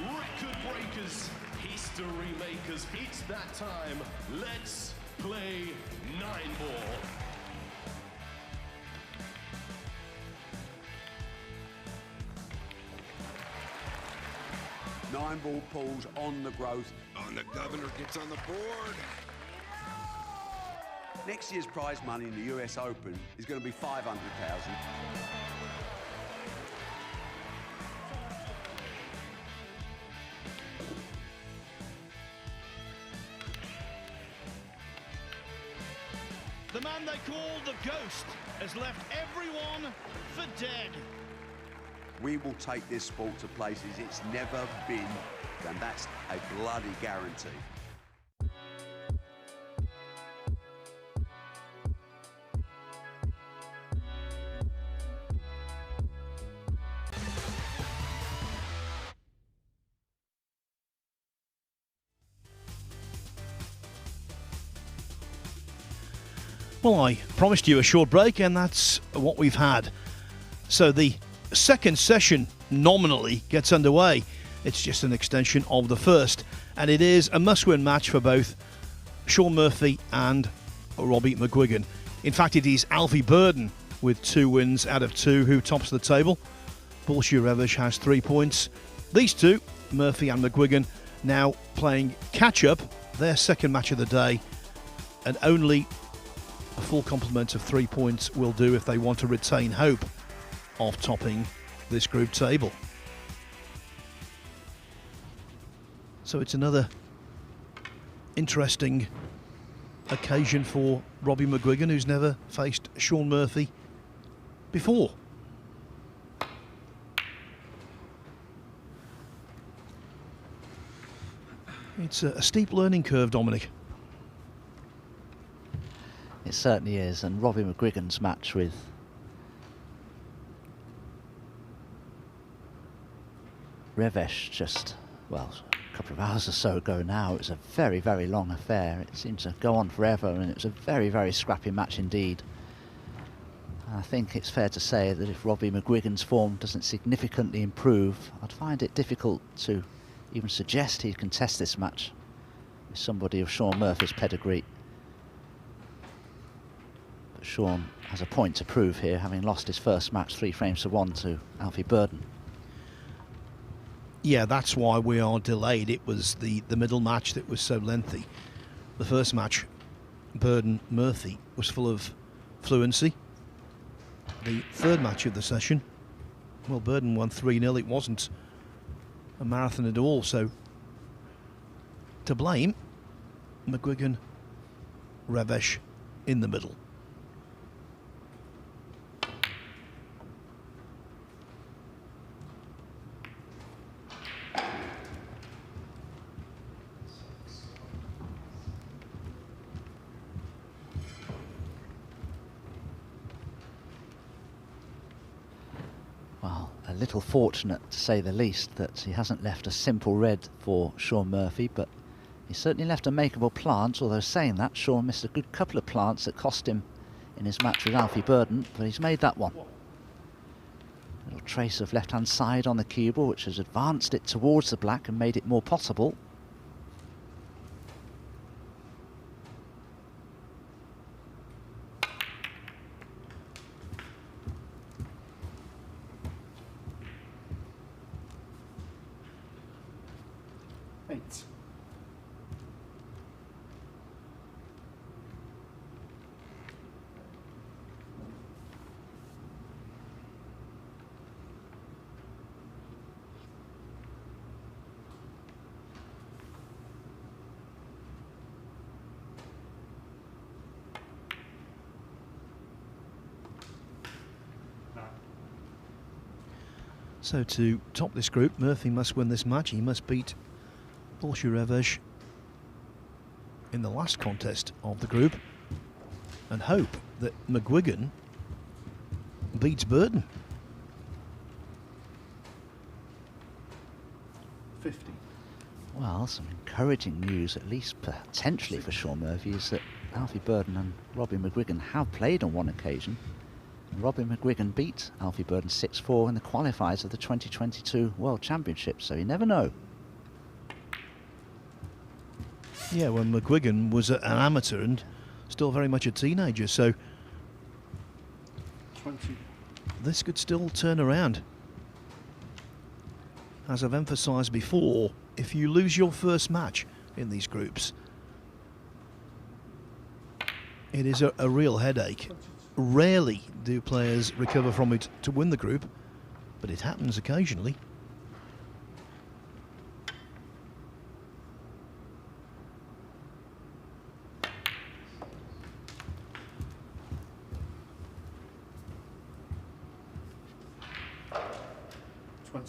Record breakers, history makers, it's that time. Let's play 9-ball. Nine-ball pulls on the growth. And the governor gets on the board. Next year's prize money in the US Open is going to be $500,000. The man they call the Ghost has left everyone for dead. We will take this sport to places it's never been, and that's a bloody guarantee. Well, I promised you a short break, and that's what we've had. So the second session nominally gets underway. It's just an extension of the first, and it is a must-win match for both Shaun Murphy and Robbie McGwigan. In fact, it is Alfie Burden with 2 wins out of 2 who tops the table. Reves has 3 points. These two, Murphy and McGwigan, now playing catch-up, their second match of the day, and only a full complement of 3 points will do if they want to retain hope of topping this group table. So it's another interesting occasion for Robbie McGwigan, who's never faced Shaun Murphy before. It's a steep learning curve, Dominic. It certainly is, and Robbie McGwigan's match with Reves just, well, a couple of hours or so ago now. It was a very, very long affair. It seemed to go on forever, and it was a very, very scrappy match indeed. And I think it's fair to say that if Robbie McGwigan's form doesn't significantly improve, I'd find it difficult to even suggest he'd contest this match with somebody of Shaun Murphy's pedigree. But Shaun has a point to prove here, having lost his first match 3 frames to 1 to Alfie Burden. Yeah, that's why we are delayed. It was the middle match that was so lengthy. The first match, Burden-Murphy, was full of fluency. The third match of the session, well, Burden won 3-0. It wasn't a marathon at all, so to blame, McGwigan, Reves in the middle. Well, a little fortunate, to say the least, that he hasn't left a simple red for Shaun Murphy, but he certainly left a makeable plant, although saying that, Shaun missed a good couple of plants that cost him in his match with Alfie Burden, but he's made that one. A little trace of left-hand side on the cue ball, which has advanced it towards the black and made it more possible. So to top this group, Murphy must win this match. He must beat Reves in the last contest of the group and hope that McGwigan beats Burden. 50. Well, some encouraging news, at least potentially for Sean Murphy, is that Alfie Burden and Robbie McGwigan have played on one occasion. Robbie McGwigan beat Alfie Burden 6-4 in the qualifiers of the 2022 World Championship, so you never know. Yeah, when McGwigan was an amateur and still very much a teenager, so 20. This could still turn around. As I've emphasised before, if you lose your first match in these groups, it is a real headache. Rarely do players recover from it to win the group, but it happens occasionally.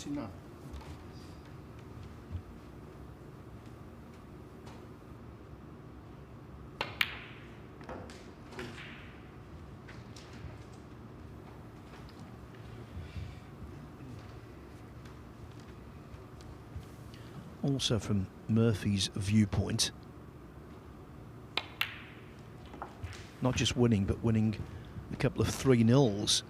No. Also from Murphy's viewpoint, not just winning, but winning a couple of 3-0s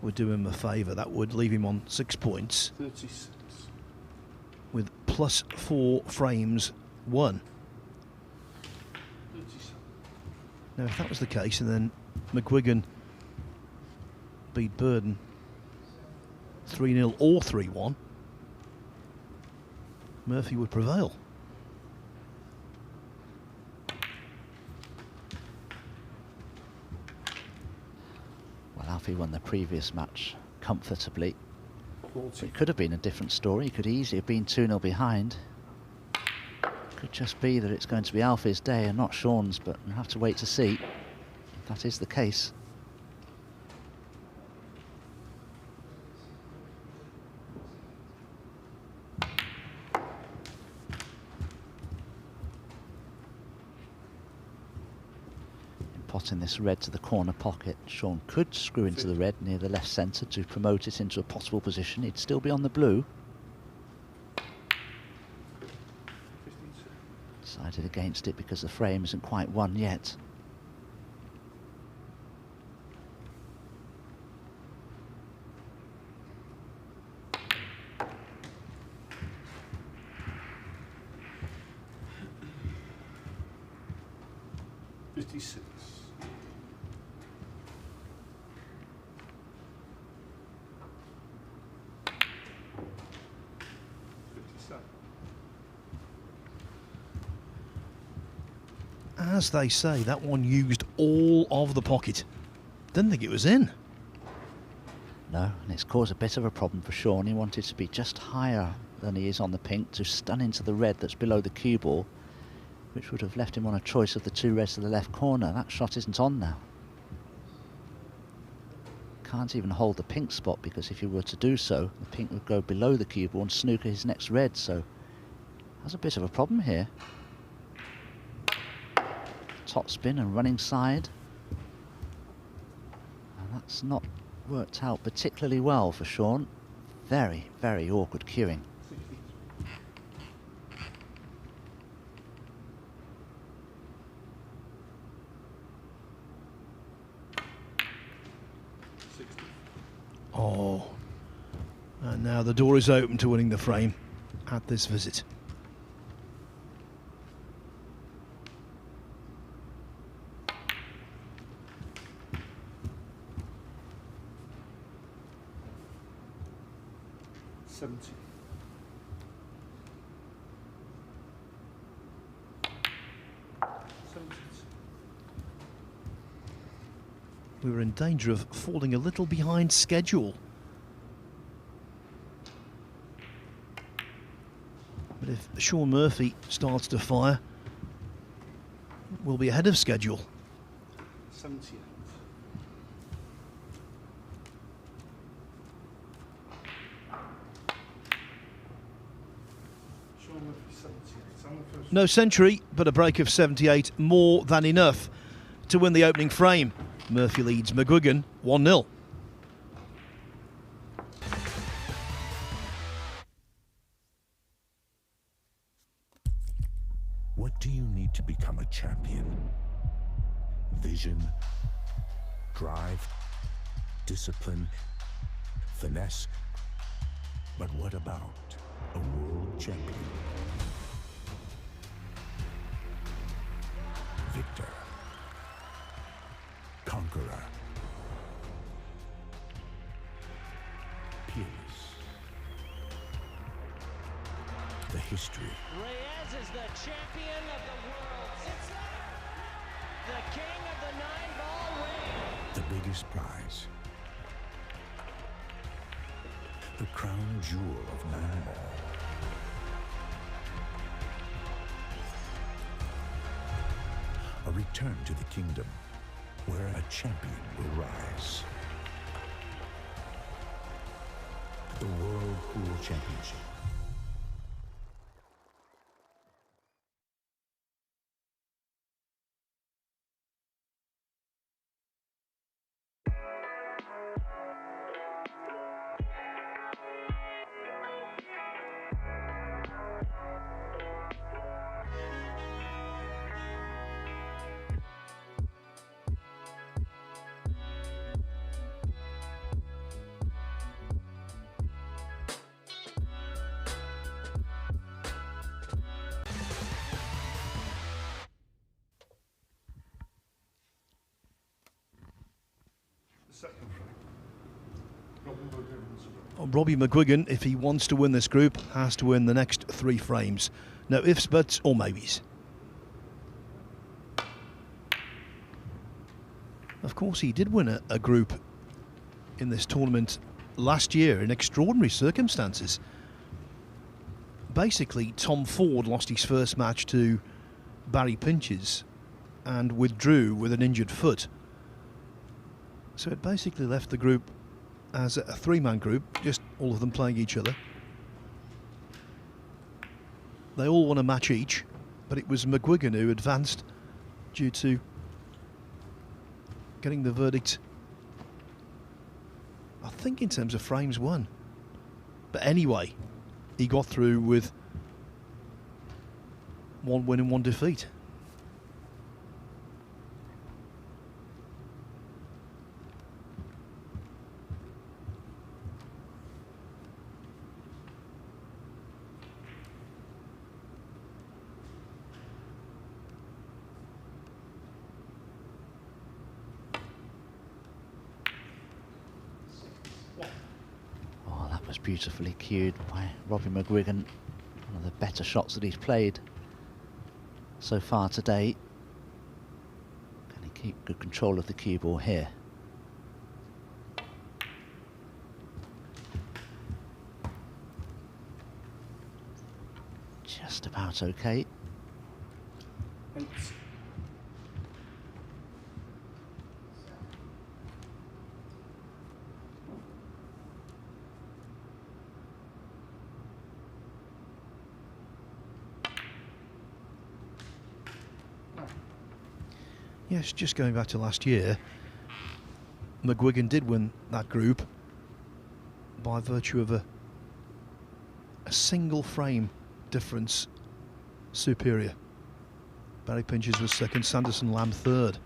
would do him a favour. That would leave him on 6 points. 36. With +4 frames won. 37. Now, if that was the case, and then McGwigan beat Burden 3-0 or 3-1, Murphy would prevail. Well, Alfie won the previous match comfortably. 40. It could have been a different story. He could easily have been 2-0 behind. Could just be that it's going to be Alfie's day and not Sean's, but we'll have to wait to see if that is the case. Potting this red to the corner pocket, Sean could screw into the red near the left centre to promote it into a possible position. He'd still be on the blue. Decided against it because the frame isn't quite won yet. As they say, that one used all of the pocket. Didn't think it was in. No, and it's caused a bit of a problem for Sean. He wanted to be just higher than he is on the pink to stun into the red that's below the cue ball, which would have left him on a choice of the 2 reds to the left corner. That shot isn't on now. Can't even hold the pink spot, because if he were to do so, the pink would go below the cue ball and snooker his next red, so has a bit of a problem here. Top spin and running side, and that's not worked out particularly well for Sean. Very, very awkward cueing. Oh, and now the door is open to winning the frame at this visit. We were in danger of falling a little behind schedule. But if Sean Murphy starts to fire, we'll be ahead of schedule. 78. No century, but a break of 78, more than enough to win the opening frame. Murphy leads McGwigan 1-0. What do you need to become a champion? Vision, drive, discipline, finesse. But what about a world champion? Victor, conqueror, peerless. The history. Reves is the champion of the world. It's the king of the 9-ball ring. The biggest prize. The crown jewel of 9-ball. A return to the kingdom where a champion will rise. The World Pool Championship. Robbie McGwigan, if he wants to win this group, has to win the next 3 frames. No ifs, buts, or maybes. Of course, he did win a group in this tournament last year in extraordinary circumstances. Basically, Tom Ford lost his first match to Barry Pinches and withdrew with an injured foot. So it basically left the group as a 3-man group, just all of them playing each other. They all won a match each, but it was McGwigan who advanced due to getting the verdict, I think, in terms of frames won. But anyway, he got through with 1 win and 1 defeat. Beautifully cued by Robbie McGwigan. One of the better shots that he's played so far today. Can he keep good control of the cue ball here? Just about okay. Yes, just going back to last year, McGwigan did win that group by virtue of a single frame difference superior. Barry Pinches was second, Sanderson Lamb third.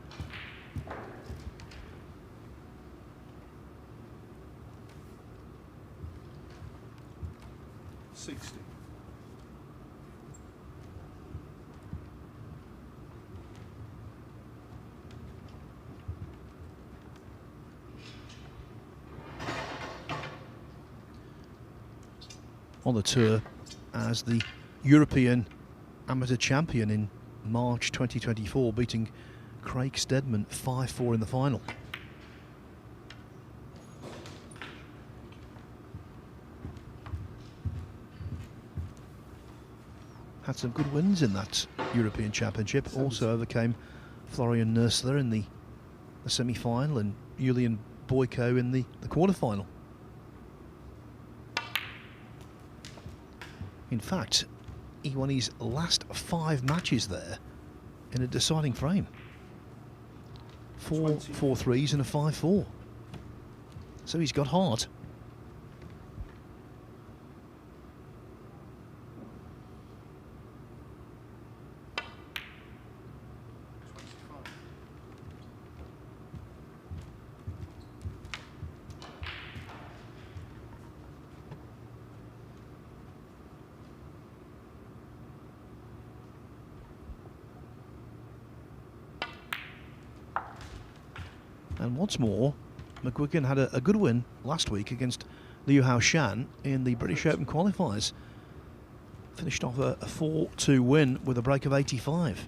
On the tour as the European amateur champion in March 2024, beating Craig Steadman 5-4 in the final. Had some good wins in that European Championship. Also overcame Florian Nursler in the semi-final and Julian Boyko in the quarter-final. In fact, he won his last 5 matches there in a deciding frame. 4 4-3s and a 5-4. So he's got heart. And what's more, McGwigan had a good win last week against Liu Hao Shan in the British Open qualifiers. Finished off a 4-2 win with a break of 85.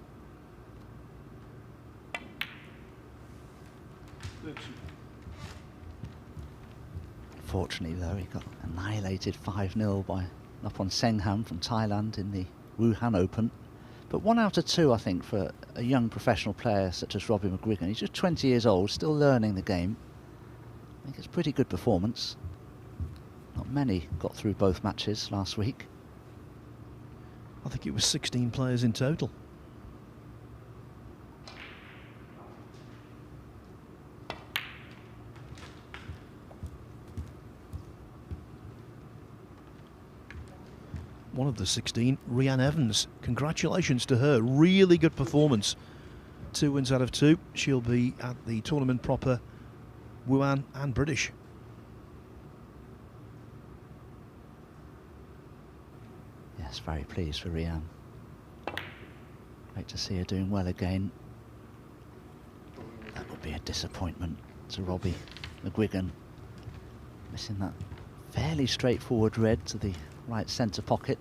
Unfortunately, though, he got annihilated 5-0 by Naporn Sengham from Thailand in the Wuhan Open. But 1 out of 2, I think, for a young professional player such as Robbie McGwigan. He's just 20 years old, still learning the game. I think it's a pretty good performance. Not many got through both matches last week. I think it was 16 players in total. One of the 16, Rhian Evans. Congratulations to her. Really good performance. 2 wins out of 2. She'll be at the tournament proper, Wuhan and British. Yes, very pleased for Rhian. Great to see her doing well again. That would be a disappointment to Robbie McGwigan. Missing that fairly straightforward red to the right centre pocket.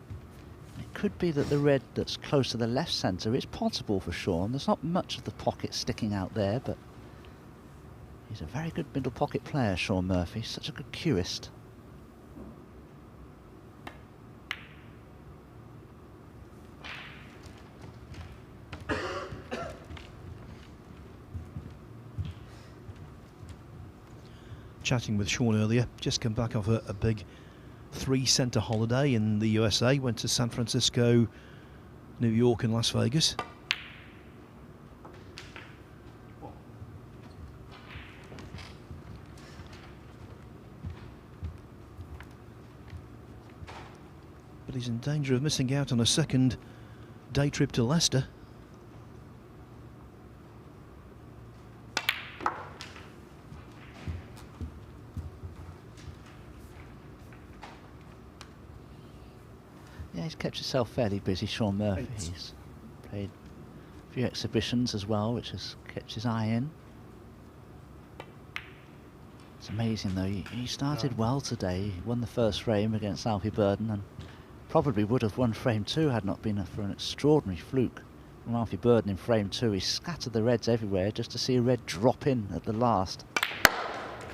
It could be that the red that's close to the left centre is possible for Sean. There's not much of the pocket sticking out there, but he's a very good middle pocket player, Sean Murphy. Such a good cueist. Chatting with Sean earlier, just come back off a big 3-centre holiday in the USA. Went to San Francisco, New York and Las Vegas. But he's in danger of missing out on a second day trip to Leicester. He's kept himself fairly busy, Sean Murphy. He's played a few exhibitions as well, which has kept his eye in. It's amazing though, he started well today. He won the first frame against Alfie Burden and probably would have won frame 2 had not been for an extraordinary fluke from Alfie Burden in frame 2. He scattered the reds everywhere just to see a red drop in at the last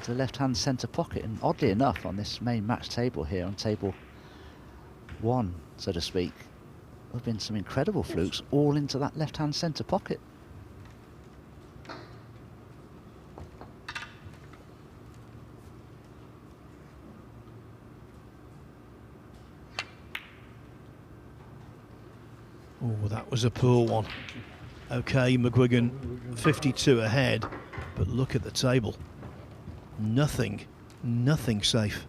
to the left-hand centre pocket. And oddly enough, on this main match table here, on table 1, so to speak, there have been some incredible flukes all into that left-hand centre pocket. Oh, that was a poor one. Okay, McGwigan 52 ahead, but look at the table. Nothing safe.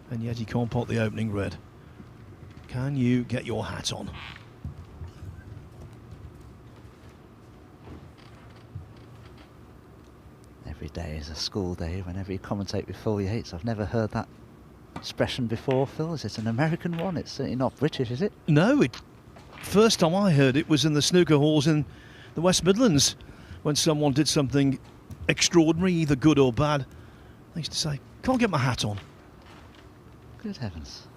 And yet he can't pot the opening red. Can you get your hat on? Every day is a school day whenever you commentate with Phil Yates. I've never heard that expression before, Phil. Is it an American one? It's certainly not British, is it? No, first time I heard it was in the snooker halls in the West Midlands when someone did something extraordinary, either good or bad. They used to say, can't get my hat on. Good heavens.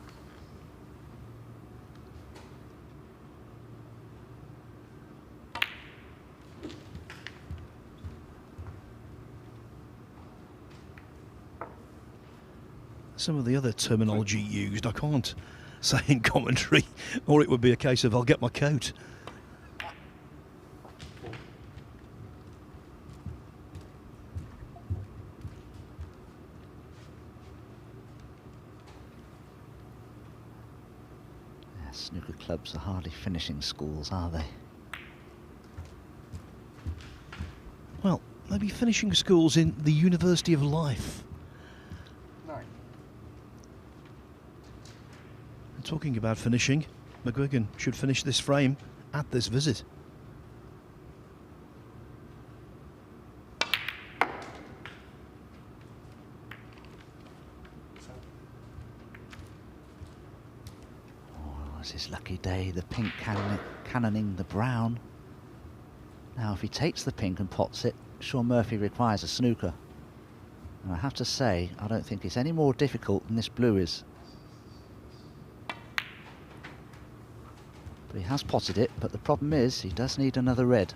Some of the other terminology used I can't say in commentary, or it would be a case of I'll get my coat. Snooker clubs are hardly finishing schools, are they? Well, maybe finishing schools in the University of Life. And talking about finishing, McGwigan should finish this frame at this visit. Oh, it's his lucky day, the pink cannoning the brown. Now if he takes the pink and pots it, Sean Murphy requires a snooker. And I have to say, I don't think it's any more difficult than this blue is. But he has potted it, but the problem is he does need another red.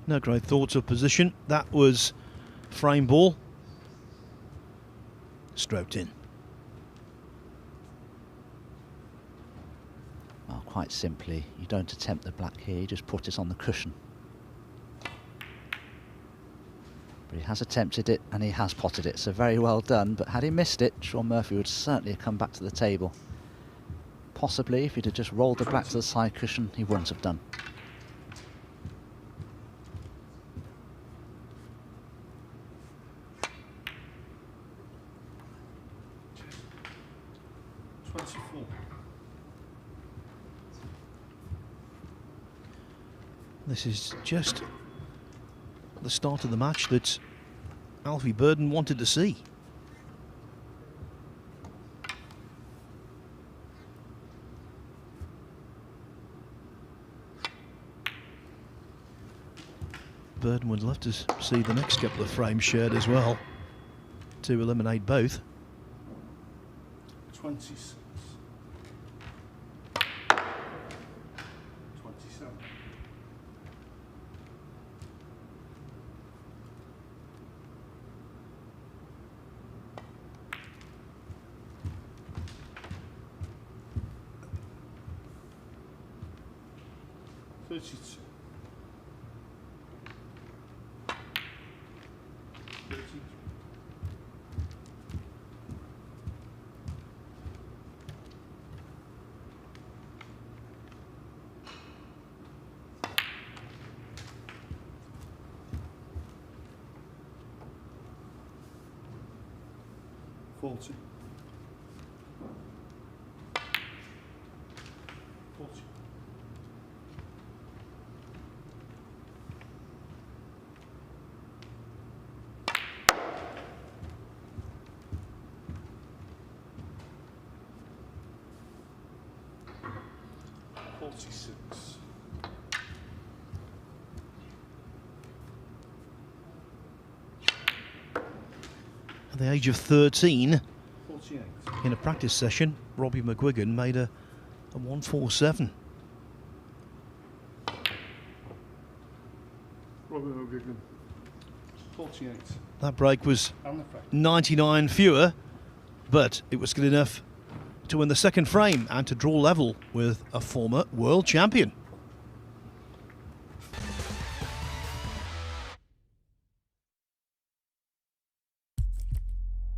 No great thoughts of position. That was frame ball. Stroked in. Well, quite simply, you don't attempt the black here, you just put it on the cushion. But he has attempted it and he has potted it, so very well done. But had he missed it, Sean Murphy would certainly have come back to the table. Possibly, if he'd have just rolled the black to the side cushion, he wouldn't have done. This is just the start of the match that Alfie Burden wanted to see. Burden would love to see the next couple of frames shared as well to eliminate both. 26. 27. Forty. 40. 46. At the age of 13, 48. in a practice session, Robbie McGwigan made a 147. Robbie McGwigan. 48. That break was 99 fewer, but it was good enough to win the second frame and to draw level with a former world champion.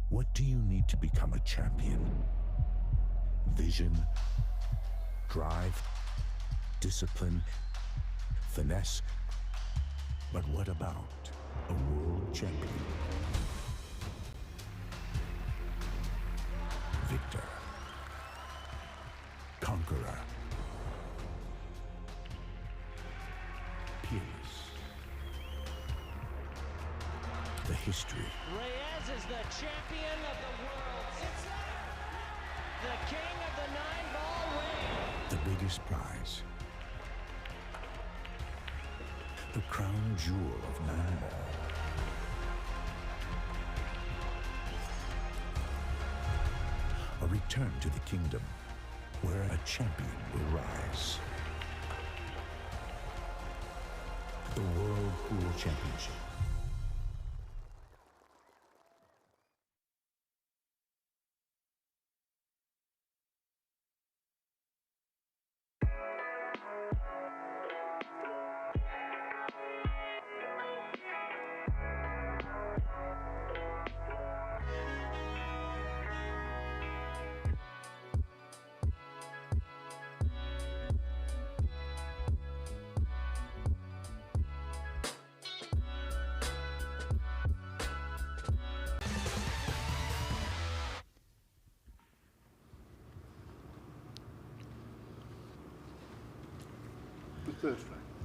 What do you need to become a champion? Vision, drive, discipline, finesse. But what about a world champion? Victor. Conqueror. Peerless. The history. Reves is the champion of the world. It's the king of the 9-ball ring. The biggest prize. The crown jewel of 9-ball. A return to the kingdom where a champion will rise. The World Pool Championship.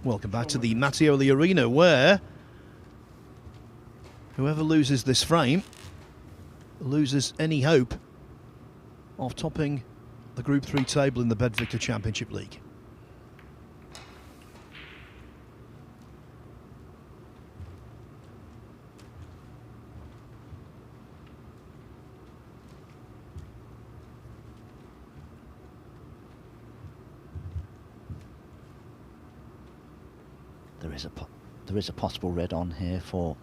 Welcome back to the Mattioli Arena, where whoever loses this frame loses any hope of topping the Group 3 table in the BetVictor Championship League. There is a possible red on here for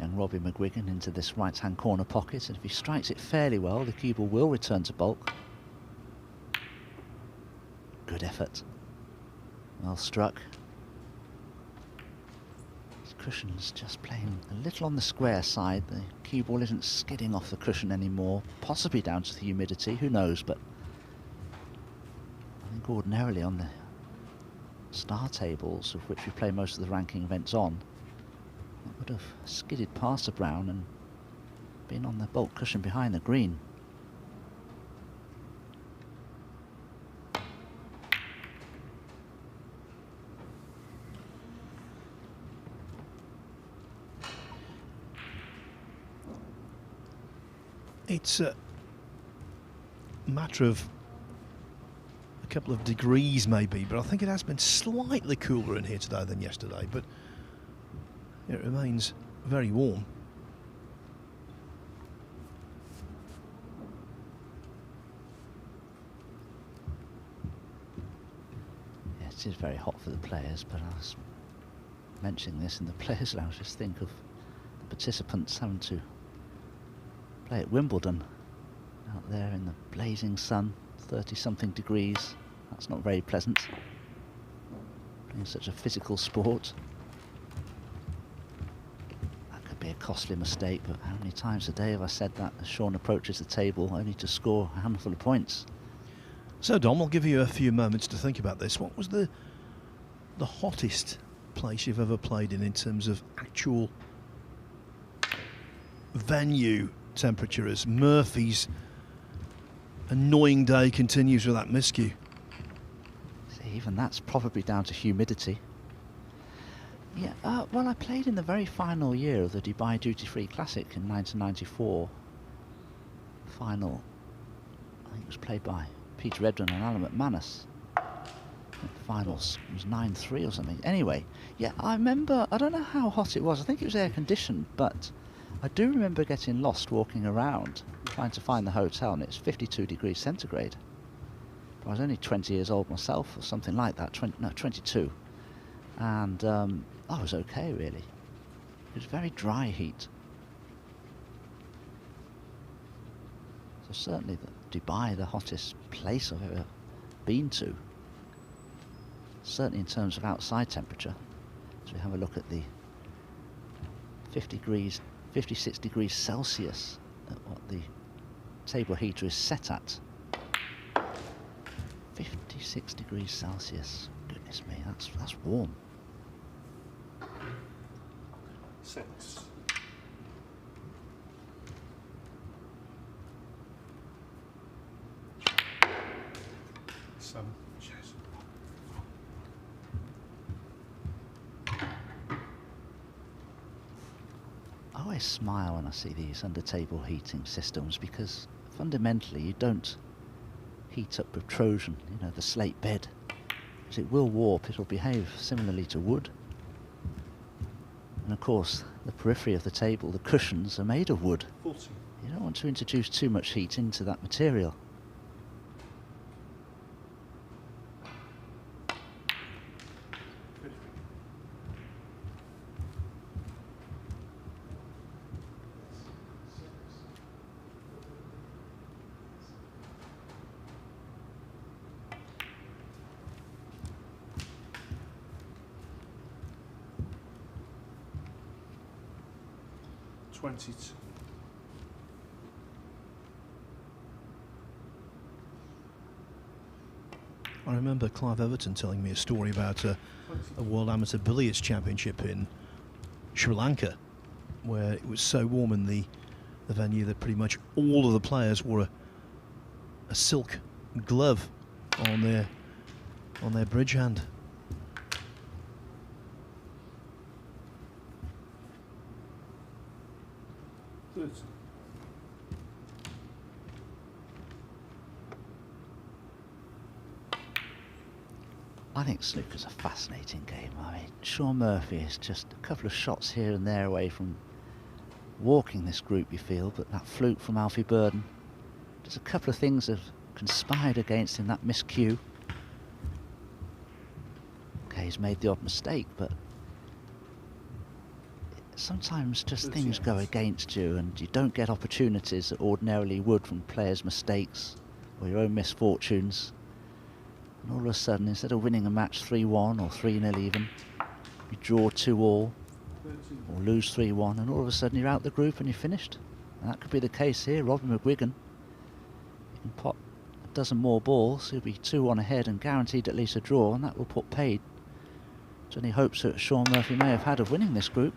young Robbie McGwigan into this right-hand corner pocket, and if he strikes it fairly well, the cue ball will return to bulk. Good effort. Well struck. His cushion's just playing a little on the square side. The cue ball isn't skidding off the cushion anymore, possibly down to the humidity, who knows, but I think ordinarily on the star tables, of which we play most of the ranking events on, that would have skidded past the brown and been on the bulk cushion behind the green. It's a matter of a couple of degrees maybe, but I think it has been slightly cooler in here today than yesterday, but it remains very warm. Yeah, it is very hot for the players, but I was mentioning this in the players' lounge. Just think of the participants having to play at Wimbledon out there in the blazing sun, 30-something degrees. That's not very pleasant. Playing such a physical sport. That could be a costly mistake, but how many times a day have I said that as Sean approaches the table only to score a handful of points? So Dom, I'll give you a few moments to think about this. What was the hottest place you've ever played in terms of actual venue temperature, as Murphy's annoying day continues with that miscue? See, even that's probably down to humidity. Yeah, well, I played in the very final year of the Dubai Duty Free Classic in 1994. Final, I think it was played by Peter Edwin and Alan McManus. The finals was 9-3 or something. Anyway, yeah, I remember, I don't know how hot it was. I think it was air conditioned, but I do remember getting lost walking around trying to find the hotel, and it's 52 degrees centigrade. But I was only 20 years old myself, or something like that, 22. And I was okay, really. It was very dry heat. So certainly Dubai, the hottest place I've ever been to. Certainly in terms of outside temperature. So we have a look at the 56 degrees Celsius at what the table heater is set at. 56 degrees Celsius. Goodness me, that's warm. 6. 7. Cheers. I always smile when I see these under-table heating systems, because fundamentally you don't heat up with Trojan, you know, the slate bed, because it will warp. It'll behave similarly to wood. And of course, the periphery of the table, the cushions, are made of wood. 40. You don't want to introduce too much heat into that material. I remember Clive Everton telling me a story about a World Amateur Billiards Championship in Sri Lanka, where it was so warm in the venue that pretty much all of the players wore a silk glove on their bridge hand. I think snooker's a fascinating game. I mean, Sean Murphy is just a couple of shots here and there away from walking this group, you feel, but that fluke from Alfie Burden, just a couple of things have conspired against him, that miscue. Okay, he's made the odd mistake, but sometimes just things go against you and you don't get opportunities that ordinarily would from players' mistakes or your own misfortunes. And all of a sudden, instead of winning a match 3-1 or 3-0 even, you draw 2-2 or lose 3-1, and all of a sudden you're out the group and you're finished. And that could be the case here. Robbie McGwigan, he can pot a dozen more balls, he'll be 2-1 ahead and guaranteed at least a draw, and that will put paid to any hopes that Sean Murphy may have had of winning this group.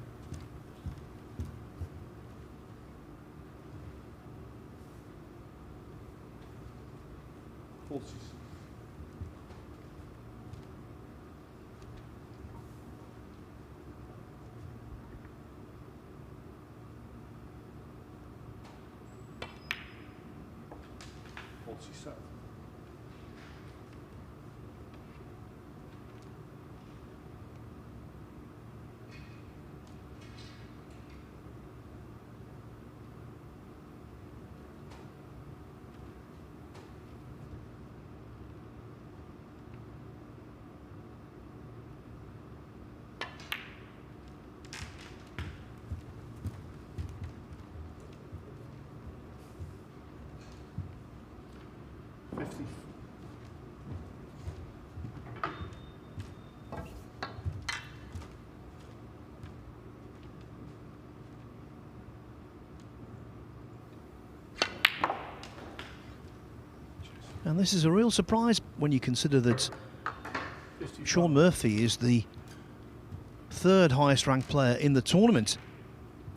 And this is a real surprise when you consider that Sean Murphy is the third highest ranked player in the tournament.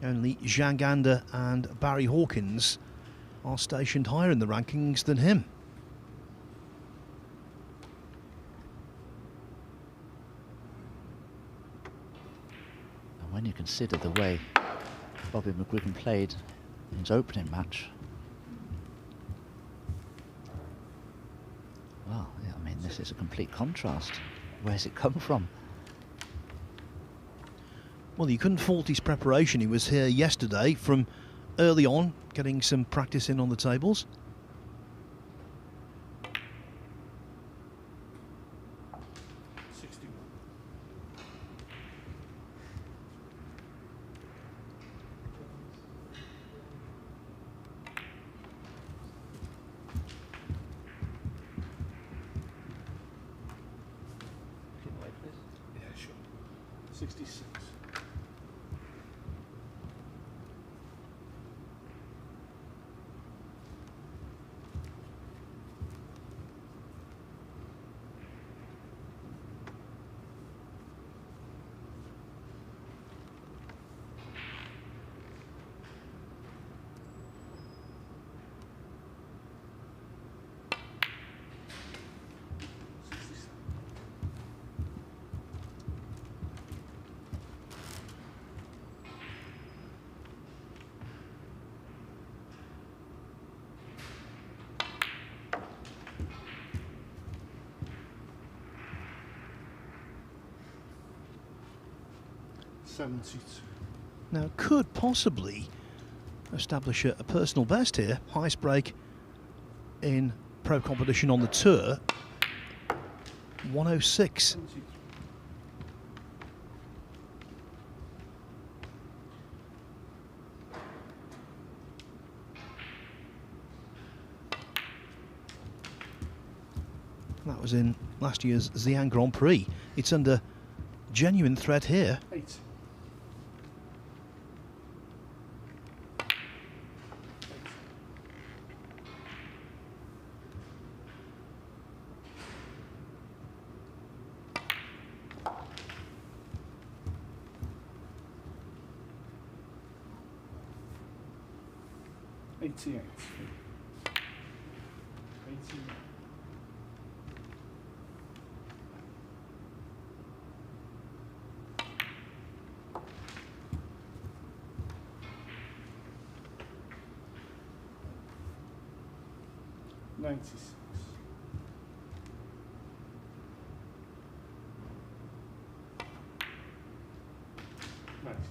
Only Zhang Gander and Barry Hawkins are stationed higher in the rankings than him. And when you consider the way Bobby McGwigan played in his opening match, well, yeah, I mean, this is a complete contrast. Where's it come from? Well, you couldn't fault his preparation. He was here yesterday from early on, getting some practice in on the tables. Yeah, sure. 66. Now, could possibly establish a personal best here. Highest break in pro competition on the tour, 106. That was in last year's Xi'an Grand Prix. It's under genuine threat here. 8. $88. 18. 96. 97.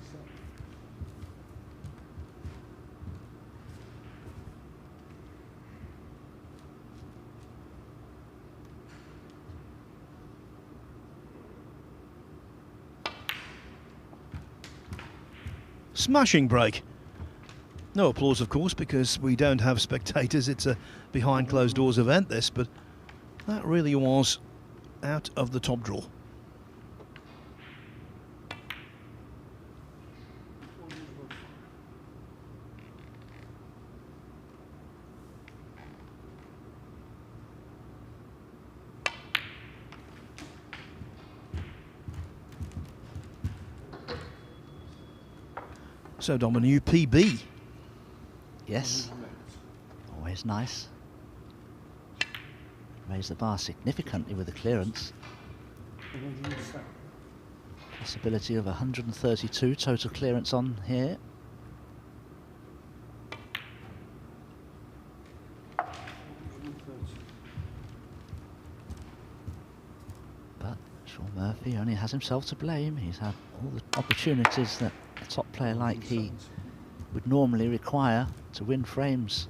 Smashing break. No applause, of course, because we don't have spectators. It's a behind closed doors event, this, but that really was out of the top draw. So, Dom, a new PB. Yes. Always nice. Raise the bar significantly with the clearance. Possibility of 132 total clearance on here. But Sean Murphy only has himself to blame. He's had all the opportunities that a top player like he would normally require to win frames.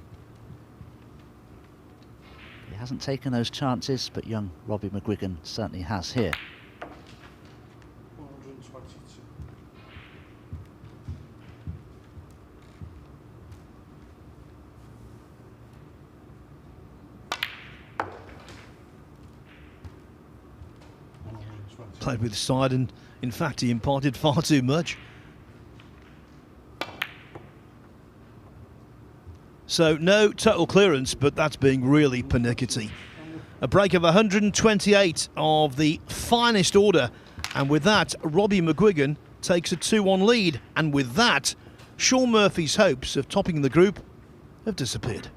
He hasn't taken those chances, but young Robbie McGwigan certainly has here. 122. Played with side, and in fact he imparted far too much. So no total clearance, but that's being really pernickety. A break of 128 of the finest order, and with that Robbie McGwigan takes a 2-1 lead, and with that Sean Murphy's hopes of topping the group have disappeared.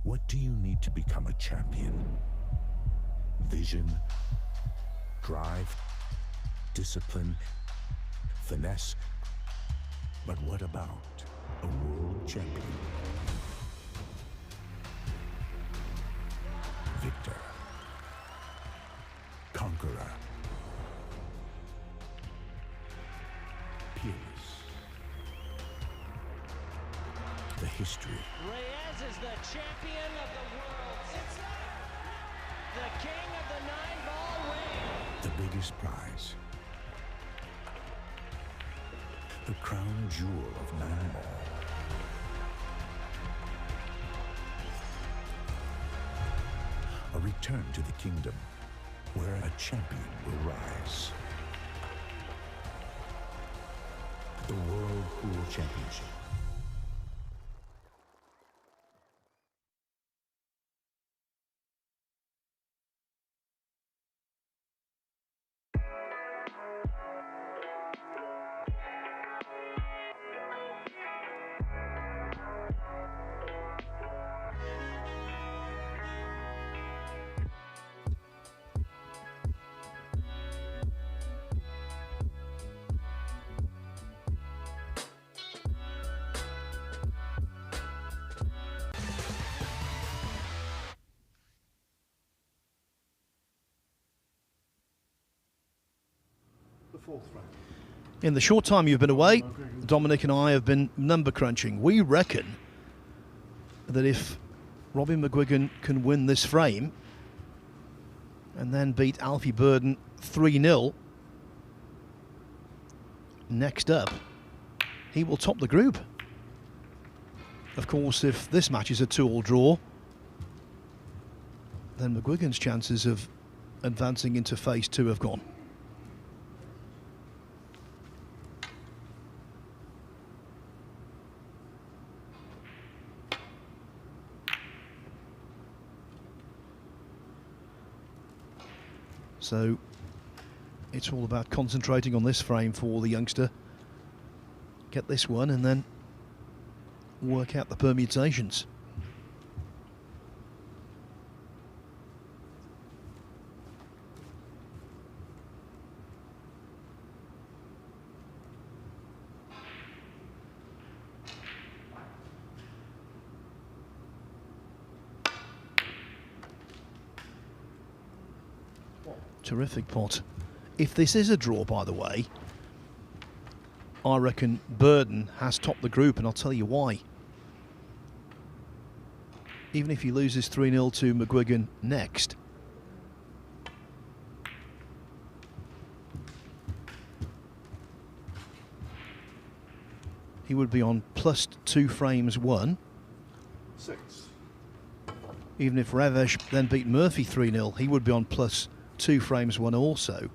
What do you need to become a champion? Vision, drive, discipline, finesse. But what about a world champion? Victor, conqueror, peerless. The history. Reves is the champion of the world. It's the king of the 9-ball ring. The biggest prize. The crown jewel of 9-ball. A return to the kingdom where a champion will rise. The World Pool Championship. In the short time you've been away, Dominic and I have been number crunching. We reckon that if Robbie McGwigan can win this frame and then beat Alfie Burden 3-0, next up, he will top the group. Of course, if this match is a 2-all draw, then McGwigan's chances of advancing into phase 2 have gone. So it's all about concentrating on this frame for the youngster. Get this one and then work out the permutations. Terrific pot. If this is a draw, by the way, I reckon Burden has topped the group, and I'll tell you why. Even if he loses 3-0 to McGwigan next, he would be on +2 frames won. 6. Even if Reves then beat Murphy 3-0, he would be on +2 frames won also.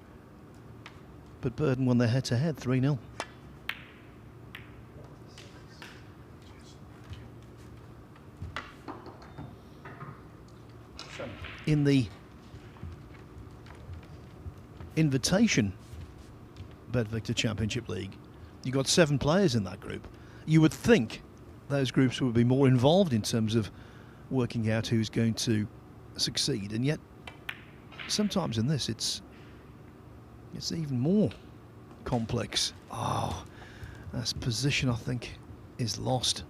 But Burden won their head-to-head 3-0. In the Invitation BetVictor Championship League, you got 7 players in that group. You would think those groups would be more involved in terms of working out who's going to succeed, and yet sometimes in this it's even more complex. Oh, this position I think is lost.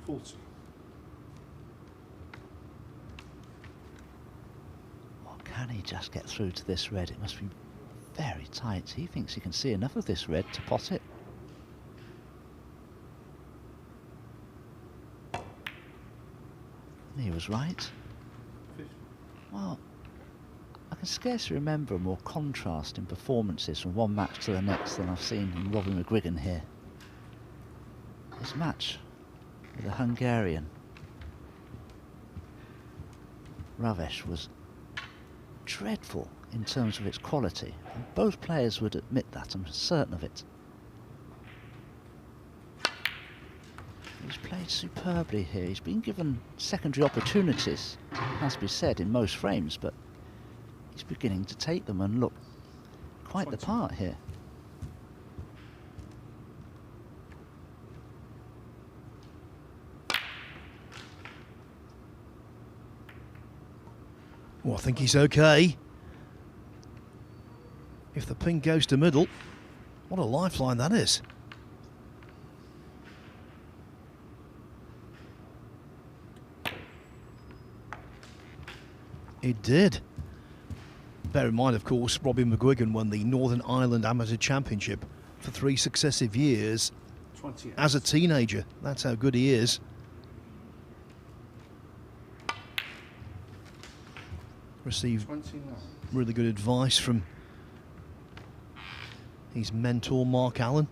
Well, can he just get through to this red? It must be very tight. He thinks he can see enough of this red to pot it. He was right. Well, I can scarcely remember a more contrast in performances from one match to the next than I've seen in Robbie McGwigan here. His match with the Hungarian Reves was dreadful in terms of its quality, and both players would admit that, I'm certain of it. He's played superbly here. He's been given secondary opportunities, it has to be said, in most frames, but he's beginning to take them and look quite the part here. Well, I think he's okay. If the pin goes to middle, what a lifeline that is. It did. Bear in mind, of course, Robbie McGwigan won the Northern Ireland Amateur Championship for 3 successive years as a teenager. That's how good he is. Received really good advice from his mentor, Mark Allen.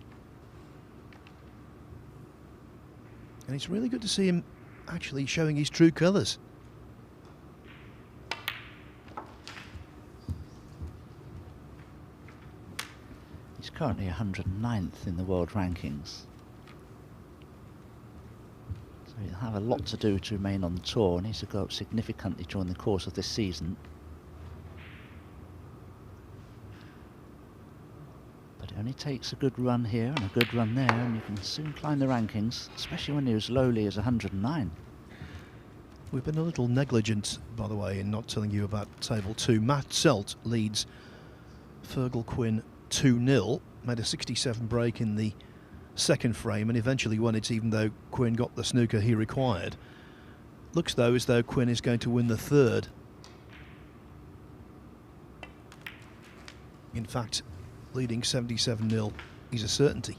And it's really good to see him actually showing his true colours. He's currently 109th in the world rankings. So he'll have a lot to do to remain on the tour. He needs to go up significantly during the course of this season. But it only takes a good run here and a good run there, and you can soon climb the rankings, especially when you're as lowly as 109. We've been a little negligent, by the way, in not telling you about table 2. Matt Selt leads Fergal Quinn 2-0, made a 67 break in the second frame and eventually won it, even though Quinn got the snooker he required. Looks though as though Quinn is going to win the third. In fact, leading 77-0 is a certainty.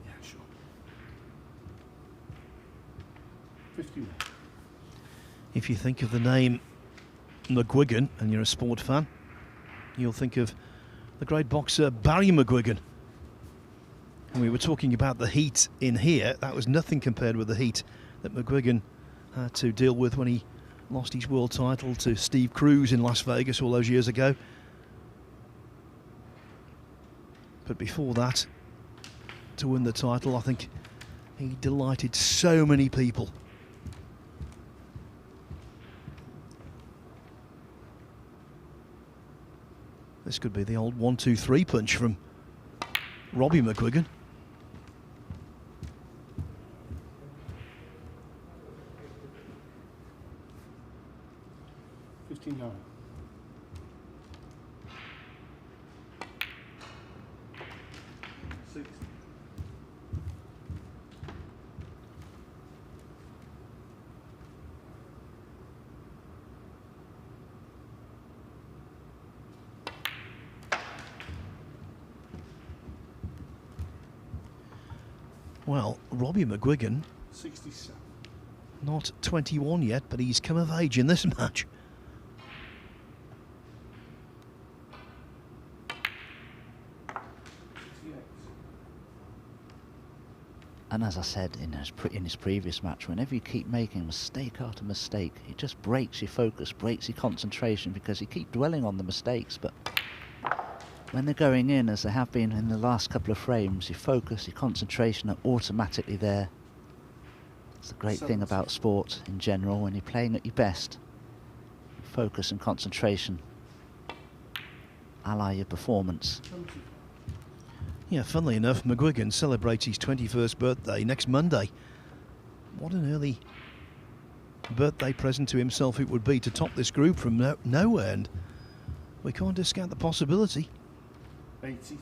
Yeah, sure. 51. If you think of the name McGwigan and you're a sport fan, you'll think of the great boxer Barry McGwigan. And we were talking about the heat in here. That was nothing compared with the heat that McGwigan had to deal with when he Lost his world title to Steve Cruz in Las Vegas all those years ago. But before that, to win the title, I think he delighted so many people. This could be the old 1-2-3 punch from Robbie McGwigan. $59. Well, Robbie McGwigan, 67. not 21 yet, but he's come of age in this match. And as I said in his previous match, whenever you keep making mistake after mistake, it just breaks your focus, breaks your concentration, because you keep dwelling on the mistakes. But when they're going in, as they have been in the last couple of frames, your focus, your concentration are automatically there. It's the great thing about sport in general. When you're playing at your best, focus and concentration ally your performance. Yeah, funnily enough, McGwigan celebrates his 21st birthday next Monday. What an early birthday present to himself it would be to top this group from nowhere, and we can't discount the possibility. 80.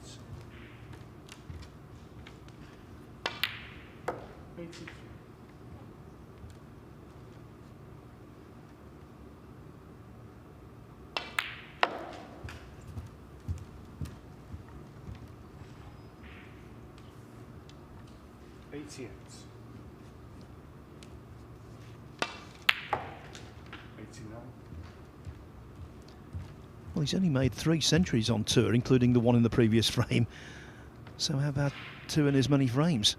83. $88. 89. Well, he's only made 3 centuries on tour, including the one in the previous frame. So how about 2 in as many frames?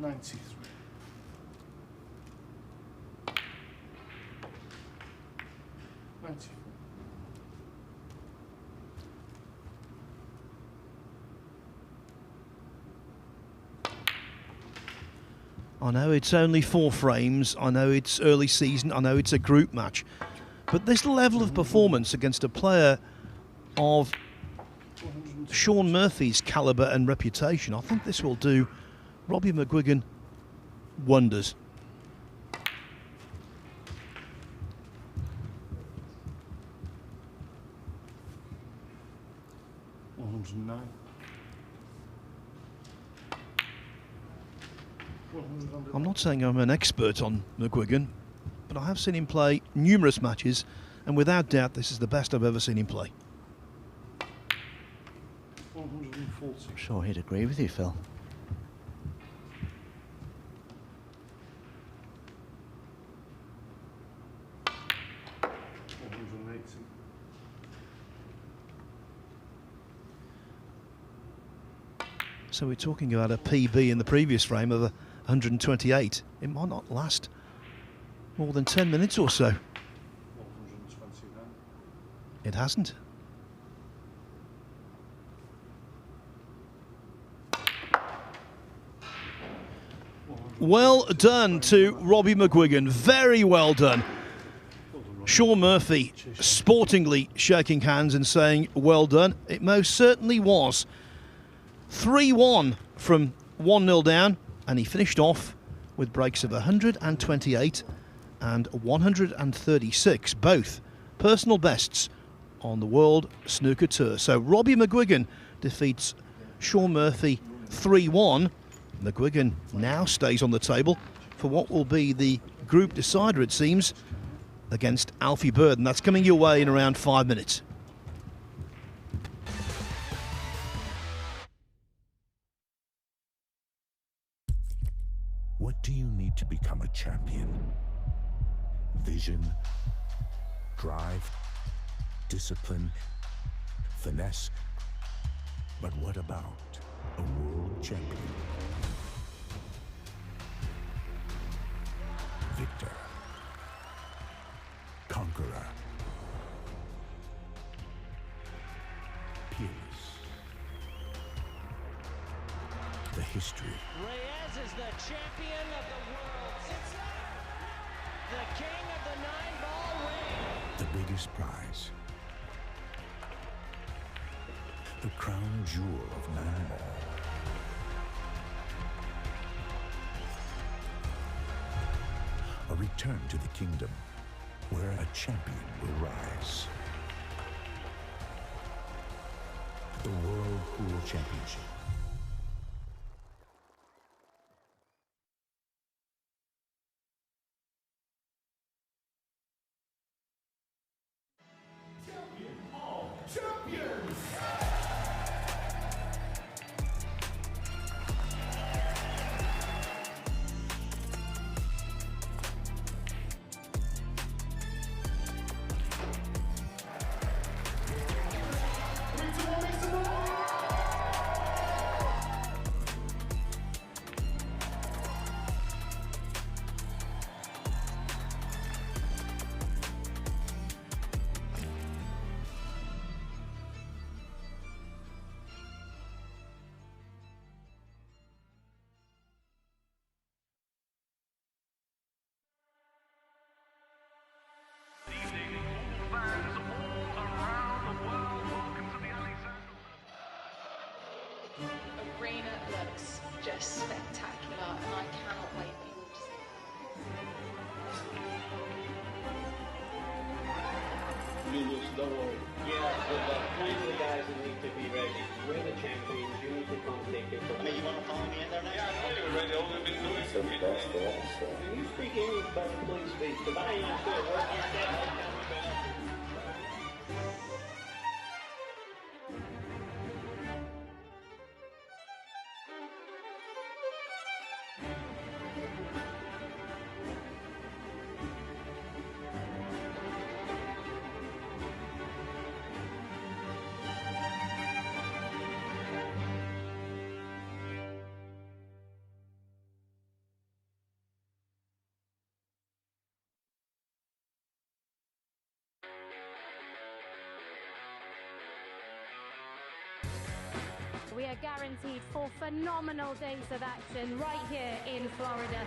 $93. 94. I know it's only 4 frames, I know it's early season, I know it's a group match, but this level of performance against a player of Shaun Murphy's calibre and reputation, I think this will do Robbie McGwigan wonders. $109. I'm not saying I'm an expert on McGwigan, but I have seen him play numerous matches, and without doubt this is the best I've ever seen him play. 140. I'm sure he'd agree with you, Phil. So we're talking about a PB in the previous frame of 128. It might not last more than 10 minutes or so. 129. It hasn't. Well done to Robbie McGwigan. Very well done. Shaun Murphy sportingly shaking hands and saying, well done. It most certainly was. 3-1 from 1-0 down, and he finished off with breaks of 128 and 136, both personal bests on the World Snooker Tour. So Robbie McGwigan defeats Shaun Murphy 3-1. McGwigan now stays on the table for what will be the group decider, it seems, against Alfie Bird, and that's coming your way in around 5 minutes. What do you need to become a champion? Vision, drive, discipline, finesse. But what about a world champion? Victor. Conqueror. Peerless. The history. Reves is the champion of the world. It's the king of the 9-ball ring. The biggest prize. The crown jewel of 9-ball. A return to the kingdom where a champion will rise. The World Pool Championship. Champion of champions! Arena looks just spectacular, and I cannot wait for you all to see it. Julius, don't worry. Yeah, but plenty of guys that need to be ready. We're the champions. You need to come take it. I mean, you want to follow me in there now? Yeah, I know you're ready. All we've been doing. So fast, Can you speak English, but please speak? Because I ain't sure what you said. We are guaranteed 4 phenomenal days of action right here in Florida.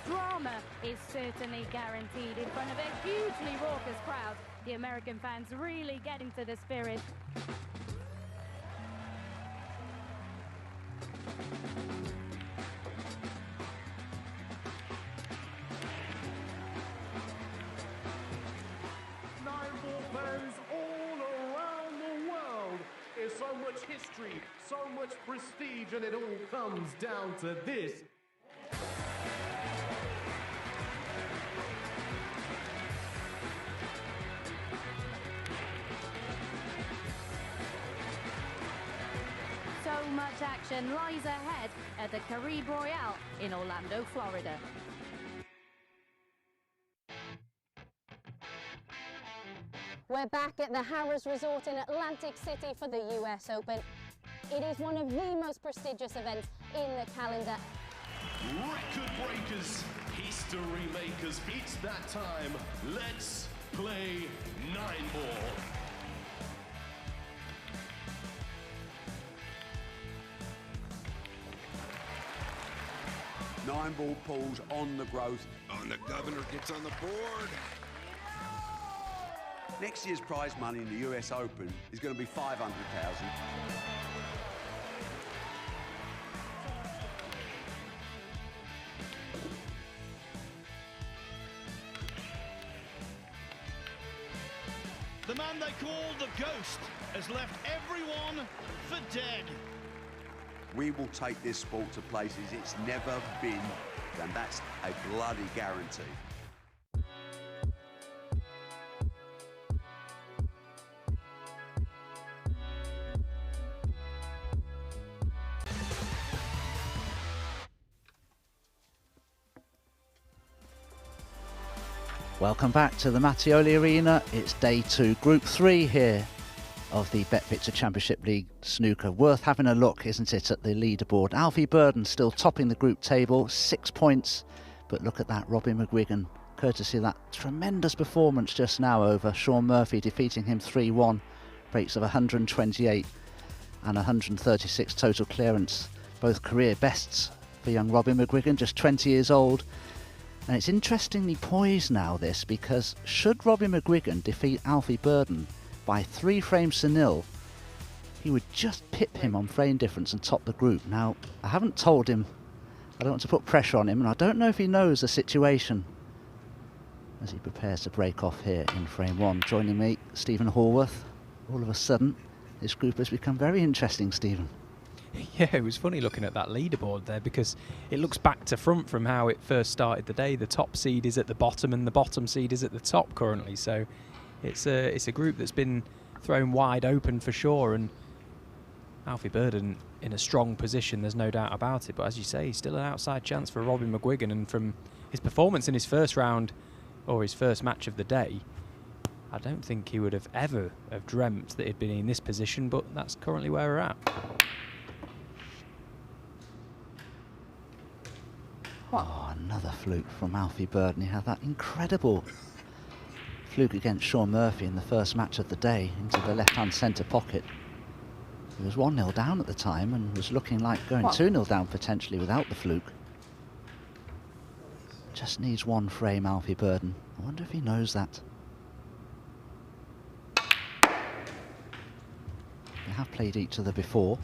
Drama is certainly guaranteed in front of a hugely raucous crowd. The American fans really get into the spirit. Fans all around the world. There's so much history, so much prestige, and it all comes down to this. So much action lies ahead at the Caribe Royale in Orlando, Florida. We're back at the Harrah's Resort in Atlantic City for the US Open. It is one of the most prestigious events in the calendar. Record breakers, history makers, it's that time. Let's play 9-ball. Nine-ball pools on the growth. And the governor gets on the board. Next year's prize money in the US Open is going to be $500,000. The man they call the Ghost has left everyone for dead. We will take this sport to places it's never been, and that's a bloody guarantee. Welcome back to the Mattioli Arena. It's day 2, Group 3 here of the BetVictor Championship League snooker. Worth having a look, isn't it, at the leaderboard. Alfie Burden still topping the group table, 6 points. But look at that, Robbie McGwigan, courtesy of that tremendous performance just now over Sean Murphy, defeating him 3-1. Breaks of 128 and 136 total clearance. Both career bests for young Robbie McGwigan, just 20 years old. And it's interestingly poised now, this, because should Robbie McGwigan defeat Alfie Burden by 3 frames to 0, he would just pip him on frame difference and top the group. Now, I haven't told him, I don't want to put pressure on him, and I don't know if he knows the situation as he prepares to break off here in frame 1. Joining me, Stephen Hallworth. All of a sudden, this group has become very interesting, Stephen. Yeah, it was funny looking at that leaderboard there, because it looks back to front from how it first started the day. The top seed is at the bottom and the bottom seed is at the top currently, so it's a group that's been thrown wide open for sure, and Alfie Burden in a strong position, there's no doubt about it. But as you say, still an outside chance for Robbie McGwigan, and from his performance in his first round, or his first match of the day, I don't think he would have ever have dreamt that he'd been in this position, but that's currently where we're at. Oh, another fluke from Alfie Burden. He had that incredible fluke against Sean Murphy in the first match of the day into the left-hand centre pocket. He was 1-0 down at the time and was looking like going 2-0 down potentially without the fluke. Just needs 1 frame, Alfie Burden. I wonder if he knows that. They have played each other before.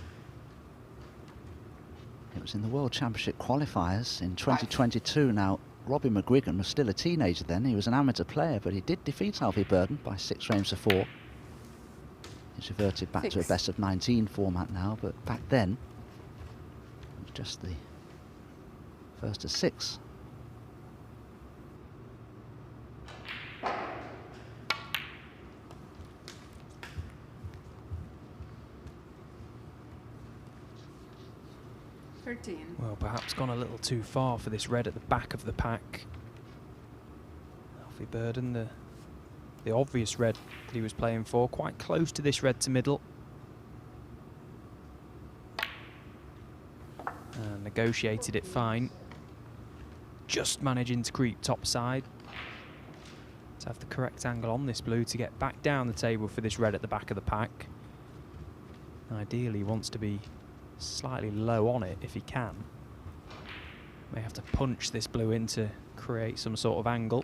It was in the World Championship qualifiers in 2022. Now, Robbie McGwigan was still a teenager then. He was an amateur player, but he did defeat Alfie Burden by 6 frames to 4. He's reverted back to a best of 19 format now, but back then, it was just the first of 6. Well, perhaps gone a little too far for this red at the back of the pack. Alfie Burden, the obvious red that he was playing for, quite close to this red to middle. And negotiated it fine. Just managing to creep top side. To have the correct angle on this blue to get back down the table for this red at the back of the pack. Ideally, he wants to be slightly low on it if he can. May have to punch this blue in to create some sort of angle.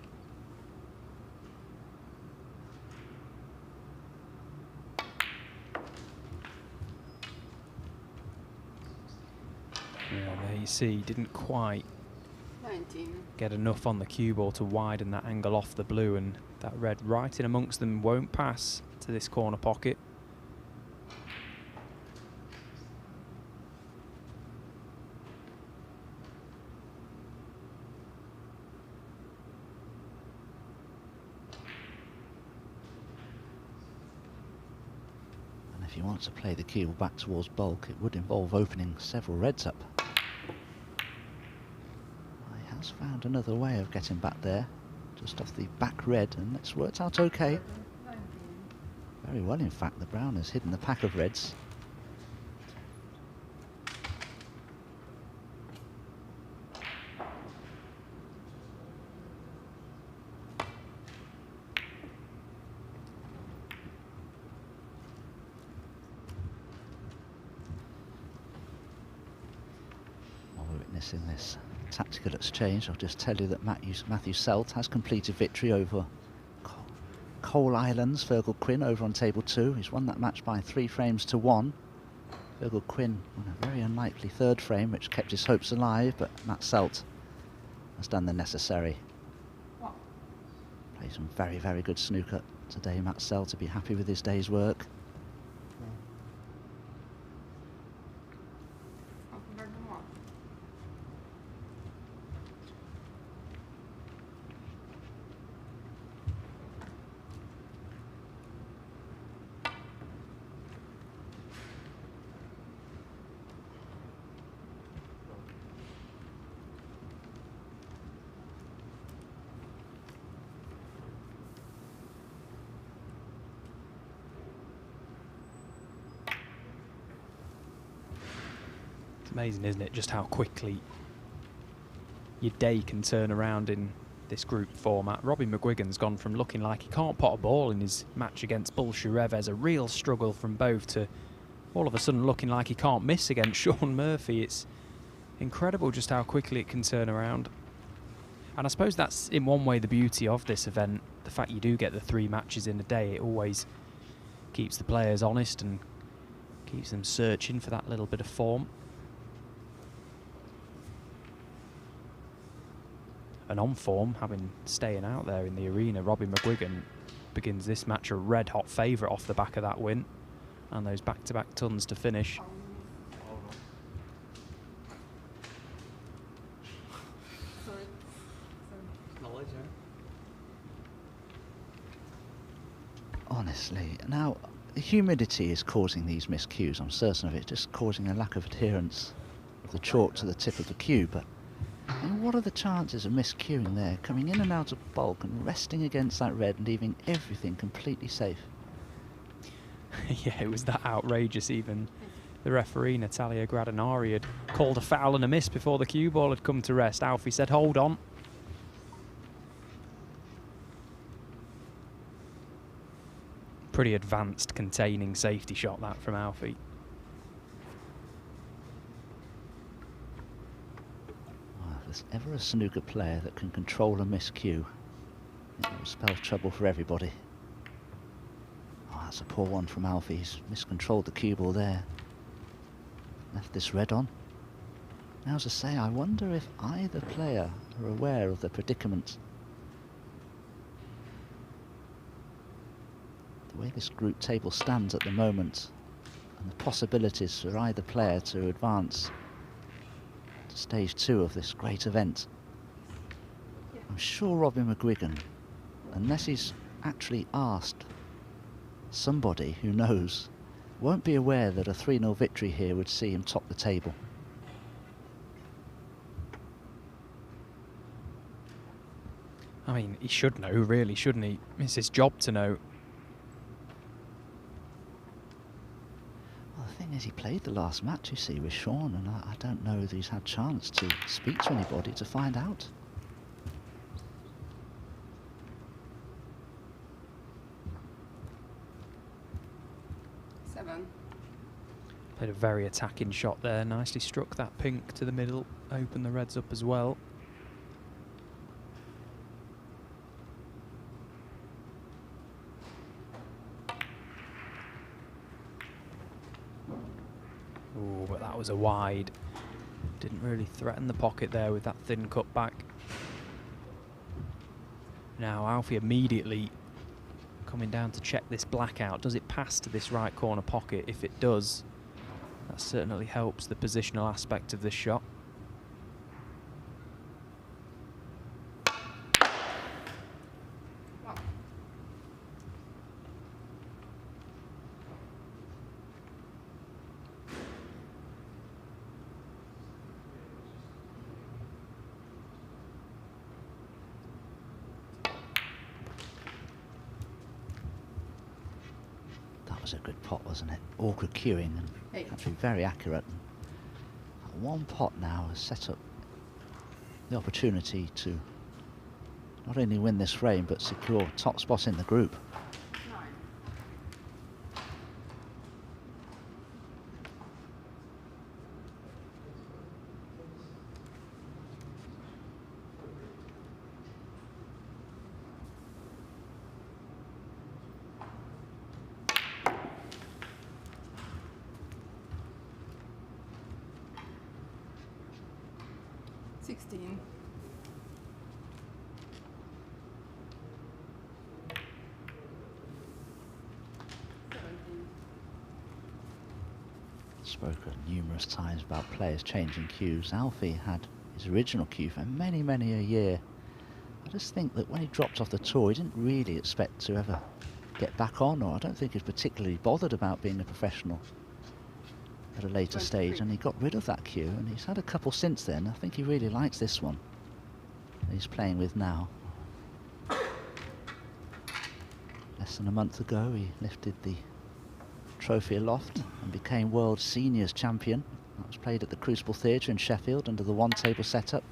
Yeah, there you see, didn't quite 19. Get enough on the cue ball to widen that angle off the blue, and that red right in amongst them won't pass to this corner pocket. If you want to play the cue back towards bulk, it would involve opening several reds up. He has found another way of getting back there, just off the back red, and it's worked out okay. Very well, in fact. The brown has hidden the pack of reds. In this tactical exchange, I'll just tell you that Matthew Selt has completed victory over Coal Islands Fergal Quinn over on table 2. He's won that match by 3 frames to 1. Fergal Quinn on a very unlikely 3rd frame, which kept his hopes alive, but Matt Selt has done the necessary. Played some very, very good snooker today, Matt Selt, to be happy with his day's work. Amazing, isn't it, just how quickly your day can turn around in this group format. Robbie McGwigan's gone from looking like he can't pot a ball in his match against Reves, a real struggle from both, to all of a sudden looking like he can't miss against Sean Murphy. It's incredible just how quickly it can turn around. And I suppose that's in one way the beauty of this event, the fact you do get the 3 matches in a day. It always keeps the players honest and keeps them searching for that little bit of form. And on form, staying out there in the arena, Robbie McGwigan begins this match a red-hot favourite off the back of that win. And those back-to-back tons to finish. Honestly, now the humidity is causing these miscues, I'm certain of it, just causing a lack of adherence of the chalk to the tip of the cue. But what are the chances of miscuing there, coming in and out of bulk and resting against that red and leaving everything completely safe? Yeah, it was that outrageous. Even the referee, Natalia Gradinari, had called a foul and a miss before the cue ball had come to rest. Alfie said, hold on. Pretty advanced containing safety shot that from Alfie. Well, if there's ever a snooker player that can control a miscue, it will spell trouble for everybody. Oh, that's a poor one from Alfie. He's miscontrolled the cue ball there. Left this red on. Now, as I say, I wonder if either player are aware of the predicament. The way this group table stands at the moment, and the possibilities for either player to advance to stage 2 of this great event. I'm sure Robbie McGwigan, unless he's actually asked somebody who knows, won't be aware that a 3-0 victory here would see him top the table. I mean, he should know, really, shouldn't he? It's his job to know. Well, the thing is, he played the last match, you see, with Sean, and I don't know that he's had a chance to speak to anybody to find out. Played a very attacking shot there, nicely struck that pink to the middle, opened the reds up as well. Oh, but that was a wide. Didn't really threaten the pocket there with that thin cut back. Now Alfie immediately coming down to check this blackout. Does it pass to this right corner pocket? If it does, that certainly helps the positional aspect of this shot. That was a good pot, wasn't it? Awkward cueing and actually very accurate. One pot now has set up the opportunity to not only win this frame but secure top spot in the group. Spoken numerous times about players changing cues. Alfie had his original cue for many, many a year. I just think that when he dropped off the tour, he didn't really expect to ever get back on, or I don't think he's particularly bothered about being a professional at a later stage, and he got rid of that cue, and he's had a couple since then. I think he really likes this one that he's playing with now. Less than a month ago, he lifted the trophy aloft and became World Seniors Champion That was played at the Crucible Theatre in Sheffield under the one-table setup.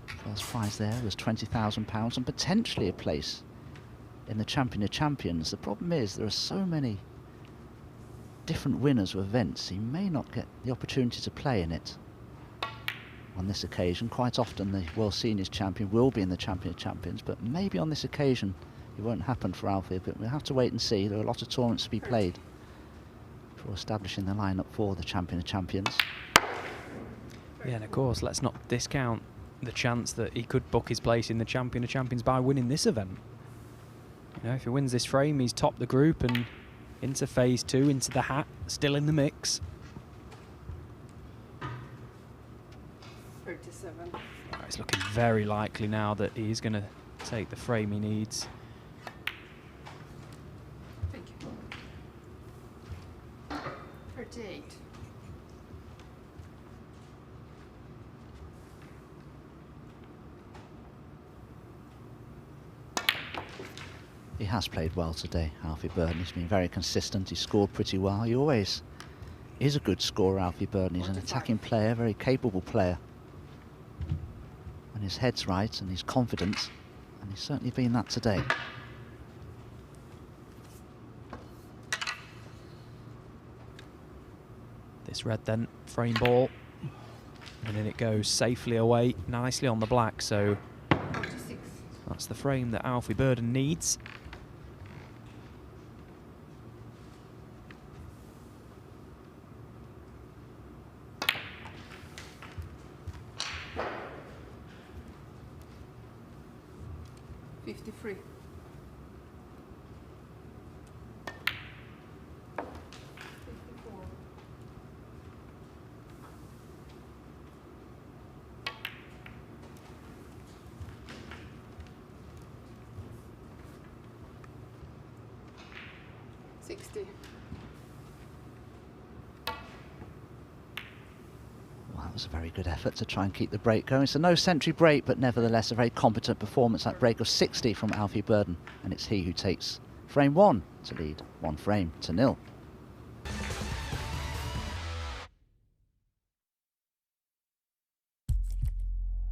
First prize there was £20,000 and potentially a place in the Champion of Champions. The problem is there are so many different winners of events, he may not get the opportunity to play in it on this occasion. Quite often the World Seniors Champion will be in the Champion of Champions, but maybe on this occasion it won't happen for Alfie, but we'll have to wait and see. There are a lot of tournaments to be played before establishing the lineup for the Champion of Champions. Yeah, and of course, let's not discount the chance that he could book his place in the Champion of Champions by winning this event. You know, if he wins this frame, he's topped the group and into phase 2, into the hat, still in the mix. 37. It's looking very likely now that he's going to take the frame he needs. Thank you. 38. He has played well today, Alfie Burden. He's been very consistent. He scored pretty well. He always is a good scorer, Alfie Burden. He's an attacking player, very capable player. When his head's right and he's confident, and he's certainly been that today. This red then, frame ball. And then it goes safely away, nicely on the black. So 46. That's the frame that Alfie Burden needs. $53. 60. Well, that was a very good effort to try and keep the break going. It's a no-century break, but nevertheless a very competent performance. That break of 60 from Alfie Burden, and it's he who takes frame 1 to lead 1 frame to 0.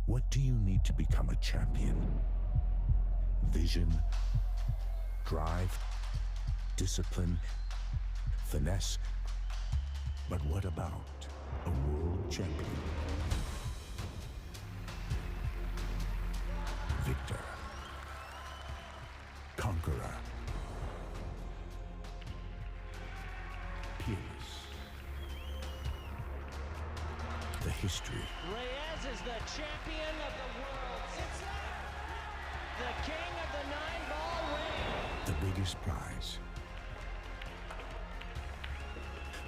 What do you need to become a champion? Vision, drive, discipline, finesse. But what about a world champion? Victor, conqueror, peerless. The history. Reves is the champion of the world. It's the king of the 9-ball ring. The biggest prize.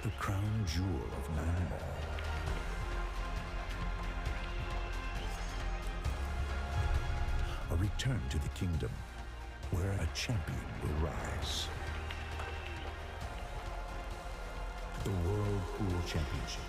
The crown jewel of 9-ball. A return to the kingdom where a champion will rise. The World Pool Championship.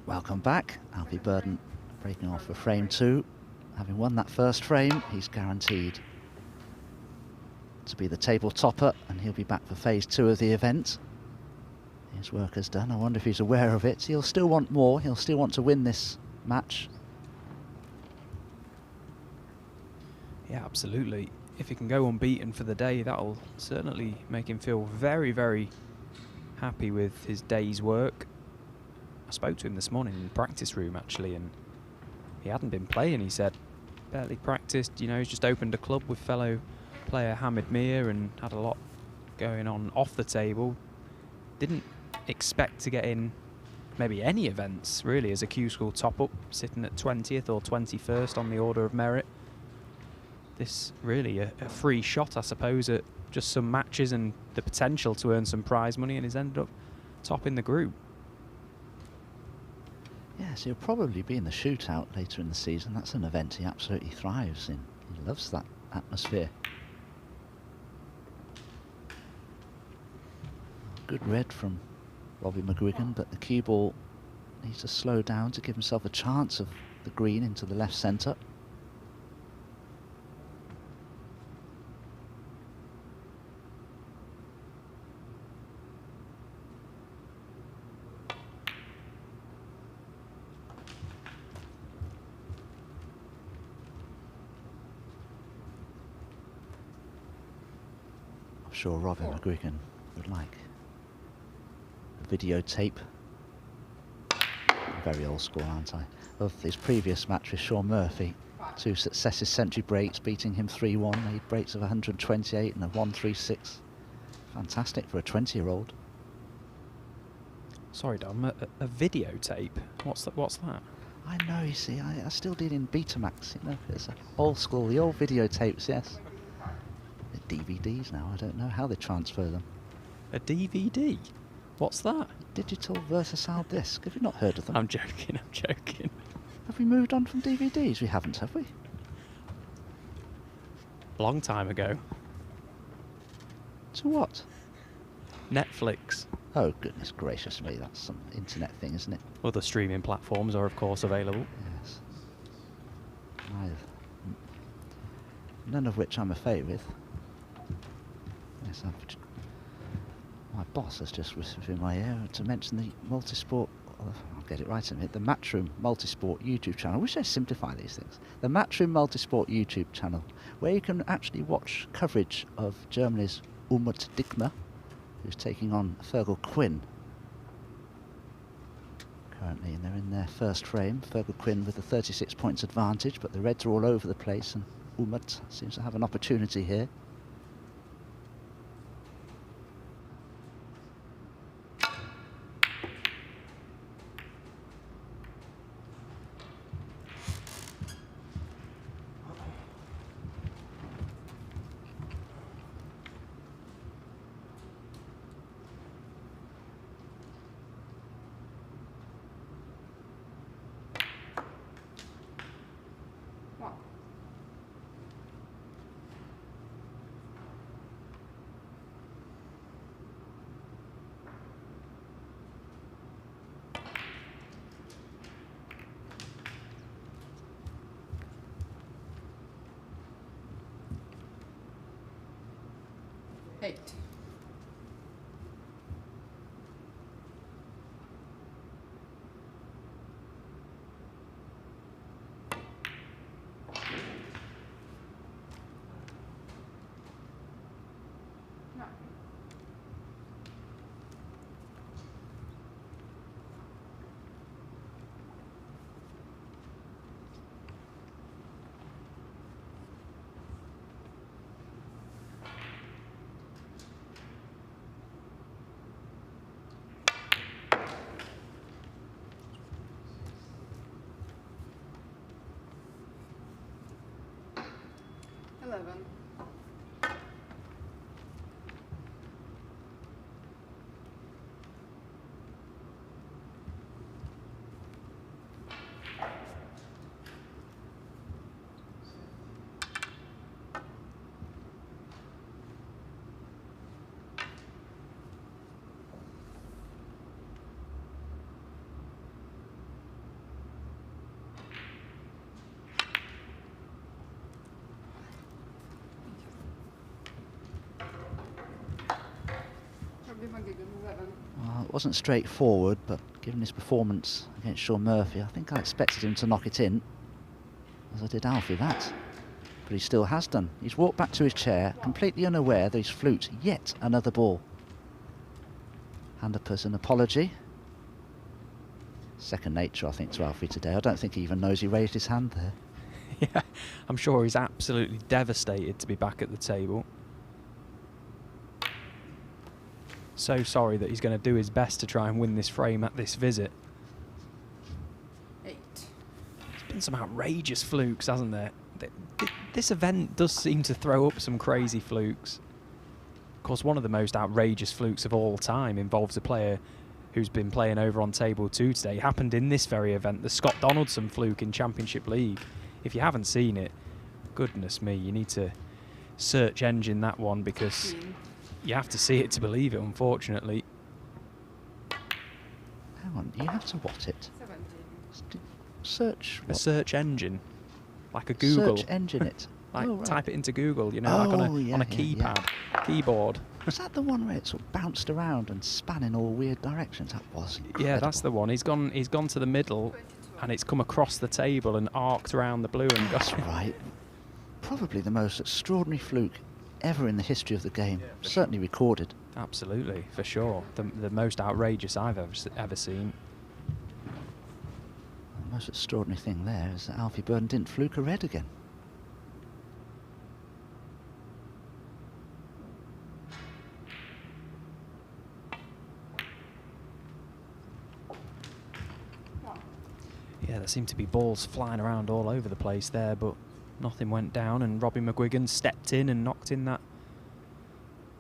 Welcome back. Alfie Burden breaking off for frame 2. Having won that first frame, he's guaranteed to be the table topper, and he'll be back for phase 2 of the event. His work is done. I wonder if he's aware of it. He'll still want more. He'll still want to win this match. Yeah, absolutely. If he can go unbeaten for the day, that'll certainly make him feel very, very happy with his day's work. I spoke to him this morning in the practice room, actually, and he hadn't been playing. He said, barely practiced, you know, he's just opened a club with fellow player Hamid Mir and had a lot going on off the table. Didn't expect to get in maybe any events really as a Q School top-up, sitting at 20th or 21st on the order of merit. This really a free shot, I suppose, at just some matches and the potential to earn some prize money, and he's ended up top in the group. Yes, he'll probably be in the shootout later in the season. That's an event he absolutely thrives in. He loves that atmosphere. Good red from Robbie McGwigan, but the cue ball needs to slow down to give himself a chance of the green into the left centre. I'm sure Robbie McGwigan would like a videotape. Very old school, aren't I? Of his previous match with Sean Murphy. 2 successive century breaks, beating him 3-1. Made breaks of 128 and a 136. Fantastic for a 20-year-old. Sorry, Dom, a videotape? What's that? I know, you see, I still did in Betamax, you know, it's old school, the old videotapes, yes. They're DVDs now, I don't know how they transfer them. A DVD? What's that? Digital versatile disc. Have you not heard of them? I'm joking. Have we moved on from DVDs? We haven't, have we? Long time ago. To what? Netflix. Oh, goodness gracious me, that's some internet thing, isn't it? Other streaming platforms are, of course, available. Yes. None of which I'm a favourite with. Yes, my boss has just whispered in my ear to mention the multisport, I'll get it right in a minute, the Matchroom Multisport YouTube channel. I wish they simplify these things. The Matchroom Multisport YouTube channel, where you can actually watch coverage of Germany's Umut Dickmer, who's taking on Fergal Quinn. Currently, and they're in their first frame. Fergal Quinn with a 36 points advantage, but the Reds are all over the place, and Umut seems to have an opportunity here. It wasn't straightforward, but given his performance against Sean Murphy, I think I expected him to knock it in, as I did Alfie that. But he still has done. He's walked back to his chair, completely unaware that he's fluked yet another ball. Hand up as an apology. Second nature, I think, to Alfie today. I don't think he even knows he raised his hand there. Yeah, I'm sure he's absolutely devastated to be back at the table. So sorry that he's going to do his best to try and win this frame at this visit. been some outrageous flukes, hasn't there? This event does seem to throw up some crazy flukes. Of course, one of the most outrageous flukes of all time involves a player who's been playing over on table 2 today. It happened in this very event, the Scott Donaldson fluke in Championship League. If you haven't seen it, goodness me, you need to search engine that one, because you have to see it to believe it, unfortunately. Hang on, you have to what it? Search a what? Search engine, like a Google. Search engine it. Like right. Type it into Google, you know, like on a keypad, keyboard. Was that the one where it sort of bounced around and span in all weird directions? That was incredible. Yeah, that's the one. He's gone to the middle, and it's come across the table and arced around the blue and That's right. Probably the most extraordinary fluke ever in the history of the game. Certainly recorded. Absolutely, for sure. The most outrageous I've ever seen. The most extraordinary thing there is that Alfie Burden didn't fluke a red again. Yeah, there seemed to be balls flying around all over the place there, but nothing went down, and Robbie McGwigan stepped in and knocked in that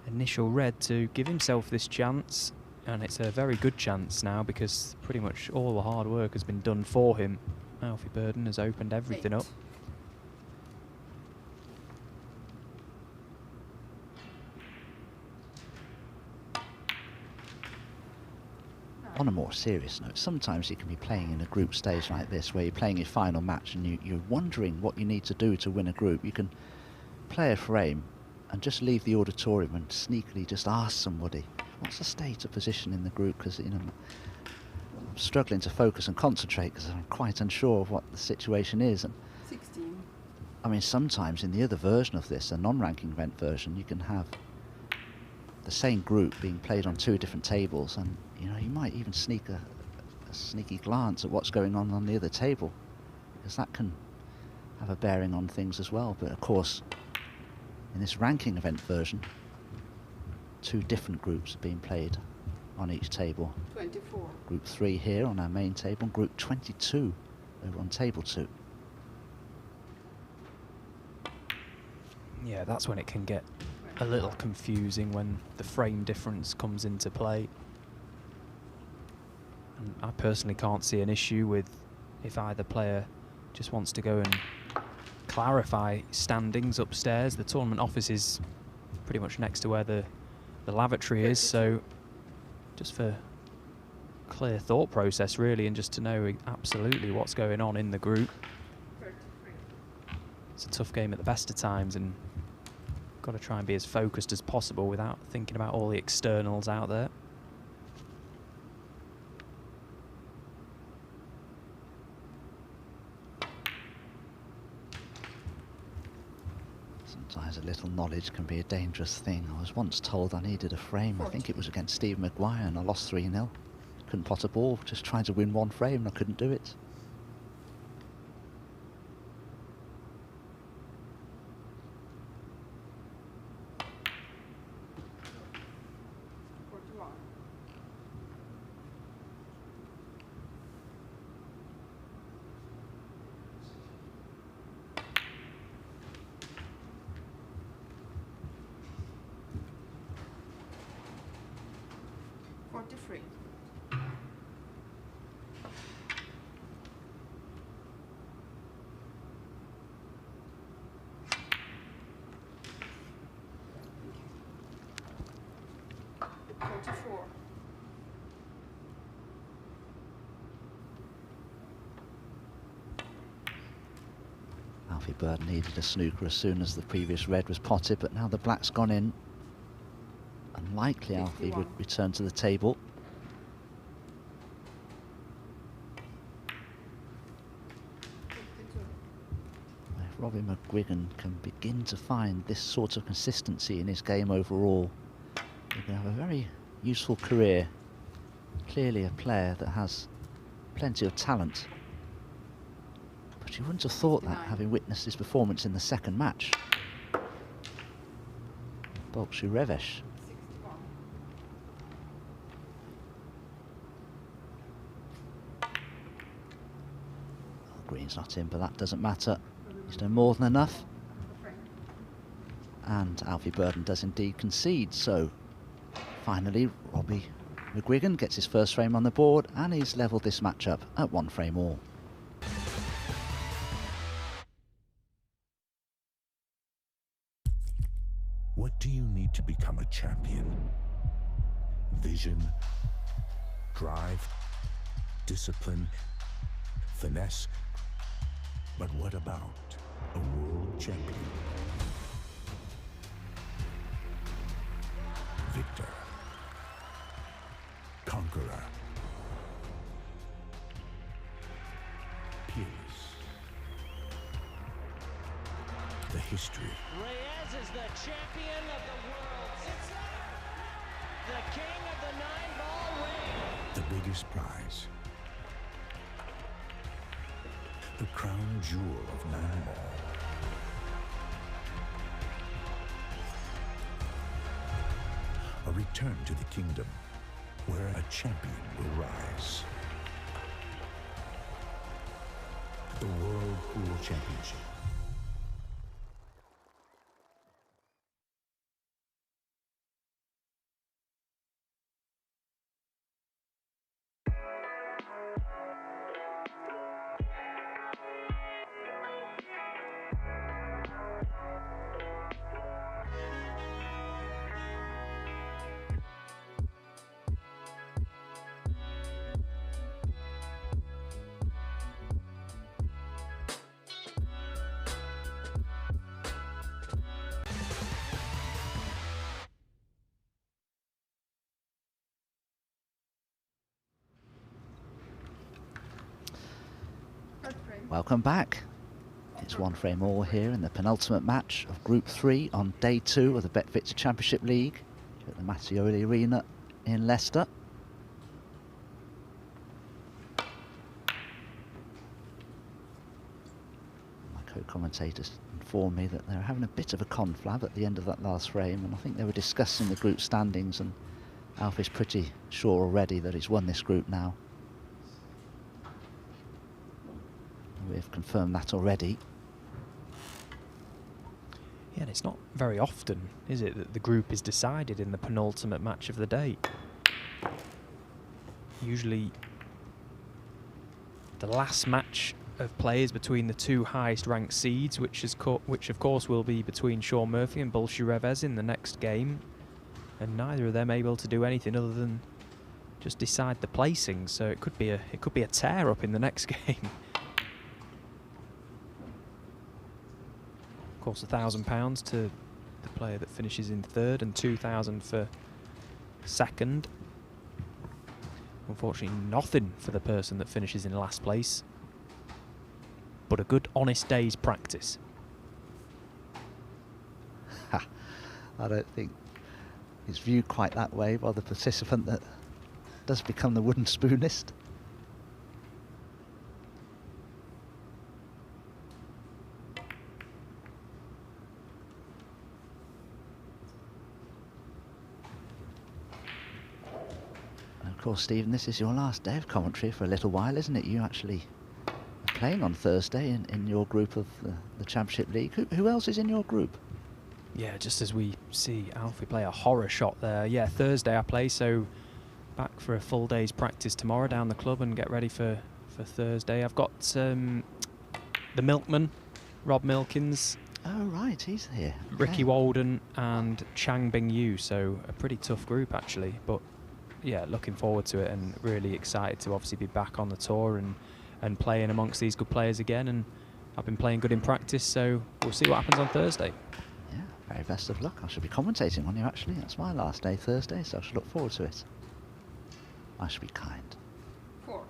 initial red to give himself this chance, and it's a very good chance now because pretty much all the hard work has been done for him. Alfie Burden has opened everything up. On a more serious note, sometimes you can be playing in a group stage like this where you're playing your final match and you're wondering what you need to do to win a group. You can play a frame and just leave the auditorium and sneakily just ask somebody, what's the state of position in the group? Because, you know, I'm struggling to focus and concentrate because I'm quite unsure of what the situation is. And 16. I mean, sometimes in the other version of this, a non-ranking event version, you can have the same group being played on 2 different tables, and you know, you might even sneak a sneaky glance at what's going on the other table, because that can have a bearing on things as well. But of course, in this ranking event version, 2 different groups are being played on each table. 24. Group 3 here on our main table, and group 22 over on table 2. Yeah, that's when it can get a little confusing, when the frame difference comes into play. And I personally can't see an issue with if either player just wants to go and clarify standings upstairs. The tournament office is pretty much next to where the lavatory is, so just for clear thought process really, and just to know absolutely what's going on in the group. It's a tough game at the best of times, and got to try and be as focused as possible without thinking about all the externals out there. Sometimes a little knowledge can be a dangerous thing. I was once told I needed a frame. I think it was against Steve McGwigan, and I lost 3-0. Couldn't pot a ball, just trying to win 1 frame, and I couldn't do it. Alfie Burden needed a snooker as soon as the previous red was potted, but now the black's gone in. Unlikely Alfie would return to the table. If Robbie McGwigan can begin to find this sort of consistency in his game overall, he can have a very useful career. Clearly a player that has plenty of talent. But you wouldn't have thought that, having witnessed his performance in the second match. Reves. green's not in, but that doesn't matter. He's done more than enough. And Alfie Burden does indeed concede, so finally Robbie McGwigan gets his first frame on the board, and he's levelled this match up at 1 frame all. What do you need to become a champion? Vision, drive, discipline, finesse. But what about a world champion? Victor, conqueror, peerless. The history. Reves is the champion of the world. It's the king of the 9-ball ring. The biggest prize. The crown jewel of 9-ball. A return to the kingdom where a champion will rise. The World Pool Championship. Welcome back. It's 1 frame all here in the penultimate match of Group 3 on day 2 of the BetVictor Championship League at the Mattioli Arena in Leicester. My co-commentators informed me that they were having a bit of a conflab at the end of that last frame, and I think they were discussing the group standings, and Alfie's pretty sure already that he's won this group now. We've confirmed that already. Yeah, and it's not very often, is it, that the group is decided in the penultimate match of the day. Usually the last match of play is between the 2 highest ranked seeds, which of course will be between Sean Murphy and Reves in the next game, and neither of them able to do anything other than just decide the placing. So it could be a tear up in the next game. Of course, £1,000 to the player that finishes in 3rd and £2,000 for 2nd. Unfortunately, nothing for the person that finishes in last place, but a good, honest day's practice. I don't think it's viewed quite that way by the participant that does become the wooden spoonist. Of course, Stephen, this is your last day of commentary for a little while, isn't it? You actually are playing on Thursday in your group of the Championship League. Who else is in your group? Yeah, just as we see Alfie play a horror shot there. Yeah, Thursday I play, so back for a full day's practice tomorrow down the club and get ready for Thursday. I've got the Milkman, Rob Milkins. Oh, right, he's here. Ricky Walden and Chang Bing Yu, so a pretty tough group actually, but yeah, looking forward to it and really excited to obviously be back on the tour and playing amongst these good players again. And I've been playing good in practice, so we'll see what happens on Thursday. Yeah, very best of luck. I should be commentating on you actually. That's my last day Thursday, so I should look forward to it. I should be kind. 4.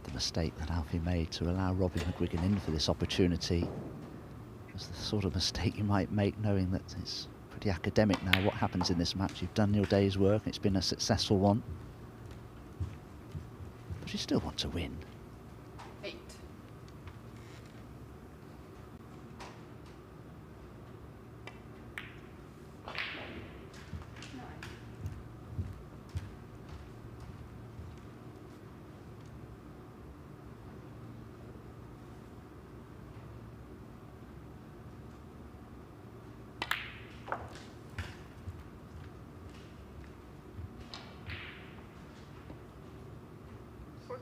The mistake that Alfie made to allow Robbie McGwigan in for this opportunity was the sort of mistake you might make knowing that it's pretty academic now what happens in this match. You've done your day's work, it's been a successful one, but you still want to win. 8.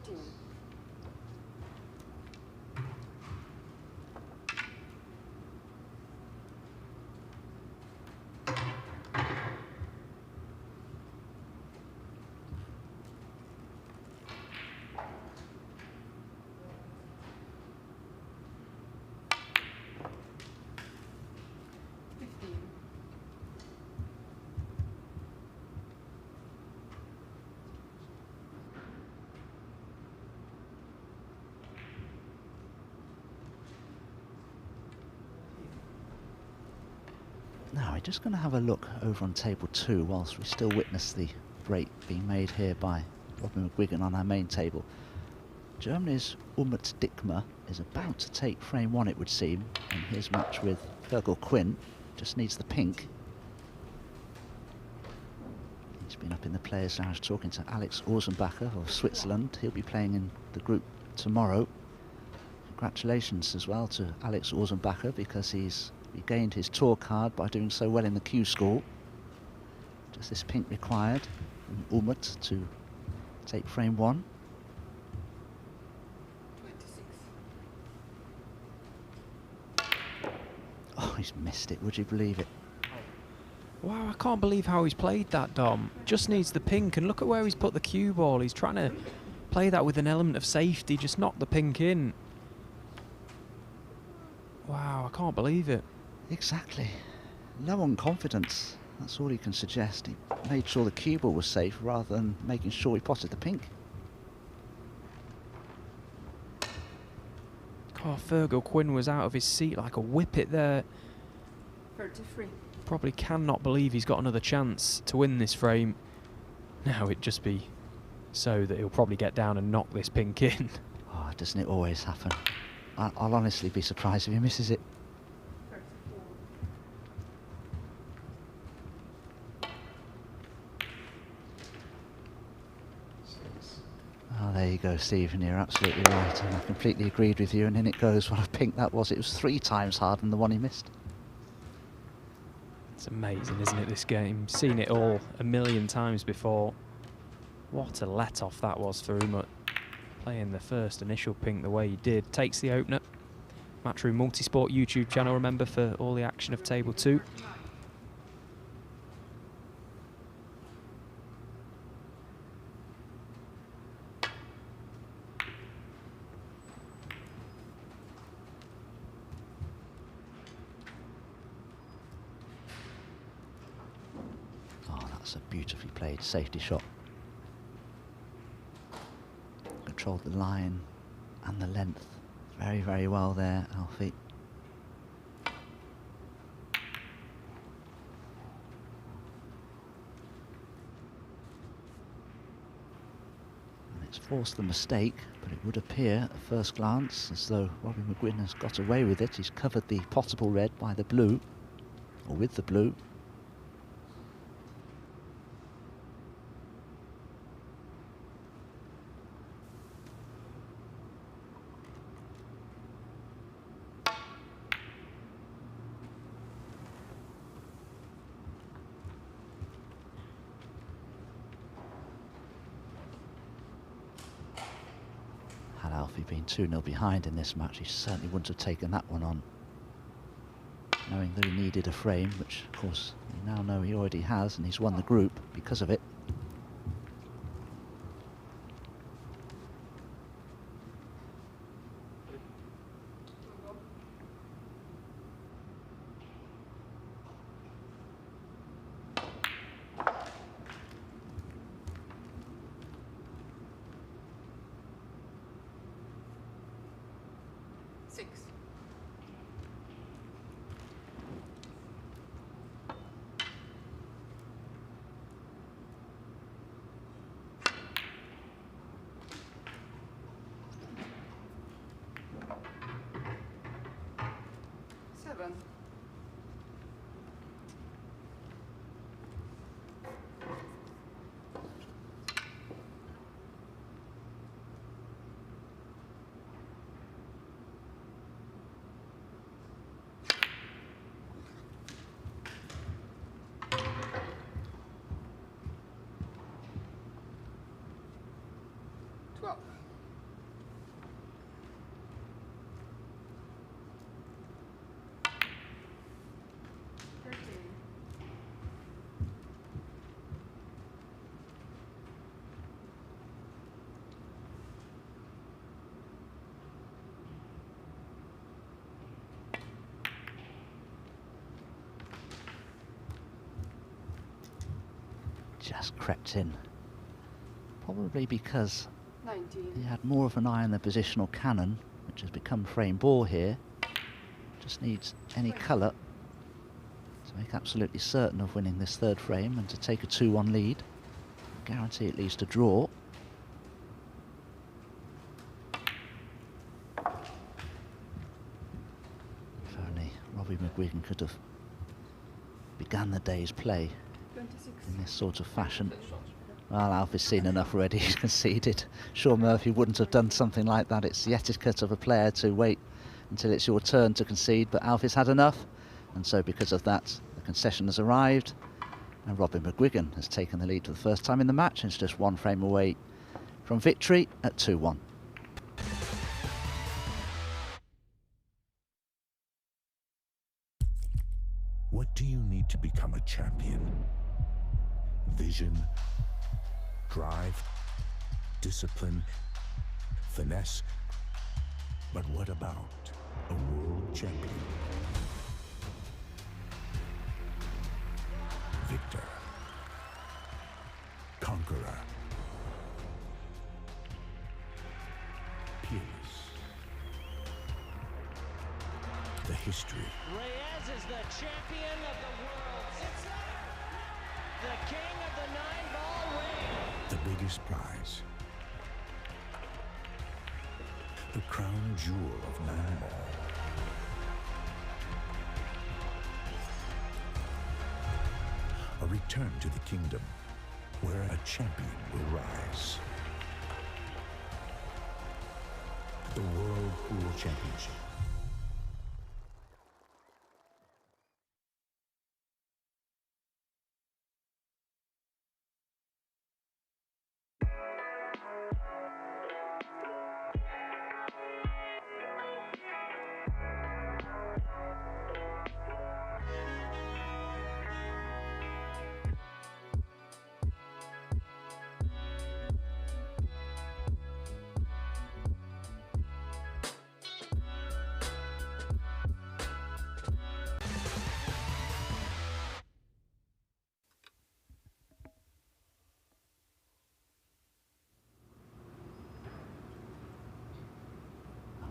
14. Now we're just going to have a look over on table 2 whilst we still witness the break being made here by Robin McGwigan on our main table. Germany's Umut Dickmer is about to take frame 1, it would seem, in his match with Fergal Quinn. Just needs the pink. He's been up in the Players' Lounge talking to Alex Orsenbacher of Switzerland. He'll be playing in the group tomorrow. Congratulations as well to Alex Orsenbacher, because he's regained his tour card by doing so well in the Q School. Just this pink required from Umut to take frame 1. 26. Oh, he's missed it, would you believe it? Wow, I can't believe how he's played that, Dom. Just needs the pink, and look at where he's put the cue ball. He's trying to play that with an element of safety, just knock the pink in. Wow, I can't believe it. Exactly. Low on confidence. That's all he can suggest. He made sure the cue ball was safe rather than making sure he potted the pink. God, Fergal Quinn was out of his seat like a whippet there. 33. Probably cannot believe he's got another chance to win this frame. Now it'd just be so that he'll probably get down and knock this pink in. Oh, doesn't it always happen? I'll honestly be surprised if he misses it. Oh, there you go, Stephen, you're absolutely right, and I completely agreed with you, and in it goes. What a pink that was. It was 3 times harder than the one he missed. It's amazing, isn't it, this game? Seen it all a million times before. What a let-off that was for Umut. Playing the first initial pink the way he did. Takes the opener. Matchroom Multisport YouTube channel, remember, for all the action of table 2. That's a beautifully played safety shot. Controlled the line and the length very, very well there, Alfie. And it's forced the mistake, but it would appear at first glance as though Robin McGwigan has got away with it. He's covered the potable red by the blue, or with the blue. Had Alfie been 2-0 behind in this match, he certainly wouldn't have taken that one on, knowing that he needed a frame, which of course we now know he already has, and he's won the group because of it. just crept in. Probably because 19. he had more of an eye on the positional cannon, which has become frame ball here. Just needs any colour to make absolutely certain of winning this third frame and to take a 2-1 lead. Guarantee at least a draw. If only Robbie McGwigan could have begun the day's play 26. in this sort of fashion. Well, Alfie's seen enough already, he's conceded. Sean Murphy wouldn't have done something like that. It's the etiquette of a player to wait until it's your turn to concede, but Alfie's had enough, and so because of that, the concession has arrived, and Robin McGwigan has taken the lead for the first time in the match, and it's just one frame away from victory at 2-1. What do you need to become a champion? Vision, drive, discipline, finesse. But what about a world champion? Victor, conqueror, peerless. The history. Reves is the champion of the world. It's the king of the 9-ball ring. The biggest prize. The crown jewel of 9-ball. A return to the kingdom where a champion will rise. The World Pool Championship.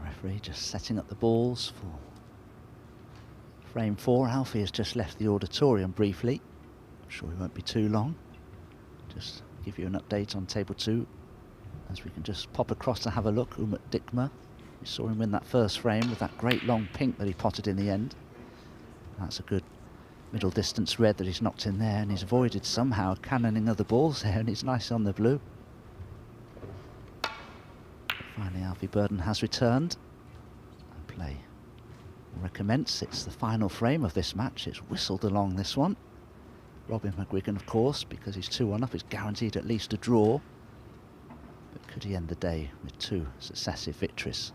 Referee just setting up the balls for frame 4. Alfie has just left the auditorium briefly. I'm sure he won't be too long. Just give you an update on table 2 as we can just pop across to have a look. Umut Dikma, you saw him win that first frame with that great long pink that he potted in the end. That's a good middle distance red that he's knocked in there, and he's avoided somehow cannoning other balls there, and he's nice on the blue. Finally, Alfie Burden has returned. And play will recommence. It's the final frame of this match. It's whistled along this one. Robin McGwigan, of course, because he's 2-1 up, is guaranteed at least a draw. But could he end the day with 2 successive victories?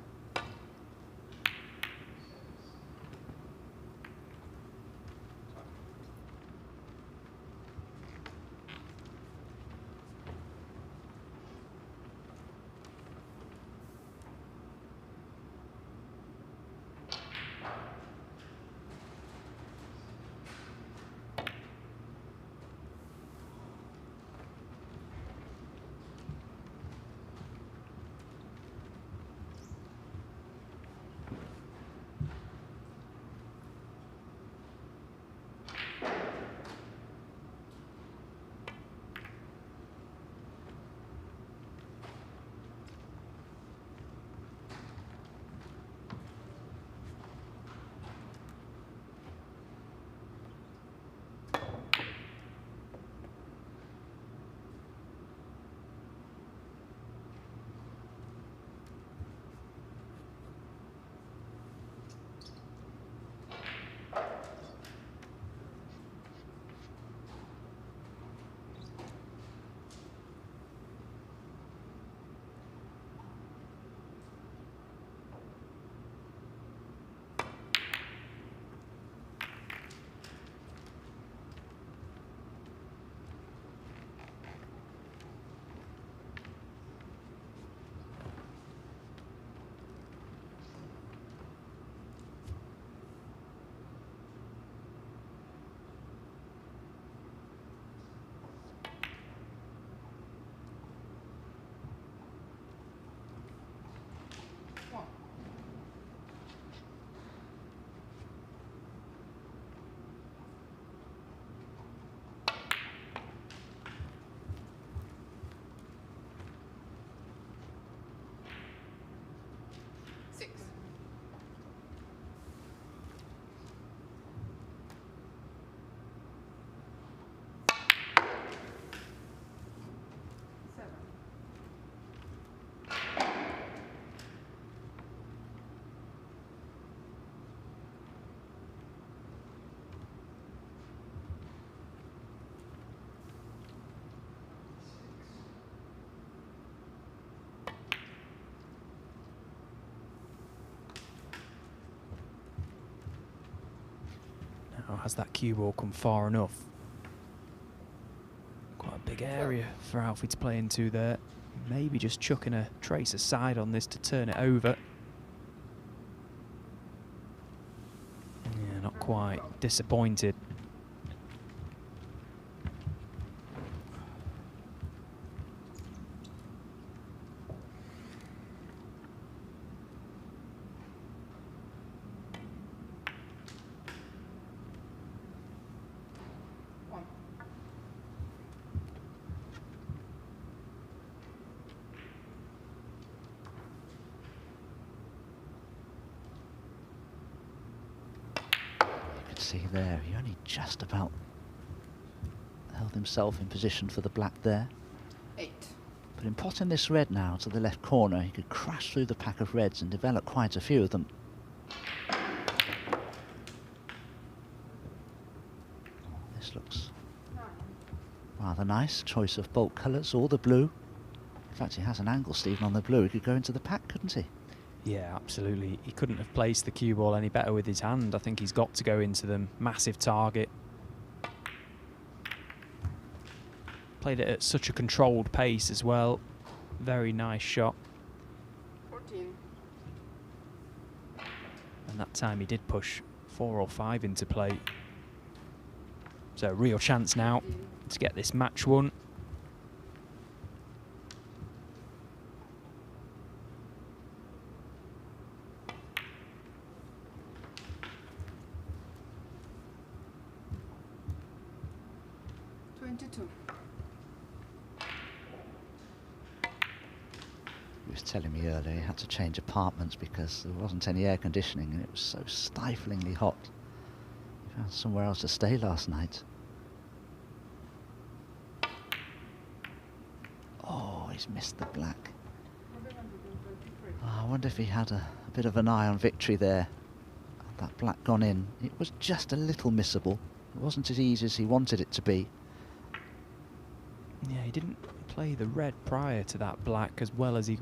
Or has that cue ball come far enough? Quite a big area for Alfie to play into there. Maybe just chucking a trace aside on this to turn it over. Yeah, not quite. Disappointed. See there, he only just about held himself in position for the black there. 8. But in potting this red now to the left corner, he could crash through the pack of reds and develop quite a few of them. This looks rather nice. Choice of bulk colours, all the blue. In fact, he has an angle, Stephen, on the blue. He could go into the pack, couldn't he? Yeah, absolutely. He couldn't have placed the cue ball any better with his hand. I think he's got to go into them. Massive target. Played it at such a controlled pace as well. Very nice shot. 14. And that time he did push 4 or 5 into play. So a real chance now to get this match won. He was telling me earlier he had to change apartments because there wasn't any air conditioning and it was so stiflingly hot. He found somewhere else to stay last night. Oh, he's missed the black. Oh, I wonder if he had a bit of an eye on victory there. Had that black gone in, it was just a little missable. It wasn't as easy as he wanted it to be. Yeah, he didn't play the red prior to that black as well as he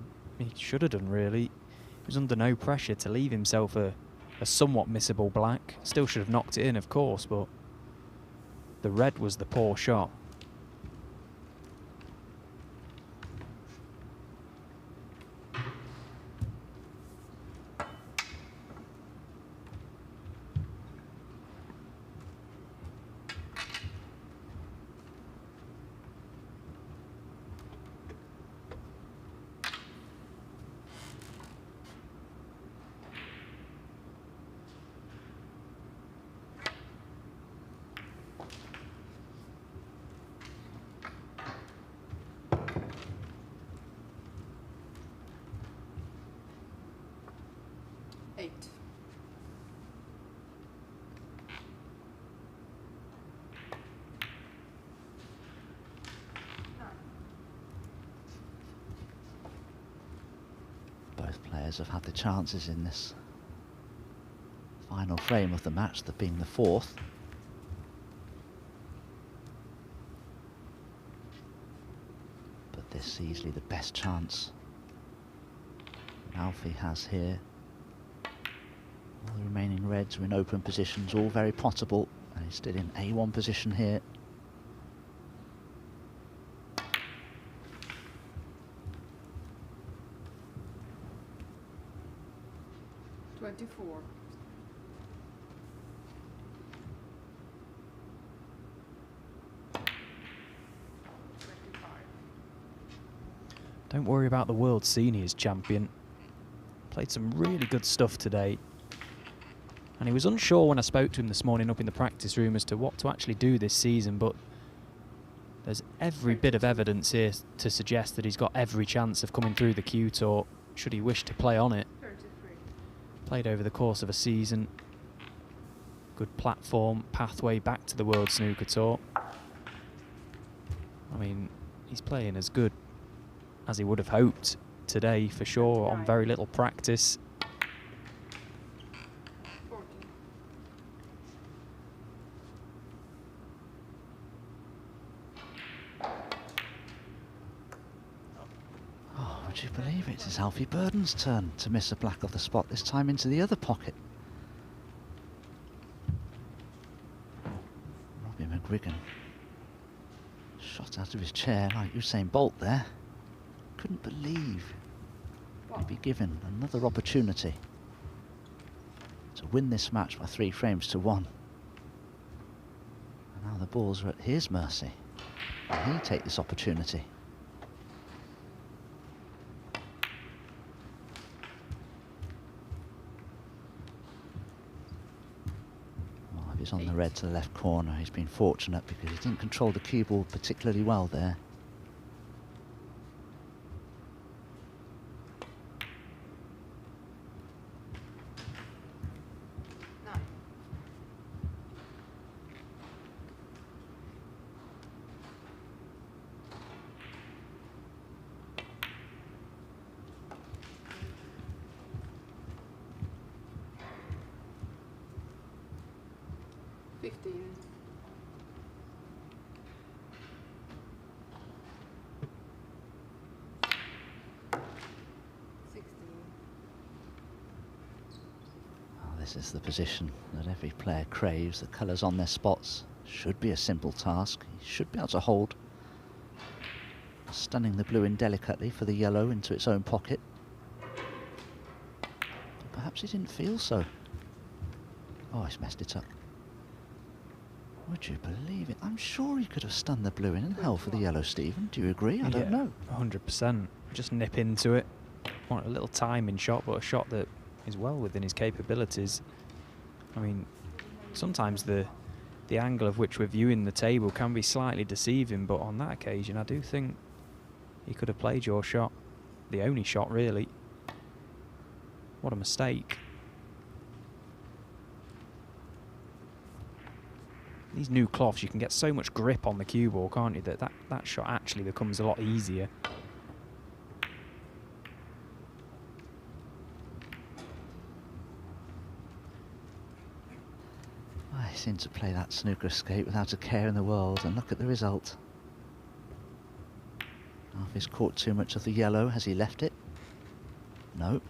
should have done, really. He was under no pressure to leave himself a somewhat missable black. Still should have knocked it in, of course, but the red was the poor shot. Both players have had the chances in this final frame of the match, that being the fourth. But this is easily the best chance Alfie has here. All the remaining reds are in open positions, all very potable, and he's still in A1 position here. Don't worry about the World Seniors champion. Played some really good stuff today. And he was unsure when I spoke to him this morning up in the practice room as to what to actually do this season, but there's every bit of evidence here to suggest that he's got every chance of coming through the Q Tour, should he wish to play on it. Played over the course of a season. Good platform, pathway back to the World Snooker Tour. I mean, he's playing as good as he would have hoped today, for sure, on very little practice. Oh, would you believe it? It's Alfie Burden's turn to miss a black off the spot, this time into the other pocket. McGwigan shot out of his chair like Usain Bolt there. Couldn't believe he'd be given another opportunity to win this match by 3 frames to 1. And now the balls are at his mercy. Will he take this opportunity? Well, if he's on the red to the left corner, he's been fortunate because he didn't control the cue ball particularly well there. This is the position that every player craves. The colours on their spots should be a simple task. He should be able to hold. Stunning the blue indelicately for the yellow into its own pocket. But perhaps he didn't feel so. Oh, he's messed it up. Would you believe it? I'm sure he could have stunned the blue in and held for the yellow, Stephen. Do you agree? I don't know. 100%. Just nip into it. Want a little timing shot, but a shot that is well within his capabilities. I mean, sometimes the angle of which we're viewing the table can be slightly deceiving, but on that occasion I do think he could have played your shot. The only shot, really. What a mistake. These new cloths, you can get so much grip on the cue ball, can't you, that shot actually becomes a lot easier. I seem to play that snooker escape without a care in the world, and look at the result. If he's caught too much of the yellow, has he left it? No.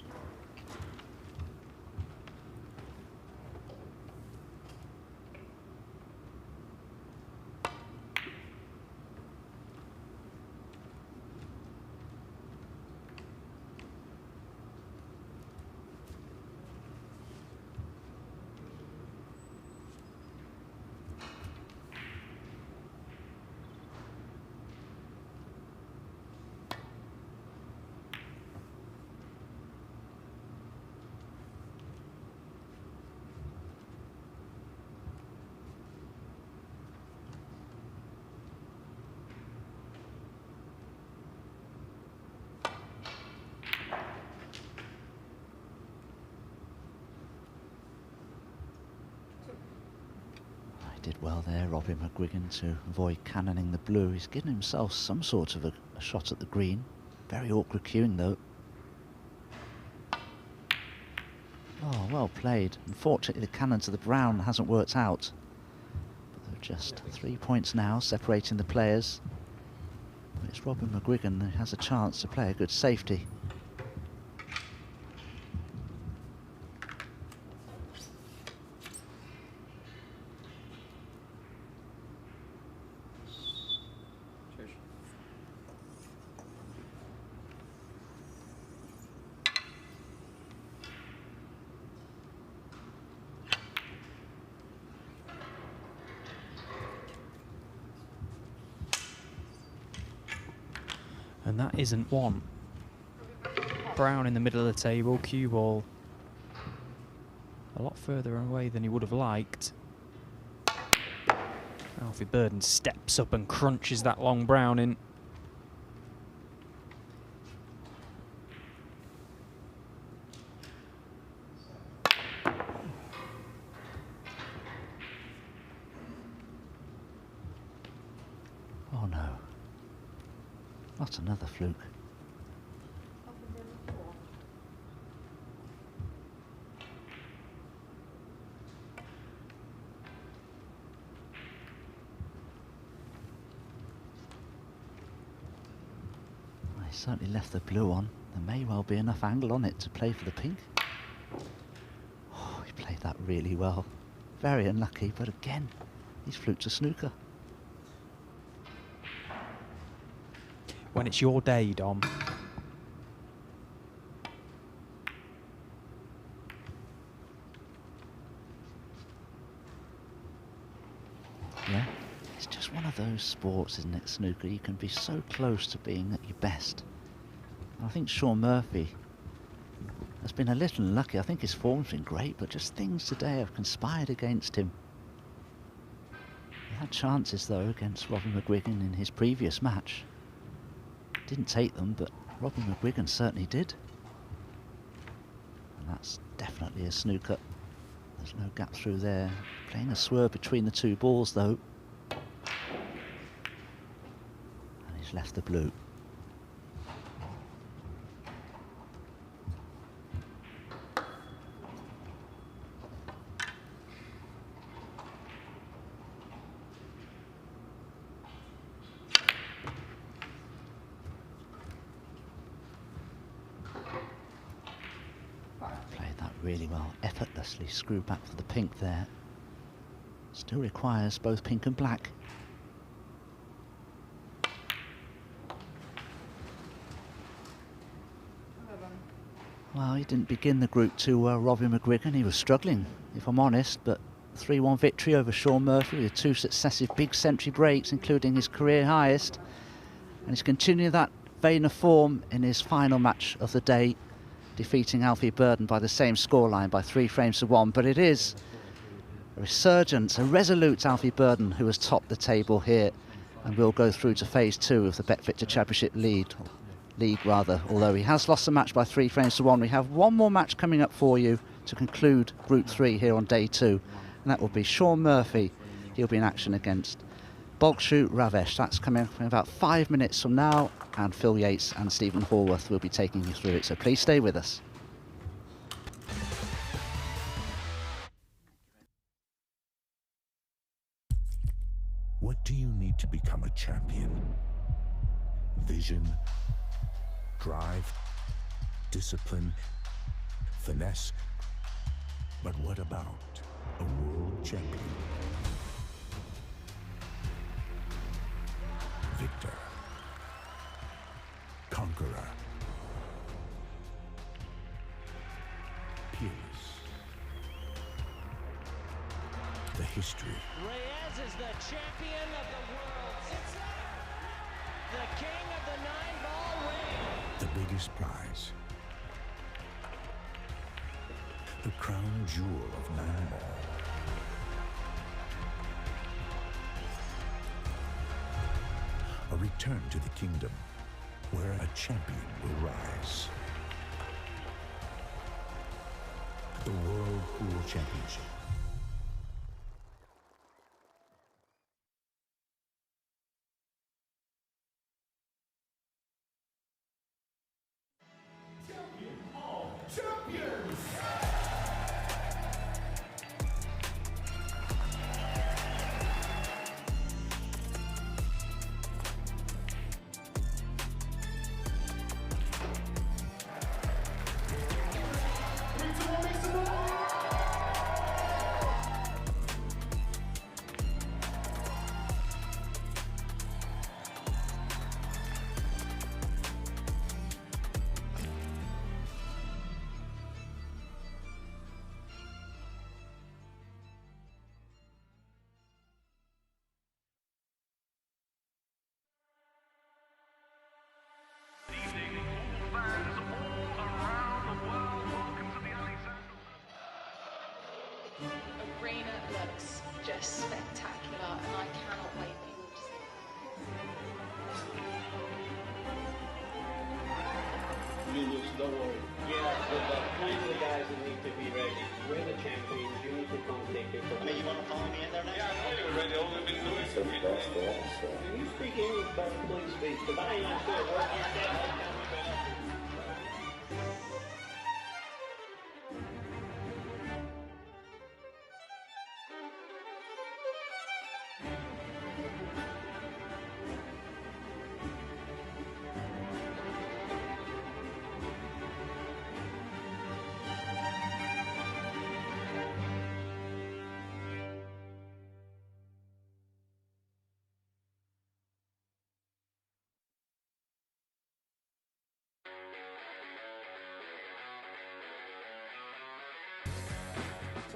Did well there, Robbie McGwigan, to avoid cannoning the blue. He's given himself some sort of a shot at the green. Very awkward cueing though. Oh, well played. Unfortunately, the cannon to the brown hasn't worked out. But there are just 3 points now separating the players. But it's Robin McGwigan who has a chance to play a good safety. And that isn't one. Brown in the middle of the table, cue ball a lot further away than he would have liked. Alfie Burden steps up and crunches that long brown in. Oh no. Not another fluke. He certainly left the blue on. There may well be enough angle on it to play for the pink. Oh, he played that really well. Very unlucky, but again, he's fluked a snooker. when it's your day, Dom. Yeah, it's just one of those sports, isn't it, snooker? You can be so close to being at your best. And I think Shaun Murphy has been a little unlucky. I think his form's been great, but just things today have conspired against him. He had chances, though, against Robin McGwigan in his previous match. Didn't take them, but Robin McGwigan certainly did. And that's definitely a snooker. There's no gap through there. Playing a swerve between the two balls, though. And he's left the blue. Really well, effortlessly screwed back for the pink there. Still requires both pink and black. Well, he didn't begin the group too well, Robin McGwigan. He was struggling, if I'm honest, but 3-1 victory over Shaun Murphy with 2 successive big century breaks, including his career highest. And he's continued that vein of form in his final match of the day, defeating Alfie Burden by the same scoreline by 3 frames to 1. But it is a resurgent, a resolute Alfie Burden who has topped the table here and will go through to phase 2 of the BetVictor Championship League, although he has lost the match by 3 frames to 1. We have one more match coming up for you to conclude Group 3 here on day 2, and that will be Shaun Murphy. He'll be in action against Bolkshu Reves. That's coming up in about 5 minutes from now, and Phil Yates and Stephen Horworth will be taking you through it, so please stay with us. What do you need to become a champion? Vision, drive, discipline, finesse. But what about a world champion? Victor, conqueror, peerless. The history. Reves is the champion of the world. It's the king of the 9-ball ring. The biggest prize. The crown jewel of 9-ball. A return to the kingdom where a champion will rise. The World Pool Championship. Arena looks just spectacular, and I cannot wait for you all to see it. Julius, don't worry. Yeah, but plenty of guys that need to be ready. We're the champions. You need to come take your place. I mean, you want to follow me in there now? Yeah, I know you're ready. All we've been doing is Can you speak English better, please speak? Because I ain't understood.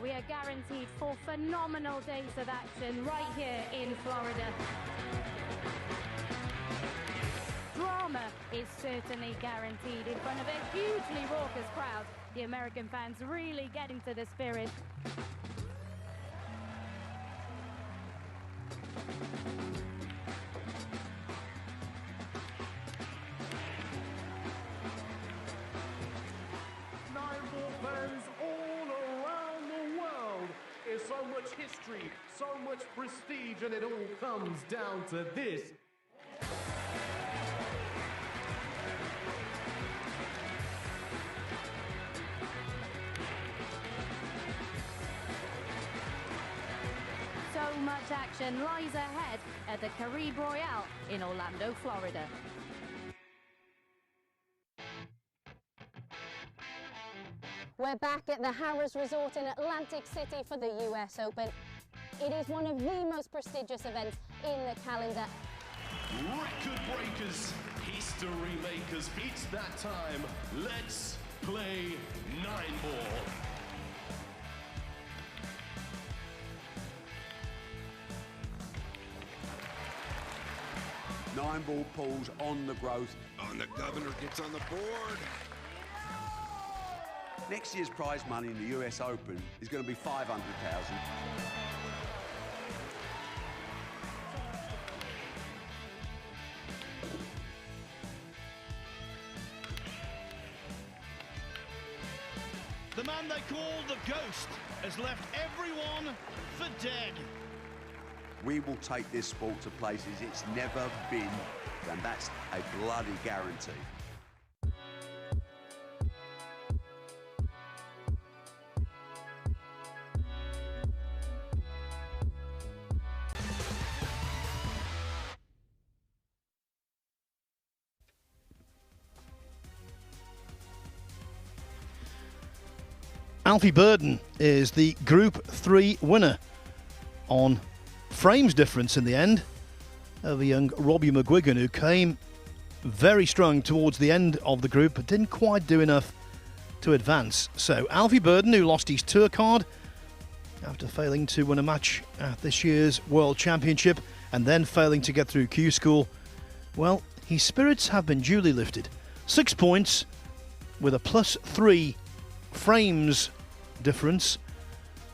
We are guaranteed 4 phenomenal days of action right here in Florida. Drama is certainly guaranteed in front of a hugely raucous crowd. The American fans really get into the spirit. Nine-ball fans all around the world. There's so much history, so much prestige, and it all comes down to this. So much action lies ahead at the Caribe Royale in Orlando, Florida. We're back at the Harrah's Resort in Atlantic City for the US Open. It is one of the most prestigious events in the calendar. Record breakers, history makers, it's that time. Let's play 9-ball. Nine-ball pulls on the growth. And the governor gets on the board. Next year's prize money in the US Open is going to be $500,000. The man they call the Ghost has left everyone for dead. We will take this sport to places it's never been, and that's a bloody guarantee. Alfie Burden is the Group 3 winner on frames difference in the end over young Robbie McGwigan, who came very strong towards the end of the group but didn't quite do enough to advance. So Alfie Burden, who lost his tour card after failing to win a match at this year's World Championship and then failing to get through Q School, well, his spirits have been duly lifted. 6 points with a +3 frames difference,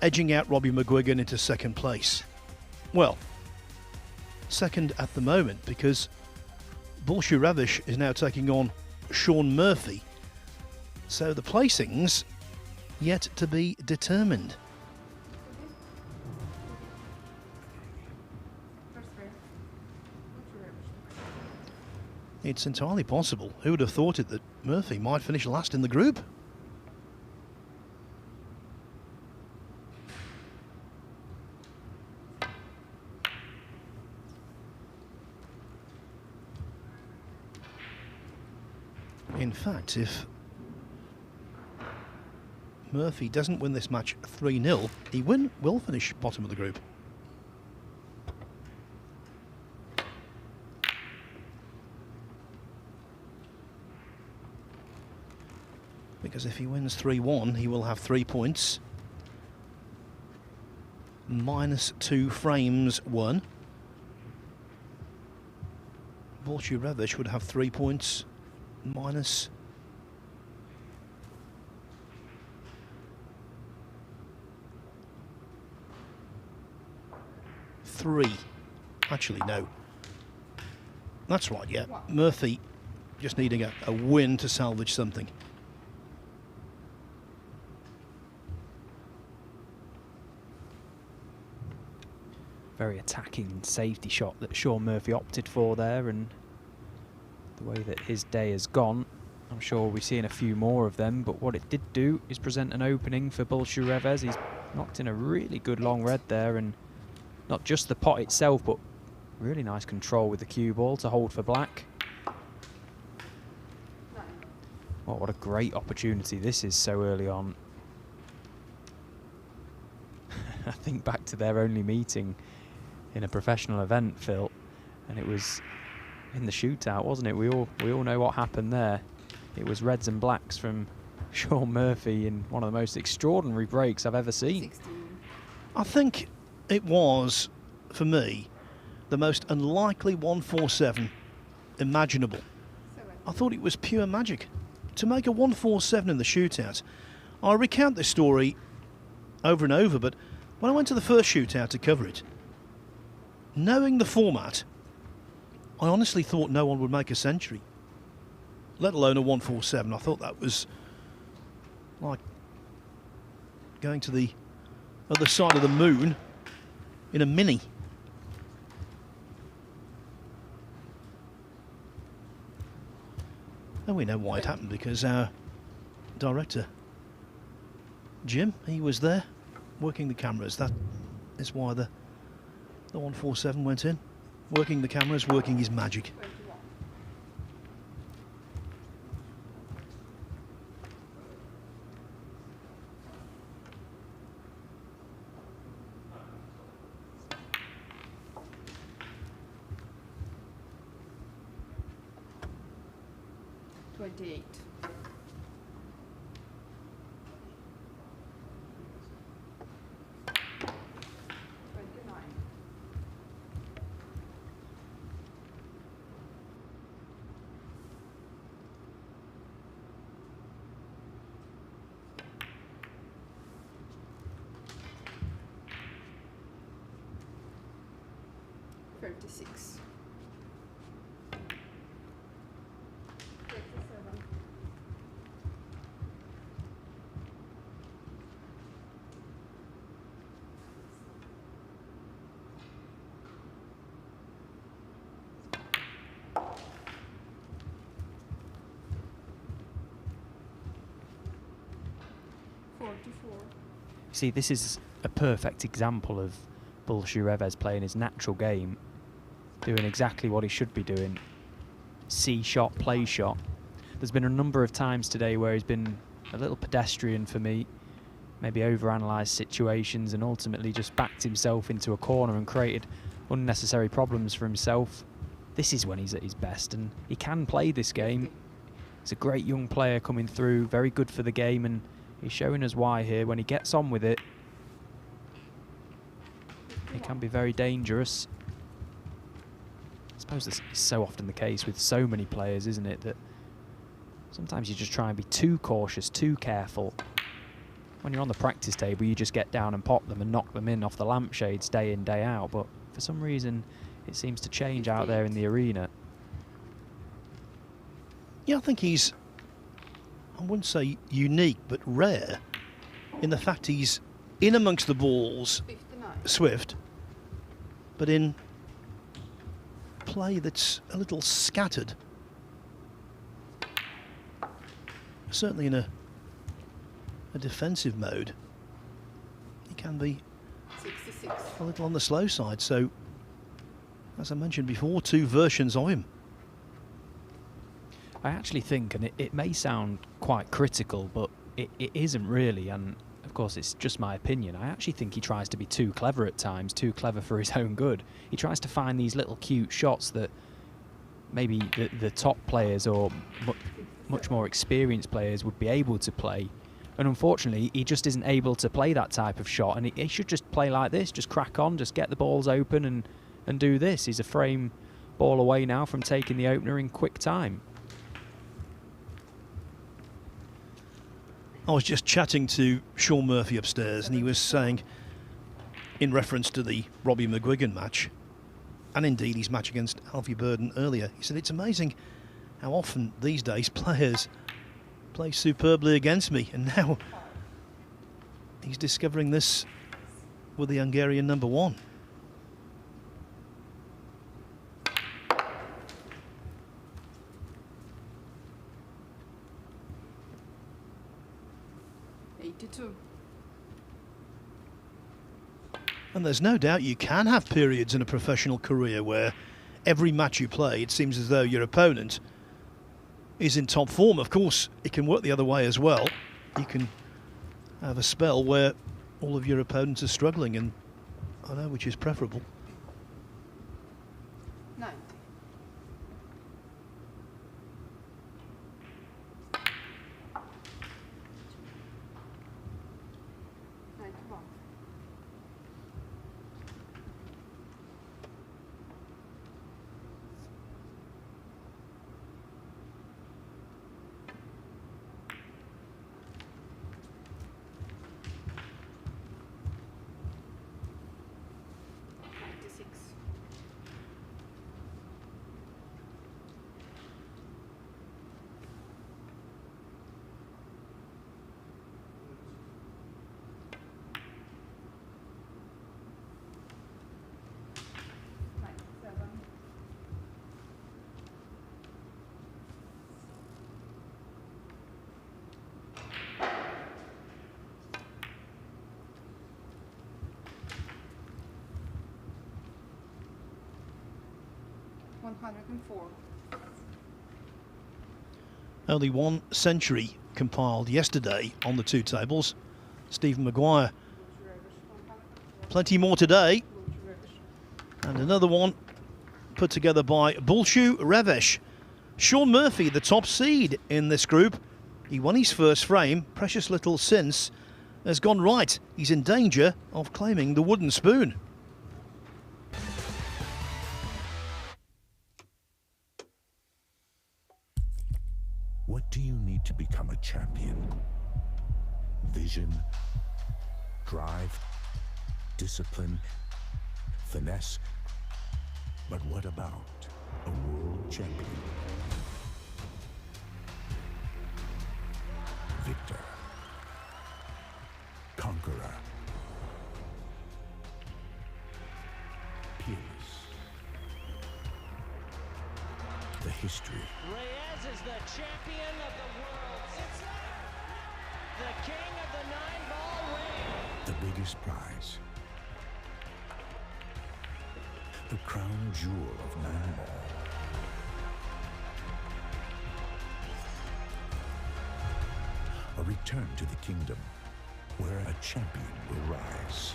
edging out Robbie McGwigan into second place. Well, second at the moment, because Reves is now taking on Shaun Murphy. So the placings yet to be determined. It's entirely possible. Who would have thought it that Murphy might finish last in the group? In fact, if Murphy doesn't win this match 3-0, he will finish bottom of the group. Because if he wins 3-1, he will have 3 points. -2 frames won. Reves would have 3 points. -3. Actually, no. That's right, yeah. Murphy just needing a win to salvage something. Very attacking safety shot that Shaun Murphy opted for there, and the way that his day has gone, I'm sure we're seeing a few more of them, but what it did do is present an opening for Reves. He's knocked in a really good long red there, and not just the pot itself, but really nice control with the cue ball to hold for black. Oh, what a great opportunity this is so early on. I think back to their only meeting in a professional event, Phil, and it was in the shootout, wasn't it? We all know what happened there. It was reds and blacks from Sean Murphy in one of the most extraordinary breaks I've ever seen. 16. I think it was, for me, the most unlikely 147 imaginable. I thought it was pure magic. To make a 147 in the shootout, I recount this story over and over, but when I went to the first shootout to cover it, knowing the format, I honestly thought no one would make a century, let alone a 147. I thought that was like going to the other side of the moon in a Mini. And we know why it happened, because our director, Jim, he was there working the cameras. That is why the 147 went in. Working the cameras, working his magic. Thirty-six. 44. See, this is a perfect example of Reves playing his natural game, doing exactly what he should be doing. See shot, play shot. There's been a number of times today where he's been a little pedestrian for me, maybe overanalyzed situations and ultimately just backed himself into a corner and created unnecessary problems for himself. This is when he's at his best, and he can play this game. He's a great young player coming through, very good for the game, and he's showing us why here. When he gets on with it, he can be very dangerous. I suppose this is so often the case with so many players, isn't it, that sometimes you just try and be too cautious, too careful. When you're on the practice table, you just get down and pop them and knock them in off the lampshades day in, day out, but for some reason it seems to change out there in the arena. Yeah, I think he's, I wouldn't say unique, but rare in the fact he's in amongst the balls, 59. swift, but in play that's a little scattered. Certainly in a defensive mode, he can be 66. a little on the slow side. So, as I mentioned before, two versions of him. I actually think, and it may sound quite critical, but it isn't really, and of course it's just my opinion, I actually think he tries to be too clever at times, too clever for his own good. He tries to find these little cute shots that maybe the top players or much more experienced players would be able to play, and unfortunately he just isn't able to play that type of shot, and he should just play like this, just crack on, just get the balls open and do this. He's a frame ball away now from taking the opener in quick time. I was just chatting to Sean Murphy upstairs, and he was saying, in reference to the Robbie McGwigan match, and indeed his match against Alfie Burden earlier, he said it's amazing how often these days players play superbly against me, and now he's discovering this with the Hungarian number one. And there's no doubt you can have periods in a professional career where every match you play, it seems as though your opponent is in top form. Of course, it can work the other way as well. You can have a spell where all of your opponents are struggling, and I know which is preferable. 90. 104. Only one century compiled yesterday on the two tables. Stephen Maguire. Plenty more today. And another one put together by Bulshu Reves. Sean Murphy, the top seed in this group. He won his first frame. Precious little since has gone right. He's in danger of claiming the wooden spoon. What do you need to become a champion? Vision, drive, discipline, finesse. But what about a world champion? Victor. Conqueror. Peerless. The history. Reves is the champion of the world. It's the king of the 9-ball ring. The biggest prize. The crown jewel of 9-ball. A return to the kingdom where a champion will rise.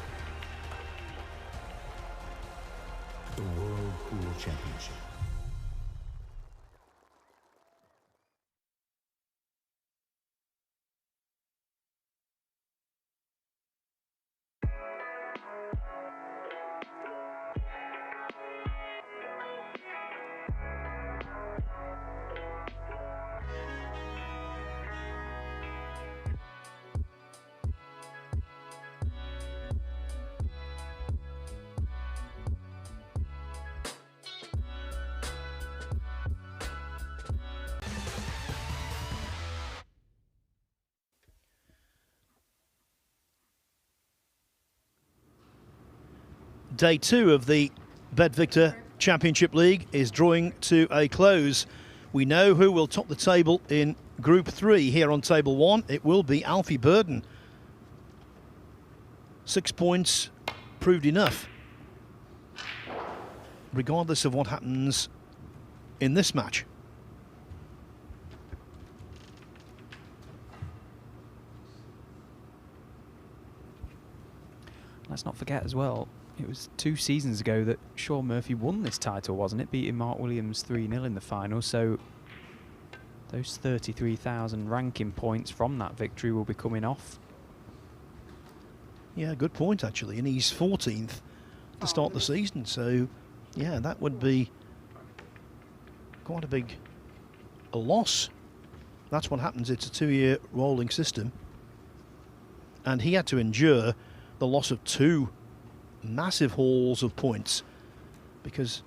The World Pool Championship. Day 2 of the BetVictor Championship League is drawing to a close. We know who will top the table in Group 3 here on Table 1. It will be Alfie Burden. 6 points proved enough, regardless of what happens in this match. Let's not forget as well, it was 2 seasons ago that Sean Murphy won this title, wasn't it? Beating Mark Williams 3-0 in the final, so those 33,000 ranking points from that victory will be coming off. Yeah, good point actually, and he's 14th to start the season, so yeah, that would be quite a big loss. That's what happens, it's a 2-year rolling system, and he had to endure the loss of 2 massive hauls of points, because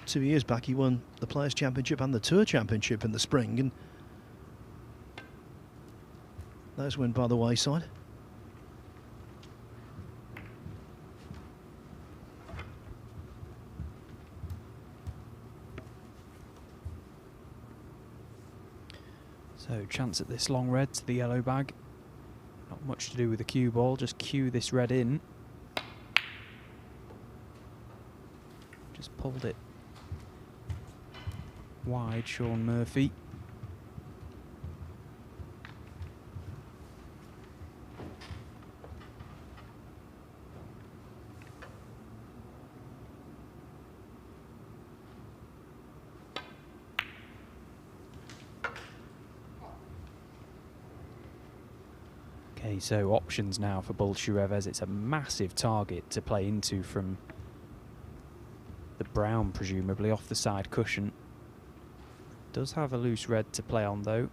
2 years back he won the Players' Championship and the Tour Championship in the spring, and those went by the wayside. So chance at this long red to the yellow bag. Not much to do with the cue ball, just cue this red in. Just pulled it wide, Sean Murphy. Okay, so options now for Bulshu Reves. It's a massive target to play into from the brown, presumably, off the side cushion. Does have a loose red to play on, though.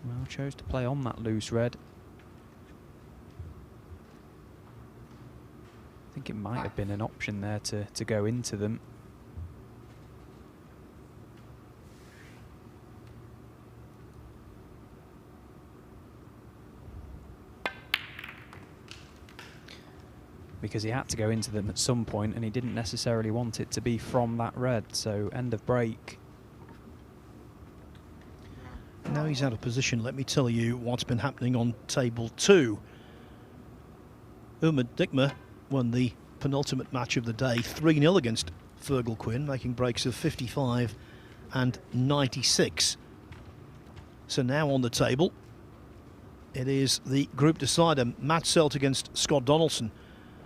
Well, chose to play on that loose red. I think it might have been an option there to go into them. Because he had to go into them at some point, and he didn't necessarily want it to be from that red, so end of break. Now he's out of position, let me tell you what's been happening on Table 2. Dickmer won the penultimate match of the day, 3-0 against Fergal Quinn, making breaks of 55 and 96. So now on the table, it is the group decider, Matt Selt against Scott Donaldson.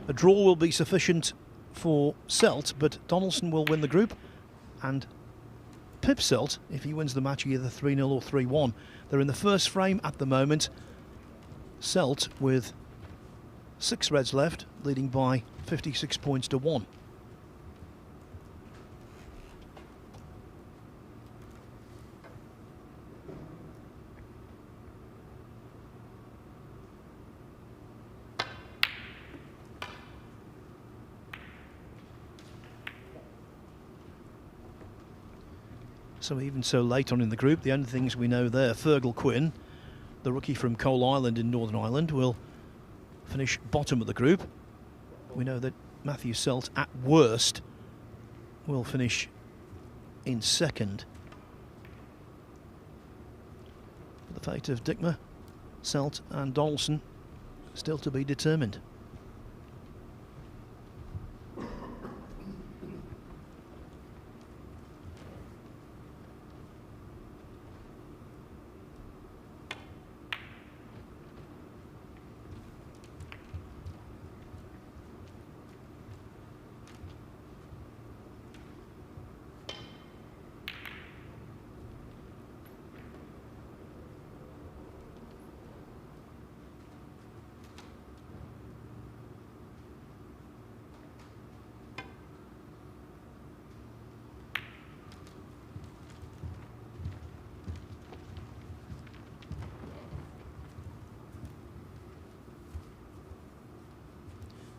A draw will be sufficient for Selt, but Donaldson will win the group and pip Selt if he wins the match either 3-0 or 3-1. They're in the first frame at the moment. Selt with 6 reds left, leading by 56 points to 1. So even so late on in the group, the only things we know there, Fergal Quinn, the rookie from Coal Island in Northern Ireland, will finish bottom of the group. We know that Matthew Selt, at worst, will finish in second. But the fate of Dickmer, Selt and Donaldson still to be determined.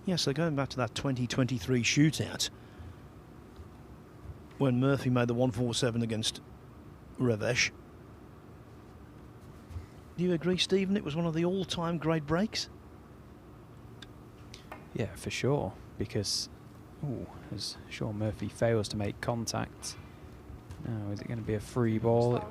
Yes, so going back to that 2023 shootout, when Murphy made the 147 against Reves. Do you agree, Stephen, it was one of the all-time great breaks? Yeah, for sure, because as Sean Murphy fails to make contact, now is it going to be a free ball?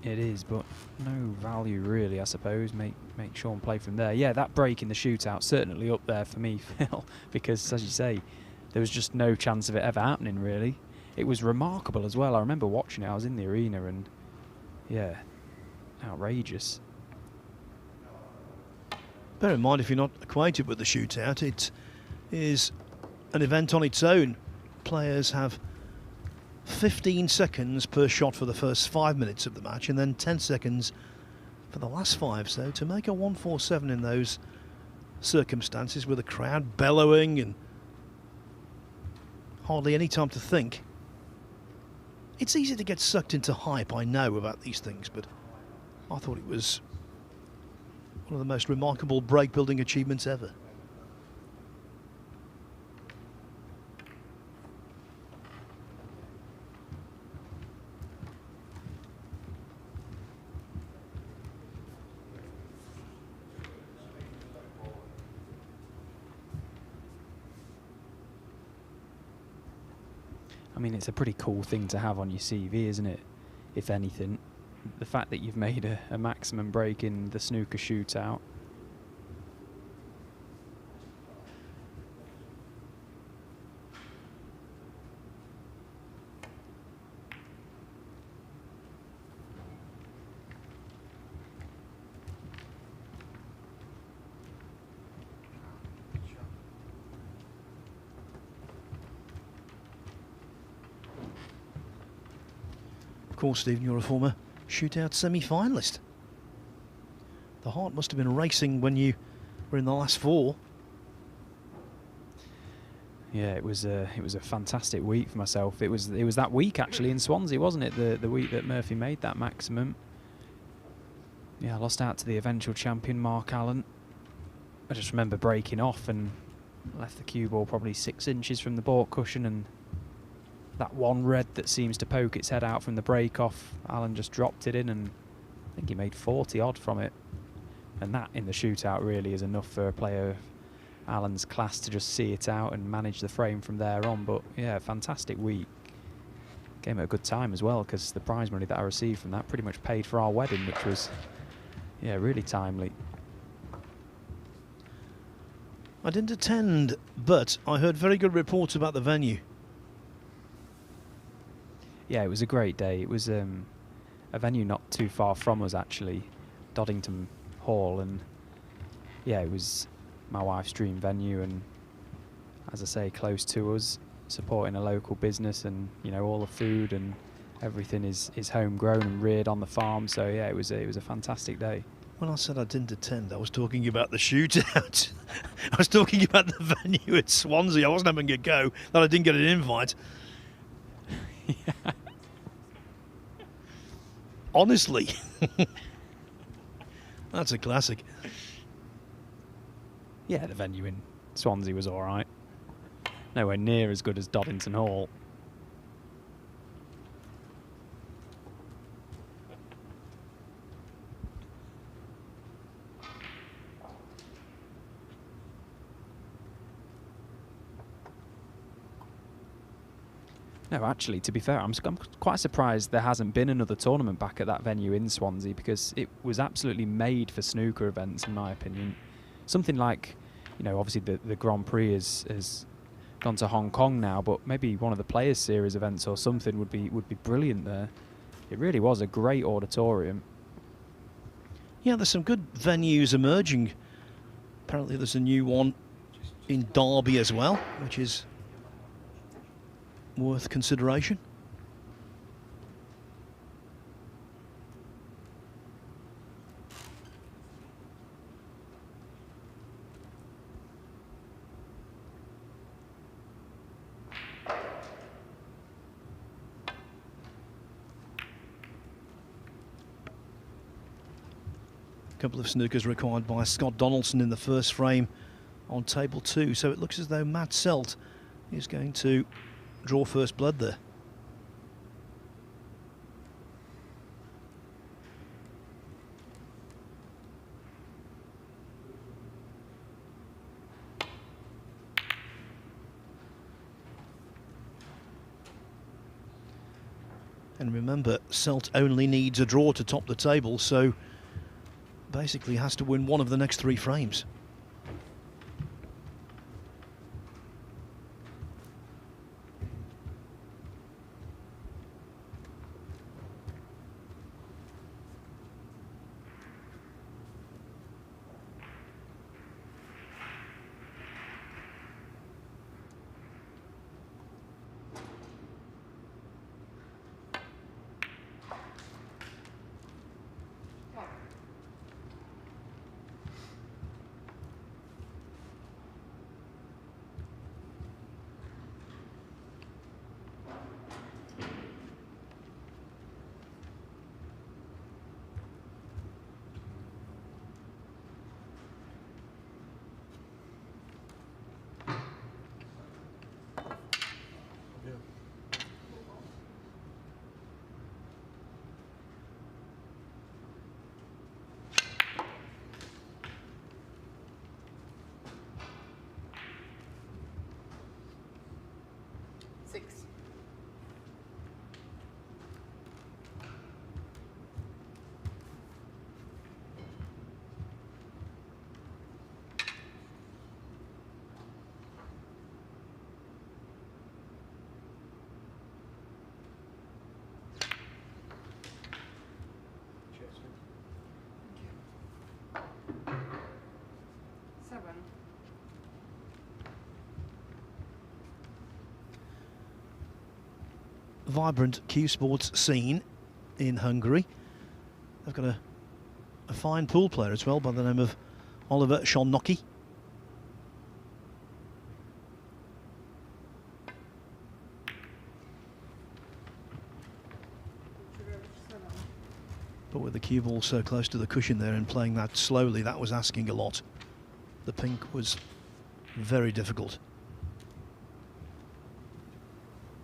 It is, but no value really, I suppose. Make Sean play from there. Yeah, that break in the shootout certainly up there for me, Phil, because as you say, there was just no chance of it ever happening really. It was remarkable as well. I remember watching it. I was in the arena and yeah, outrageous. Bear in mind, if you're not acquainted with the shootout, it is an event on its own. Players have 15 seconds per shot for the first 5 minutes of the match and then 10 seconds for the last 5. So to make a 147 in those circumstances with a crowd bellowing and hardly any time to think, it's easy to get sucked into hype, I know, about these things, but I thought it was one of the most remarkable break building achievements ever. I mean, it's a pretty cool thing to have on your CV, isn't it? If anything, the fact that you've made a maximum break in the snooker shootout. Of course, Stephen, you're a former shootout semi-finalist. The heart must have been racing when you were in the last 4. Yeah, it was a fantastic week for myself. It was that week actually in Swansea, wasn't it? The week that Murphy made that maximum. Yeah, I lost out to the eventual champion Mark Allen. I just remember breaking off and left the cue ball probably 6 inches from the baulk cushion, and that one red that seems to poke its head out from the break off, Allen just dropped it in, and I think he made 40 odd from it. And that in the shootout really is enough for a player of Allen's class to just see it out and manage the frame from there on. But yeah, fantastic week. Came at a good time as well, because the prize money that I received from that pretty much paid for our wedding, which was Yeah, really timely. I didn't attend, but I heard very good reports about the venue. Yeah, it was a great day. It was a venue not too far from us, actually, Doddington Hall, and yeah, it was my wife's dream venue, and as I say, close to us, supporting a local business, and you know, all the food and everything is homegrown and reared on the farm. So yeah, it was a fantastic day. When I said I didn't attend, I was talking about the shootout. I was talking about the venue at Swansea. I wasn't having a go that I didn't get an invite. Yeah. Honestly. That's a classic. Yeah, the venue in Swansea was all right. Nowhere near as good as Doddington Hall. No, actually, to be fair, I'm quite surprised there hasn't been another tournament back at that venue in Swansea, because it was absolutely made for snooker events, in my opinion. Something like, you know, obviously the Grand Prix has gone to Hong Kong now, but maybe one of the Players Series events or something would be brilliant there. It really was a great auditorium. Yeah, there's some good venues emerging. Apparently there's a new one in Derby as well, which is worth consideration. A couple of snookers required by Scott Donaldson in the first frame on table 2, so it looks as though Matt Selt is going to draw first blood there. And remember, Selt only needs a draw to top the table, so basically has to win one of the next 3 frames. Vibrant Q Sports scene in Hungary. They've got a fine pool player as well by the name of Oliver Szolnocki. But with the cue ball so close to the cushion there and playing that slowly, that was asking a lot. The pink was very difficult.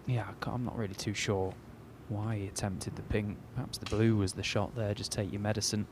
Yeah, I'm not really too sure why he attempted the pink. Perhaps the blue was the shot there, just take your medicine.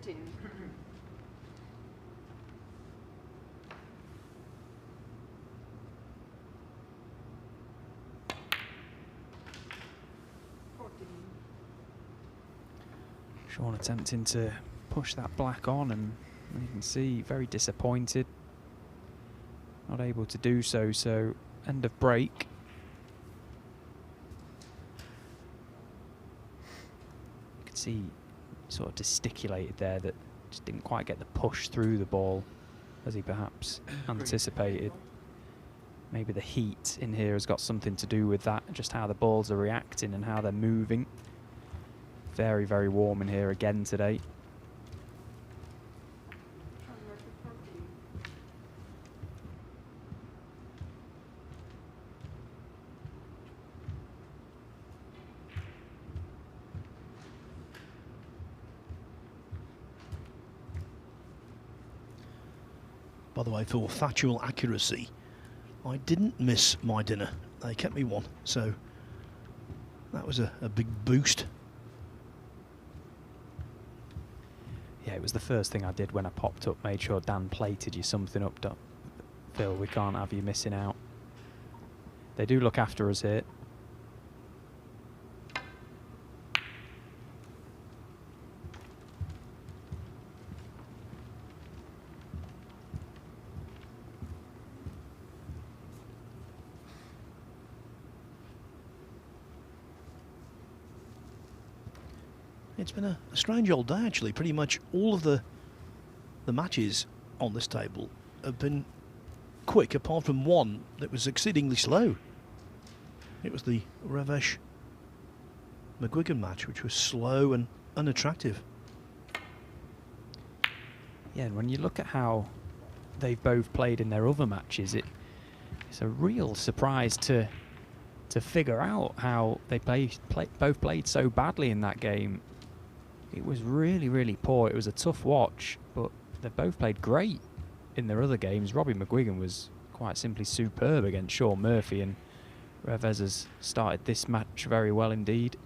13. 14. Sean attempting to push that black on, and you can see very disappointed. Not able to do so, so end of break. You can see sort of gesticulated there that just didn't quite get the push through the ball as he perhaps anticipated. Maybe the heat in here has got something to do with that, just how the balls are reacting and how they're moving. Very, very warm in here again today. By the way, for factual accuracy, I didn't miss my dinner. They kept me one, so that was a big boost. Yeah, it was the first thing I did when I popped up. Made sure Dan plated you something up. Phil, we can't have you missing out. They do look after us here. It's been a strange old day, actually. Pretty much all of the matches on this table have been quick, apart from one that was exceedingly slow. It was the Reves McGwigan match, which was slow and unattractive. Yeah, and when you look at how they've both played in their other matches, it's a real surprise to figure out how they both played so badly in that game. It was really, really poor. It was a tough watch, but they both played great in their other games. Robbie McGwigan was quite simply superb against Sean Murphy, and Reves has started this match very well indeed.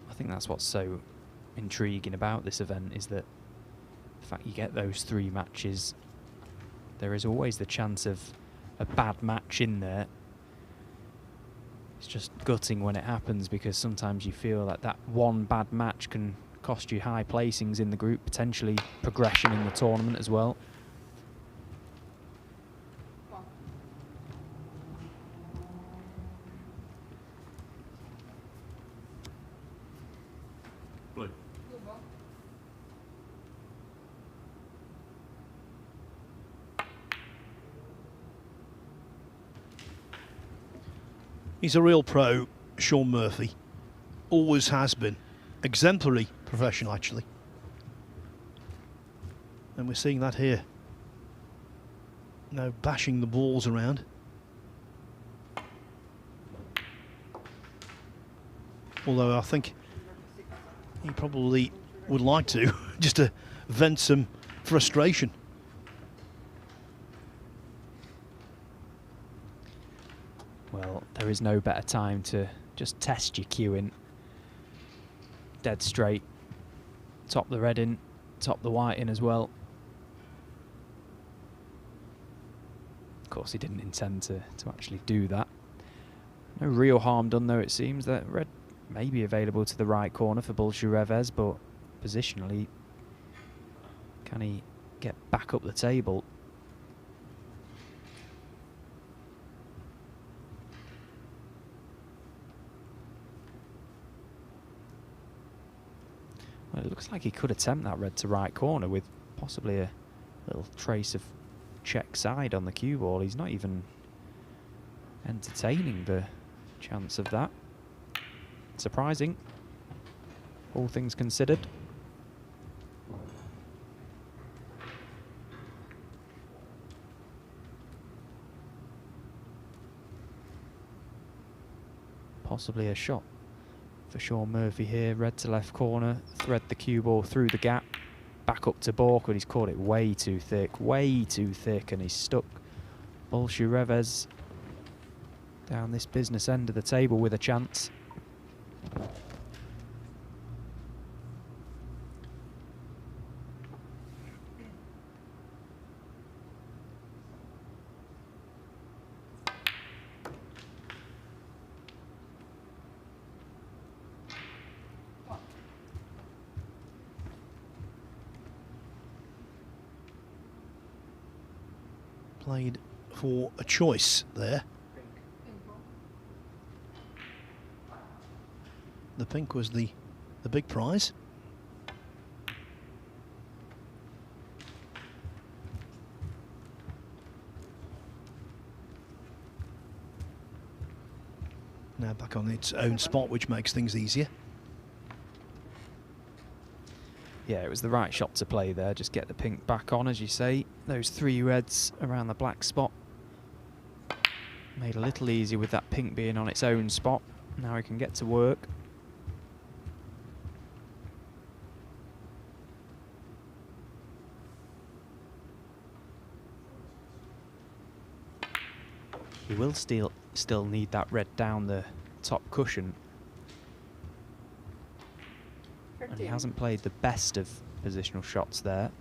I think that's what's so intriguing about this event, is that the fact you get those 3 matches, there is always the chance of a bad match in there. It's just gutting when it happens, because sometimes you feel that that one bad match can cost you high placings in the group, potentially progression in the tournament as well. Blue. He's a real pro, Sean Murphy. Always has been. Exemplary professional, actually. And we're seeing that here. No bashing the balls around. Although I think he probably would like to, just to vent some frustration. Well, there is no better time to just test your cueing. Dead straight. Top the red in, top the white in as well. Of course, he didn't intend to actually do that. No real harm done, though, it seems. That red may be available to the right corner for Bolshu Reves, but positionally, can he get back up the table? Well, it looks like he could attempt that red to right corner with possibly a little trace of check side on the cue ball. He's not even entertaining the chance of that. Surprising, all things considered. Possibly a shot for Sean Murphy here. Red to left corner, thread the cue ball through the gap, back up to Bork, but he's caught it way too thick, and he's stuck. Bolshu Reves down this business end of the table with a chance. Played for a choice there. The pink was the big prize. Now back on its own spot, which makes things easier. Yeah, it was the right shot to play there. Just get the pink back on, as you say. Those 3 reds around the black spot. Made a little easier with that pink being on its own spot. Now we can get to work. He will still need that red down the top cushion. And he hasn't played the best of positional shots there.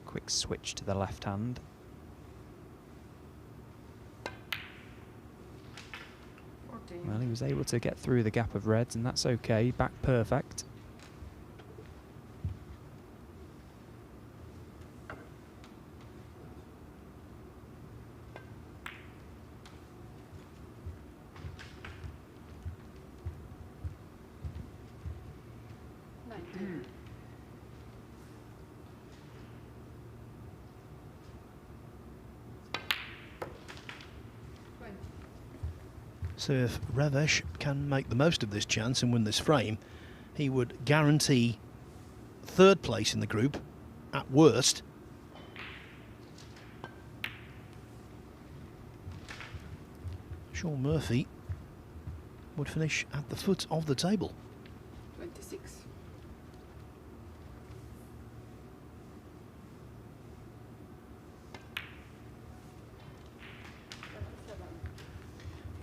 Quick switch to the left hand. Well, he was able to get through the gap of reds, and that's okay. Back perfect. So if Reves can make the most of this chance and win this frame, he would guarantee 3rd place in the group at worst. Sean Murphy would finish at the foot of the table. 26.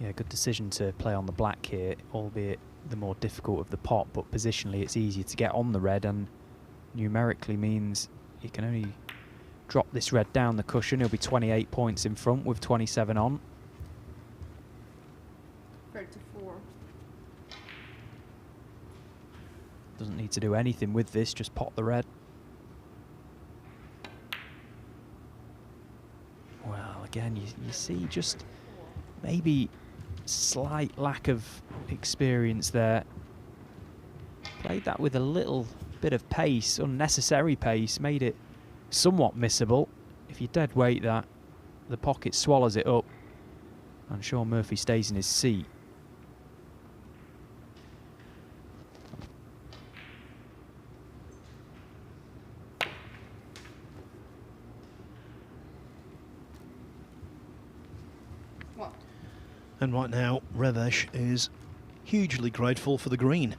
Yeah, good decision to play on the black here, albeit the more difficult of the pot, but positionally it's easier to get on the red, and numerically means you can only drop this red down the cushion. He'll be 28 points in front with 27 on. 34. Doesn't need to do anything with this, just pot the red. Well, again, you see just maybe slight lack of experience there. Played that with a little bit of pace, unnecessary pace, made it somewhat missable. If you dead weight that, the pocket swallows it up, and Sean Murphy stays in his seat. And right now, Reves is hugely grateful for the green.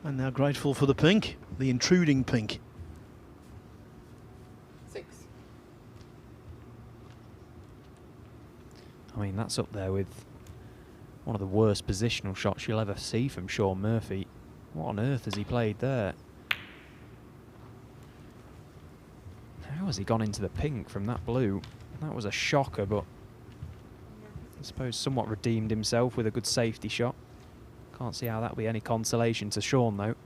And now grateful for the pink, the intruding pink. 6. I mean, that's up there with one of the worst positional shots you'll ever see from Sean Murphy. What on earth has he played there? How has he gone into the pink from that blue? That was a shocker, but I suppose somewhat redeemed himself with a good safety shot. Can't see how that would be any consolation to Sean, though.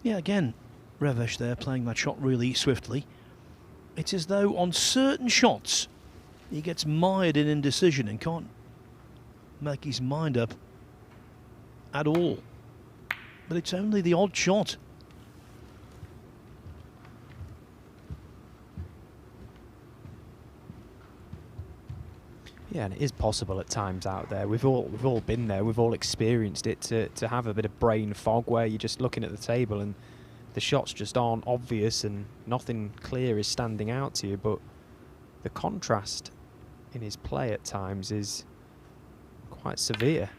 Yeah, again, Reves there playing that shot really swiftly. It's as though on certain shots He gets mired in indecision and can't make his mind up at all. But it's only the odd shot. Yeah, and it is possible at times out there. We've all been there. We've all experienced it to have a bit of brain fog where you're just looking at the table and the shots just aren't obvious and nothing clear is standing out to you. But the contrast in his play at times is quite severe.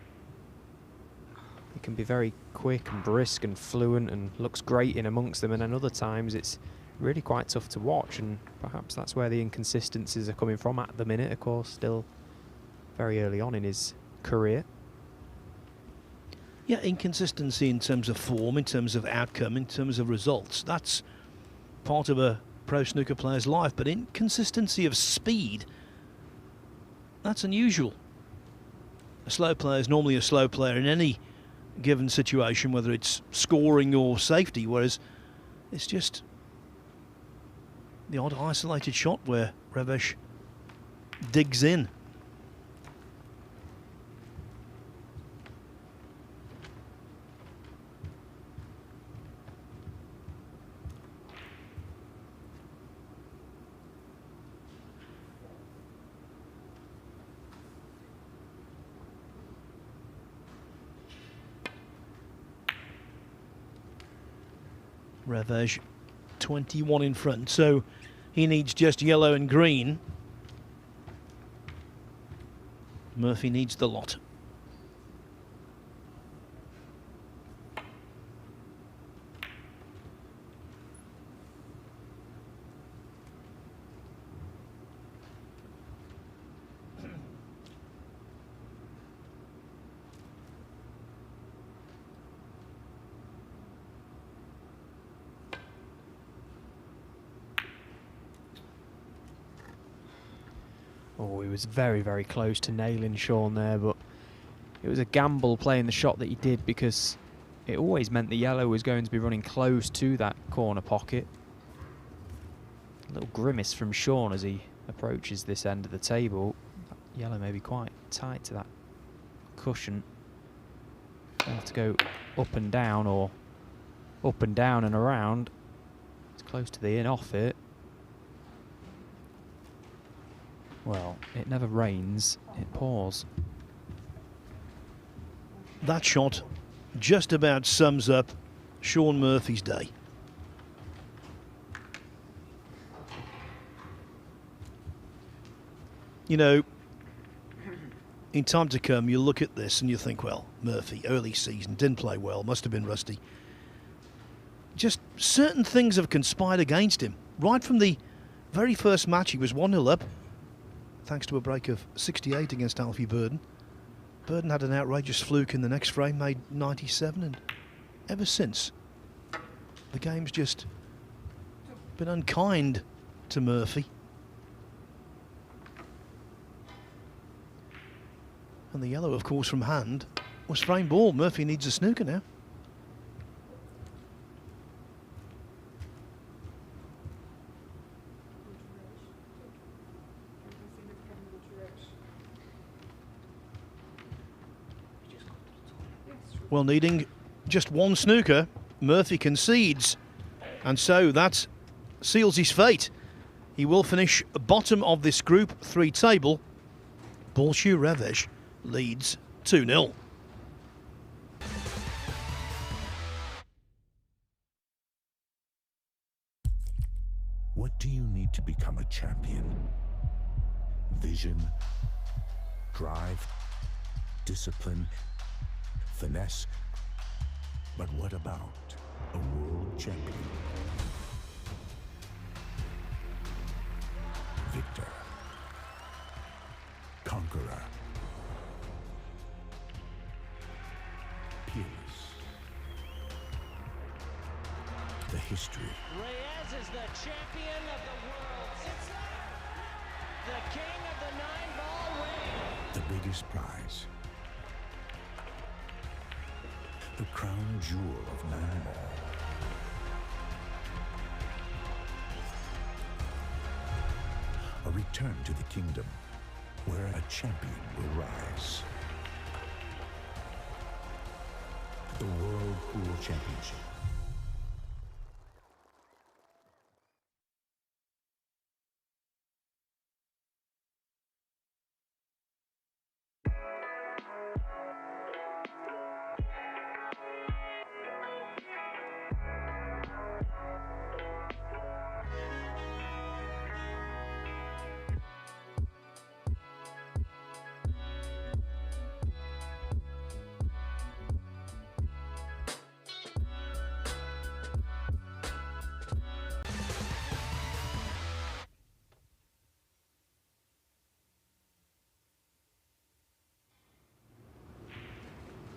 He can be very quick and brisk and fluent and looks great in amongst them, and then other times it's really quite tough to watch, and perhaps that's where the inconsistencies are coming from at the minute. Of course, still very early on in his career. Yeah, inconsistency in terms of form, in terms of outcome, in terms of results. That's part of a pro snooker player's life, but inconsistency of speed, that's unusual. A slow player is normally a slow player in any given situation, whether it's scoring or safety, whereas it's just the odd isolated shot where Reves digs in. Reves 21 in front, so he needs just yellow and green. Murphy needs the lot. Oh, he was very, very close to nailing Sean there, but it was a gamble playing the shot that he did because it always meant the yellow was going to be running close to that corner pocket. A little grimace from Sean as he approaches this end of the table. That yellow may be quite tight to that cushion. He'll have to go up and down or up and down and around. It's close to the in off it. Well, it never rains, it pours. That shot just about sums up Sean Murphy's day. You know, in time to come, you look at this and you think, well, Murphy, early season, didn't play well, must have been rusty. Just certain things have conspired against him. Right from the very first match, he was 1-0 up, thanks to a break of 68 against Alfie Burden. Burden had an outrageous fluke in the next frame, made 97, and ever since, the game's just been unkind to Murphy. And the yellow, of course, from hand was frame ball. Murphy needs a snooker now. Well, needing just one snooker, Murphy concedes, and so that seals his fate. He will finish bottom of this Group 3 table. Bolshu Reves leads 2-0. What do you need to become a champion? Vision, drive, discipline, finesse. But what about a world champion? Victor. Conqueror. Peerless. The history. Reves is the champion of the world. It's the king of the 9-ball ring. The biggest prize. The crown jewel of 9-ball. A return to the kingdom where a champion will rise. The World Pool Championship.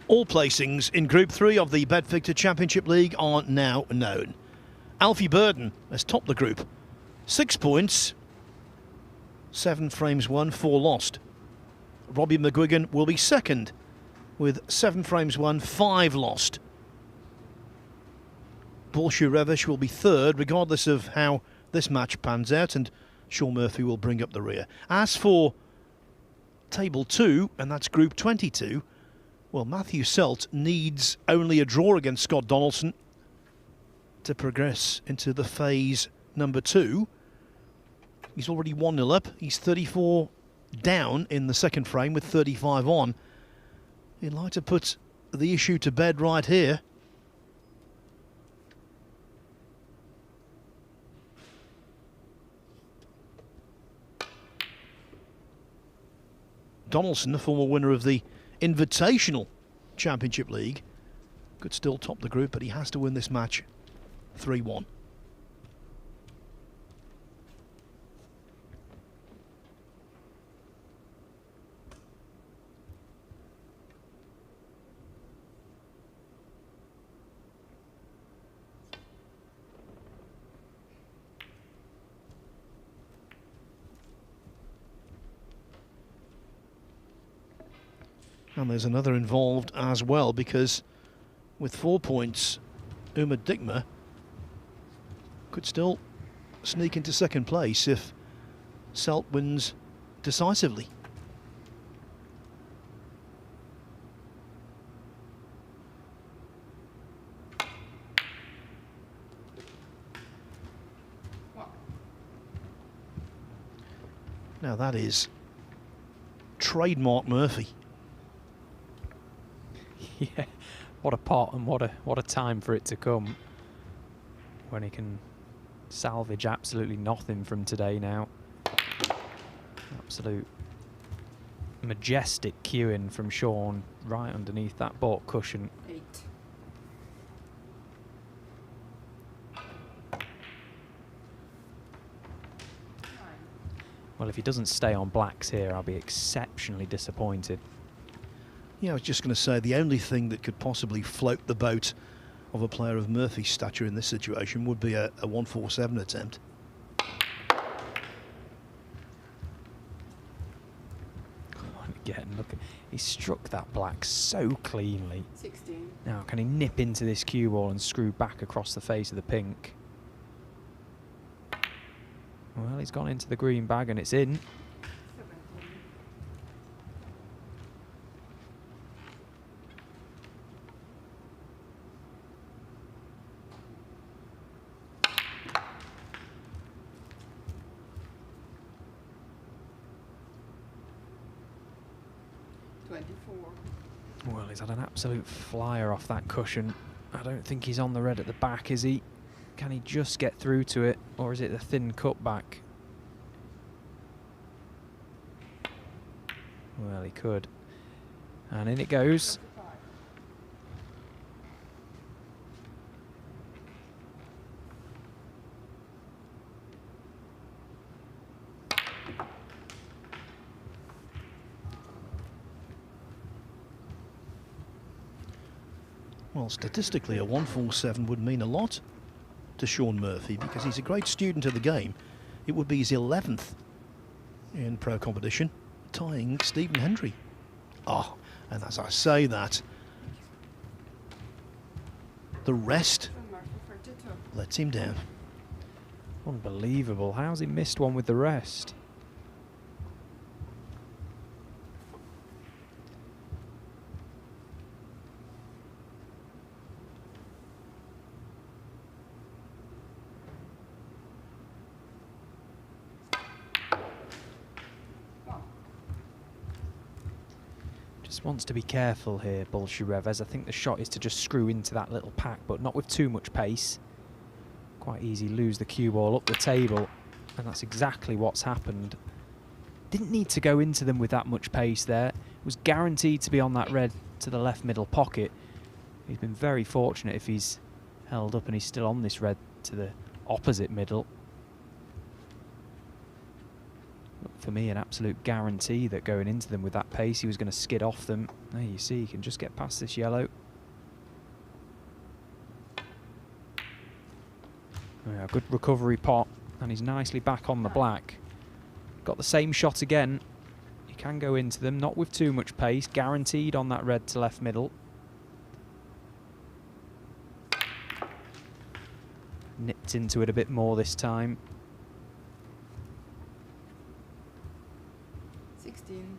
All placings in Group 3 of the BetVictor Championship League are now known. Alfie Burden has topped the group. 6 points, 7 frames won, 4 lost. Robbie McGwigan will be second with 7 frames won, 5 lost. Reves will be third, regardless of how this match pans out, and Sean Murphy will bring up the rear. As for Table 2, and that's Group 22, well, Matthew Selt needs only a draw against Scott Donaldson to progress into the phase number 2. He's already 1-0 up. He's 34 down in the second frame with 35 on. He'd like to put the issue to bed right here. Donaldson, the former winner of the Invitational Championship League, could still top the group, but he has to win this match 3-1. And there's another involved as well, because with 4 points, Uma Dikma could still sneak into second place if Selt wins decisively. Now that is trademark Murphy. Yeah, what a pot and what a time for it to come when he can salvage absolutely nothing from today now. Absolute majestic cueing from Sean right underneath that baulk cushion. 8. Well, if he doesn't stay on blacks here, I'll be exceptionally disappointed. Yeah, I was just going to say, the only thing that could possibly float the boat of a player of Murphy's stature in this situation would be a 1-4-7 attempt. Again, look, he struck that black so cleanly. 16. Now, can he nip into this cue ball and screw back across the face of the pink? Well, he's gone into the green bag and it's in. 24. Well, he's had an absolute flyer off that cushion. I don't think he's on the red at the back, is he? Can he just get through to it, or is it the thin cutback? Well, he could. And in it goes. Well, statistically, a 1-4-7 would mean a lot to Sean Murphy because he's a great student of the game. It would be his 11th in pro competition, tying Stephen Hendry. Oh, and as I say that, the rest lets him down. Unbelievable. How's he missed one with the rest? Just wants to be careful here, Reves. I think the shot is to just screw into that little pack, but not with too much pace. Quite easy, lose the cue ball up the table, and that's exactly what's happened. Didn't need to go into them with that much pace there. Was guaranteed to be on that red to the left middle pocket. He's been very fortunate if he's held up and he's still on this red to the opposite middle. For me, an absolute guarantee that going into them with that pace, he was going to skid off them. There you see, he can just get past this yellow. Yeah, good recovery pot, and he's nicely back on the black. Got the same shot again. He can go into them, not with too much pace, guaranteed on that red to left middle. Nipped into it a bit more this time. 16.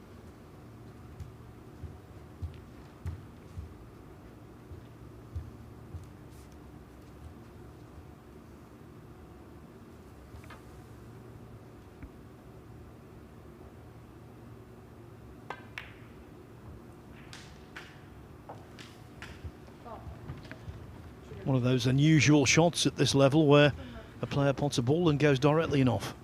One of those unusual shots at this level where a player pots a ball and goes directly in off.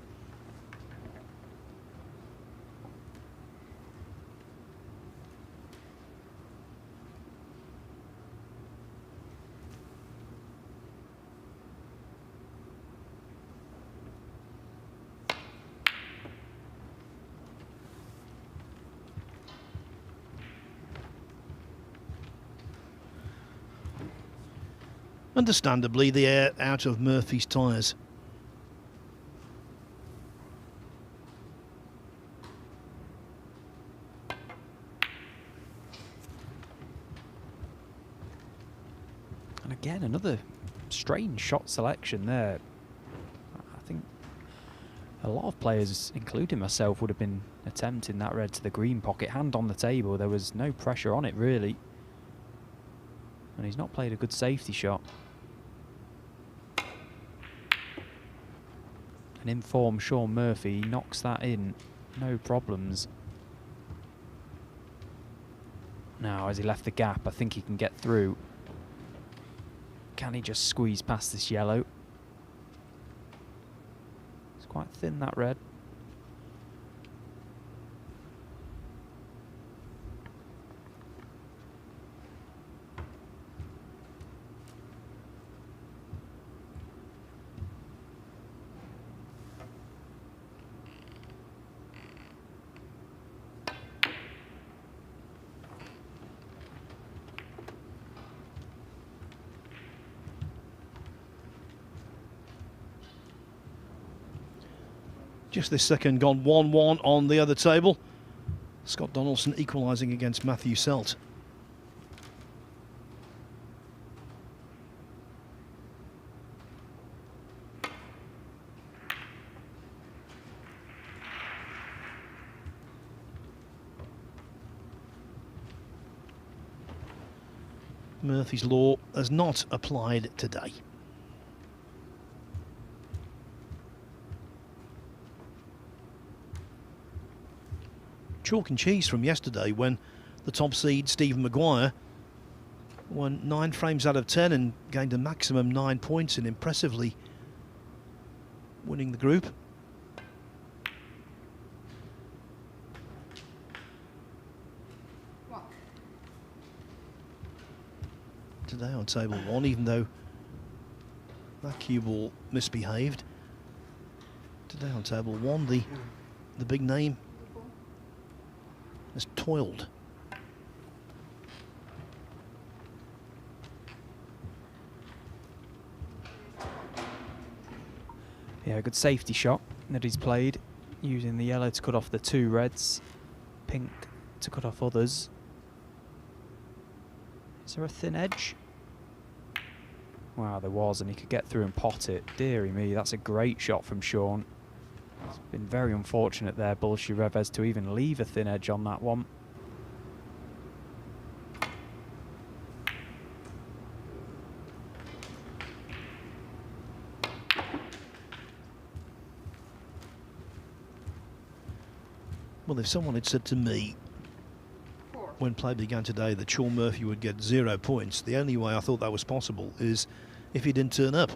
Understandably, the air out of Murphy's tyres. And again, another strange shot selection there. I think a lot of players, including myself, would have been attempting that red to the green pocket. Hand on the table, there was no pressure on it, really. And he's not played a good safety shot. An informed Sean Murphy knocks that in, no problems. Now, as he left the gap, I think he can get through. Can he just squeeze past this yellow? It's quite thin, that red. Just this second gone 1-1 on the other table. Scott Donaldson equalising against Matthew Selt. Murphy's Law has not applied today. Chalk and cheese from yesterday when the top seed, Stephen Maguire, won 9 frames out of 10 and gained a maximum 9 points in impressively winning the group. What? Today on table 1, even though that cue ball misbehaved, today on table 1, the big name has toiled. Yeah, a good safety shot that he's played, using the yellow to cut off the 2 reds, pink to cut off others. Is there a thin edge? Wow, there was, and he could get through and pot it. Deary me, that's a great shot from Sean. It's been very unfortunate there, Reves, to even leave a thin edge on that one. Well, if someone had said to me when play began today that Sean Murphy would get 0 points. The only way I thought that was possible is if he didn't turn up.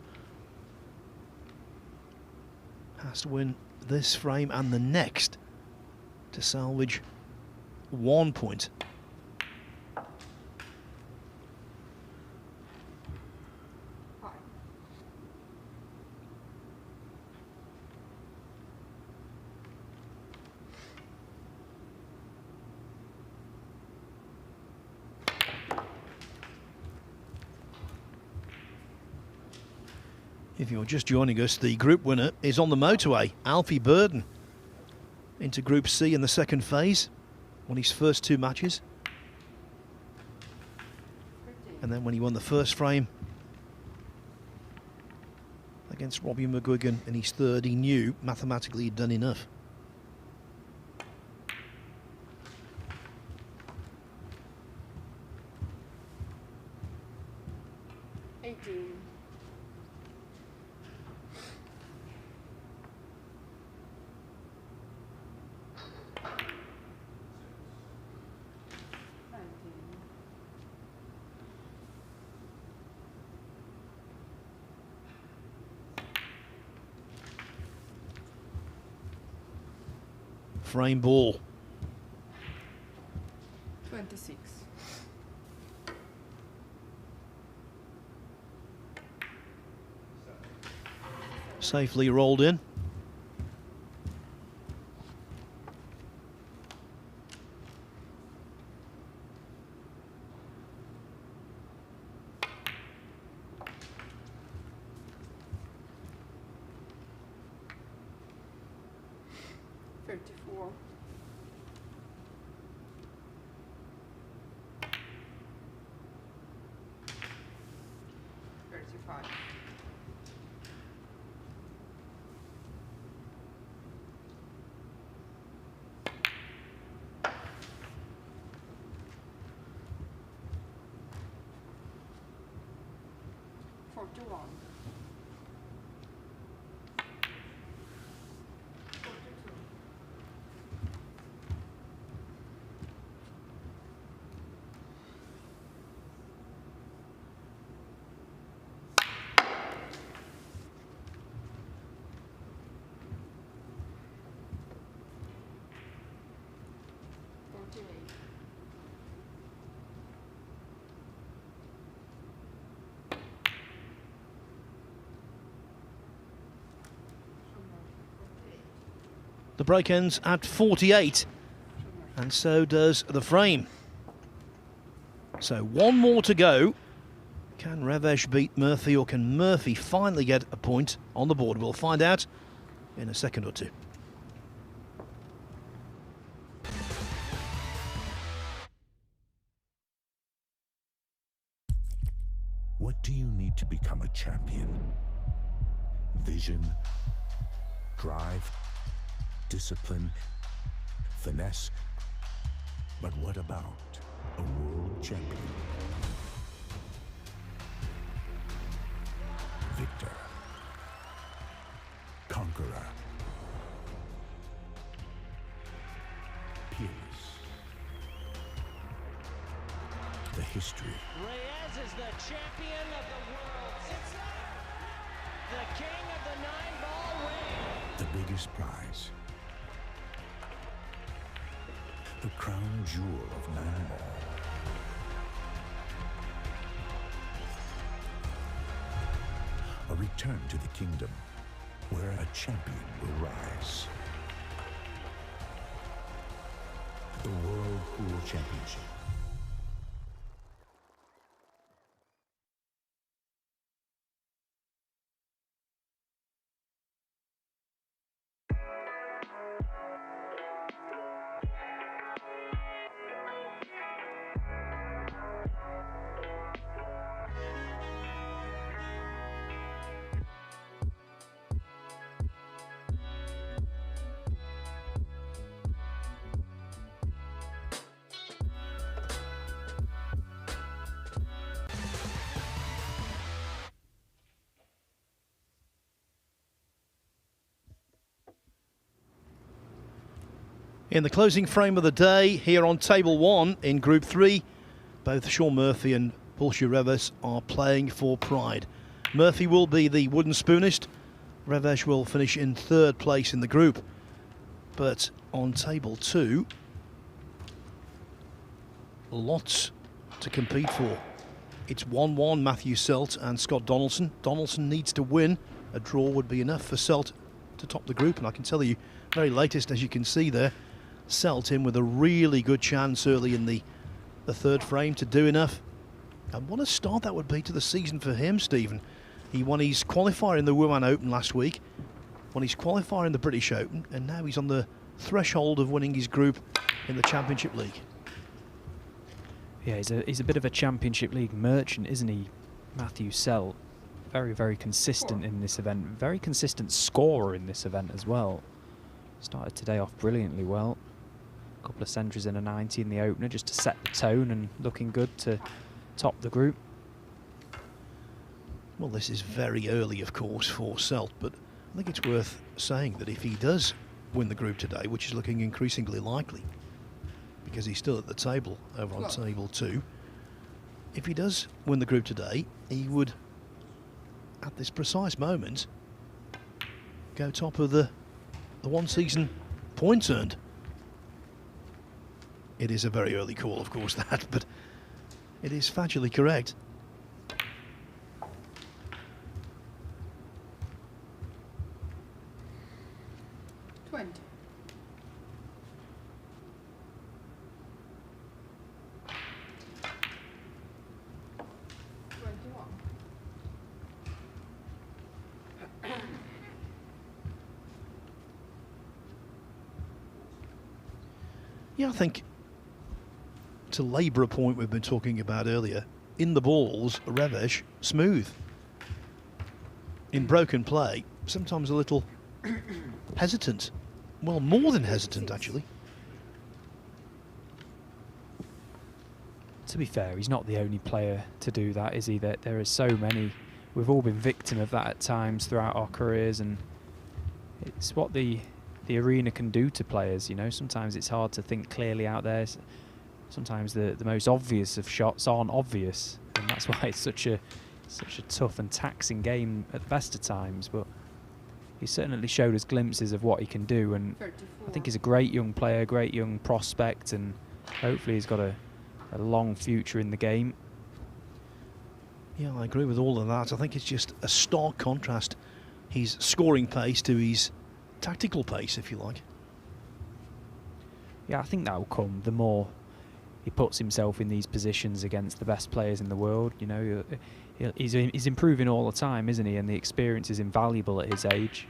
Has to win this frame and the next to salvage 1 point. If you're just joining us, the group winner is on the motorway, Alfie Burden, into Group C in the second phase, won his first 2 matches. And then when he won the first frame against Robbie McGwigan in his third, he knew mathematically he'd done enough. Frame ball. 26. Safely rolled in. The break ends at 48, and so does the frame. So 1 more to go. Can Reves beat Murphy, or can Murphy finally get a point on the board? We'll find out in a second or two. What do you need to become a champion? Vision, drive, discipline, finesse. But what about a world champion? Victor, conqueror, peerless. The history. Reves is the champion of the world. It's the king of the 9-ball ring. The biggest prize. The crown jewel of 9-ball. A return to the kingdom where a champion will rise. The World Pool Championship. In the closing frame of the day, here on Table 1 in Group 3, both Sean Murphy and Reves are playing for pride. Murphy will be the wooden spoonist. Reves will finish in 3rd place in the group. But on Table 2, lots to compete for. It's 1-1, Matthew Selt and Scott Donaldson. Donaldson needs to win. A draw would be enough for Selt to top the group. And I can tell you, very latest, as you can see there, Selt in with a really good chance early in the 3rd frame to do enough. And what a start that would be to the season for him, Stephen. He won his qualifier in the Wuhan Open last week, won his qualifier in the British Open, and now he's on the threshold of winning his group in the Championship League. Yeah, he's a bit of a Championship League merchant, isn't he, Matthew Selt? Very, very consistent in this event. Very consistent scorer in this event as well. Started today off brilliantly well. A couple of centuries and a 90 in the opener just to set the tone, and looking good to top the group. Well, this is very early, of course, for Selt, but I think it's worth saying that if he does win the group today, which is looking increasingly likely, because he's still at the table over on Table 2, if he does win the group today, he would, at this precise moment, go top of the one-season points earned. It is a very early call, of course, that, but it is factually correct. Yeah, I think, to labour a point we've been talking about earlier, in the balls, Reves, smooth. In broken play, sometimes a little hesitant. Well, more than hesitant, actually. To be fair, he's not the only player to do that, is he? There are so many. We've all been victim of that at times throughout our careers, and it's what the arena can do to players, you know. Sometimes it's hard to think clearly out there. Sometimes the most obvious of shots aren't obvious, and that's why it's such a tough and taxing game at the best of times. But he certainly showed us glimpses of what he can do, and 34. I think he's a great young player, great young prospect, and hopefully he's got a long future in the game. Yeah, I agree with all of that. I think it's just a stark contrast, his scoring pace to his tactical pace, if you like. Yeah, I think that will come the more he puts himself in these positions against the best players in the world. You know, he's improving all the time, isn't he? And the experience is invaluable at his age.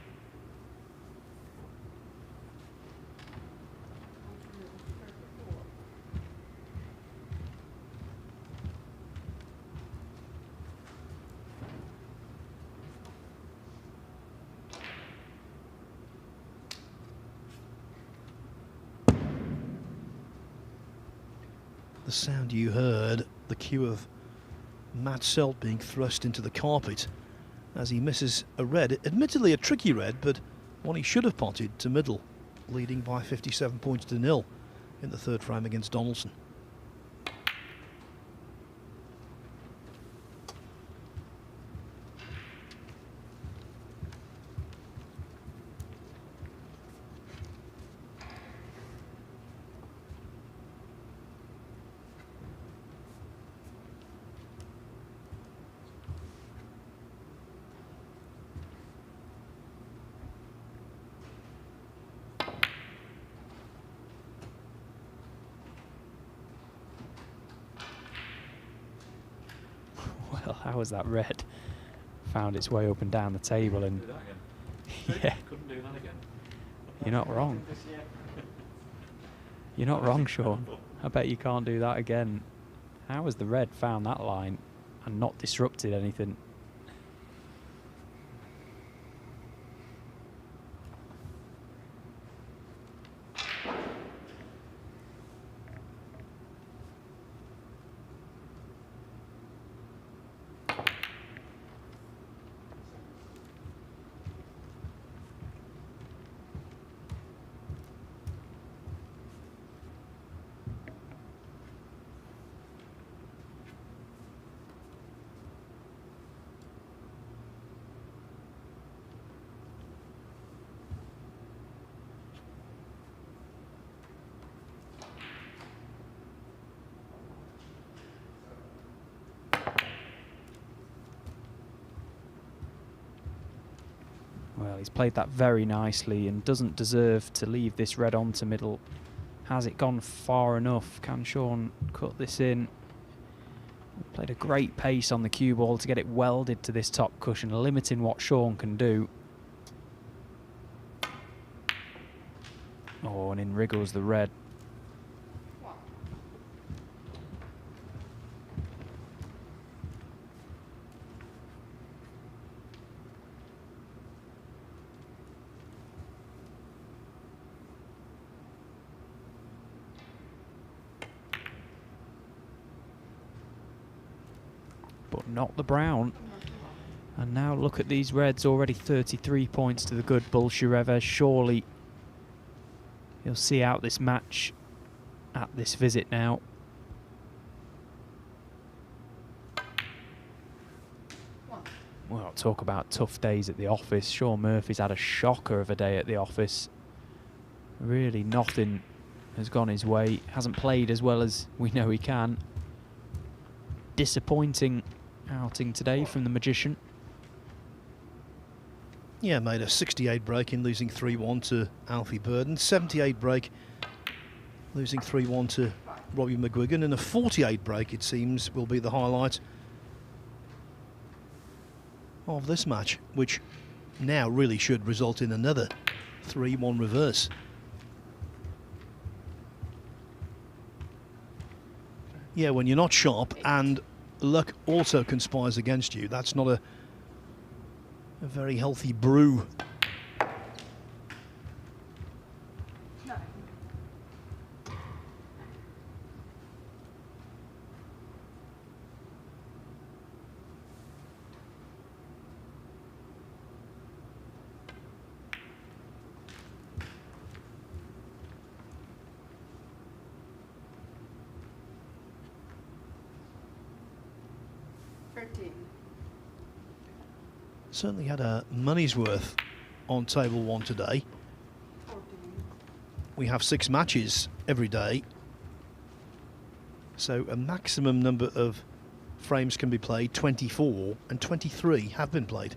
The sound you heard, the cue of Matt Selt being thrust into the carpet as he misses a red, admittedly a tricky red, but one he should have potted to middle, leading by 57 points to 0 in the 3rd frame against Donaldson. How was that red? Found its way up and down the table, and yeah, couldn't do that again. You're not wrong. You're not wrong, Sean. I bet you can't do that again. How has the red found that line and not disrupted anything? Well, he's played that very nicely and doesn't deserve to leave this red on to middle. Has it gone far enough? Can Sean cut this in? Played a great pace on the cue ball to get it welded to this top cushion, limiting what Sean can do. Oh, and in wriggles the red. But not the brown. And now look at these reds, already 33 points to the good. Reves surely he'll see out this match at this visit now. Well, talk about tough days at the office. Sean Murphy's had a shocker of a day at the office. Really nothing has gone his way. Hasn't played as well as we know he can. Disappointing outing today from the Magician. Yeah, made a 68 break in losing 3-1 to Alfie Burden. 78 break losing 3-1 to Robbie McGwigan. And a 48 break, it seems, will be the highlight of this match, which now really should result in another 3-1 reverse. Yeah, when you're not sharp and luck also conspires against you, that's not a very healthy brew. Certainly had a money's worth on table one today. We have 6 matches every day, so a maximum number of frames can be played. 24 and 23 have been played.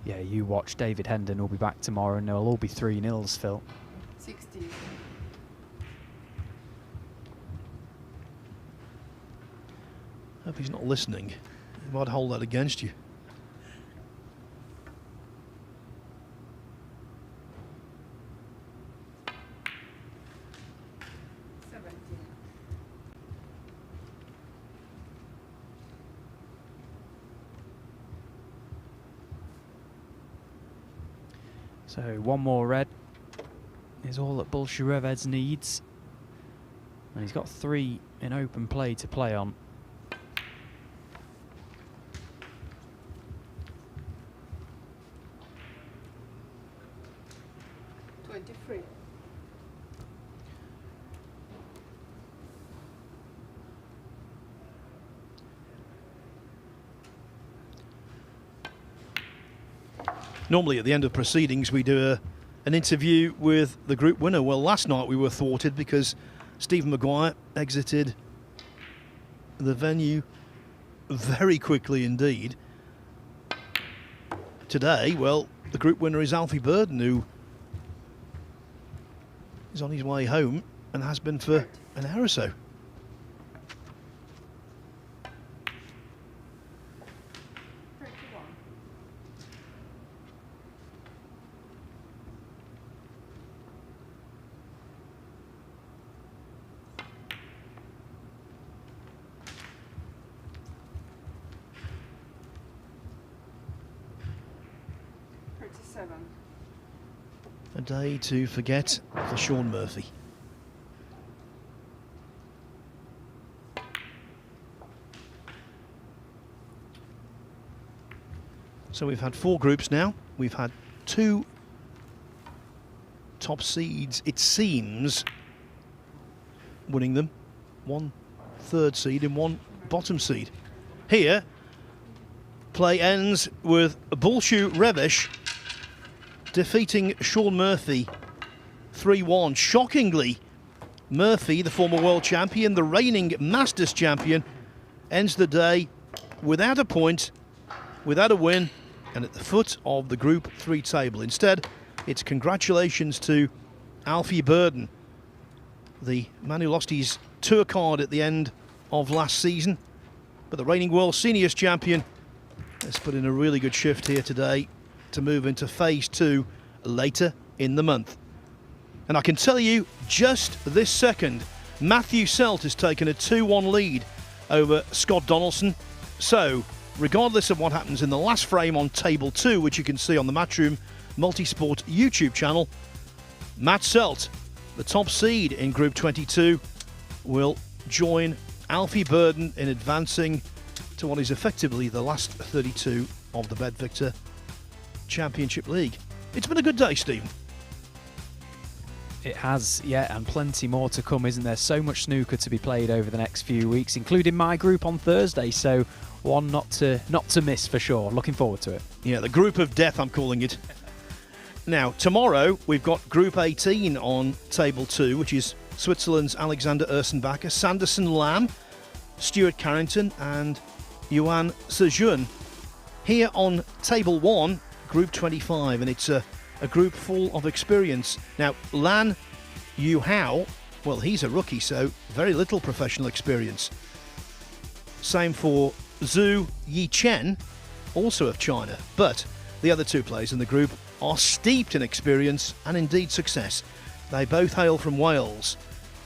Yeah, you watch. David Hendon will be back tomorrow and they'll all be 3-0s, Phil. 60. Hope he's not listening. He might hold that against you. So one more red is all that Reves needs. And he's got 3 in open play to play on. Normally at the end of proceedings we do an interview with the group winner. Well, last night we were thwarted because Stephen Maguire exited the venue very quickly indeed. Today, well, the group winner is Alfie Burden, who is on his way home and has been for an hour or so. A day to forget for Sean Murphy. So we've had 4 groups now. We've had 2 top seeds, it seems, winning them. 1 third seed and 1 bottom seed. Here, play ends with Reves defeating Sean Murphy 3-1. Shockingly, Murphy, the former world champion, the reigning Masters champion, ends the day without a point, without a win, and at the foot of the Group 3 table. Instead, it's congratulations to Alfie Burden, the man who lost his tour card at the end of last season. But the reigning world seniors champion has put in a really good shift here today to move into phase 2 later in the month. And I can tell you, just this second, Matthew Selt has taken a 2-1 lead over Scott Donaldson. So, regardless of what happens in the last frame on table 2, which you can see on the Matchroom Multisport YouTube channel, Matt Selt, the top seed in Group 22, will join Alfie Burden in advancing to what is effectively the last 32 of the BetVictor Championship League. It's been a good day, Stephen. It has, yeah, and plenty more to come, isn't there? So much snooker to be played over the next few weeks, including my group on Thursday, so one not to miss for sure. Looking forward to it. Yeah, the group of death, I'm calling it. Now, tomorrow we've got Group 18 on Table 2, which is Switzerland's Alexander Ursenbacher, Sanderson Lam, Stuart Carrington and Yuan Sejun. Here on Table 1, Group 25, and it's a group full of experience. Now, Lan Yuhao, well, he's a rookie, so very little professional experience. Same for Zhu Yichen, also of China, but the other two players in the group are steeped in experience and indeed success. They both hail from Wales.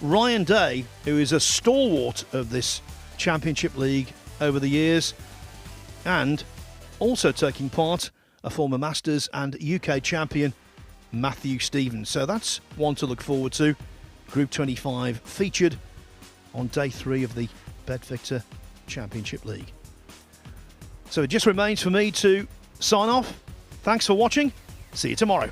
Ryan Day, who is a stalwart of this Championship League over the years, and also taking part, a former Masters and UK champion, Matthew Stevens. So that's one to look forward to. Group 25 featured on day 3 of the BetVictor Championship League. So it just remains for me to sign off. Thanks for watching. See you tomorrow.